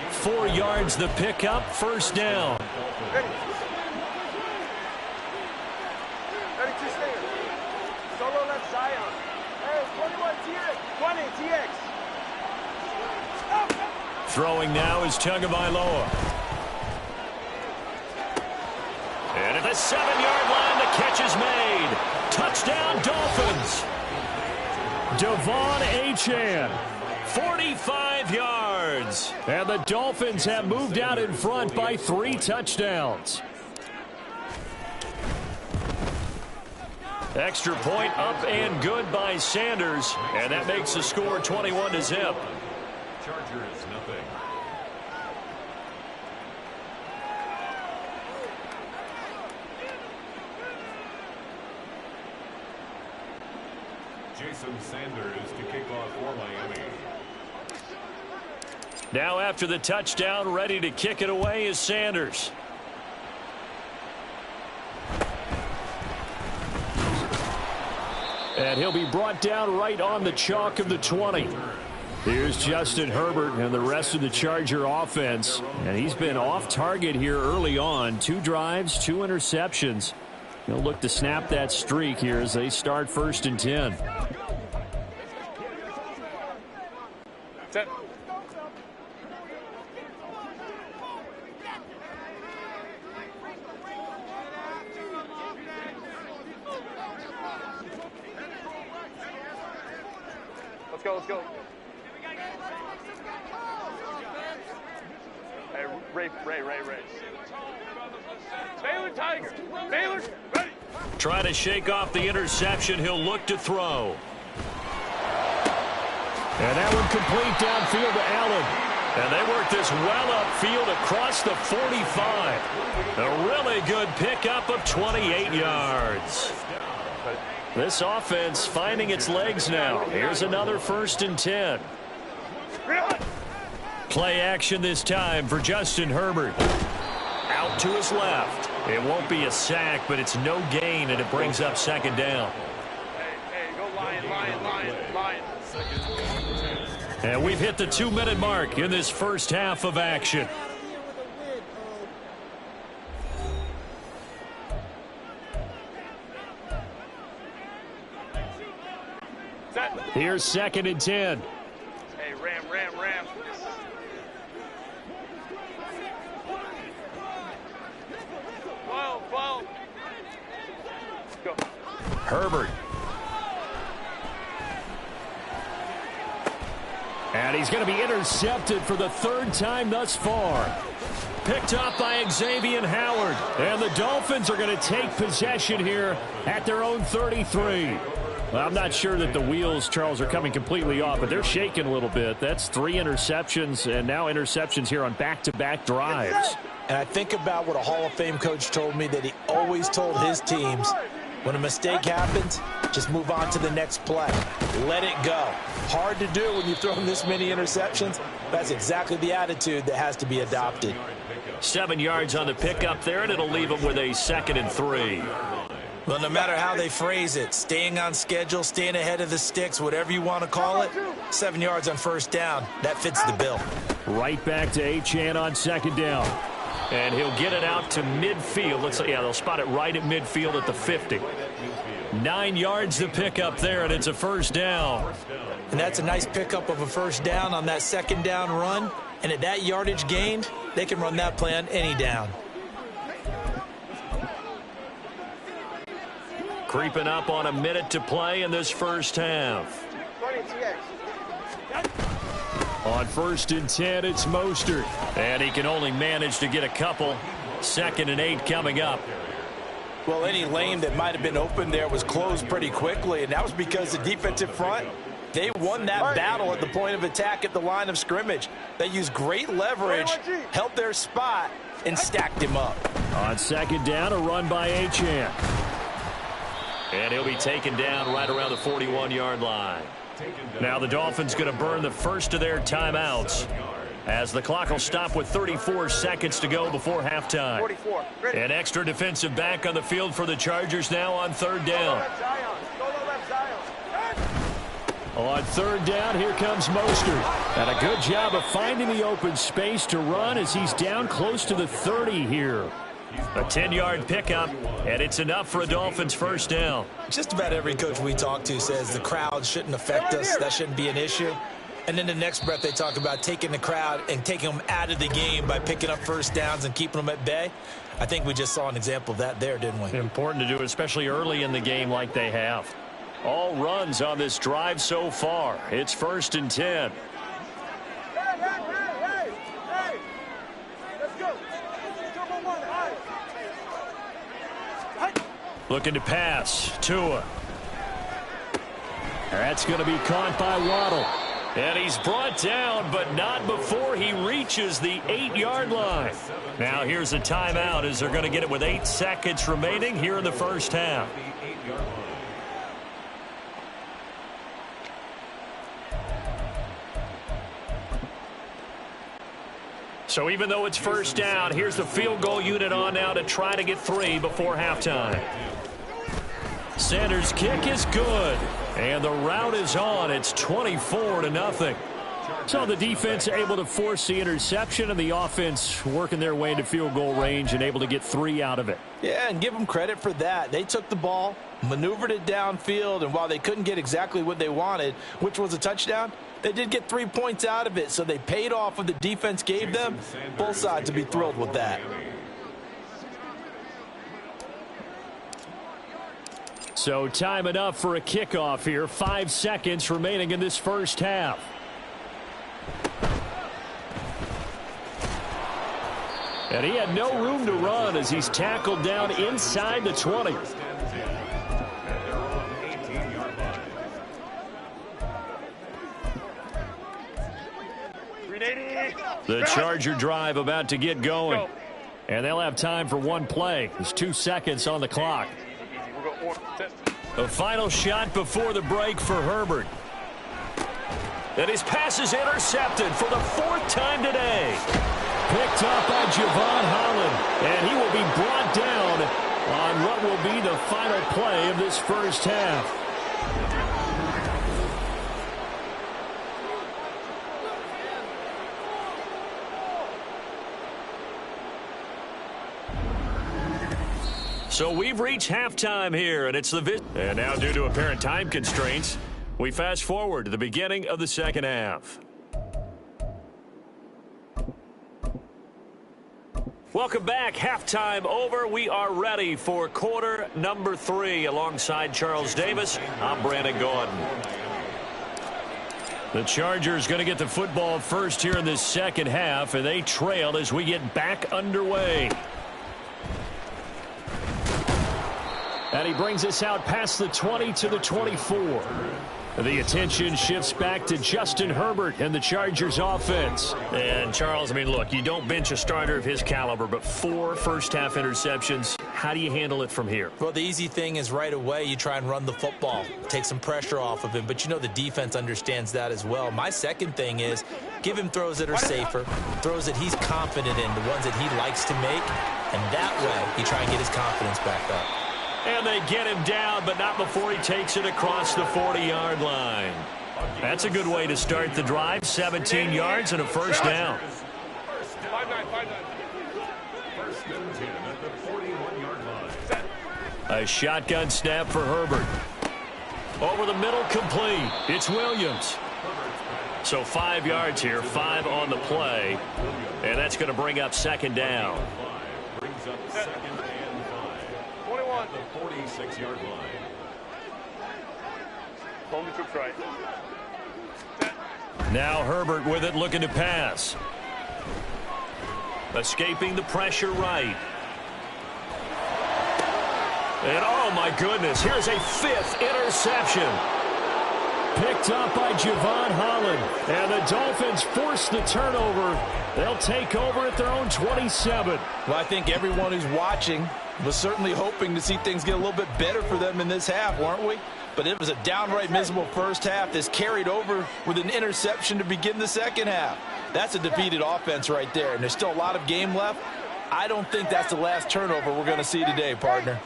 4 yards the pickup, 1st down. Ready, 2 stayers. Solo left Zion. Hey, 21 TX. 20 TX. Throwing now is Tagovailoa. And at the 7-yard line, the catch is made. Touchdown, Dolphins. Devon Achane. 45 yards. And the Dolphins have moved out in front by 3 touchdowns. Extra point up and good by Sanders. And that makes the score 21-0. Chargers, nothing. Jason Sanders to kick off for Miami. Now after the touchdown, ready to kick it away is Sanders. And he'll be brought down right on the chalk of the 20. Here's Justin Herbert and the rest of the Charger offense. And he's been off target here early on. 2 drives, 2 interceptions. He'll look to snap that streak here as they start 1st and 10. Set. Let's go. Hey, Ray. Baylor Tiger. Baylor, ready. Try to shake off the interception. He'll look to throw. And that one complete downfield to Allen. And they work this well upfield across the 45. A really good pickup of 28 yards. This offense finding its legs now. Here's another 1st and 10. Play action this time for Justin Herbert. Out to his left. It won't be a sack, but it's no gain, and it brings up 2nd down. Hey, go Lion. And we've hit the 2-minute mark in this first half of action. Here's 2nd and 10. Hey, Ram. Well. Go. Herbert. And he's going to be intercepted for the 3rd time thus far. Picked up by Xavier Howard. And the Dolphins are going to take possession here at their own 33. Well, I'm not sure that the wheels, Charles, are coming completely off, but they're shaking a little bit. That's 3 interceptions, and now interceptions here on back-to-back drives. And I think about what a Hall of Fame coach told me, that he always told his teams, when a mistake happens, just move on to the next play. Let it go. Hard to do when you throw this many interceptions. That's exactly the attitude that has to be adopted. 7 yards on the pickup there, and it'll leave them with a 2nd and 3. Well, no matter how they phrase it, staying on schedule, staying ahead of the sticks, whatever you want to call it, 7 yards on 1st down, that fits the bill. Right back to Achane on 2nd down. And he'll get it out to midfield. They'll spot it right at midfield at the 50. 9 yards to pick up there, and it's a 1st down. And that's a nice pickup of a 1st down on that 2nd down run. And at that yardage gained, they can run that play on any down. Creeping up on a minute to play in this first half. On 1st and 10, it's Mostert. And he can only manage to get a couple. 2nd and 8 coming up. Well, any lane that might have been open there was closed pretty quickly, and that was because the defensive front, they won that battle at the point of attack at the line of scrimmage. They used great leverage, held their spot, and stacked him up. On 2nd down, a run by Achane. And he'll be taken down right around the 41-yard line. Now the Dolphins going to burn the first of their timeouts as the clock will stop with 34 seconds to go before halftime. An extra defensive back on the field for the Chargers now on 3rd down. On 3rd down, here comes Mostert. And a good job of finding the open space to run as he's down close to the 30 here. A 10-yard pickup, and it's enough for a Dolphins 1st down. Just about every coach we talk to says the crowd shouldn't affect us. That shouldn't be an issue. And then the next breath they talk about taking the crowd and taking them out of the game by picking up 1st downs and keeping them at bay. I think we just saw an example of that there, didn't we? Important to do, especially early in the game like they have. All runs on this drive so far. It's 1st and 10. Looking to pass. Tua. That's going to be caught by Waddle. And he's brought down, but not before he reaches the 8-yard line. Now here's a timeout as they're going to get it with 8 seconds remaining here in the first half. So even though it's 1st down, here's the field goal unit on now to try to get 3 before halftime. Sanders' kick is good. And the rout is on. It's 24-0. So the defense able to force the interception, and the offense working their way into field goal range and able to get 3 out of it. Yeah, and give them credit for that. They took the ball, maneuvered it downfield, and while they couldn't get exactly what they wanted, which was a touchdown, they did get 3 points out of it, so they paid off what the defense gave them. Both sides would be thrilled with that. So time enough for a kickoff here. 5 seconds remaining in this first half. And he had no room to run as he's tackled down inside the 20. The Charger drive about to get going. And they'll have time for one play. There's 2 seconds on the clock. A final shot before the break for Herbert. And his pass is intercepted for the 4th time today. Picked up by Javon Holland. And he will be brought down on what will be the final play of this first half. So we've reached halftime here, and it's the and now due to apparent time constraints, we fast forward to the beginning of the second half. Welcome back. Halftime over. We are ready for quarter number 3. Alongside Charles Davis, I'm Brandon Gordon. The Chargers going to get the football first here in this second half, and they trail as we get back underway. And he brings us out past the 20 to the 24. The attention shifts back to Justin Herbert and the Chargers offense. And Charles, I mean, look, you don't bench a starter of his caliber, but 4 first-half interceptions. How do you handle it from here? Well, the easy thing is right away you try and run the football, take some pressure off of him, but you know the defense understands that as well. My second thing is give him throws that are safer, throws that he's confident in, the ones that he likes to make, and that way you try and get his confidence back up. And they get him down, but not before he takes it across the 40-yard line. That's a good way to start the drive. 17 yards and a first down. A shotgun snap for Herbert. Over the middle, complete. It's Williams. So 5 yards here, 5 on the play. And that's going to bring up second down. Brings up second and 5. 21. The 46-yard line. Home troops right. Now Herbert with it, looking to pass. Escaping the pressure right. And oh my goodness, here's a 5th interception. Picked up by Javon Holland. And the Dolphins force the turnover. They'll take over at their own 27. Well, I think everyone who's watching was certainly hoping to see things get a little bit better for them in this half, weren't we? But it was a downright miserable first half. This carried over with an interception to begin the second half. That's a defeated offense right there, and there's still a lot of game left. I don't think that's the last turnover we're going to see today, partner.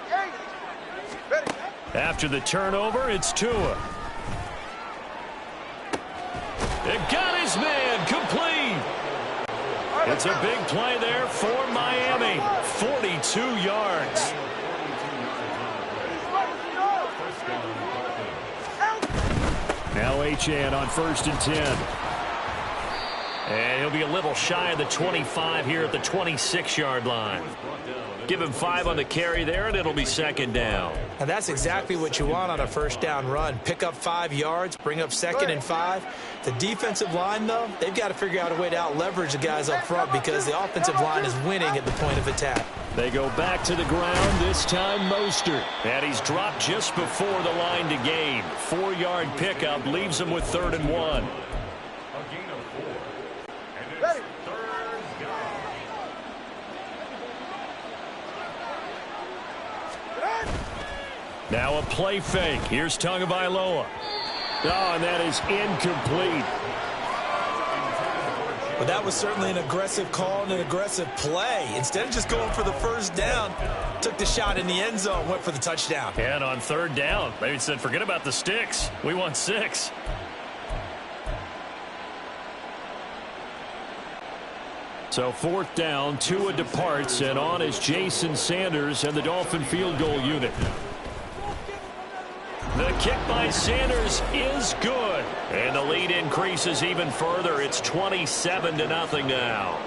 After the turnover, it's Tua. It got his man complete. It's a big play there for Miami. 42 yards. Now Achane on 1st and 10. And he'll be a little shy of the 25 here at the 26-yard line. Give him 5 on the carry there, and it'll be second down. And that's exactly what you want on a first down run. Pick up 5 yards, bring up 2nd and 5. The defensive line, though, they've got to figure out a way to out-leverage the guys up front because the offensive line is winning at the point of attack. They go back to the ground, this time Mostert. And he's dropped just before the line to gain. 4-yard pickup leaves him with 3rd and 1. Now a play fake. Here's Tagovailoa. Oh, and that is incomplete. Well, that was certainly an aggressive call and an aggressive play. Instead of just going for the first down, took the shot in the end zone, went for the touchdown. And on third down, they said, forget about the sticks. We want 6. So fourth down, Tua departs, and on is Jason Sanders and the Dolphin field goal unit. The kick by Sanders is good. And the lead increases even further. It's 27-0 now.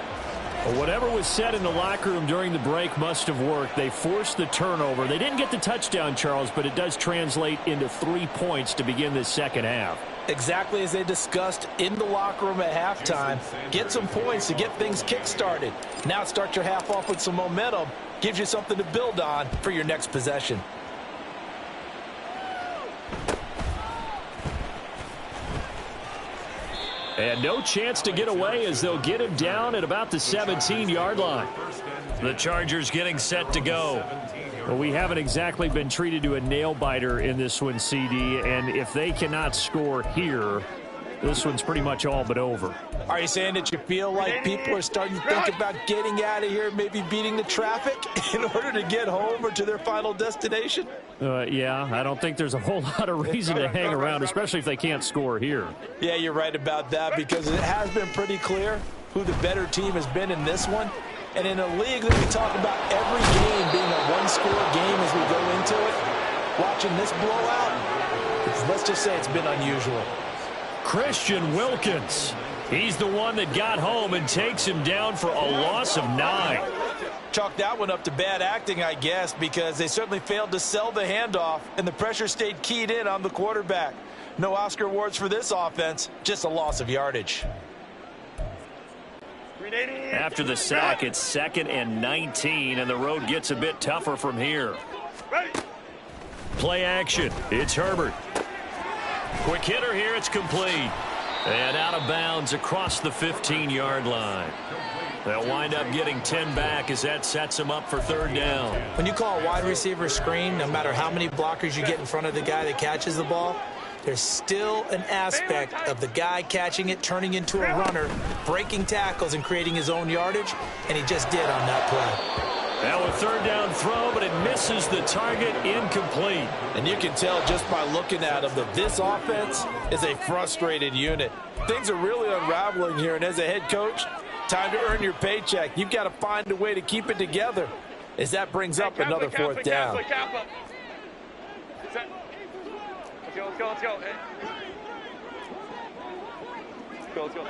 Well, whatever was said in the locker room during the break must have worked. They forced the turnover. They didn't get the touchdown, Charles, but it does translate into 3 points to begin this second half. Exactly as they discussed in the locker room at halftime. Get some points to get things kick-started. Now start your half off with some momentum. Gives you something to build on for your next possession. And no chance to get away as they'll get him down at about the 17-yard line. The Chargers getting set to go. Well, we haven't exactly been treated to a nail-biter in this one, CD, and if they cannot score here, this one's pretty much all but over. Are you saying that you feel like people are starting to think about getting out of here, maybe beating the traffic in order to get home or to their final destination? Yeah, I don't think there's a whole lot of reason to hang around, especially if they can't score here. Yeah, you're right about that because it has been pretty clear who the better team has been in this one. And in a league that we talk about every game being a one-score game as we go into it, watching this blowout, let's just say it's been unusual. Christian Wilkins. He's the one that got home and takes him down for a loss of 9. Chalk that one up to bad acting, I guess, because they certainly failed to sell the handoff, and the pressure stayed keyed in on the quarterback. No Oscar awards for this offense, just a loss of yardage. After the sack, it's 2nd and 19, and the road gets a bit tougher from here. Play action. It's Herbert. Quick hitter here. It's complete. And out of bounds across the 15-yard line. They'll wind up getting 10 back as that sets them up for third down. When you call a wide receiver screen, no matter how many blockers you get in front of the guy that catches the ball, there's still an aspect of the guy catching it, turning into a runner, breaking tackles and creating his own yardage, and he just did on that play. Now a third down throw, but it misses the target, incomplete. And you can tell just by looking at him that this offense is a frustrated unit. Things are really unraveling here, and as a head coach, time to earn your paycheck. You've got to find a way to keep it together as that brings up another fourth down. Let's go. Let's go. Go.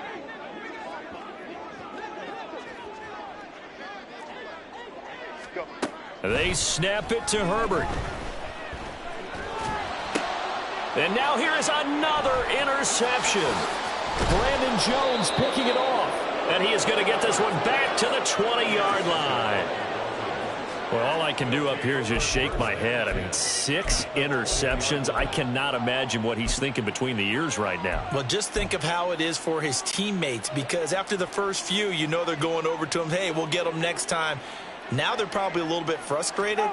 They snap it to Herbert. And now here is another interception. Brandon Jones picking it off. And he is going to get this one back to the 20-yard line. Well, all I can do up here is just shake my head. I mean, 6 interceptions. I cannot imagine what he's thinking between the ears right now. Well, just think of how it is for his teammates, because after the first few, you know they're going over to him, hey, we'll get them next time. Now they're probably a little bit frustrated.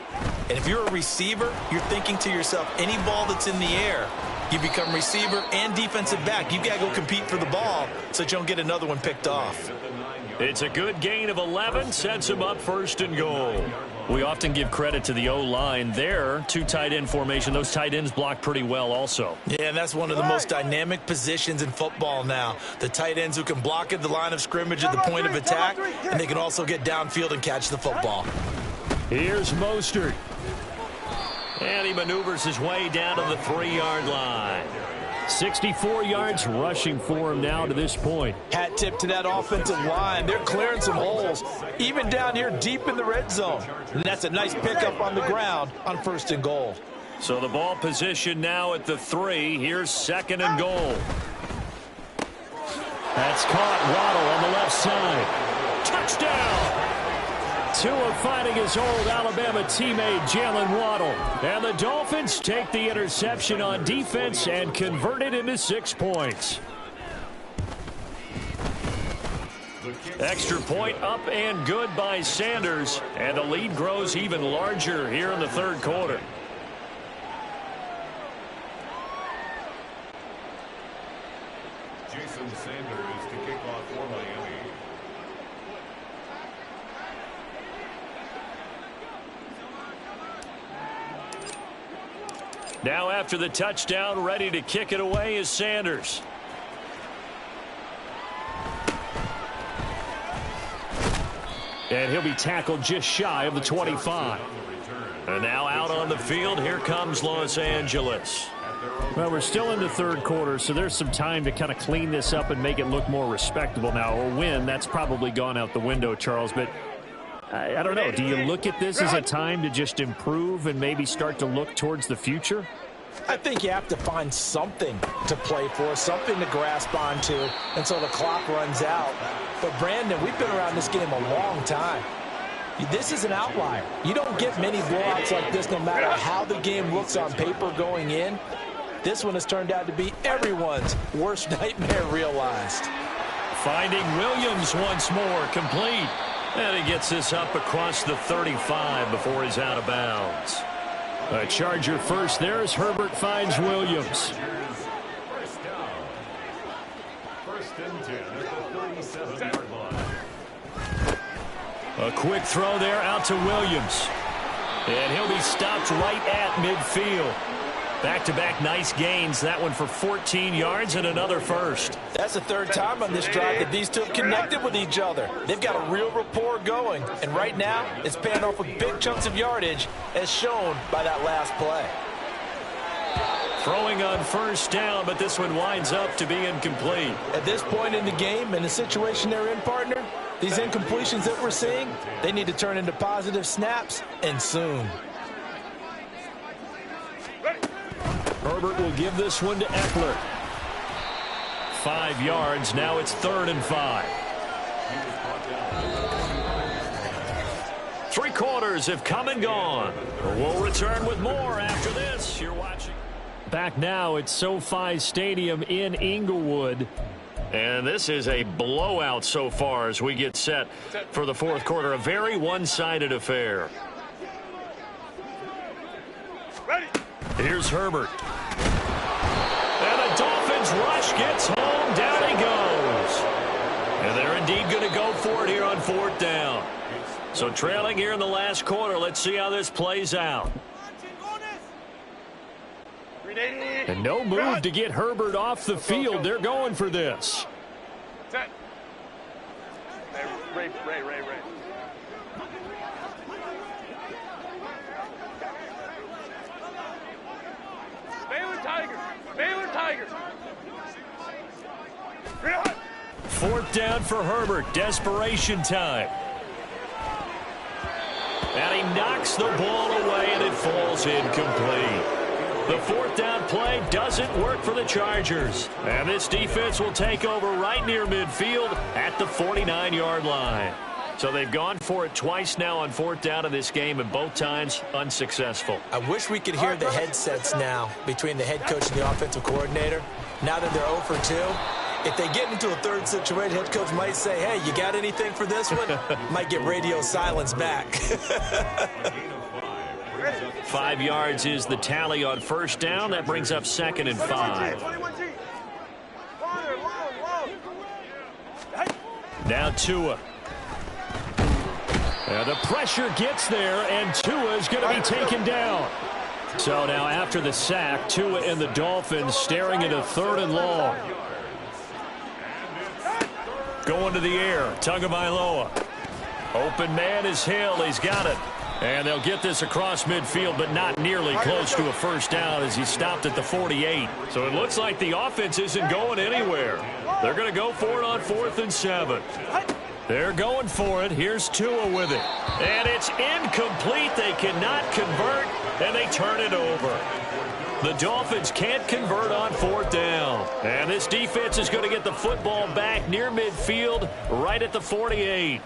And if you're a receiver, you're thinking to yourself, any ball that's in the air, you become receiver and defensive back. You've got to go compete for the ball so that you don't get another one picked off. It's a good gain of 11, sets him up 1st and goal. We often give credit to the O-line there. 2 tight end formation. Those tight ends block pretty well also. Yeah, and that's one of the most dynamic positions in football now. The tight ends who can block at the line of scrimmage at the point of attack, and they can also get downfield and catch the football. Here's Mostert. And he maneuvers his way down to the 3-yard line. 64 yards rushing for him now to this point. Hat tip to that offensive line. They're clearing some holes, even down here deep in the red zone. And that's a nice pickup on the ground on 1st and goal. So the ball position now at the 3. Here's 2nd and goal. That's caught. Waddle on the left side. Touchdown! Tua finding his old Alabama teammate Jalen Waddle. And the Dolphins take the interception on defense and convert it into 6 points. Extra point up and good by Sanders. And the lead grows even larger here in the 3rd quarter. Jason Sanders to kick off for Miami. Now after the touchdown, ready to kick it away is Sanders. And he'll be tackled just shy of the 25. And now out on the field, here comes Los Angeles. Well, we're still in the third quarter, so there's some time to kind of clean this up and make it look more respectable now. A win, that's probably gone out the window, Charles, but I don't know. Do you look at this as a time to just improve and maybe start to look towards the future? I think you have to find something to play for, something to grasp onto until the clock runs out. But, Brandon, we've been around this game a long time. This is an outlier. You don't get many blowouts like this no matter how the game looks on paper going in. This one has turned out to be everyone's worst nightmare realized. Finding Williams once more, complete. And he gets this up across the 35 before he's out of bounds. A Charger first there as Herbert finds Williams. First down. First and 10 at the 37-yard line. A quick throw there out to Williams. And he'll be stopped right at midfield. Back-to-back nice gains. That one for 14 yards and another first. That's the third time on this drive that these two have connected with each other. They've got a real rapport going. And right now, it's paying off with big chunks of yardage, as shown by that last play. Throwing on first down, but this one winds up to be incomplete. At this point in the game, in the situation they're in, partner, these incompletions that we're seeing, they need to turn into positive snaps, and soon. Herbert will give this one to Eckler. 5 yards. Now it's 3rd and 5. 3 quarters have come and gone. We'll return with more after this. You're watching. Back now at SoFi Stadium in Inglewood. And this is a blowout so far as we get set for the fourth quarter. A very one-sided affair. Here's Herbert. And the Dolphins rush gets home. Down he goes. And they're indeed going to go for it here on 4th down. So trailing here in the last quarter. Let's see how this plays out. And no move to get Herbert off the field. They're going for this. Ray. Baylor Tigers. 4th down for Herbert. Desperation time. And he knocks the ball away, and it falls incomplete. The 4th down play doesn't work for the Chargers. And this defense will take over right near midfield at the 49-yard line. So they've gone for it twice now on 4th down in this game, and both times unsuccessful. I wish we could hear the headsets now between the head coach and the offensive coordinator. Now that they're 0 for 2, if they get into a third situation, head coach might say, hey, you got anything for this one? Might get radio silence back. 5 yards is the tally on 1st down. That brings up 2nd and 5. Now Tua. And the pressure gets there, and Tua is going to be taken down. So now after the sack, Tua and the Dolphins staring at a 3rd and long. Going to the air, Tagovailoa. Open man is Hill. He's got it. And they'll get this across midfield, but not nearly close to a 1st down as he stopped at the 48. So it looks like the offense isn't going anywhere. They're going to go for it on 4th and 7. They're going for it. Here's Tua with it. And it's incomplete. They cannot convert, and they turn it over. The Dolphins can't convert on 4th down. And this defense is going to get the football back near midfield, right at the 48.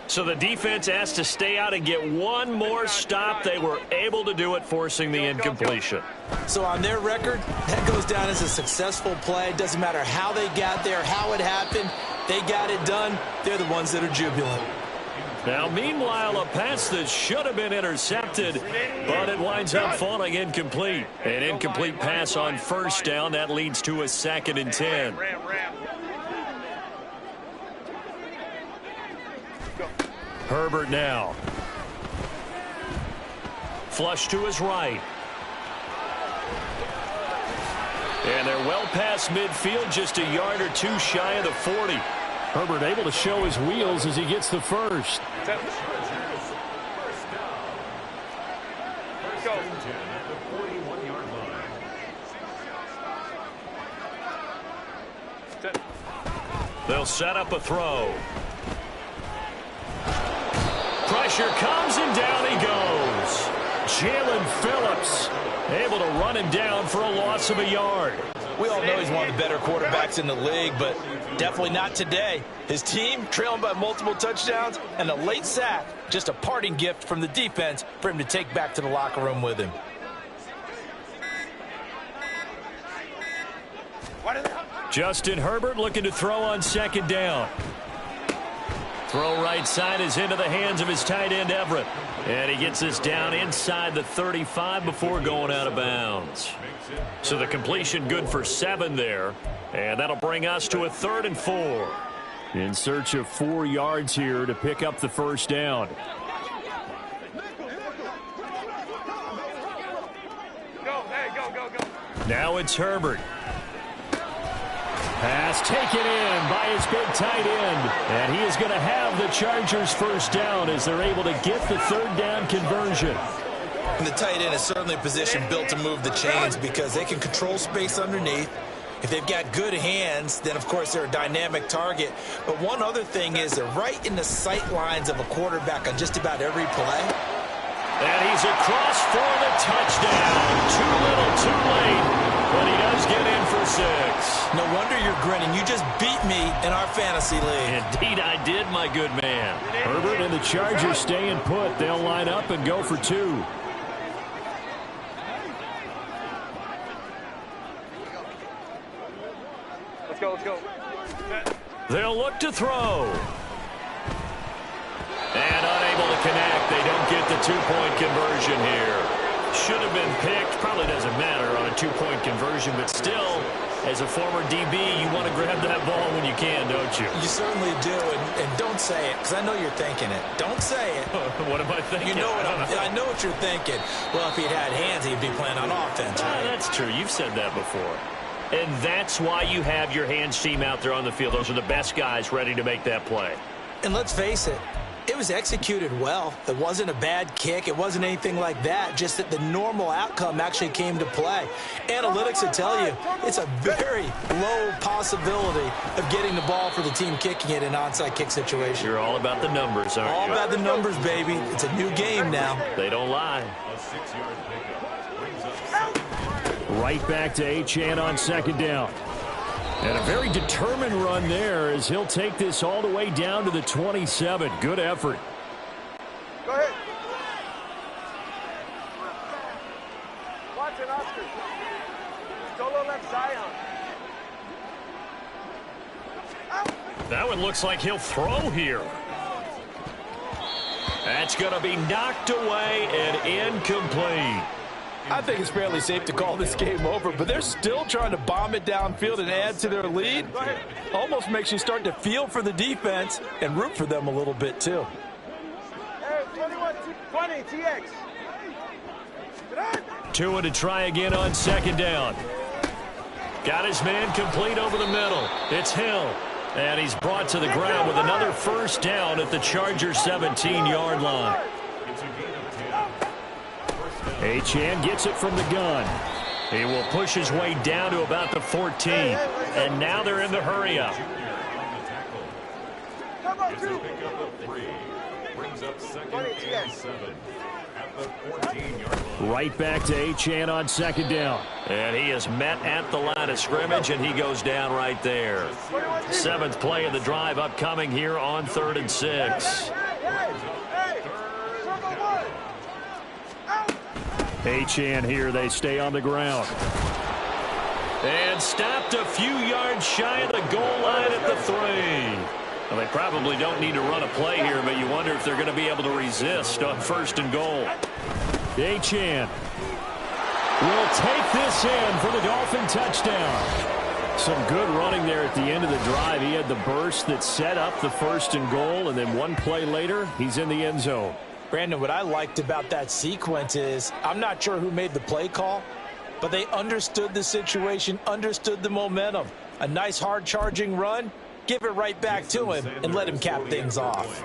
So the defense has to stay out and get one more stop. They were able to do it, forcing the incompletion. So on their record, that goes down as a successful play. Doesn't matter how they got there, how it happened. They got it done. They're the ones that are jubilant. Now, meanwhile, a pass that should have been intercepted, but it winds up falling incomplete. An incomplete pass on first down. That leads to a 2nd and 10. Herbert now. Flush to his right. And they're well past midfield, just a yard or two shy of the 40. Herbert able to show his wheels as he gets the first. They'll set up a throw. Pressure comes and down he goes. Jalen Phillips able to run him down for a loss of a yard. We all know he's one of the better quarterbacks in the league, but definitely not today. His team trailing by multiple touchdowns and a late sack. Just a parting gift from the defense for him to take back to the locker room with him. Justin Herbert looking to throw on 2nd down. Throw right side is into the hands of his tight end, Everett. And he gets this down inside the 35 before going out of bounds. So the completion good for 7 there. And that'll bring us to a 3rd and 4. In search of 4 yards here to pick up the first down. Now it's Herbert. Pass taken in by his big tight end. And he is going to have the Chargers first down as they're able to get the 3rd down conversion. And the tight end is certainly a position built to move the chains because they can control space underneath. If they've got good hands, then, of course, they're a dynamic target. But one other thing is they're right in the sight lines of a quarterback on just about every play. And he's across for the touchdown. Too little, too late. But he does get in for 6. No wonder you're grinning. You just beat me in our fantasy league. Indeed I did, my good man. Herbert and the Chargers staying put. They'll line up and go for 2. Let's go. They'll look to throw. And unable to connect. They don't get the 2-point conversion here. Should have been picked. Probably doesn't matter on a 2-point conversion, but still, as a former DB, you want to grab that ball when you can, don't you? You certainly do, and don't say it, because I know you're thinking it. Don't say it. What am I thinking? You know what I know what you're thinking. Well, if he'd had hands, he'd be playing on offense, right? That's true. You've said that before. And that's why you have your hands team out there on the field. Those are the best guys ready to make that play. And let's face it, it was executed well. It wasn't a bad kick. It wasn't anything like that. Just that the normal outcome actually came to play. Analytics will tell you it's a very low possibility of getting the ball for the team kicking it in an onside kick situation. You're all about the numbers, aren't you? All about the numbers, baby. It's a new game now. They don't lie. Right back to Achane on 2nd down. And a very determined run there as he'll take this all the way down to the 27. Good effort. Go ahead. Watch it, Oscar. Solo left Zion. That one looks like he'll throw here. That's going to be knocked away and incomplete. I think it's fairly safe to call this game over, but they're still trying to bomb it downfield and add to their lead. Almost makes you start to feel for the defense and root for them a little bit, too. Hey, 21-20, TX. Tua to try again on 2nd down. Got his man complete over the middle. It's Hill. And he's brought to the ground with another first down at the Chargers' 17-yard line. Achane gets it from the gun. He will push his way down to about the 14. And now they're in the hurry-up. Right back to Achane on 2nd down. And he is met at the line of scrimmage, and he goes down right there. 7th play of the drive upcoming here on 3rd and 6. Achane here, they stay on the ground. And stopped a few yards shy of the goal line at the 3. Well, they probably don't need to run a play here, but you wonder if they're going to be able to resist on 1st and goal. Achan will take this in for the Dolphin touchdown. Some good running there at the end of the drive. He had the burst that set up the 1st and goal, and then one play later, he's in the end zone. Brandon, what I liked about that sequence is I'm not sure who made the play call, but they understood the situation, understood the momentum. A nice hard-charging run, give it right back to him, and let him cap things off.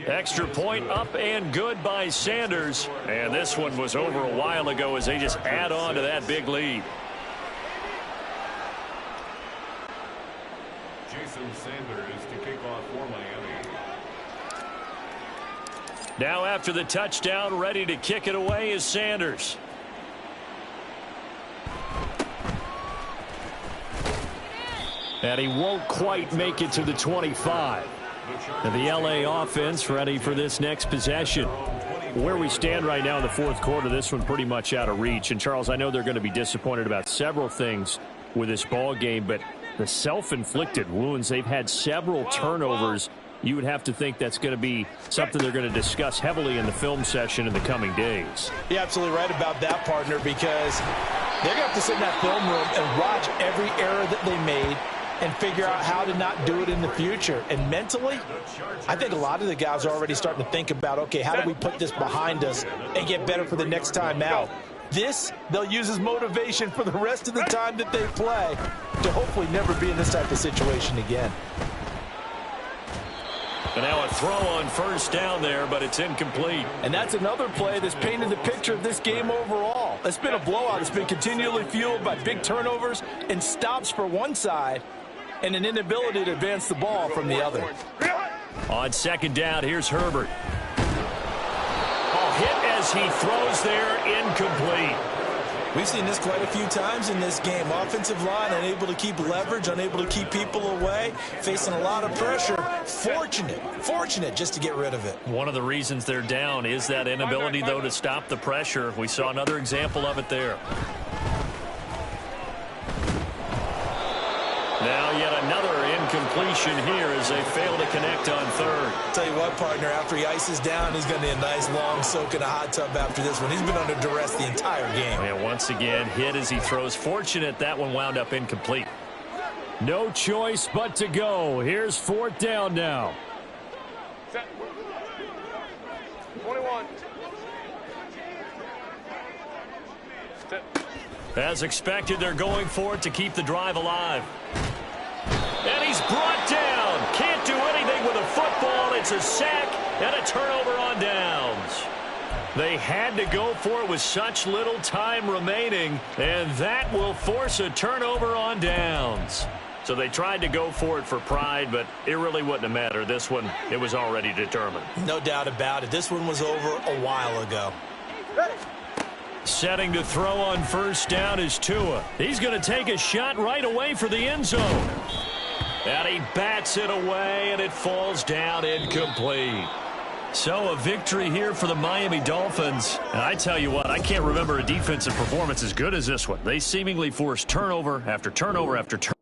Extra point up and good by Sanders. And this one was over a while ago as they just add on to that big lead. Jason Sanders to kick off for Miami. Now after the touchdown, ready to kick it away is Sanders. And he won't quite make it to the 25. And the LA offense ready for this next possession. Where we stand right now in the 4th quarter, this one pretty much out of reach. And, Charles, I know they're going to be disappointed about several things with this ball game, but the self-inflicted wounds, they've had several turnovers. You would have to think that's going to be something they're going to discuss heavily in the film session in the coming days. You're absolutely right about that, partner, because they're going to have to sit in that film room and watch every error that they made and figure out how to not do it in the future. And mentally, I think a lot of the guys are already starting to think about, okay, how do we put this behind us and get better for the next time out? This, they'll use as motivation for the rest of the time that they play to hopefully never be in this type of situation again. And now a throw on 1st down there, but it's incomplete. And that's another play that's painted the picture of this game overall. It's been a blowout. It's been continually fueled by big turnovers and stops for one side and an inability to advance the ball from the other. On 2nd down, here's Herbert. Hit as he throws there, incomplete. We've seen this quite a few times in this game. Offensive line unable to keep leverage, unable to keep people away, facing a lot of pressure. Fortunate just to get rid of it. One of the reasons they're down is that inability, though, to stop the pressure. We saw another example of it there. Now yet another incompletion here as they fail to connect on 3rd. Tell you what, partner, after he ices down, he's going to need a nice long soak in a hot tub after this one. He's been under duress the entire game. And once again, hit as he throws. Fortunate that one wound up incomplete. No choice but to go. Here's 4th down now. Set. 21. Set. As expected, they're going for it to keep the drive alive. And he's brought down. Can't do anything with a football. It's a sack and a turnover on downs. They had to go for it with such little time remaining, and that will force a turnover on downs. So they tried to go for it for pride, but it really wouldn't have mattered. This one, it was already determined. No doubt about it. This one was over a while ago. Setting to throw on 1st down is Tua. He's going to take a shot right away for the end zone. And he bats it away, and it falls down incomplete. So a victory here for the Miami Dolphins. And I tell you what, I can't remember a defensive performance as good as this one. They seemingly forced turnover after turnover after turnover.